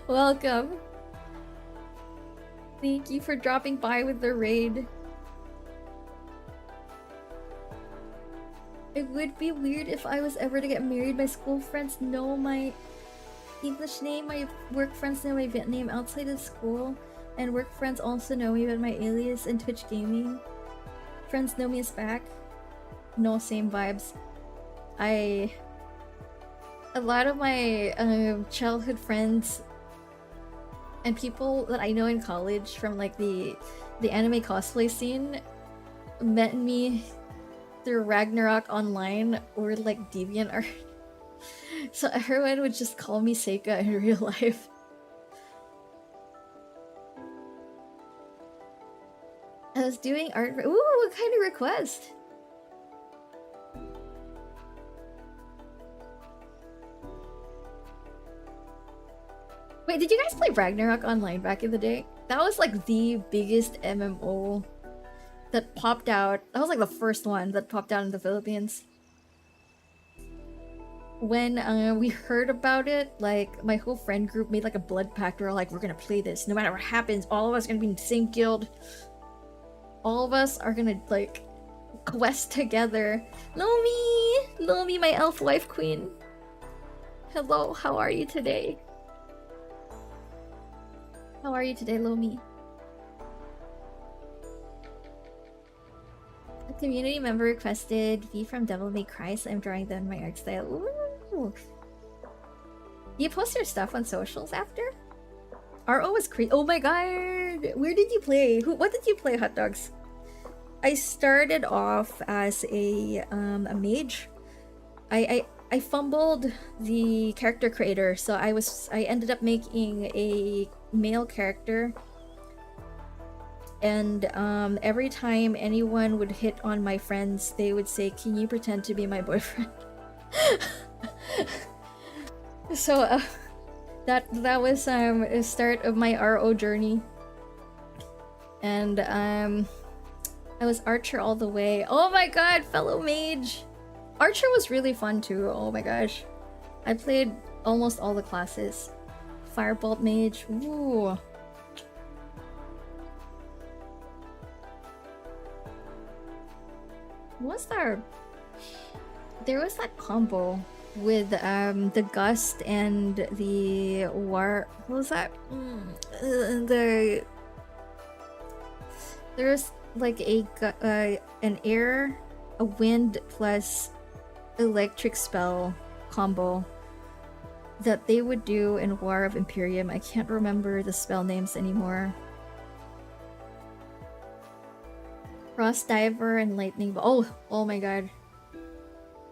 Welcome. Thank you for dropping by with the raid. It would be weird if I was ever to get married. My school friends know my English name, my work friends know my Viet name outside of school, and work friends also know me by my alias in Twitch gaming. Friends know me as Back. No, same vibes. A lot of my childhood friends and people that I know in college from like the anime cosplay scene met me through Ragnarok Online or like DeviantArt. So everyone would just call me Seika in real life. I was doing art. Ooh, what kind of request? Wait, did you guys play Ragnarok Online back in the day? That was like the biggest MMO that popped out. That was like the first one that popped out in the Philippines. When we heard about it, like my whole friend group made like a blood pact. We were like, we're gonna play this no matter what happens. All of us are gonna be in the same guild. All of us are gonna like quest together. Lomi, my elf wife queen. Hello, how are you today? How are you today, Lomi? A community member requested V from Devil May Cry, so I'm drawing them in my art style. Ooh. You post your stuff on socials after? RO was crazy. Oh my god! Where did you play? What did you play, Hot Dogs? I started off as a mage. I fumbled the character creator, so I ended up making a male character. And every time anyone would hit on my friends, they would say, "Can you pretend to be my boyfriend?" So that was a start of my RO journey. And I was Archer all the way. Oh my god, fellow mage! Archer was really fun too. Oh my gosh. I played almost all the classes. Firebolt mage. Ooh. What's that? There was that combo with the Gust and the War. What was that? There's like an air, a wind plus electric spell combo that they would do in War of Imperium. I can't remember the spell names anymore. Frost Diver and Lightning Ball. Oh my god.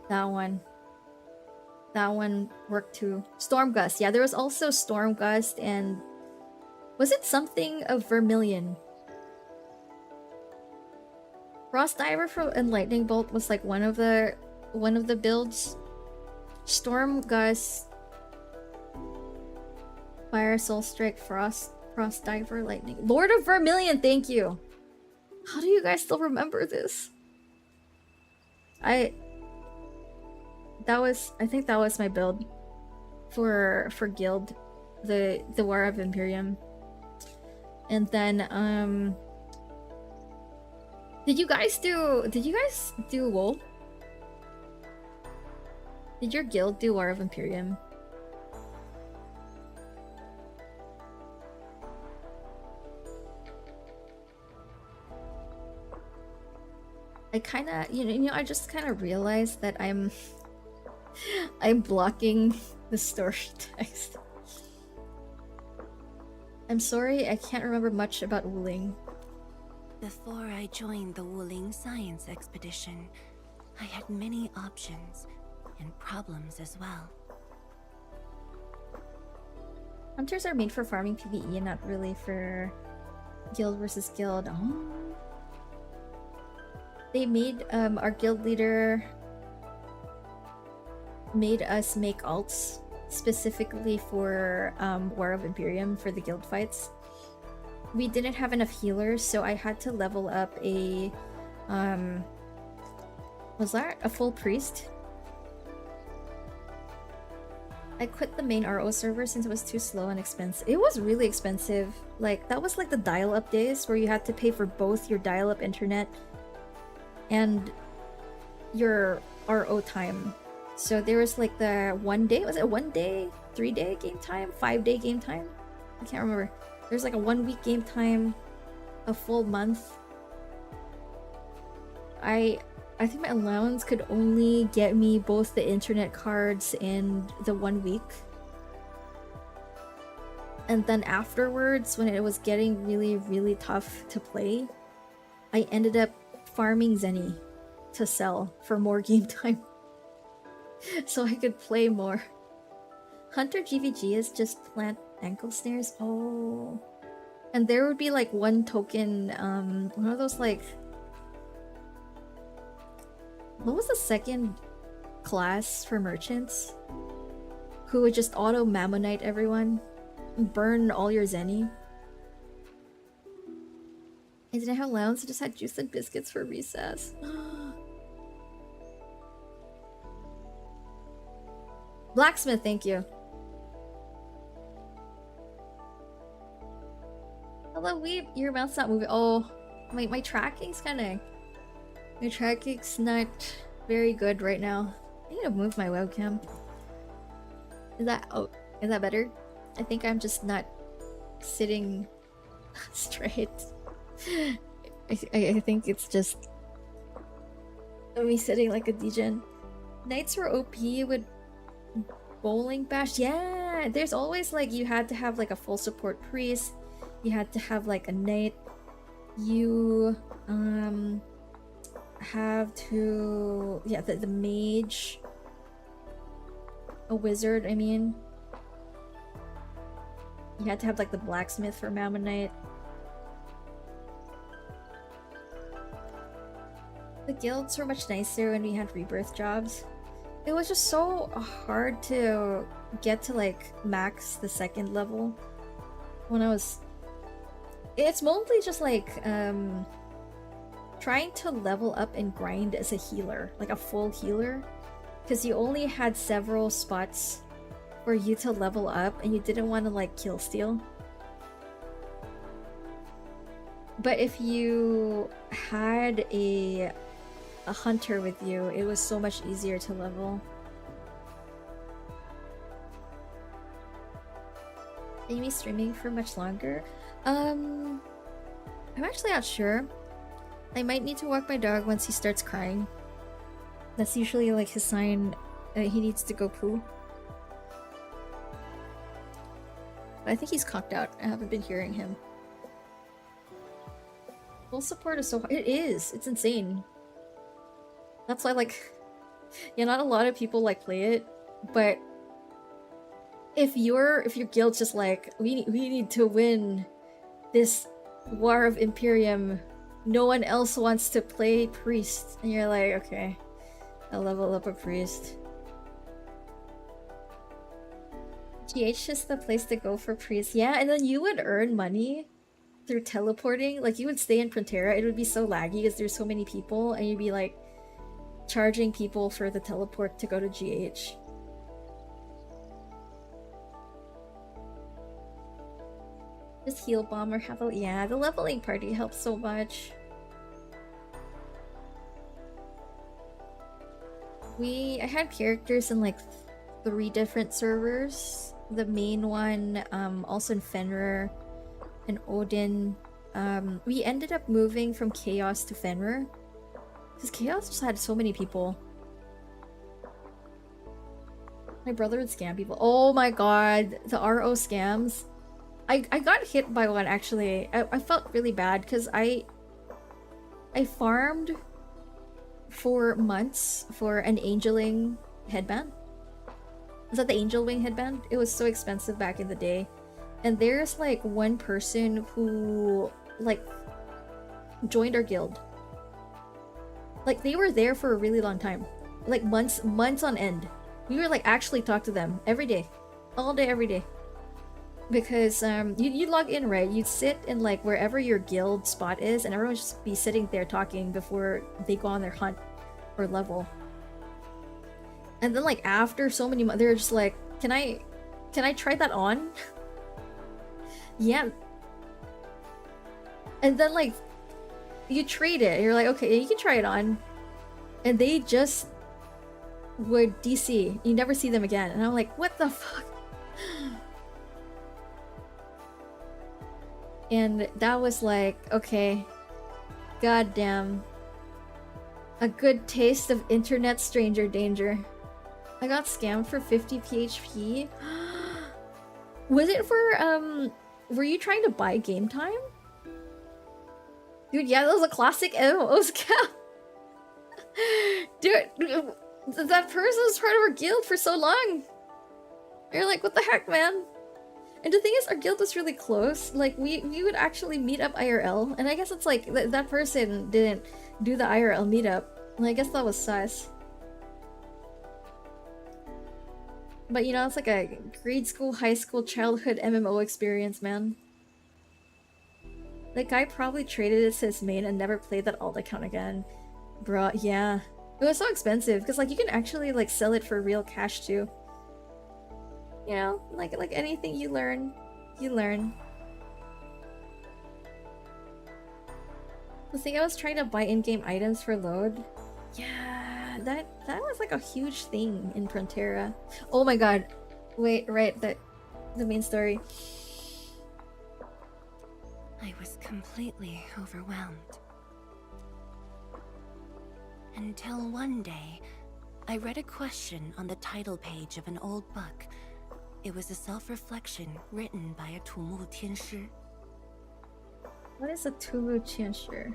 That one worked too. Storm Gust. Yeah, there was also Storm Gust, and was it something of Vermilion? Frost Diver and Lightning Bolt was like one of the builds. Storm Gust, Fire Soul Strike, Frost Diver, Lightning. Lord of Vermilion, thank you. How do you guys still remember this? I think that was my build for guild, the War of Imperium. And then did you guys do WoW? Did your guild do War of Imperium? I kind of, I just kind of realized that I'm blocking the story text. I'm sorry, I can't remember much about Wuling. Before I joined the Wuling science expedition, I had many options and problems as well. Hunters are made for farming PvE and not really for guild versus guild. Oh. They made our guild leader made us make alts specifically for War of Imperium for the guild fights. We didn't have enough healers, so I had to level up a was that a full priest? I quit the main RO server since it was too slow and expensive. It was really expensive. Like, that was like the dial-up days where you had to pay for both your dial-up internet and your RO time. So there was like the 1 day, was it 1 day, 3 day game time, 5 day game time? I can't remember. There's like a 1 week game time, a full month. I think my allowance could only get me both the internet cards and the 1 week. And then afterwards, when it was getting really, really tough to play, I ended up farming Zenny to sell for more game time. So I could play more. Hunter GVG is just plant ankle snares. Oh. And there would be like one token, one of those like... What was the second class for merchants? Who would just auto Mammonite everyone and burn all your Zenny? I didn't have allowance, I just had juice and biscuits for recess. Blacksmith, thank you. Hello, Weeb. Your mouth's not moving. Oh, my tracking's kinda... My tracking's not very good right now. I need to move my webcam. Is that better? I think I'm just not sitting straight. I think it's just me sitting like a degen. Knights were OP with bowling bash. Yeah, there's always like, you had to have like a full support priest. You had to have like a knight. You have to, yeah, the mage, a wizard, I mean. You had to have like the blacksmith for Mammonite. The guilds were much nicer when we had rebirth jobs. It was just so hard to get to like max the second level when I was... It's mostly just like trying to level up and grind as a healer, like a full healer, because you only had several spots for you to level up and you didn't want to like kill steal. But if you had a hunter with you, it was so much easier to level. Amy streaming for much longer? I'm actually not sure. I might need to walk my dog once he starts crying. That's usually like his sign that he needs to go poo. But I think he's conked out. I haven't been hearing him. Full support is so hard. It is. It's insane. That's why, like, yeah, not a lot of people like play it, but if your guild's just like, we need to win this War of Imperium, no one else wants to play priest, and you're like, okay, I'll level up a priest. GH is the place to go for priest. Yeah, and then you would earn money through teleporting. Like, you would stay in Frontera, it would be so laggy because there's so many people, and you'd be like, charging people for the teleport to go to GH. Just heal bomb or have a yeah, the leveling party helps so much. I had characters in like 3 different servers. The main one, also in Fenrir and Odin. We ended up moving from Chaos to Fenrir. Because Chaos just had so many people. My brother would scam people. Oh my god, the RO scams. I got hit by one actually. I felt really bad because I farmed for months for an angeling headband. Is that the angel wing headband? It was so expensive back in the day. And there's like one person who like joined our guild. Like they were there for a really long time. Like months on end. We were like actually talk to them every day. All day, every day. Because you log in, right? You'd sit in like wherever your guild spot is and everyone would just be sitting there talking before they go on their hunt or level. And then like after so many months, they're just like, can I try that on? Yeah. And then like you trade it. You're like, okay, you can try it on. And they just would DC. You never see them again. And I'm like, what the fuck? And that was like, okay, goddamn, a good taste of internet stranger danger. I got scammed for 50 PHP. Was it for, were you trying to buy game time? Dude, yeah, that was a classic MMO scam. Dude, that person was part of our guild for so long. You're like, what the heck, man? And the thing is, our guild was really close. Like, we would actually meet up IRL. And I guess it's like, that person didn't do the IRL meetup. And I guess that was sus. But you know, it's like a grade school, high school, childhood MMO experience, man. That guy probably traded it to his main and never played that alt account again. Bruh, yeah. It was so expensive, because like, you can actually like sell it for real cash too. You know, like anything you learn, you learn. The thing I was trying to buy in-game items for load. Yeah, that was like a huge thing in Frontera. Oh my god. Wait, right, the main story. I was completely overwhelmed. Until one day, I read a question on the title page of an old book. It was a self-reflection written by a Tumu Tianshi. What is a Tumu Tianshi?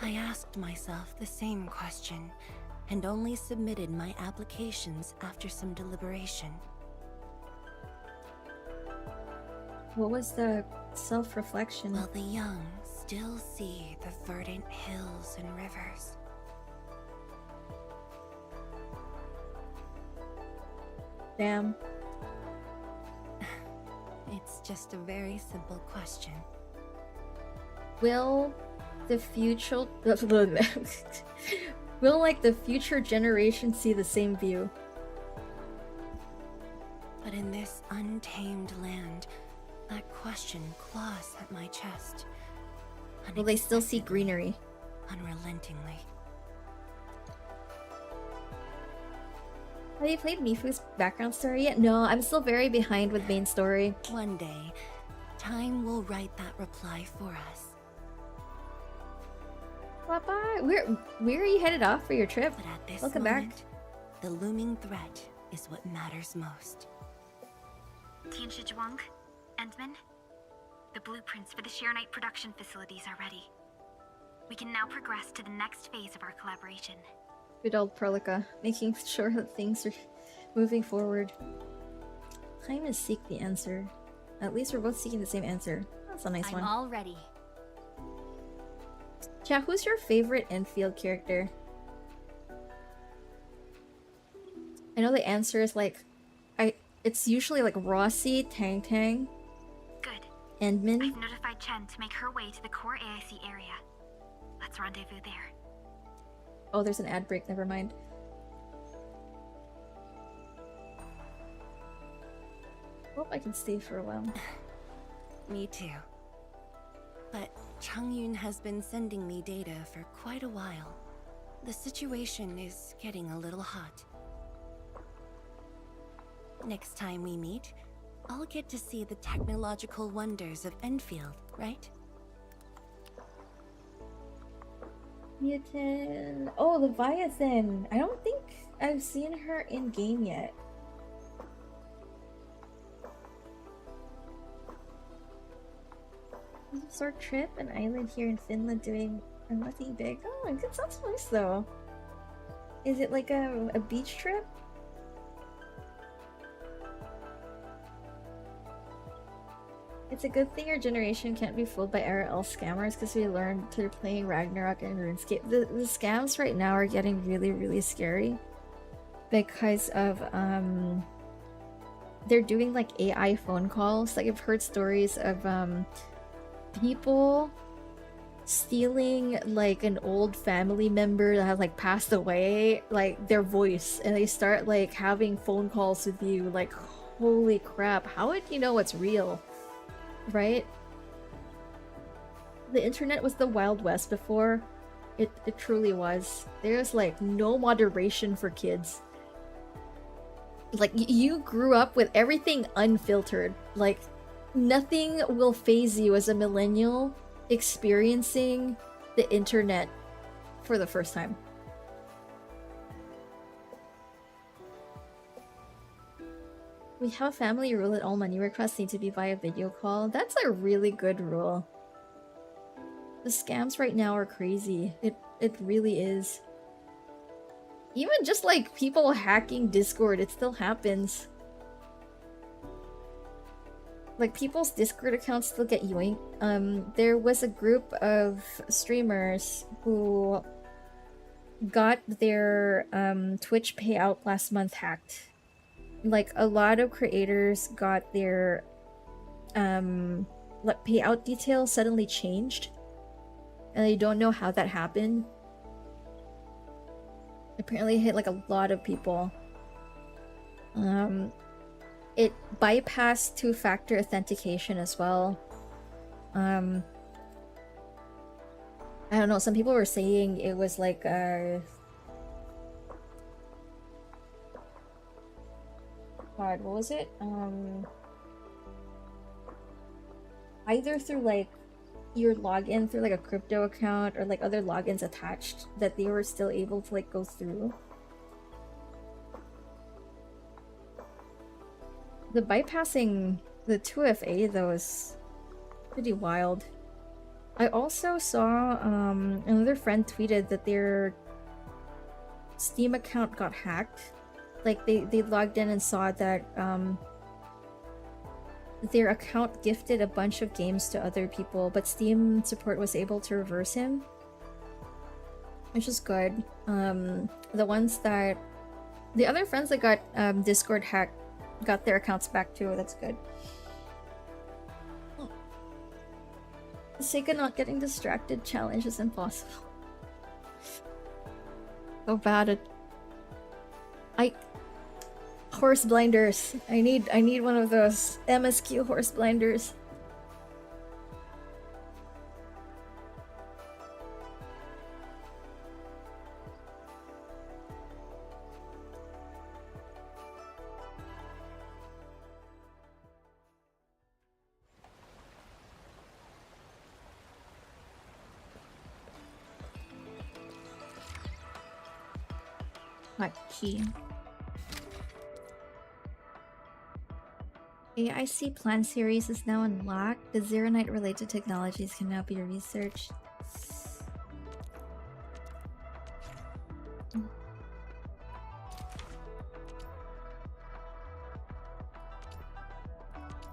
I asked myself the same question, and only submitted my applications after some deliberation. What was the self-reflection? Will the young still see the verdant hills and rivers? Damn. It's just a very simple question. Will the future will like the future generation see the same view? But in this untamed land, that question claws at my chest. Will they still see greenery? Unrelentingly. Have you played Mifu's background story yet? No, I'm still very behind with main story. One day, time will write that reply for us. Bye-bye. Where are you headed off for your trip? But at this Welcome moment, back. the looming threat is what matters most. Tianshi Zhuang, Endman, the blueprints for the Sheer Knight production facilities are ready. We can now progress to the next phase of our collaboration. Good old Prolica, making sure that things are moving forward. Time to seek the answer. At least we're both seeking the same answer. That's a nice one. I'm all ready. Chat, who's your favorite Endfield character? I know the answer is like... It's usually like Rossi, Tangtang, Good. Endman. I've notified Chen to make her way to the core AIC area. Let's rendezvous there. Oh, there's an ad break, never mind. Hope I can stay for a while. Me too. But Changyun has been sending me data for quite a while. The situation is getting a little hot. Next time we meet, I'll get to see the technological wonders of Endfield, right? Mutant. Oh, Leviathan. I don't think I've seen her in game yet. Sort trip, an island here in Finland doing nothing big. Oh, it sounds nice though. Is it like a beach trip? It's a good thing our generation can't be fooled by RL scammers because we learned through playing Ragnarok and RuneScape. The scams right now are getting really, really scary because of they're doing like AI phone calls. Like I've heard stories of people stealing like an old family member that has like passed away, like their voice, and they start like having phone calls with you. Like, holy crap, how would you know what's real? Right? The internet was the Wild West before. It truly was. There's like no moderation for kids. Like you grew up with everything unfiltered. Like nothing will phase you as a millennial experiencing the internet for the first time. We have a family rule that all money requests need to be via video call. That's a really good rule. The scams right now are crazy. It really is. Even just like people hacking Discord, it still happens. Like people's Discord accounts still get yoinked. There was a group of streamers who got their Twitch payout last month hacked. Like a lot of creators got their payout details suddenly changed, and they don't know how that happened. Apparently it hit like a lot of people. It bypassed two-factor authentication as well. I don't know, some people were saying it was like God, what was it? Either through like your login through like a crypto account or like other logins attached that they were still able to like go through. The bypassing the 2FA though is pretty wild. I also saw another friend tweeted that their Steam account got hacked. Like they logged in and saw that their account gifted a bunch of games to other people, but Steam support was able to reverse him, which is good. The other friends that got Discord hacked got their accounts back too. That's good. The Seika not getting distracted challenge is impossible. So bad. Horse blinders. I need one of those MSQ horse blinders. Key. AIC Plan Series is now unlocked. The Zero Night related technologies can now be researched.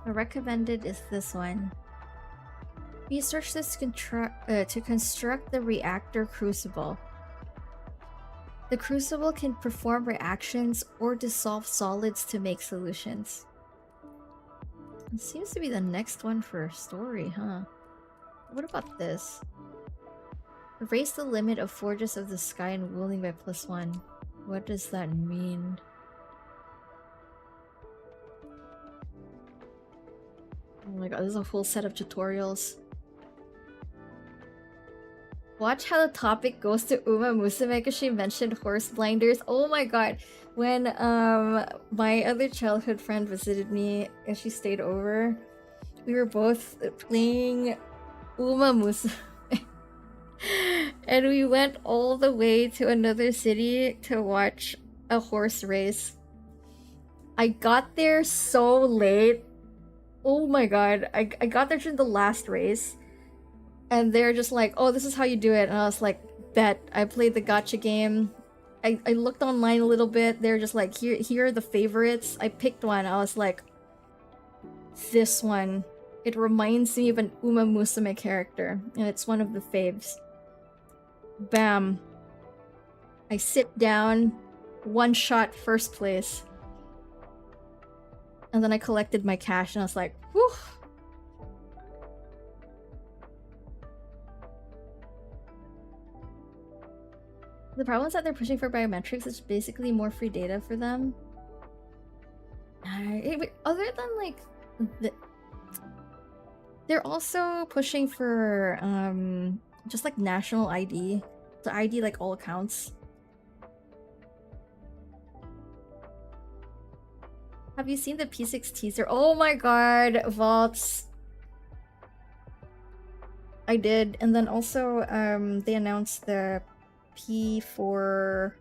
The recommended is this one. Research this to construct the reactor crucible. The crucible can perform reactions or dissolve solids to make solutions. It seems to be the next one for story, huh? What about this? Raise the limit of Forges of the Sky and Ruling by +1. What does that mean? Oh my god, there's a whole set of tutorials. Watch how the topic goes to Uma Musume because she mentioned horse blinders. Oh my god. When my other childhood friend visited me and she stayed over, we were both playing Uma Musume. And we went all the way to another city to watch a horse race. I got there so late. Oh my god. I got there during the last race. And they're just like, oh, this is how you do it. And I was like, bet. I played the gacha game. I looked online a little bit. They're just like, here are the favorites. I picked one. I was like, this one. It reminds me of an Uma Musume character. And it's one of the faves. Bam. I sit down. One shot, first place. And then I collected my cash and I was like, whew. The problem is that they're pushing for biometrics. It's basically more free data for them. Other than like, they're also pushing for just like national ID to ID like all accounts. Have you seen the P6 teaser? Oh my god, Vaults. I did, and then also they announced the P4.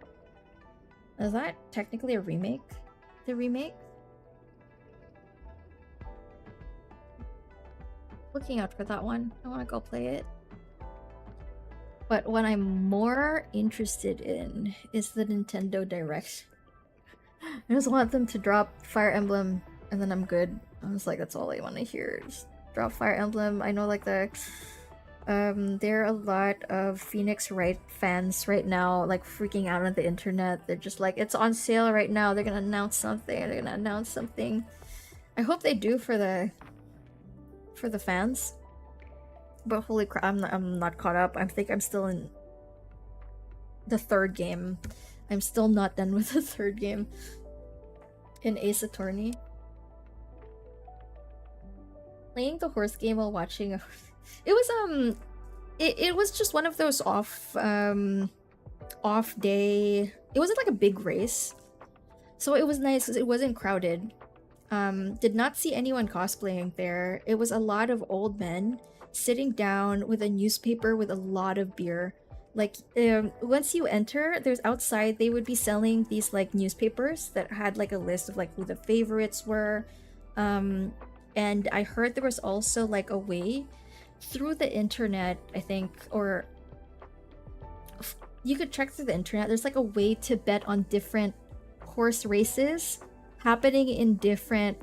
Is that technically a remake? The remake? Looking out for that one. I want to go play it. But what I'm more interested in is the Nintendo Direct. I just want them to drop Fire Emblem and then I'm good. I was like, that's all I want to hear. Just drop Fire Emblem. I know like there are a lot of Phoenix Wright fans right now like freaking out on the internet. They're just like, it's on sale right now. They're gonna announce something. They're gonna announce something. I hope they do for the fans. But holy crap, I'm not caught up. I think I'm still in the third game. I'm still not done with the third game in Ace Attorney. Playing the horse game while watching it was it was just one of those off day. It wasn't like a big race. So it was nice because it wasn't crowded. Did not see anyone cosplaying there. It was a lot of old men sitting down with a newspaper with a lot of beer. Like, once you enter, there's outside, they would be selling these, like, newspapers that had, like, a list of, like, who the favorites were. And I heard there was also, like, a way through the internet, I think, or you could check through the internet. There's, like, a way to bet on different horse races happening in different,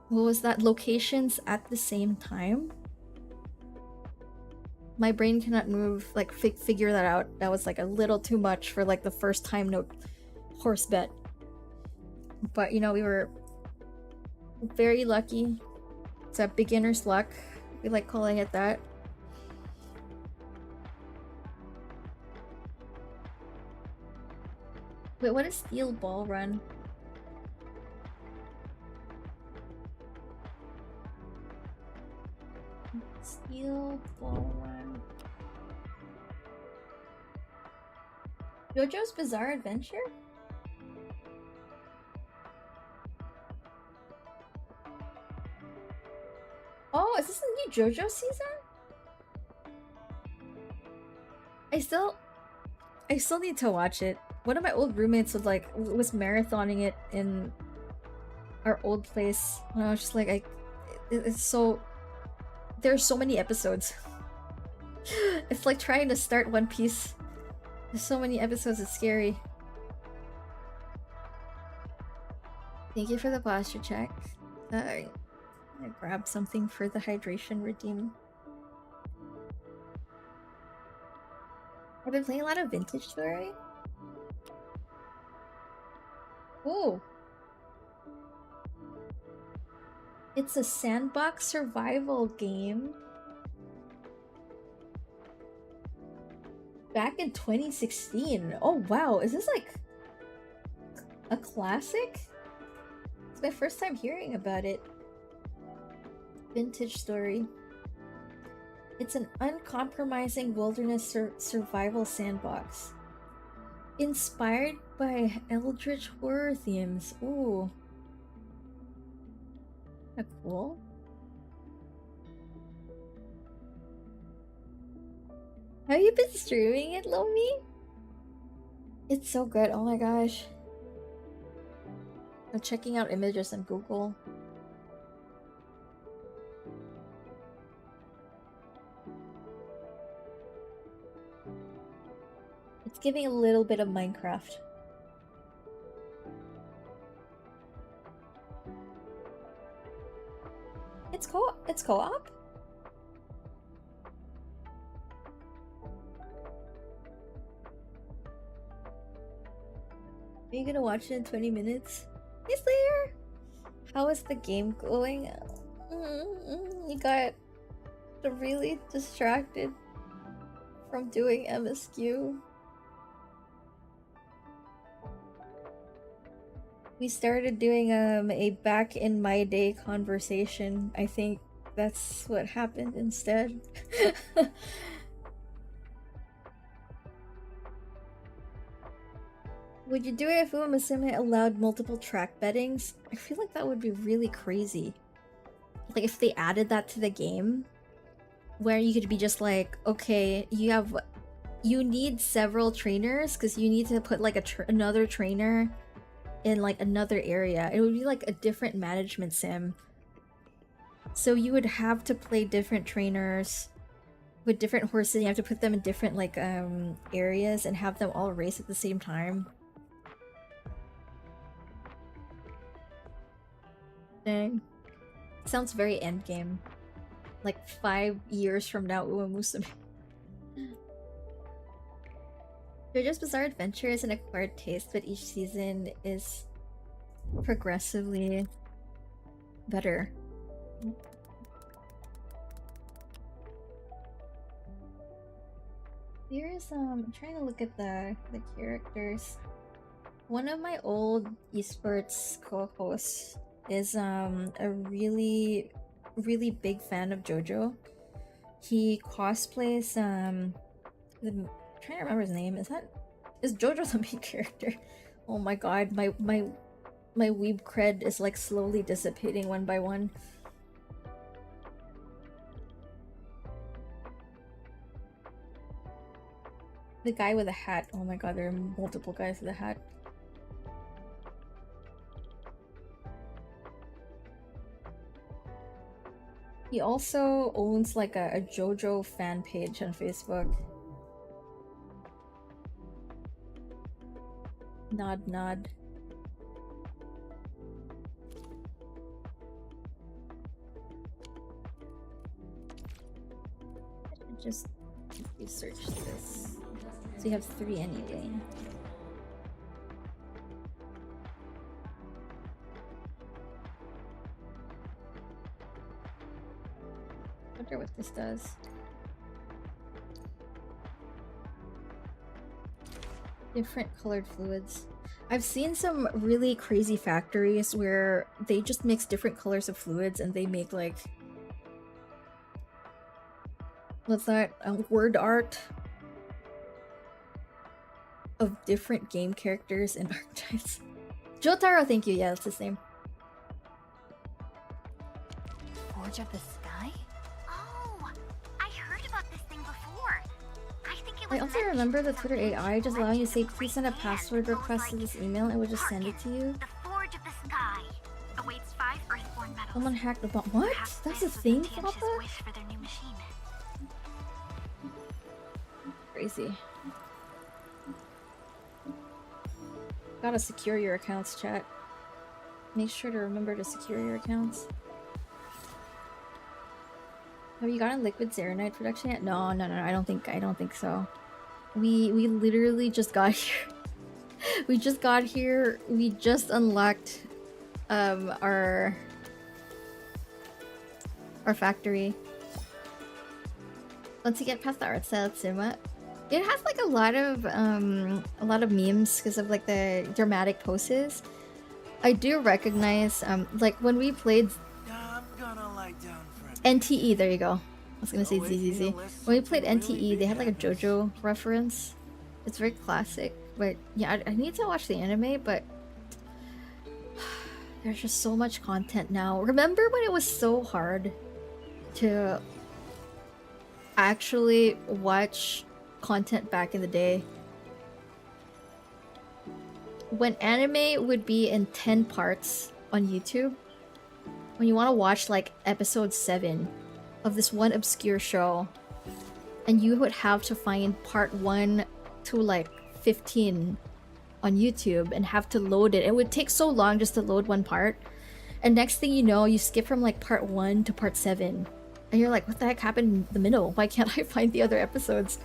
what was that? Locations at the same time. My brain cannot move, like, figure that out. That was, like, a little too much for, like, the first time no horse bet. But, you know, we were very lucky. It's a beginner's luck. We like calling it that. Wait, what is Steel Ball Run? Steel Ball Run. JoJo's Bizarre Adventure? Oh, is this the new JoJo season? I still need to watch it. One of my old roommates was marathoning it in our old place. And I was just like, it's so... There's so many episodes. It's like trying to start One Piece. There's so many episodes, it's scary. Thank you for the posture check. I grabbed something for the hydration redeem. I've been playing a lot of vintage story. Ooh. It's a sandbox survival game. Back in 2016. Oh wow, is this like a classic? It's my first time hearing about it. Vintage story. It's an uncompromising wilderness survival sandbox. Inspired by eldritch horror themes. Ooh. Kinda cool. Have you been streaming it, Lomi? It's so good, oh my gosh. I'm checking out images on Google. It's giving a little bit of Minecraft. It's co-op? Are you gonna watch it in 20 minutes? Hey Slayer! How is the game going? You got really distracted from doing MSQ. We started doing a back in my day conversation. I think that's what happened instead. Would you do it if Uematsume allowed multiple track bettings? I feel like that would be really crazy. Like if they added that to the game, where you could be just like, okay, you need several trainers because you need to put like another trainer in like another area. It would be like a different management sim. So you would have to play different trainers with different horses. You have to put them in different like areas and have them all race at the same time. Dang. Sounds very endgame. Like 5 years from now, Uematsume. JoJo's Bizarre Adventure is an acquired taste, but each season is progressively better. Here's I'm trying to look at the characters. One of my old esports co-hosts is a really big fan of JoJo. He cosplays I'm trying to remember his name. Is JoJo the main character? Oh my god, my weeb cred is like slowly dissipating one by one. The guy with a hat. Oh my god, there are multiple guys with a hat. He also owns like a JoJo fan page on Facebook. Nod nod. I should just research this. So you have 3 anyway. I wonder what this does. Different colored fluids. I've seen some really crazy factories where they just mix different colors of fluids and they make like... what's that? Word art of different game characters and archetypes. Jotaro, thank you. Yeah, that's his name. Forge of the Sky? Oh, I heard about this thing before. I think it was I also remember the Twitter AI just allowing you to say, please send a password request to this email and it would just send it to you. The Forge of the Sky awaits 5 Earthborn medals. Someone hacked the bot. What? That's a thing, Papa? Wish for their new machine. Crazy. Gotta secure your accounts, chat. Make sure to remember to secure your accounts. Have you gotten Liquid Serenite production yet? No, I don't think so. We literally just got here. We just got here. We just unlocked our factory. Once you get past the art style Tsuma, It has like a lot of memes because of like the dramatic poses. I do recognize like when we played NTE, there you go. I was gonna say ZZZ. When we played NTE, they had like a JoJo reference. It's very classic. But yeah, I need to watch the anime, but there's just so much content now. Remember when it was so hard to actually watch content back in the day? When anime would be in 10 parts on YouTube, when you want to watch like episode 7 of this one obscure show, and you would have to find part 1 to like 15 on YouTube and have to load it. It would take so long just to load one part. And next thing you know, you skip from like part 1 to part 7. And you're like, what the heck happened in the middle? Why can't I find the other episodes?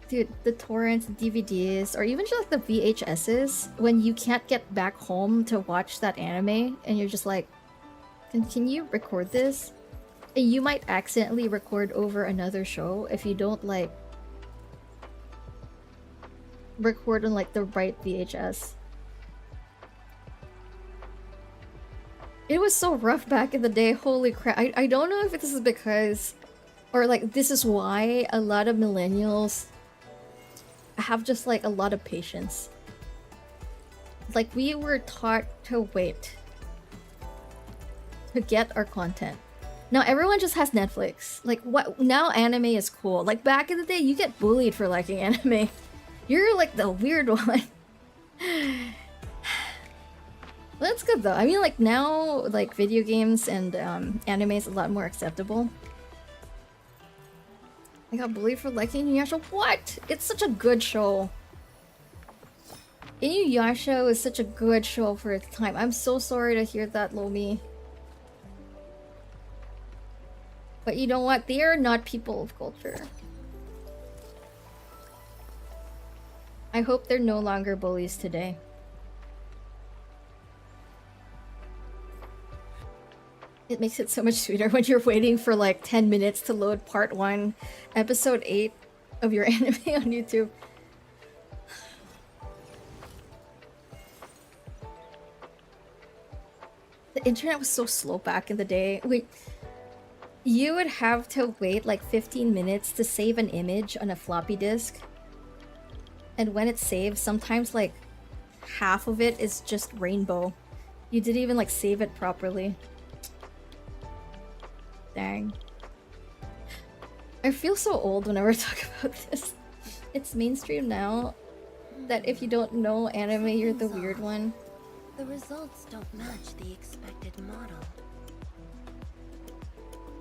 Dude, the torrents, the DVDs, or even just like the VHSs, when you can't get back home to watch that anime, and you're just like, can you record this? And you might accidentally record over another show if you don't like record on like the right VHS. It was so rough back in the day, holy crap. I don't know if this is because, or like this is why a lot of millennials have just like a lot of patience. Like we were taught to wait to get our content. Now everyone just has Netflix. Like what now anime is cool. Like back in the day you get bullied for liking anime. You're like the weird one. That's good though. I mean like now like video games and anime is a lot more acceptable. I got bullied for liking Inuyasha. What? It's such a good show. Inuyasha is such a good show for its time. I'm so sorry to hear that, Lomi. But you know what? They are not people of culture. I hope they're no longer bullies today. It makes it so much sweeter when you're waiting for like 10 minutes to load part 1, episode 8 of your anime on YouTube. The internet was so slow back in the day. You would have to wait like 15 minutes to save an image on a floppy disk. And when it saves, sometimes like half of it is just rainbow. You didn't even like save it properly. Dang. I feel so old whenever I talk about this. It's mainstream now that if you don't know anime, you're the weird one. The results don't match the expected model.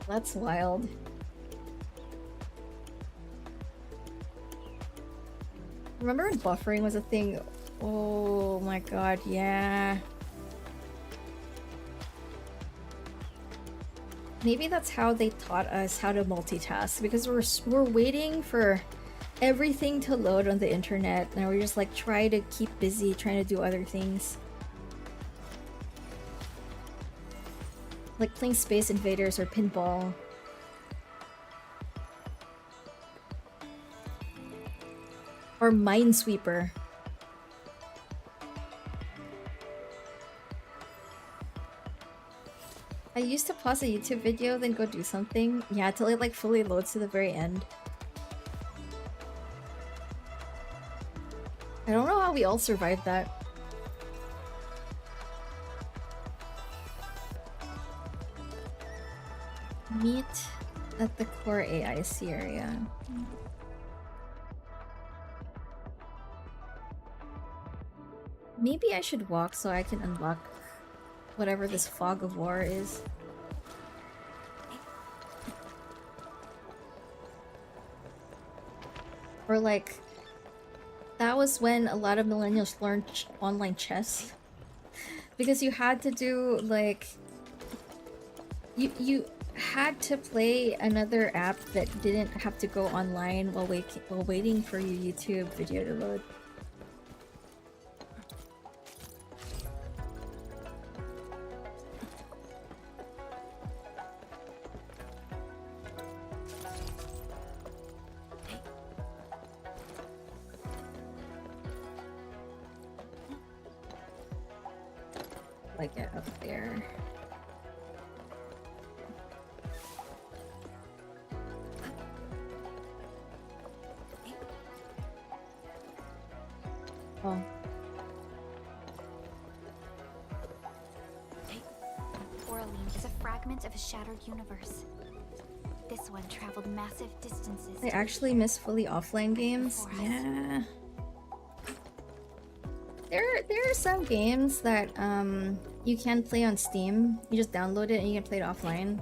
That's wild. Remember when buffering was a thing? Oh my god, yeah. Maybe that's how they taught us how to multitask, because we're waiting for everything to load on the internet and we're just like try to keep busy trying to do other things. Like playing Space Invaders or pinball. Or Minesweeper. I used to pause a YouTube video, then go do something. Yeah, till it like fully loads to the very end. I don't know how we all survived that. Meet at the core AIC area. Maybe I should walk so I can unlock whatever this fog of war is. Or like, that was when a lot of millennials learned online chess. Because you had to do like, you had to play another app that didn't have to go online while waiting for your YouTube video to load. like get up there. Oh. Oraline is a fragment of a shattered universe. This one traveled massive distances. I actually miss fully offline games. Yeah. There are some games that you can play on Steam. You just download it and you can play it offline.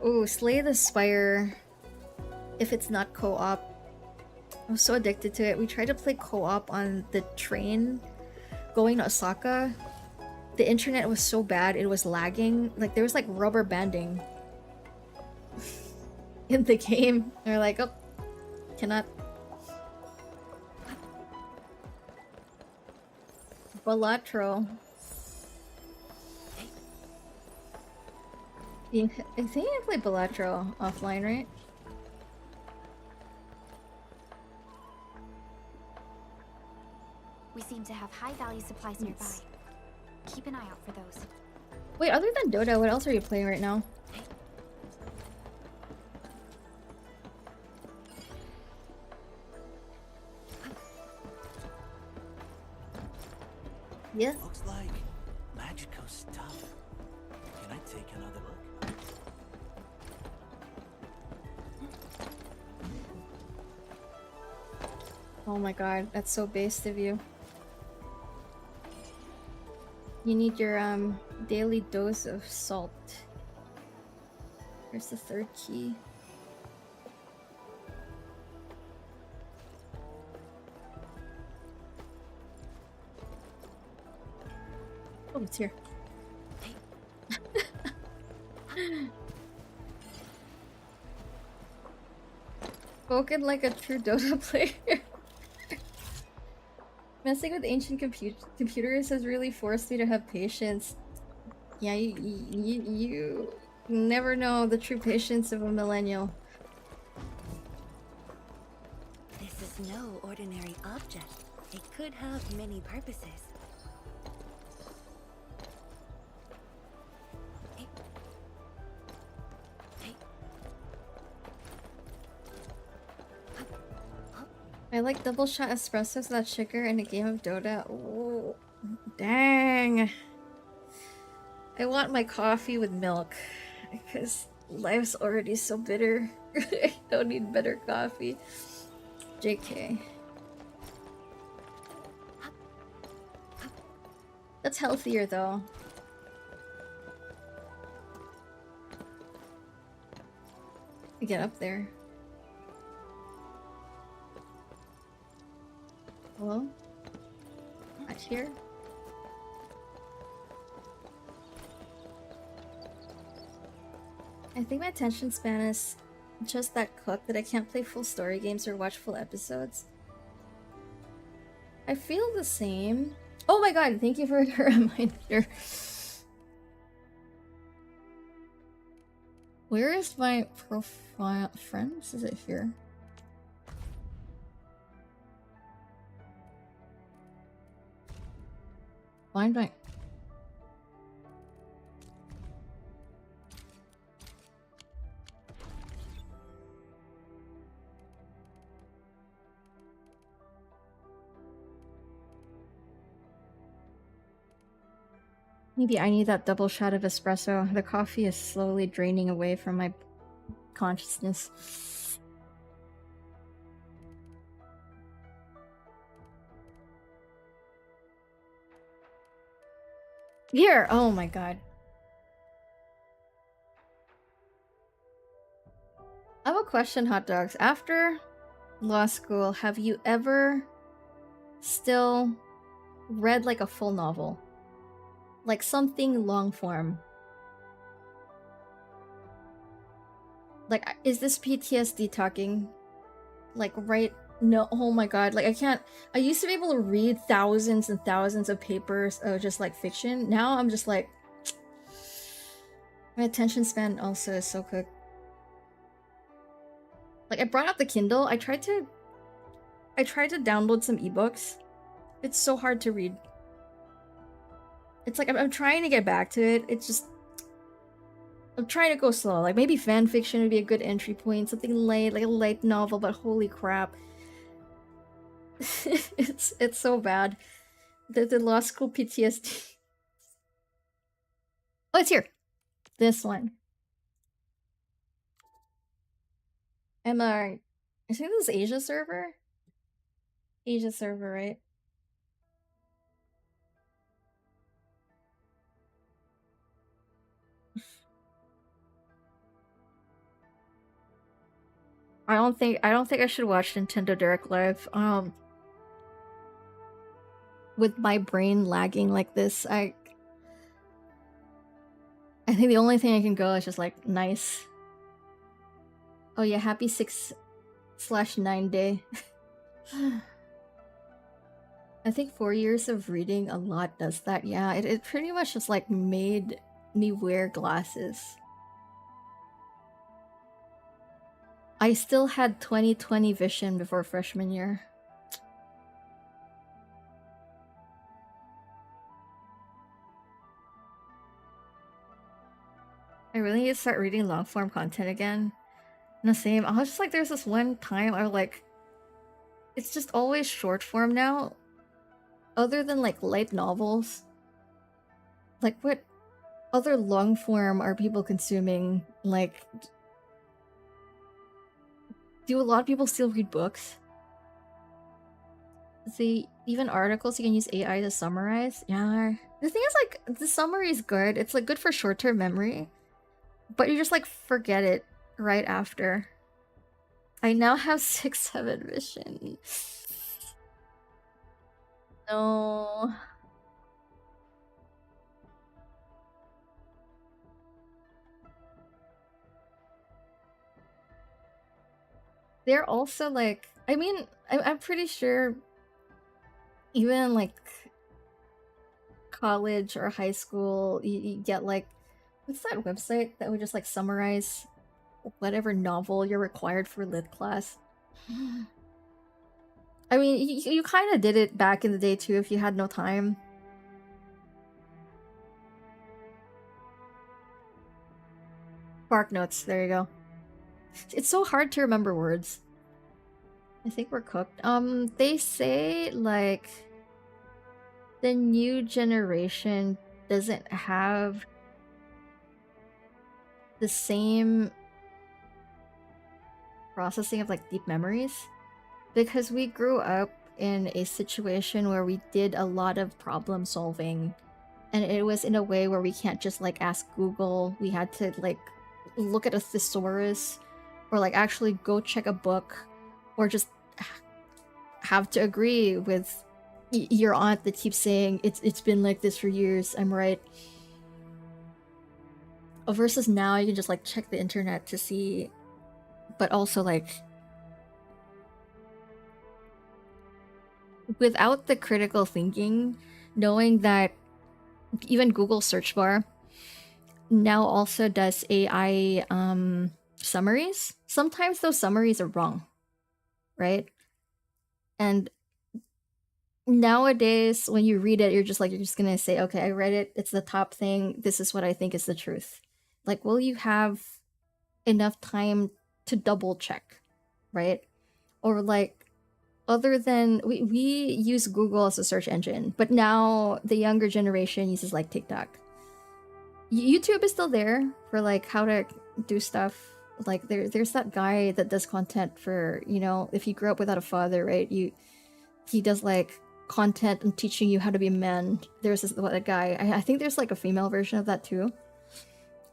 Oh, Slay the Spire. If it's not co-op. I was so addicted to it. We tried to play co-op on the train going to Osaka. The internet was so bad, it was lagging. Like, there was like rubber banding in the game. They're like, oh, cannot. Balatro. I think I play Balatro offline, right? We seem to have high-value supplies nearby. Keep an eye out for those. Wait, other than Dota, what else are you playing right now? Yeah. Looks like magical stuff. Can I take another look? Oh my god, that's so based of you. You need your daily dose of salt. Here's the third key. Oh, it's here. Spoken like a true Dota player. Messing with ancient computers has really forced me to have patience. Yeah, you never know the true patience of a millennial. This is no ordinary object. It could have many purposes. I like double shot espressos without sugar in a game of Dota. Oh, dang. I want my coffee with milk because life's already so bitter. I don't need better coffee. JK. That's healthier though. Get up there. Hello? Not here? I think my attention span is just that cooked that I can't play full story games or watch full episodes. I feel the same. Oh my god, thank you for the reminder. Where is my profile? Friends? Is it here? Find my... Maybe I need that double shot of espresso. The coffee is slowly draining away from my consciousness. Here! Oh my god. I have a question, hot dogs. After law school, have you ever still read like a full novel? Like something long form? Like, is this PTSD talking? Like, right? No, oh my god, like I can't. I used to be able to read thousands and thousands of papers of just like fiction. Now I'm just like, my attention span also is so quick. Like I brought up the Kindle. I tried to download some ebooks. It's so hard to read. It's like I'm trying to get back to it. It's just I'm trying to go slow. Like maybe fan fiction would be a good entry point, something light, like a light novel. But holy crap, it's so bad. The law school PTSD. Oh, it's here. This one. I think this is Asia server. Asia server, right? I don't think I should watch Nintendo Direct Live. With my brain lagging like this, I think the only thing I can go is just like nice. Oh yeah, happy 6/9 day. I think 4 years of reading a lot does that. Yeah, it pretty much just like made me wear glasses. I still had 20/20 vision before freshman year. I really need to start reading long form content again. No, same. I was just like, there's this one time I was like, it's just always short form now. Other than like light novels. Like what other long form are people consuming? Like, do a lot of people still read books? See, even articles you can use AI to summarize. Yeah. The thing is like, the summary is good. It's like good for short-term memory. But you just like forget it right after. I now have 6/7 vision. No. They're also like, I mean, I'm pretty sure even like college or high school, you get like, what's that website that would just like summarize whatever novel you're required for lit class? I mean, you kind of did it back in the day too if you had no time. Spark Notes, there you go. It's so hard to remember words. I think we're cooked. They say like the new generation doesn't have the same processing of like deep memories because we grew up in a situation where we did a lot of problem solving, and it was in a way where we can't just like ask Google. We had to like look at a thesaurus or like actually go check a book or just have to agree with your aunt that keeps saying it's been like this for years, I'm right. Versus now you can just like check the internet to see, but also like without the critical thinking, knowing that even Google search bar now also does AI summaries. Sometimes those summaries are wrong, right? And nowadays when you read it, you're just gonna say, okay, I read it, it's the top thing, this is what I think is the truth. Like, will you have enough time to double check, right? Or like, other than we use Google as a search engine, but now the younger generation uses like TikTok. YouTube is still there for like how to do stuff. Like there's that guy that does content for, you know, if you grew up without a father, right? He does like content and teaching you how to be a man. There's this a guy. I think there's like a female version of that too.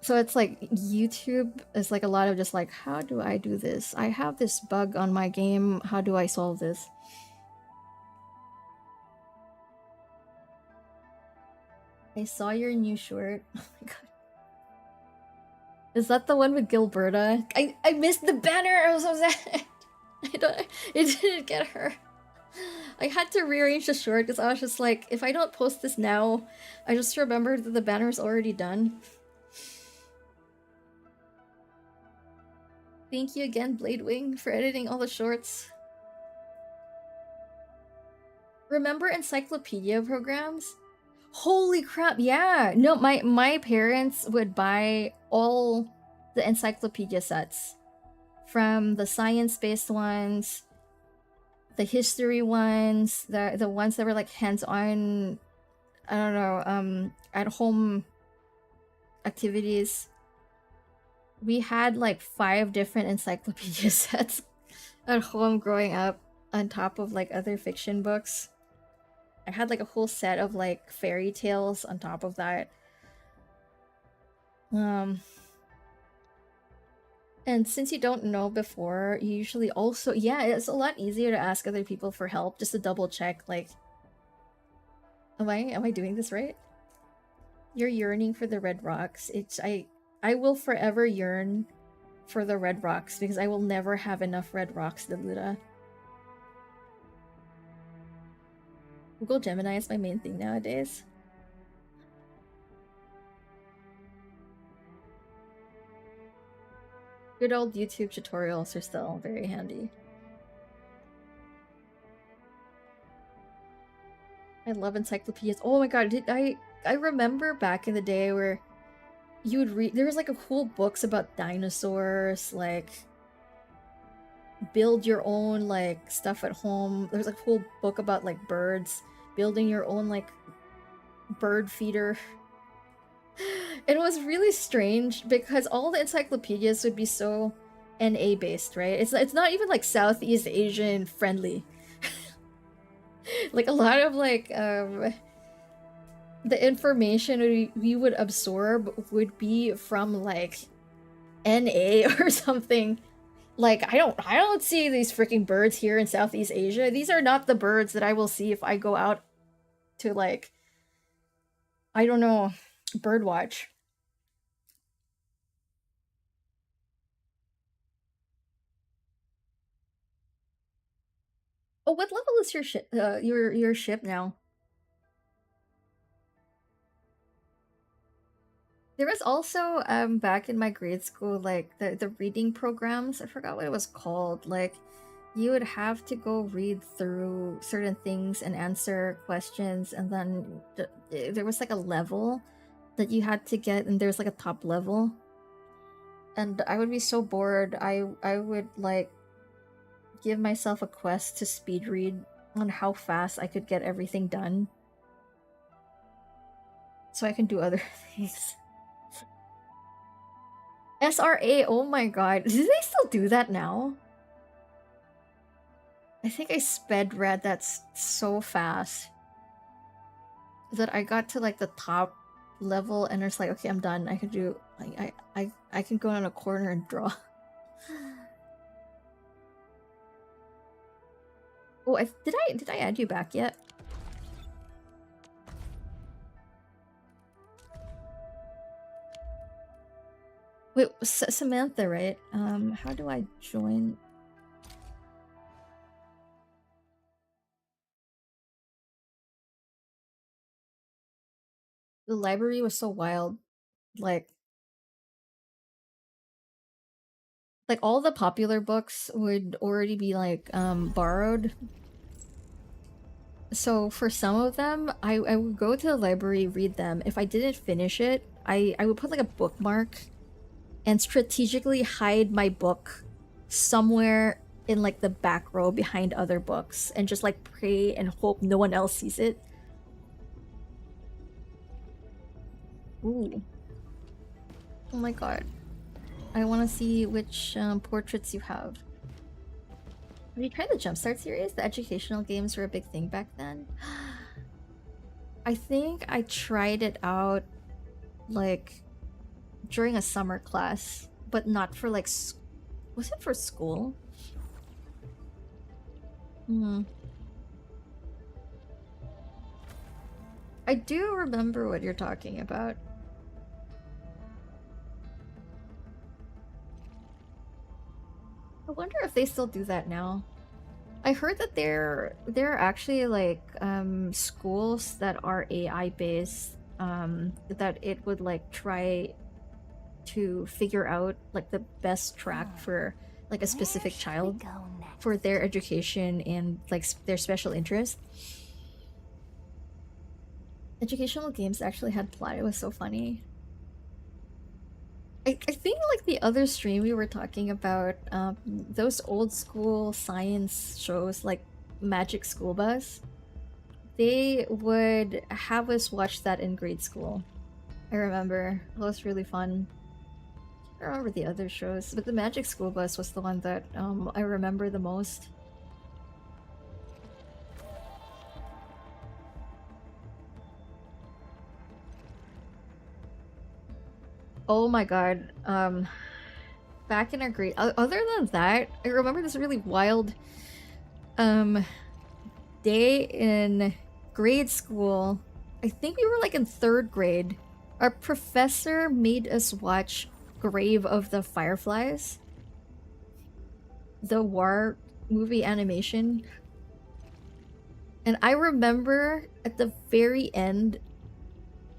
So it's like YouTube is like a lot of just like, how do I do this? I have this bug on my game. How do I solve this? I saw your new short. Oh my god. Is that the one with Gilberta? I missed the banner! I was so sad! It didn't get her. I had to rearrange the short because I was just like, if I don't post this now, I just remembered that the banner's already done. Thank you again, Bladewing, for editing all the shorts. Remember encyclopedia programs? Holy crap, yeah. No, my parents would buy all the encyclopedia sets. From the science-based ones, the history ones, the ones that were like hands-on, I don't know, at home activities. We had like 5 different encyclopedia sets at home growing up, on top of like other fiction books. I had like a whole set of like fairy tales on top of that. And since you don't know before, you usually also, yeah, it's a lot easier to ask other people for help, just to double check, like, am I doing this right? You're yearning for the red rocks. I will forever yearn for the red rocks, because I will never have enough red rocks, Deluda. Google Gemini is my main thing nowadays. Good old YouTube tutorials are still very handy. I love encyclopedias. Oh my god, I remember back in the day where you would read, there was like a cool books about dinosaurs, like build your own like stuff at home. There was like a whole book about like birds, building your own like bird feeder. It was really strange because all the encyclopedias would be so NA based, right? It's not even like Southeast Asian friendly. Like a lot of like the information we would absorb would be from like NA or something. Like I don't see these freaking birds here in Southeast Asia. These are not the birds that I will see if I go out to like, I don't know, bird watch. Oh, what level is your ship? Your ship now? There was also back in my grade school like the reading programs. I forgot what it was called. Like you would have to go read through certain things and answer questions, and then there was like a level that you had to get, and there's like a top level. And I would be so bored. I would like give myself a quest to speed read on how fast I could get everything done, so I can do other things. SRA, oh my god. Do they still do that now? I think I sped read that so fast that I got to like the top level and it's like, okay, I'm done. I can do, like, I can go in a corner and draw. Oh, did I add you back yet? Wait, Samantha, right? How do I join? The library was so wild. Like all the popular books would already be like borrowed. So for some of them, I would go to the library, read them. If I didn't finish it, I would put like a bookmark and strategically hide my book somewhere in like the back row behind other books and just like pray and hope no one else sees it. Ooh. Oh my god. I want to see which portraits you have. Have you tried the Jumpstart series? The educational games were a big thing back then. I think I tried it out like during a summer class, but not for like, was it for school? I do remember what you're talking about. I wonder if they still do that now. I heard that there are actually like schools that are AI based, that it would like try to figure out like the best track for like a specific child for their education and like their special interest. Educational games actually had plot. It was so funny. I think like the other stream we were talking about, those old school science shows like Magic School Bus, they would have us watch that in grade school. I remember. It was really fun. I remember the other shows, but the Magic School Bus was the one that I remember the most. Oh my god. Back in our grade, other than that, I remember this really wild day in grade school. I think we were like in 3rd grade. Our professor made us watch Grave of the Fireflies, the war movie animation. And I remember at the very end,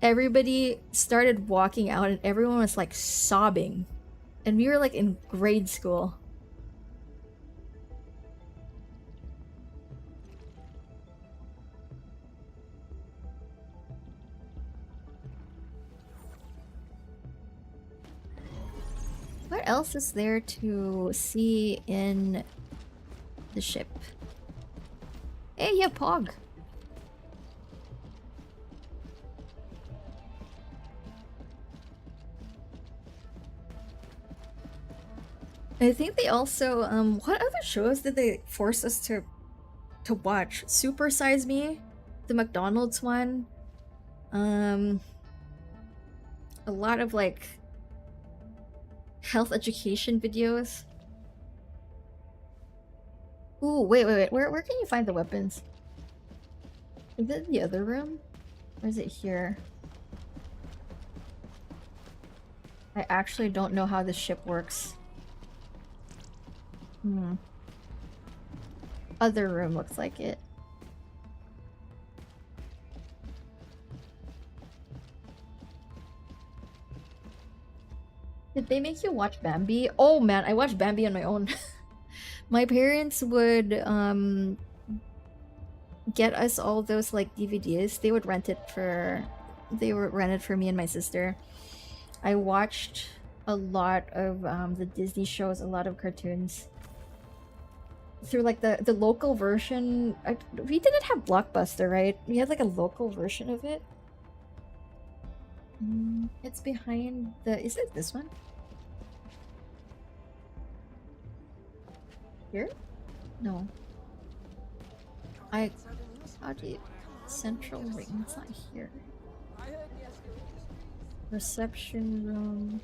everybody started walking out and everyone was like sobbing. And we were like in grade school. What else is there to see in the ship? Hey, yeah, Pog. I think they also what other shows did they force us to watch? Super Size Me, the McDonald's one. A lot of like health education videos. Ooh, wait. Where can you find the weapons? Is it in the other room? Or is it here? I actually don't know how this ship works. Other room looks like it. Did they make you watch Bambi? Oh man, I watched Bambi on my own. My parents would get us all those like DVDs. They would rent it for me and my sister. I watched a lot of the Disney shows, a lot of cartoons. Through like the local version. We didn't have Blockbuster, right? We had like a local version of it. It's behind the... Is it this one? Here? No. I thought it... Central ring's not here. Reception room.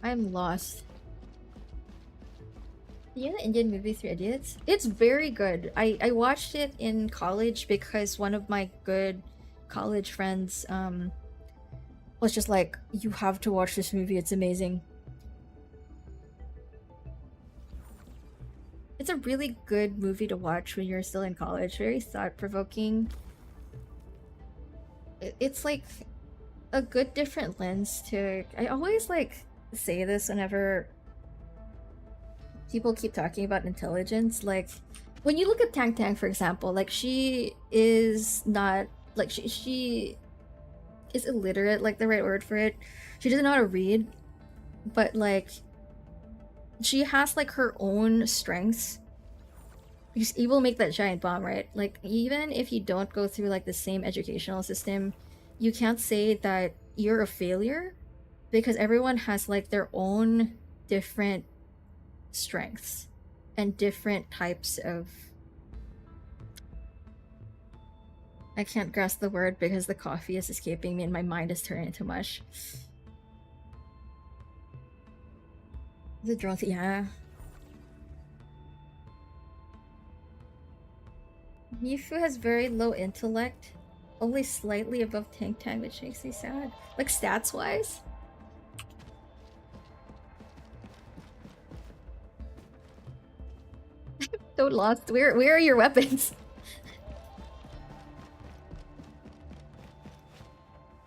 I'm lost. You know the Indian movie 3 Idiots? It's very good. I watched it in college because one of my good college friends was just like, you have to watch this movie, it's amazing. It's a really good movie to watch when you're still in college. Very thought-provoking. It's like a good different lens to... I always like say this whenever people keep talking about intelligence. Like, when you look at Tangtang, for example, like, she is not... Like, she is illiterate, like the right word for it. She doesn't know how to read. But, like, she has, like, her own strengths. Because you will make that giant bomb, right? Like, even if you don't go through, like, the same educational system, you can't say that you're a failure. Because everyone has, like, their own different strengths. And different types of... I can't grasp the word because the coffee is escaping me and my mind is turning into mush. The drone, yeah. Mifu has very low intellect, only slightly above Tangtang, which makes me sad. Like stats wise. So lost. Where are your weapons?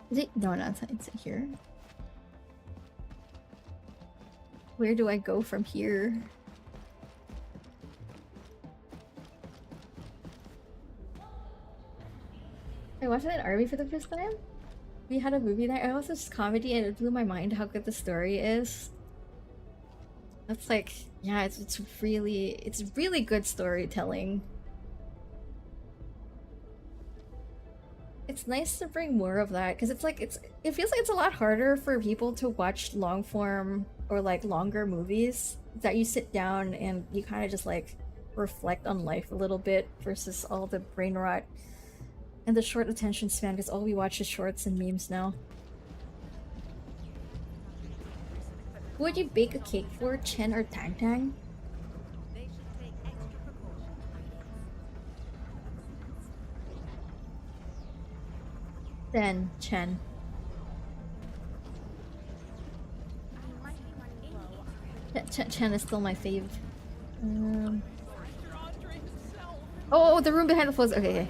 Is it? No, not it's here. Where do I go from here? I watched it in Army for the first time. We had a movie night. I also just comedy, and it blew my mind how good the story is. That's like, yeah, it's really good storytelling. It's nice to bring more of that because it feels like it's a lot harder for people to watch long form or like longer movies that you sit down and you kind of just like reflect on life a little bit versus all the brain rot and the short attention span because all we watch is shorts and memes now. Who would you bake a cake for, Chen or Tangtang? Then Chen. Chen is still my fave. Oh, the room behind the floors. Okay.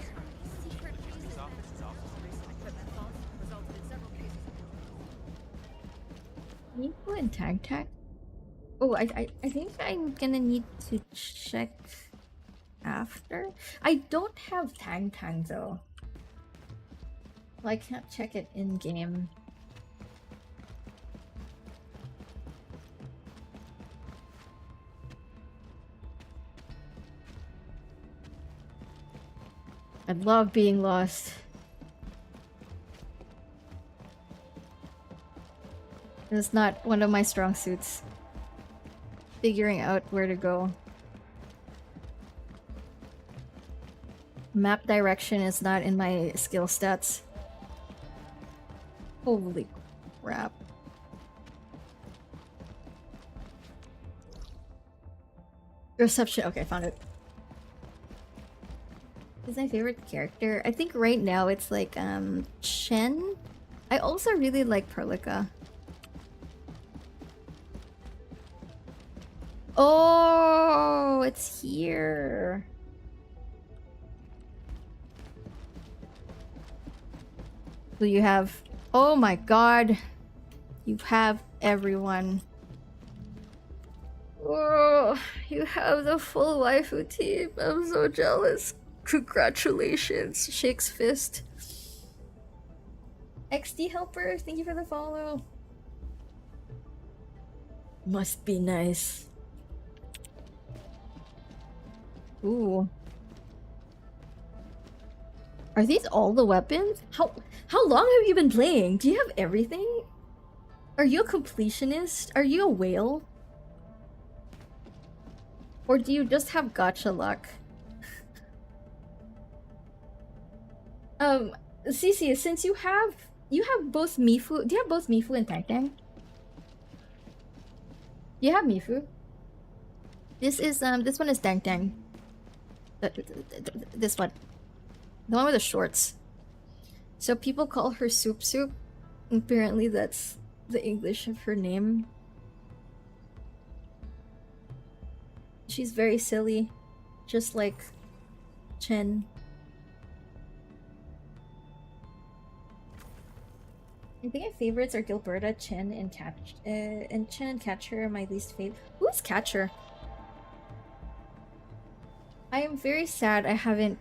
Mifu and Tangtang? Oh, I think I'm gonna need to check after. I don't have Tangtang though. Well, I can't check it in game. I love being lost. It's not one of my strong suits. Figuring out where to go. Map direction is not in my skill stats. Holy crap. Reception. Okay, found it. Who's my favorite character? I think right now it's like Chen. I also really like Perlica. Oh, it's here. So you have... Oh my god. You have everyone. Oh, you have the full waifu team. I'm so jealous. Congratulations. Shakes fist. XD helper, thank you for the follow. Must be nice. Ooh. Are these all the weapons? How long have you been playing? Do you have everything? Are you a completionist? Are you a whale? Or do you just have gacha luck? Cece, since you have both Mifu, do you have both Mifu and Tangtang? You have Mifu. This one is Tangtang. This one. The one with the shorts. So people call her Soup Soup. Apparently that's the English of her name. She's very silly. Just like Chen. I think my favorites are Gilberta, Chen, and Chen and Catcher are my least favorite. Who is Catcher? I am very sad I haven't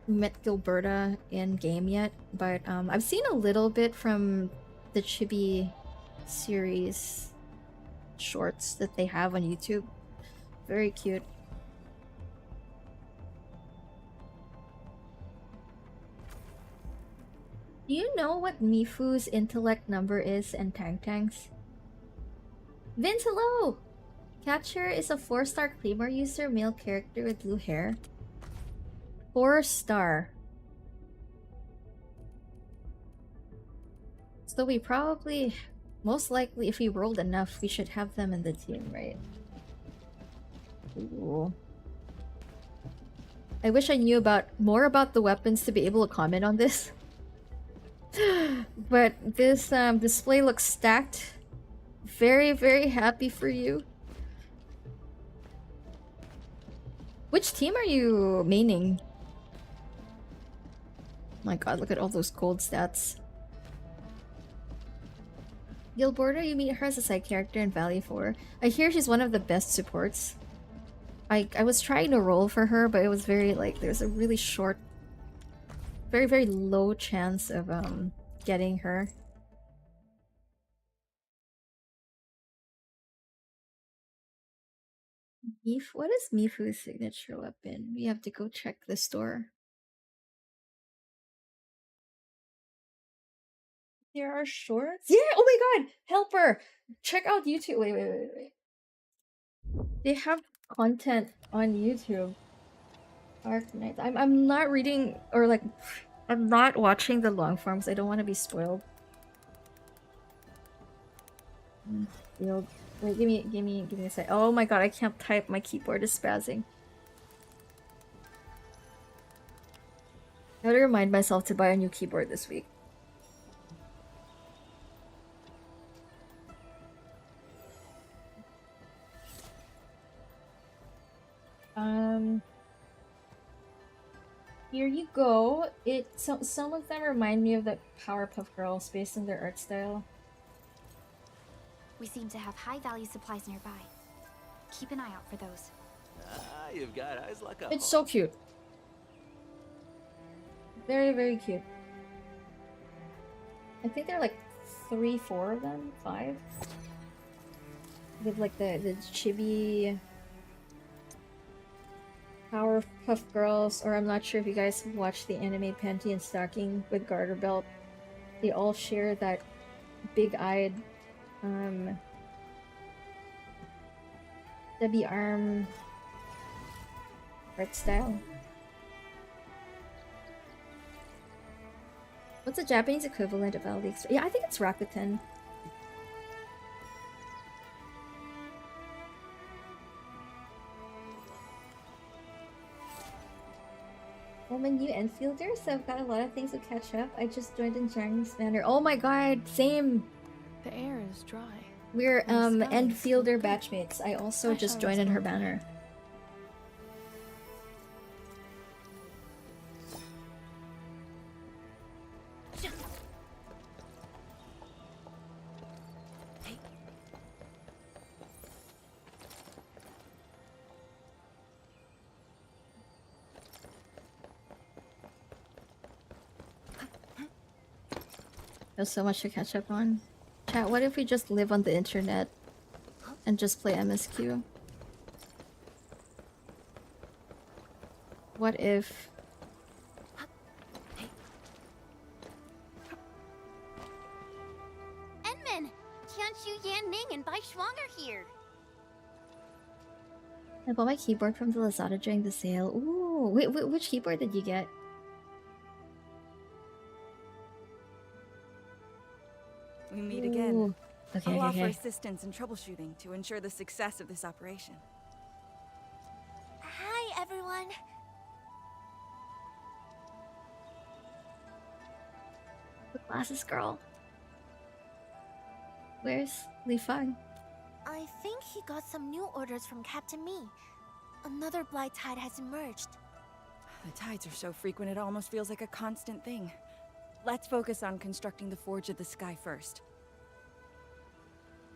met Gilberta in game yet, but I've seen a little bit from the Chibi series shorts that they have on YouTube. Very cute. Do you know what Mifu's intellect number is and Tangtang's? Vince, hello! Catcher is a 4-star Claymore user, male character with blue hair. 4-star. So we probably, most likely, if we rolled enough, we should have them in the team, right? Ooh. I wish I knew more about the weapons to be able to comment on this. But this display looks stacked. Very, very happy for you. Which team are you maining? My god, look at all those gold stats. Gilberta, you meet her as a side character in Valley 4. I hear she's one of the best supports. I was trying to roll for her, but it was very like there's a really short very, very low chance of getting her. What is Mifu's signature weapon? We have to go check the store. There are shorts? Yeah! Oh my god! Helper! Check out YouTube. Wait. They have content on YouTube. Arknights. I'm not reading or like I'm not watching the long forms. I don't want to be spoiled. Endfield. Wait, give me a sec. Oh my god, I can't type. My keyboard is spazzing. I gotta remind myself to buy a new keyboard this week. Here you go. Some of them remind me of the Powerpuff Girls based on their art style. We seem to have high-value supplies nearby. Keep an eye out for those. Ah, you've got eyes like a It's so cute. Very, very cute. I think there are like 3, 4 of them, 5. With like the chibi Powerpuff Girls, or I'm not sure if you guys watched the anime Panty and Stocking with Garter Belt. They all share that big-eyed stubby arm art style. What's the Japanese equivalent of AliExpress? Yeah, I think it's Rakuten. Well, my new Enfielder, so I've got a lot of things to catch up. I just joined in Chinese Manor. Oh my god, same! The air is dry. We're Enfielder batchmates. I also just joined in her banner. There's so much to catch up on. Chat, what if we just live on the internet and just play MSQ? What if... Enman! Tianshu, Yan Ning, and Bai Shuang are here! I bought my keyboard from the Lazada during the sale. Ooh, wait, which keyboard did you get? We meet again. Okay, I'll offer okay. assistance in troubleshooting to ensure the success of this operation. Hi, everyone. The glasses girl. Where's Li Fang? I think he got some new orders from Captain Mi. Another blight tide has emerged. The tides are so frequent it almost feels like a constant thing. Let's focus on constructing the Forge of the Sky first.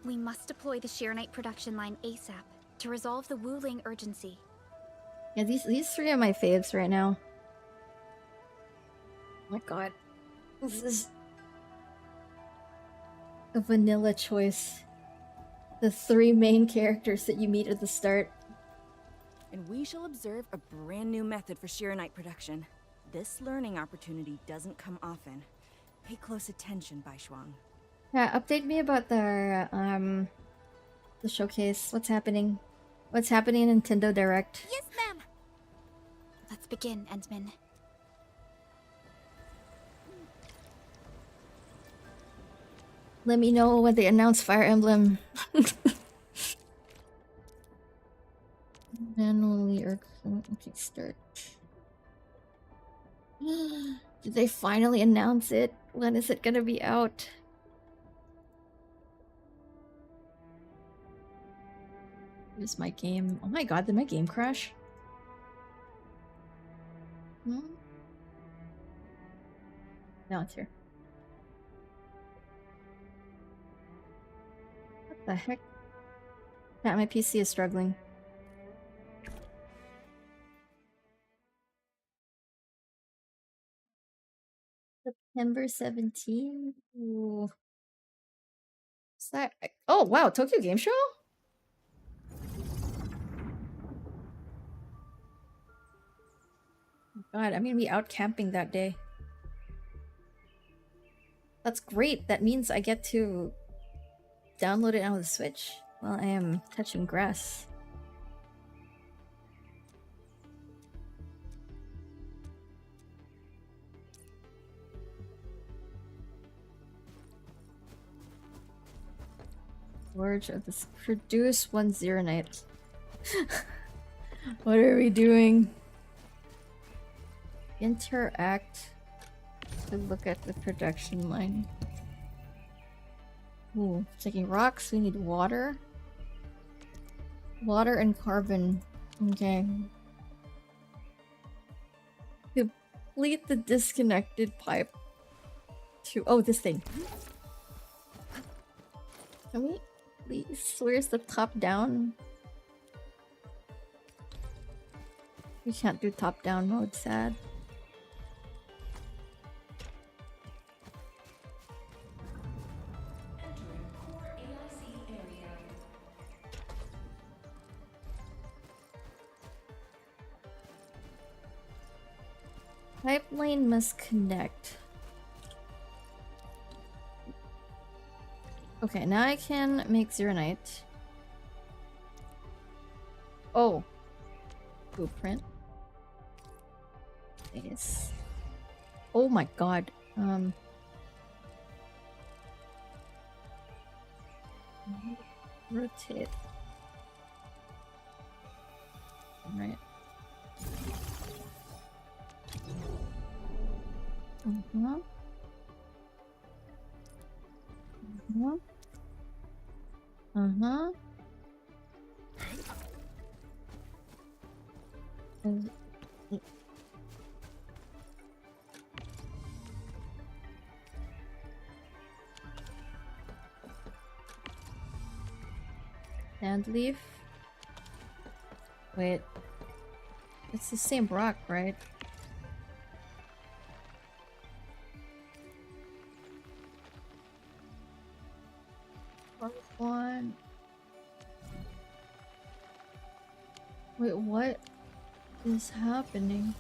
We must deploy the Sheer production line ASAP to resolve the Wuling urgency. Yeah, these 3 are my faves right now. Oh my god. This is a vanilla choice. The 3 main characters that you meet at the start. And we shall observe a brand new method for Sheeranite production. This learning opportunity doesn't come often. Pay close attention, Bai Shuang. Yeah, update me about the showcase. What's happening? What's happening in Nintendo Direct? Yes, ma'am. Let's begin, Endman. Let me know when they announce Fire Emblem. Manually or okay, start. Did they finally announce it? When is it gonna be out? Where's my game? Oh my god, did my game crash? Hmm? No, it's here. What the heck? Yeah, my PC is struggling. September 17. Ooh. Is that? Oh wow, Tokyo Game Show? God, I'm gonna be out camping that day. That's great. That means I get to download it on the Switch while I am touching grass. Forge of this. Produce 1 Zeronite. What are we doing? Interact to look at the production line. Ooh, taking rocks, we need water. Water and carbon. Okay. Complete the disconnected pipe to— oh, this thing. Can we please? Where's the top down? We can't do top down mode, sad. Pipeline must connect. Okay, now I can make Zeronite. Oh. Blueprint. Yes. Oh my god. Rotate. Right. Uh-huh. Uh-huh. Uh-huh. Sand leaf. Wait. It's the same rock, right? One. Wait, what is happening?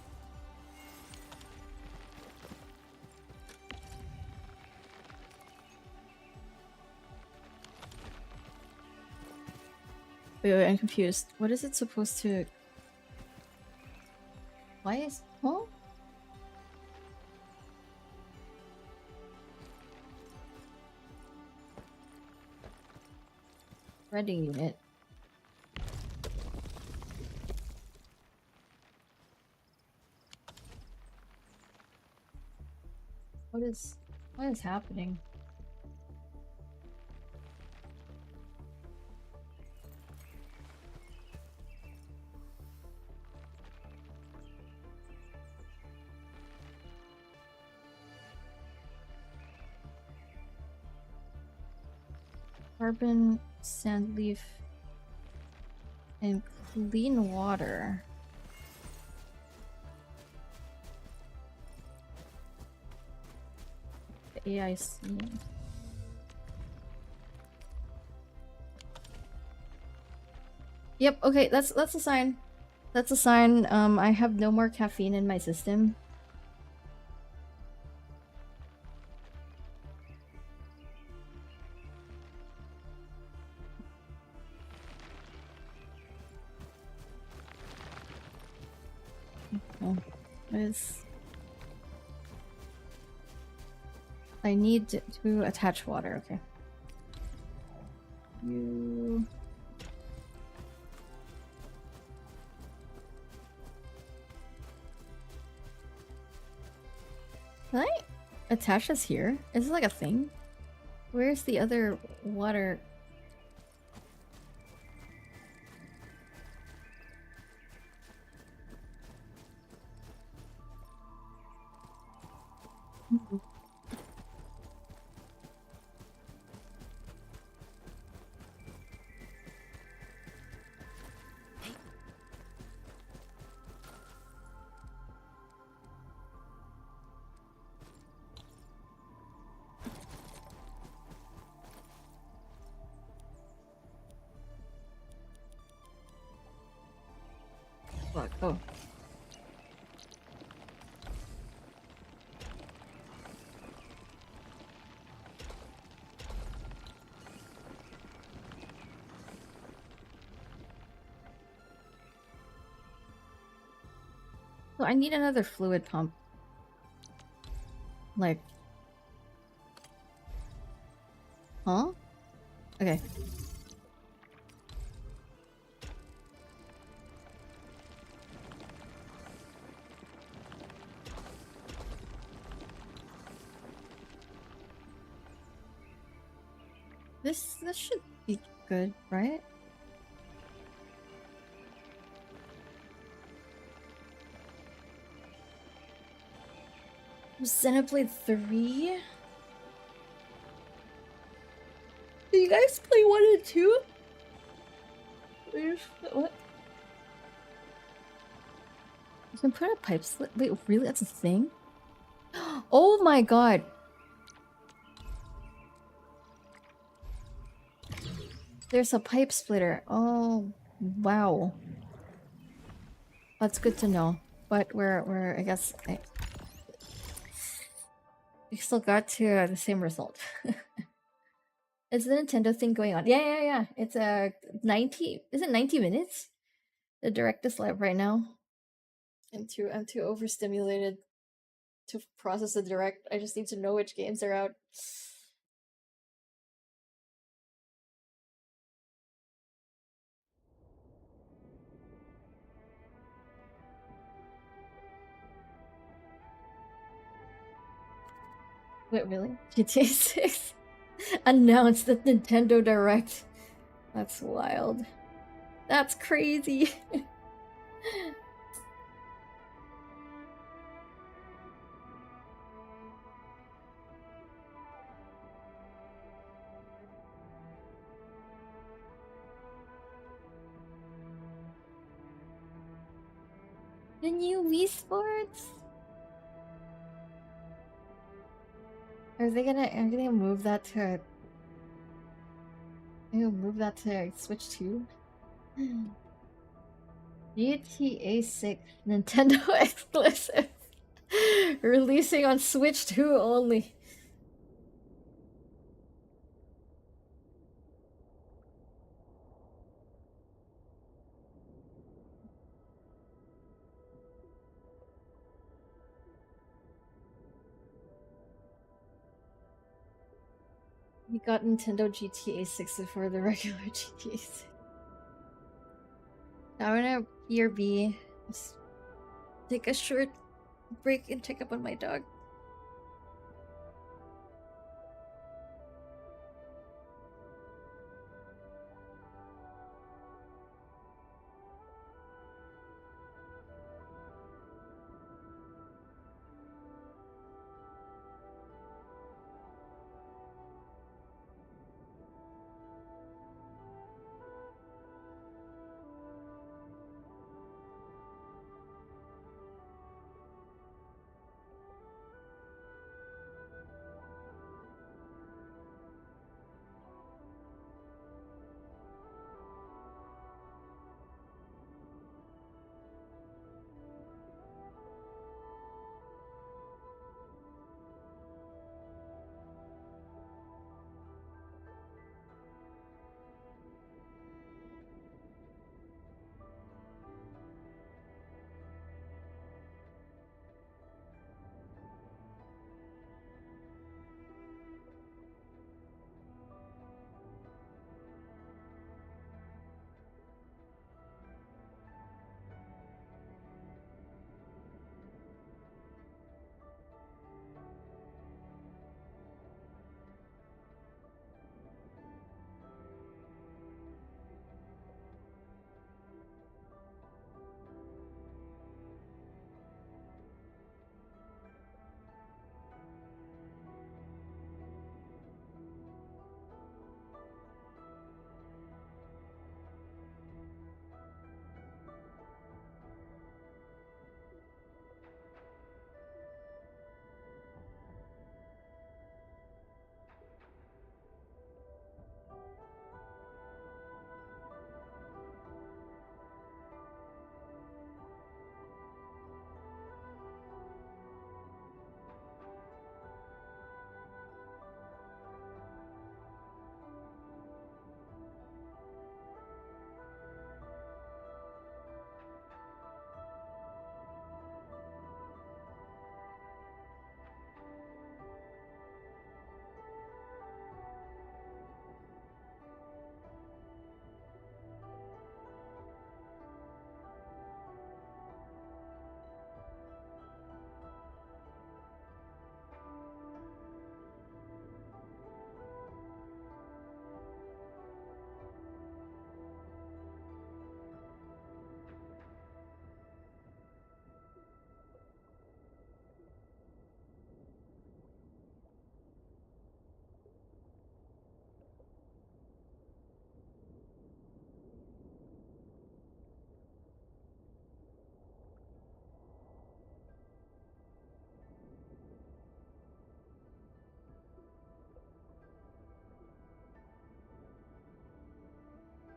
Wait, I'm confused. What is it supposed to— why is— huh? Reading unit. What is happening? Carbon, sand leaf, and clean water. The AIC. Yep, okay, that's a sign. That's a sign. I have no more caffeine in my system. Oh, what is— I need to attach water, okay. You— can I attach this here? Is this like a thing? Where's the other water? fuck? Oh. So I need another fluid pump. Like... Huh? Okay. This should be good, right? Xenoblade 3? Do you guys play 1 and 2? What? You can put a pipe slit. Wait, really? That's a thing? Oh my god! There's a pipe splitter. Oh, wow. That's good to know. But we're I guess we still got to the same result. Is the Nintendo thing going on? Yeah. It's a 90. Is it 90 minutes? The direct is live right now. I'm too overstimulated to process the direct. I just need to know which games are out. Wait, really? GTA 6 announced the Nintendo Direct. That's wild. That's crazy. The new Wii Sports? Are they gonna move that to Switch 2? GTA 6 Nintendo exclusive. Releasing on Switch 2 only. We got Nintendo GTA 6 before the regular GTA 6. I'm gonna BRB. Just take a short break and check up on my dog.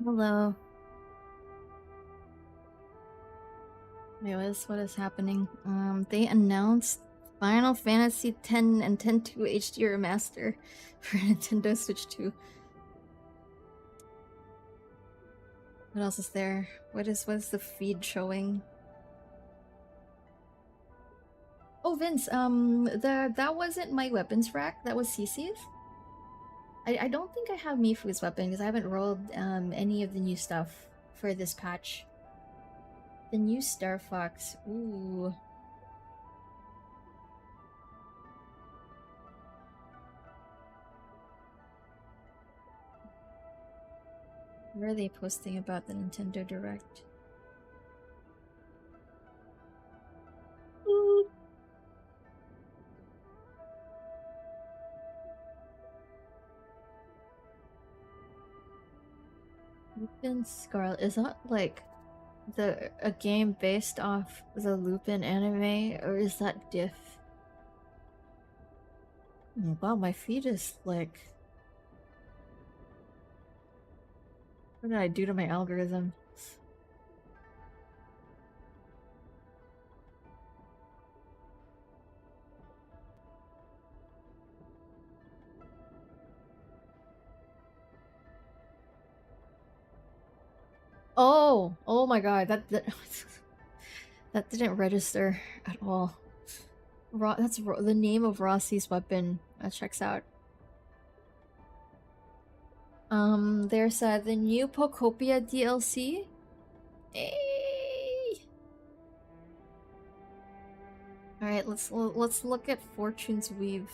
Hello. Anyways, what is happening? They announced Final Fantasy X and X-2 HD Remaster for Nintendo Switch 2. What else is there? What is the feed showing? Oh, Vince, that wasn't my weapons rack. That was Cece's. I don't think I have Mifu's weapon because I haven't rolled any of the new stuff for this patch. The new Star Fox. Ooh. Where are they posting about the Nintendo Direct? Ooh. Lupin Scarlet. Is that like a game based off the Lupin anime, or is that diff? Oh, wow, my feed is like... What did I do to my algorithm? Oh! Oh my god, that didn't register at all. That's the name of Rossi's weapon. That checks out. There's the new Pokopia DLC. Hey! All right, let's look at Fortune's Weave.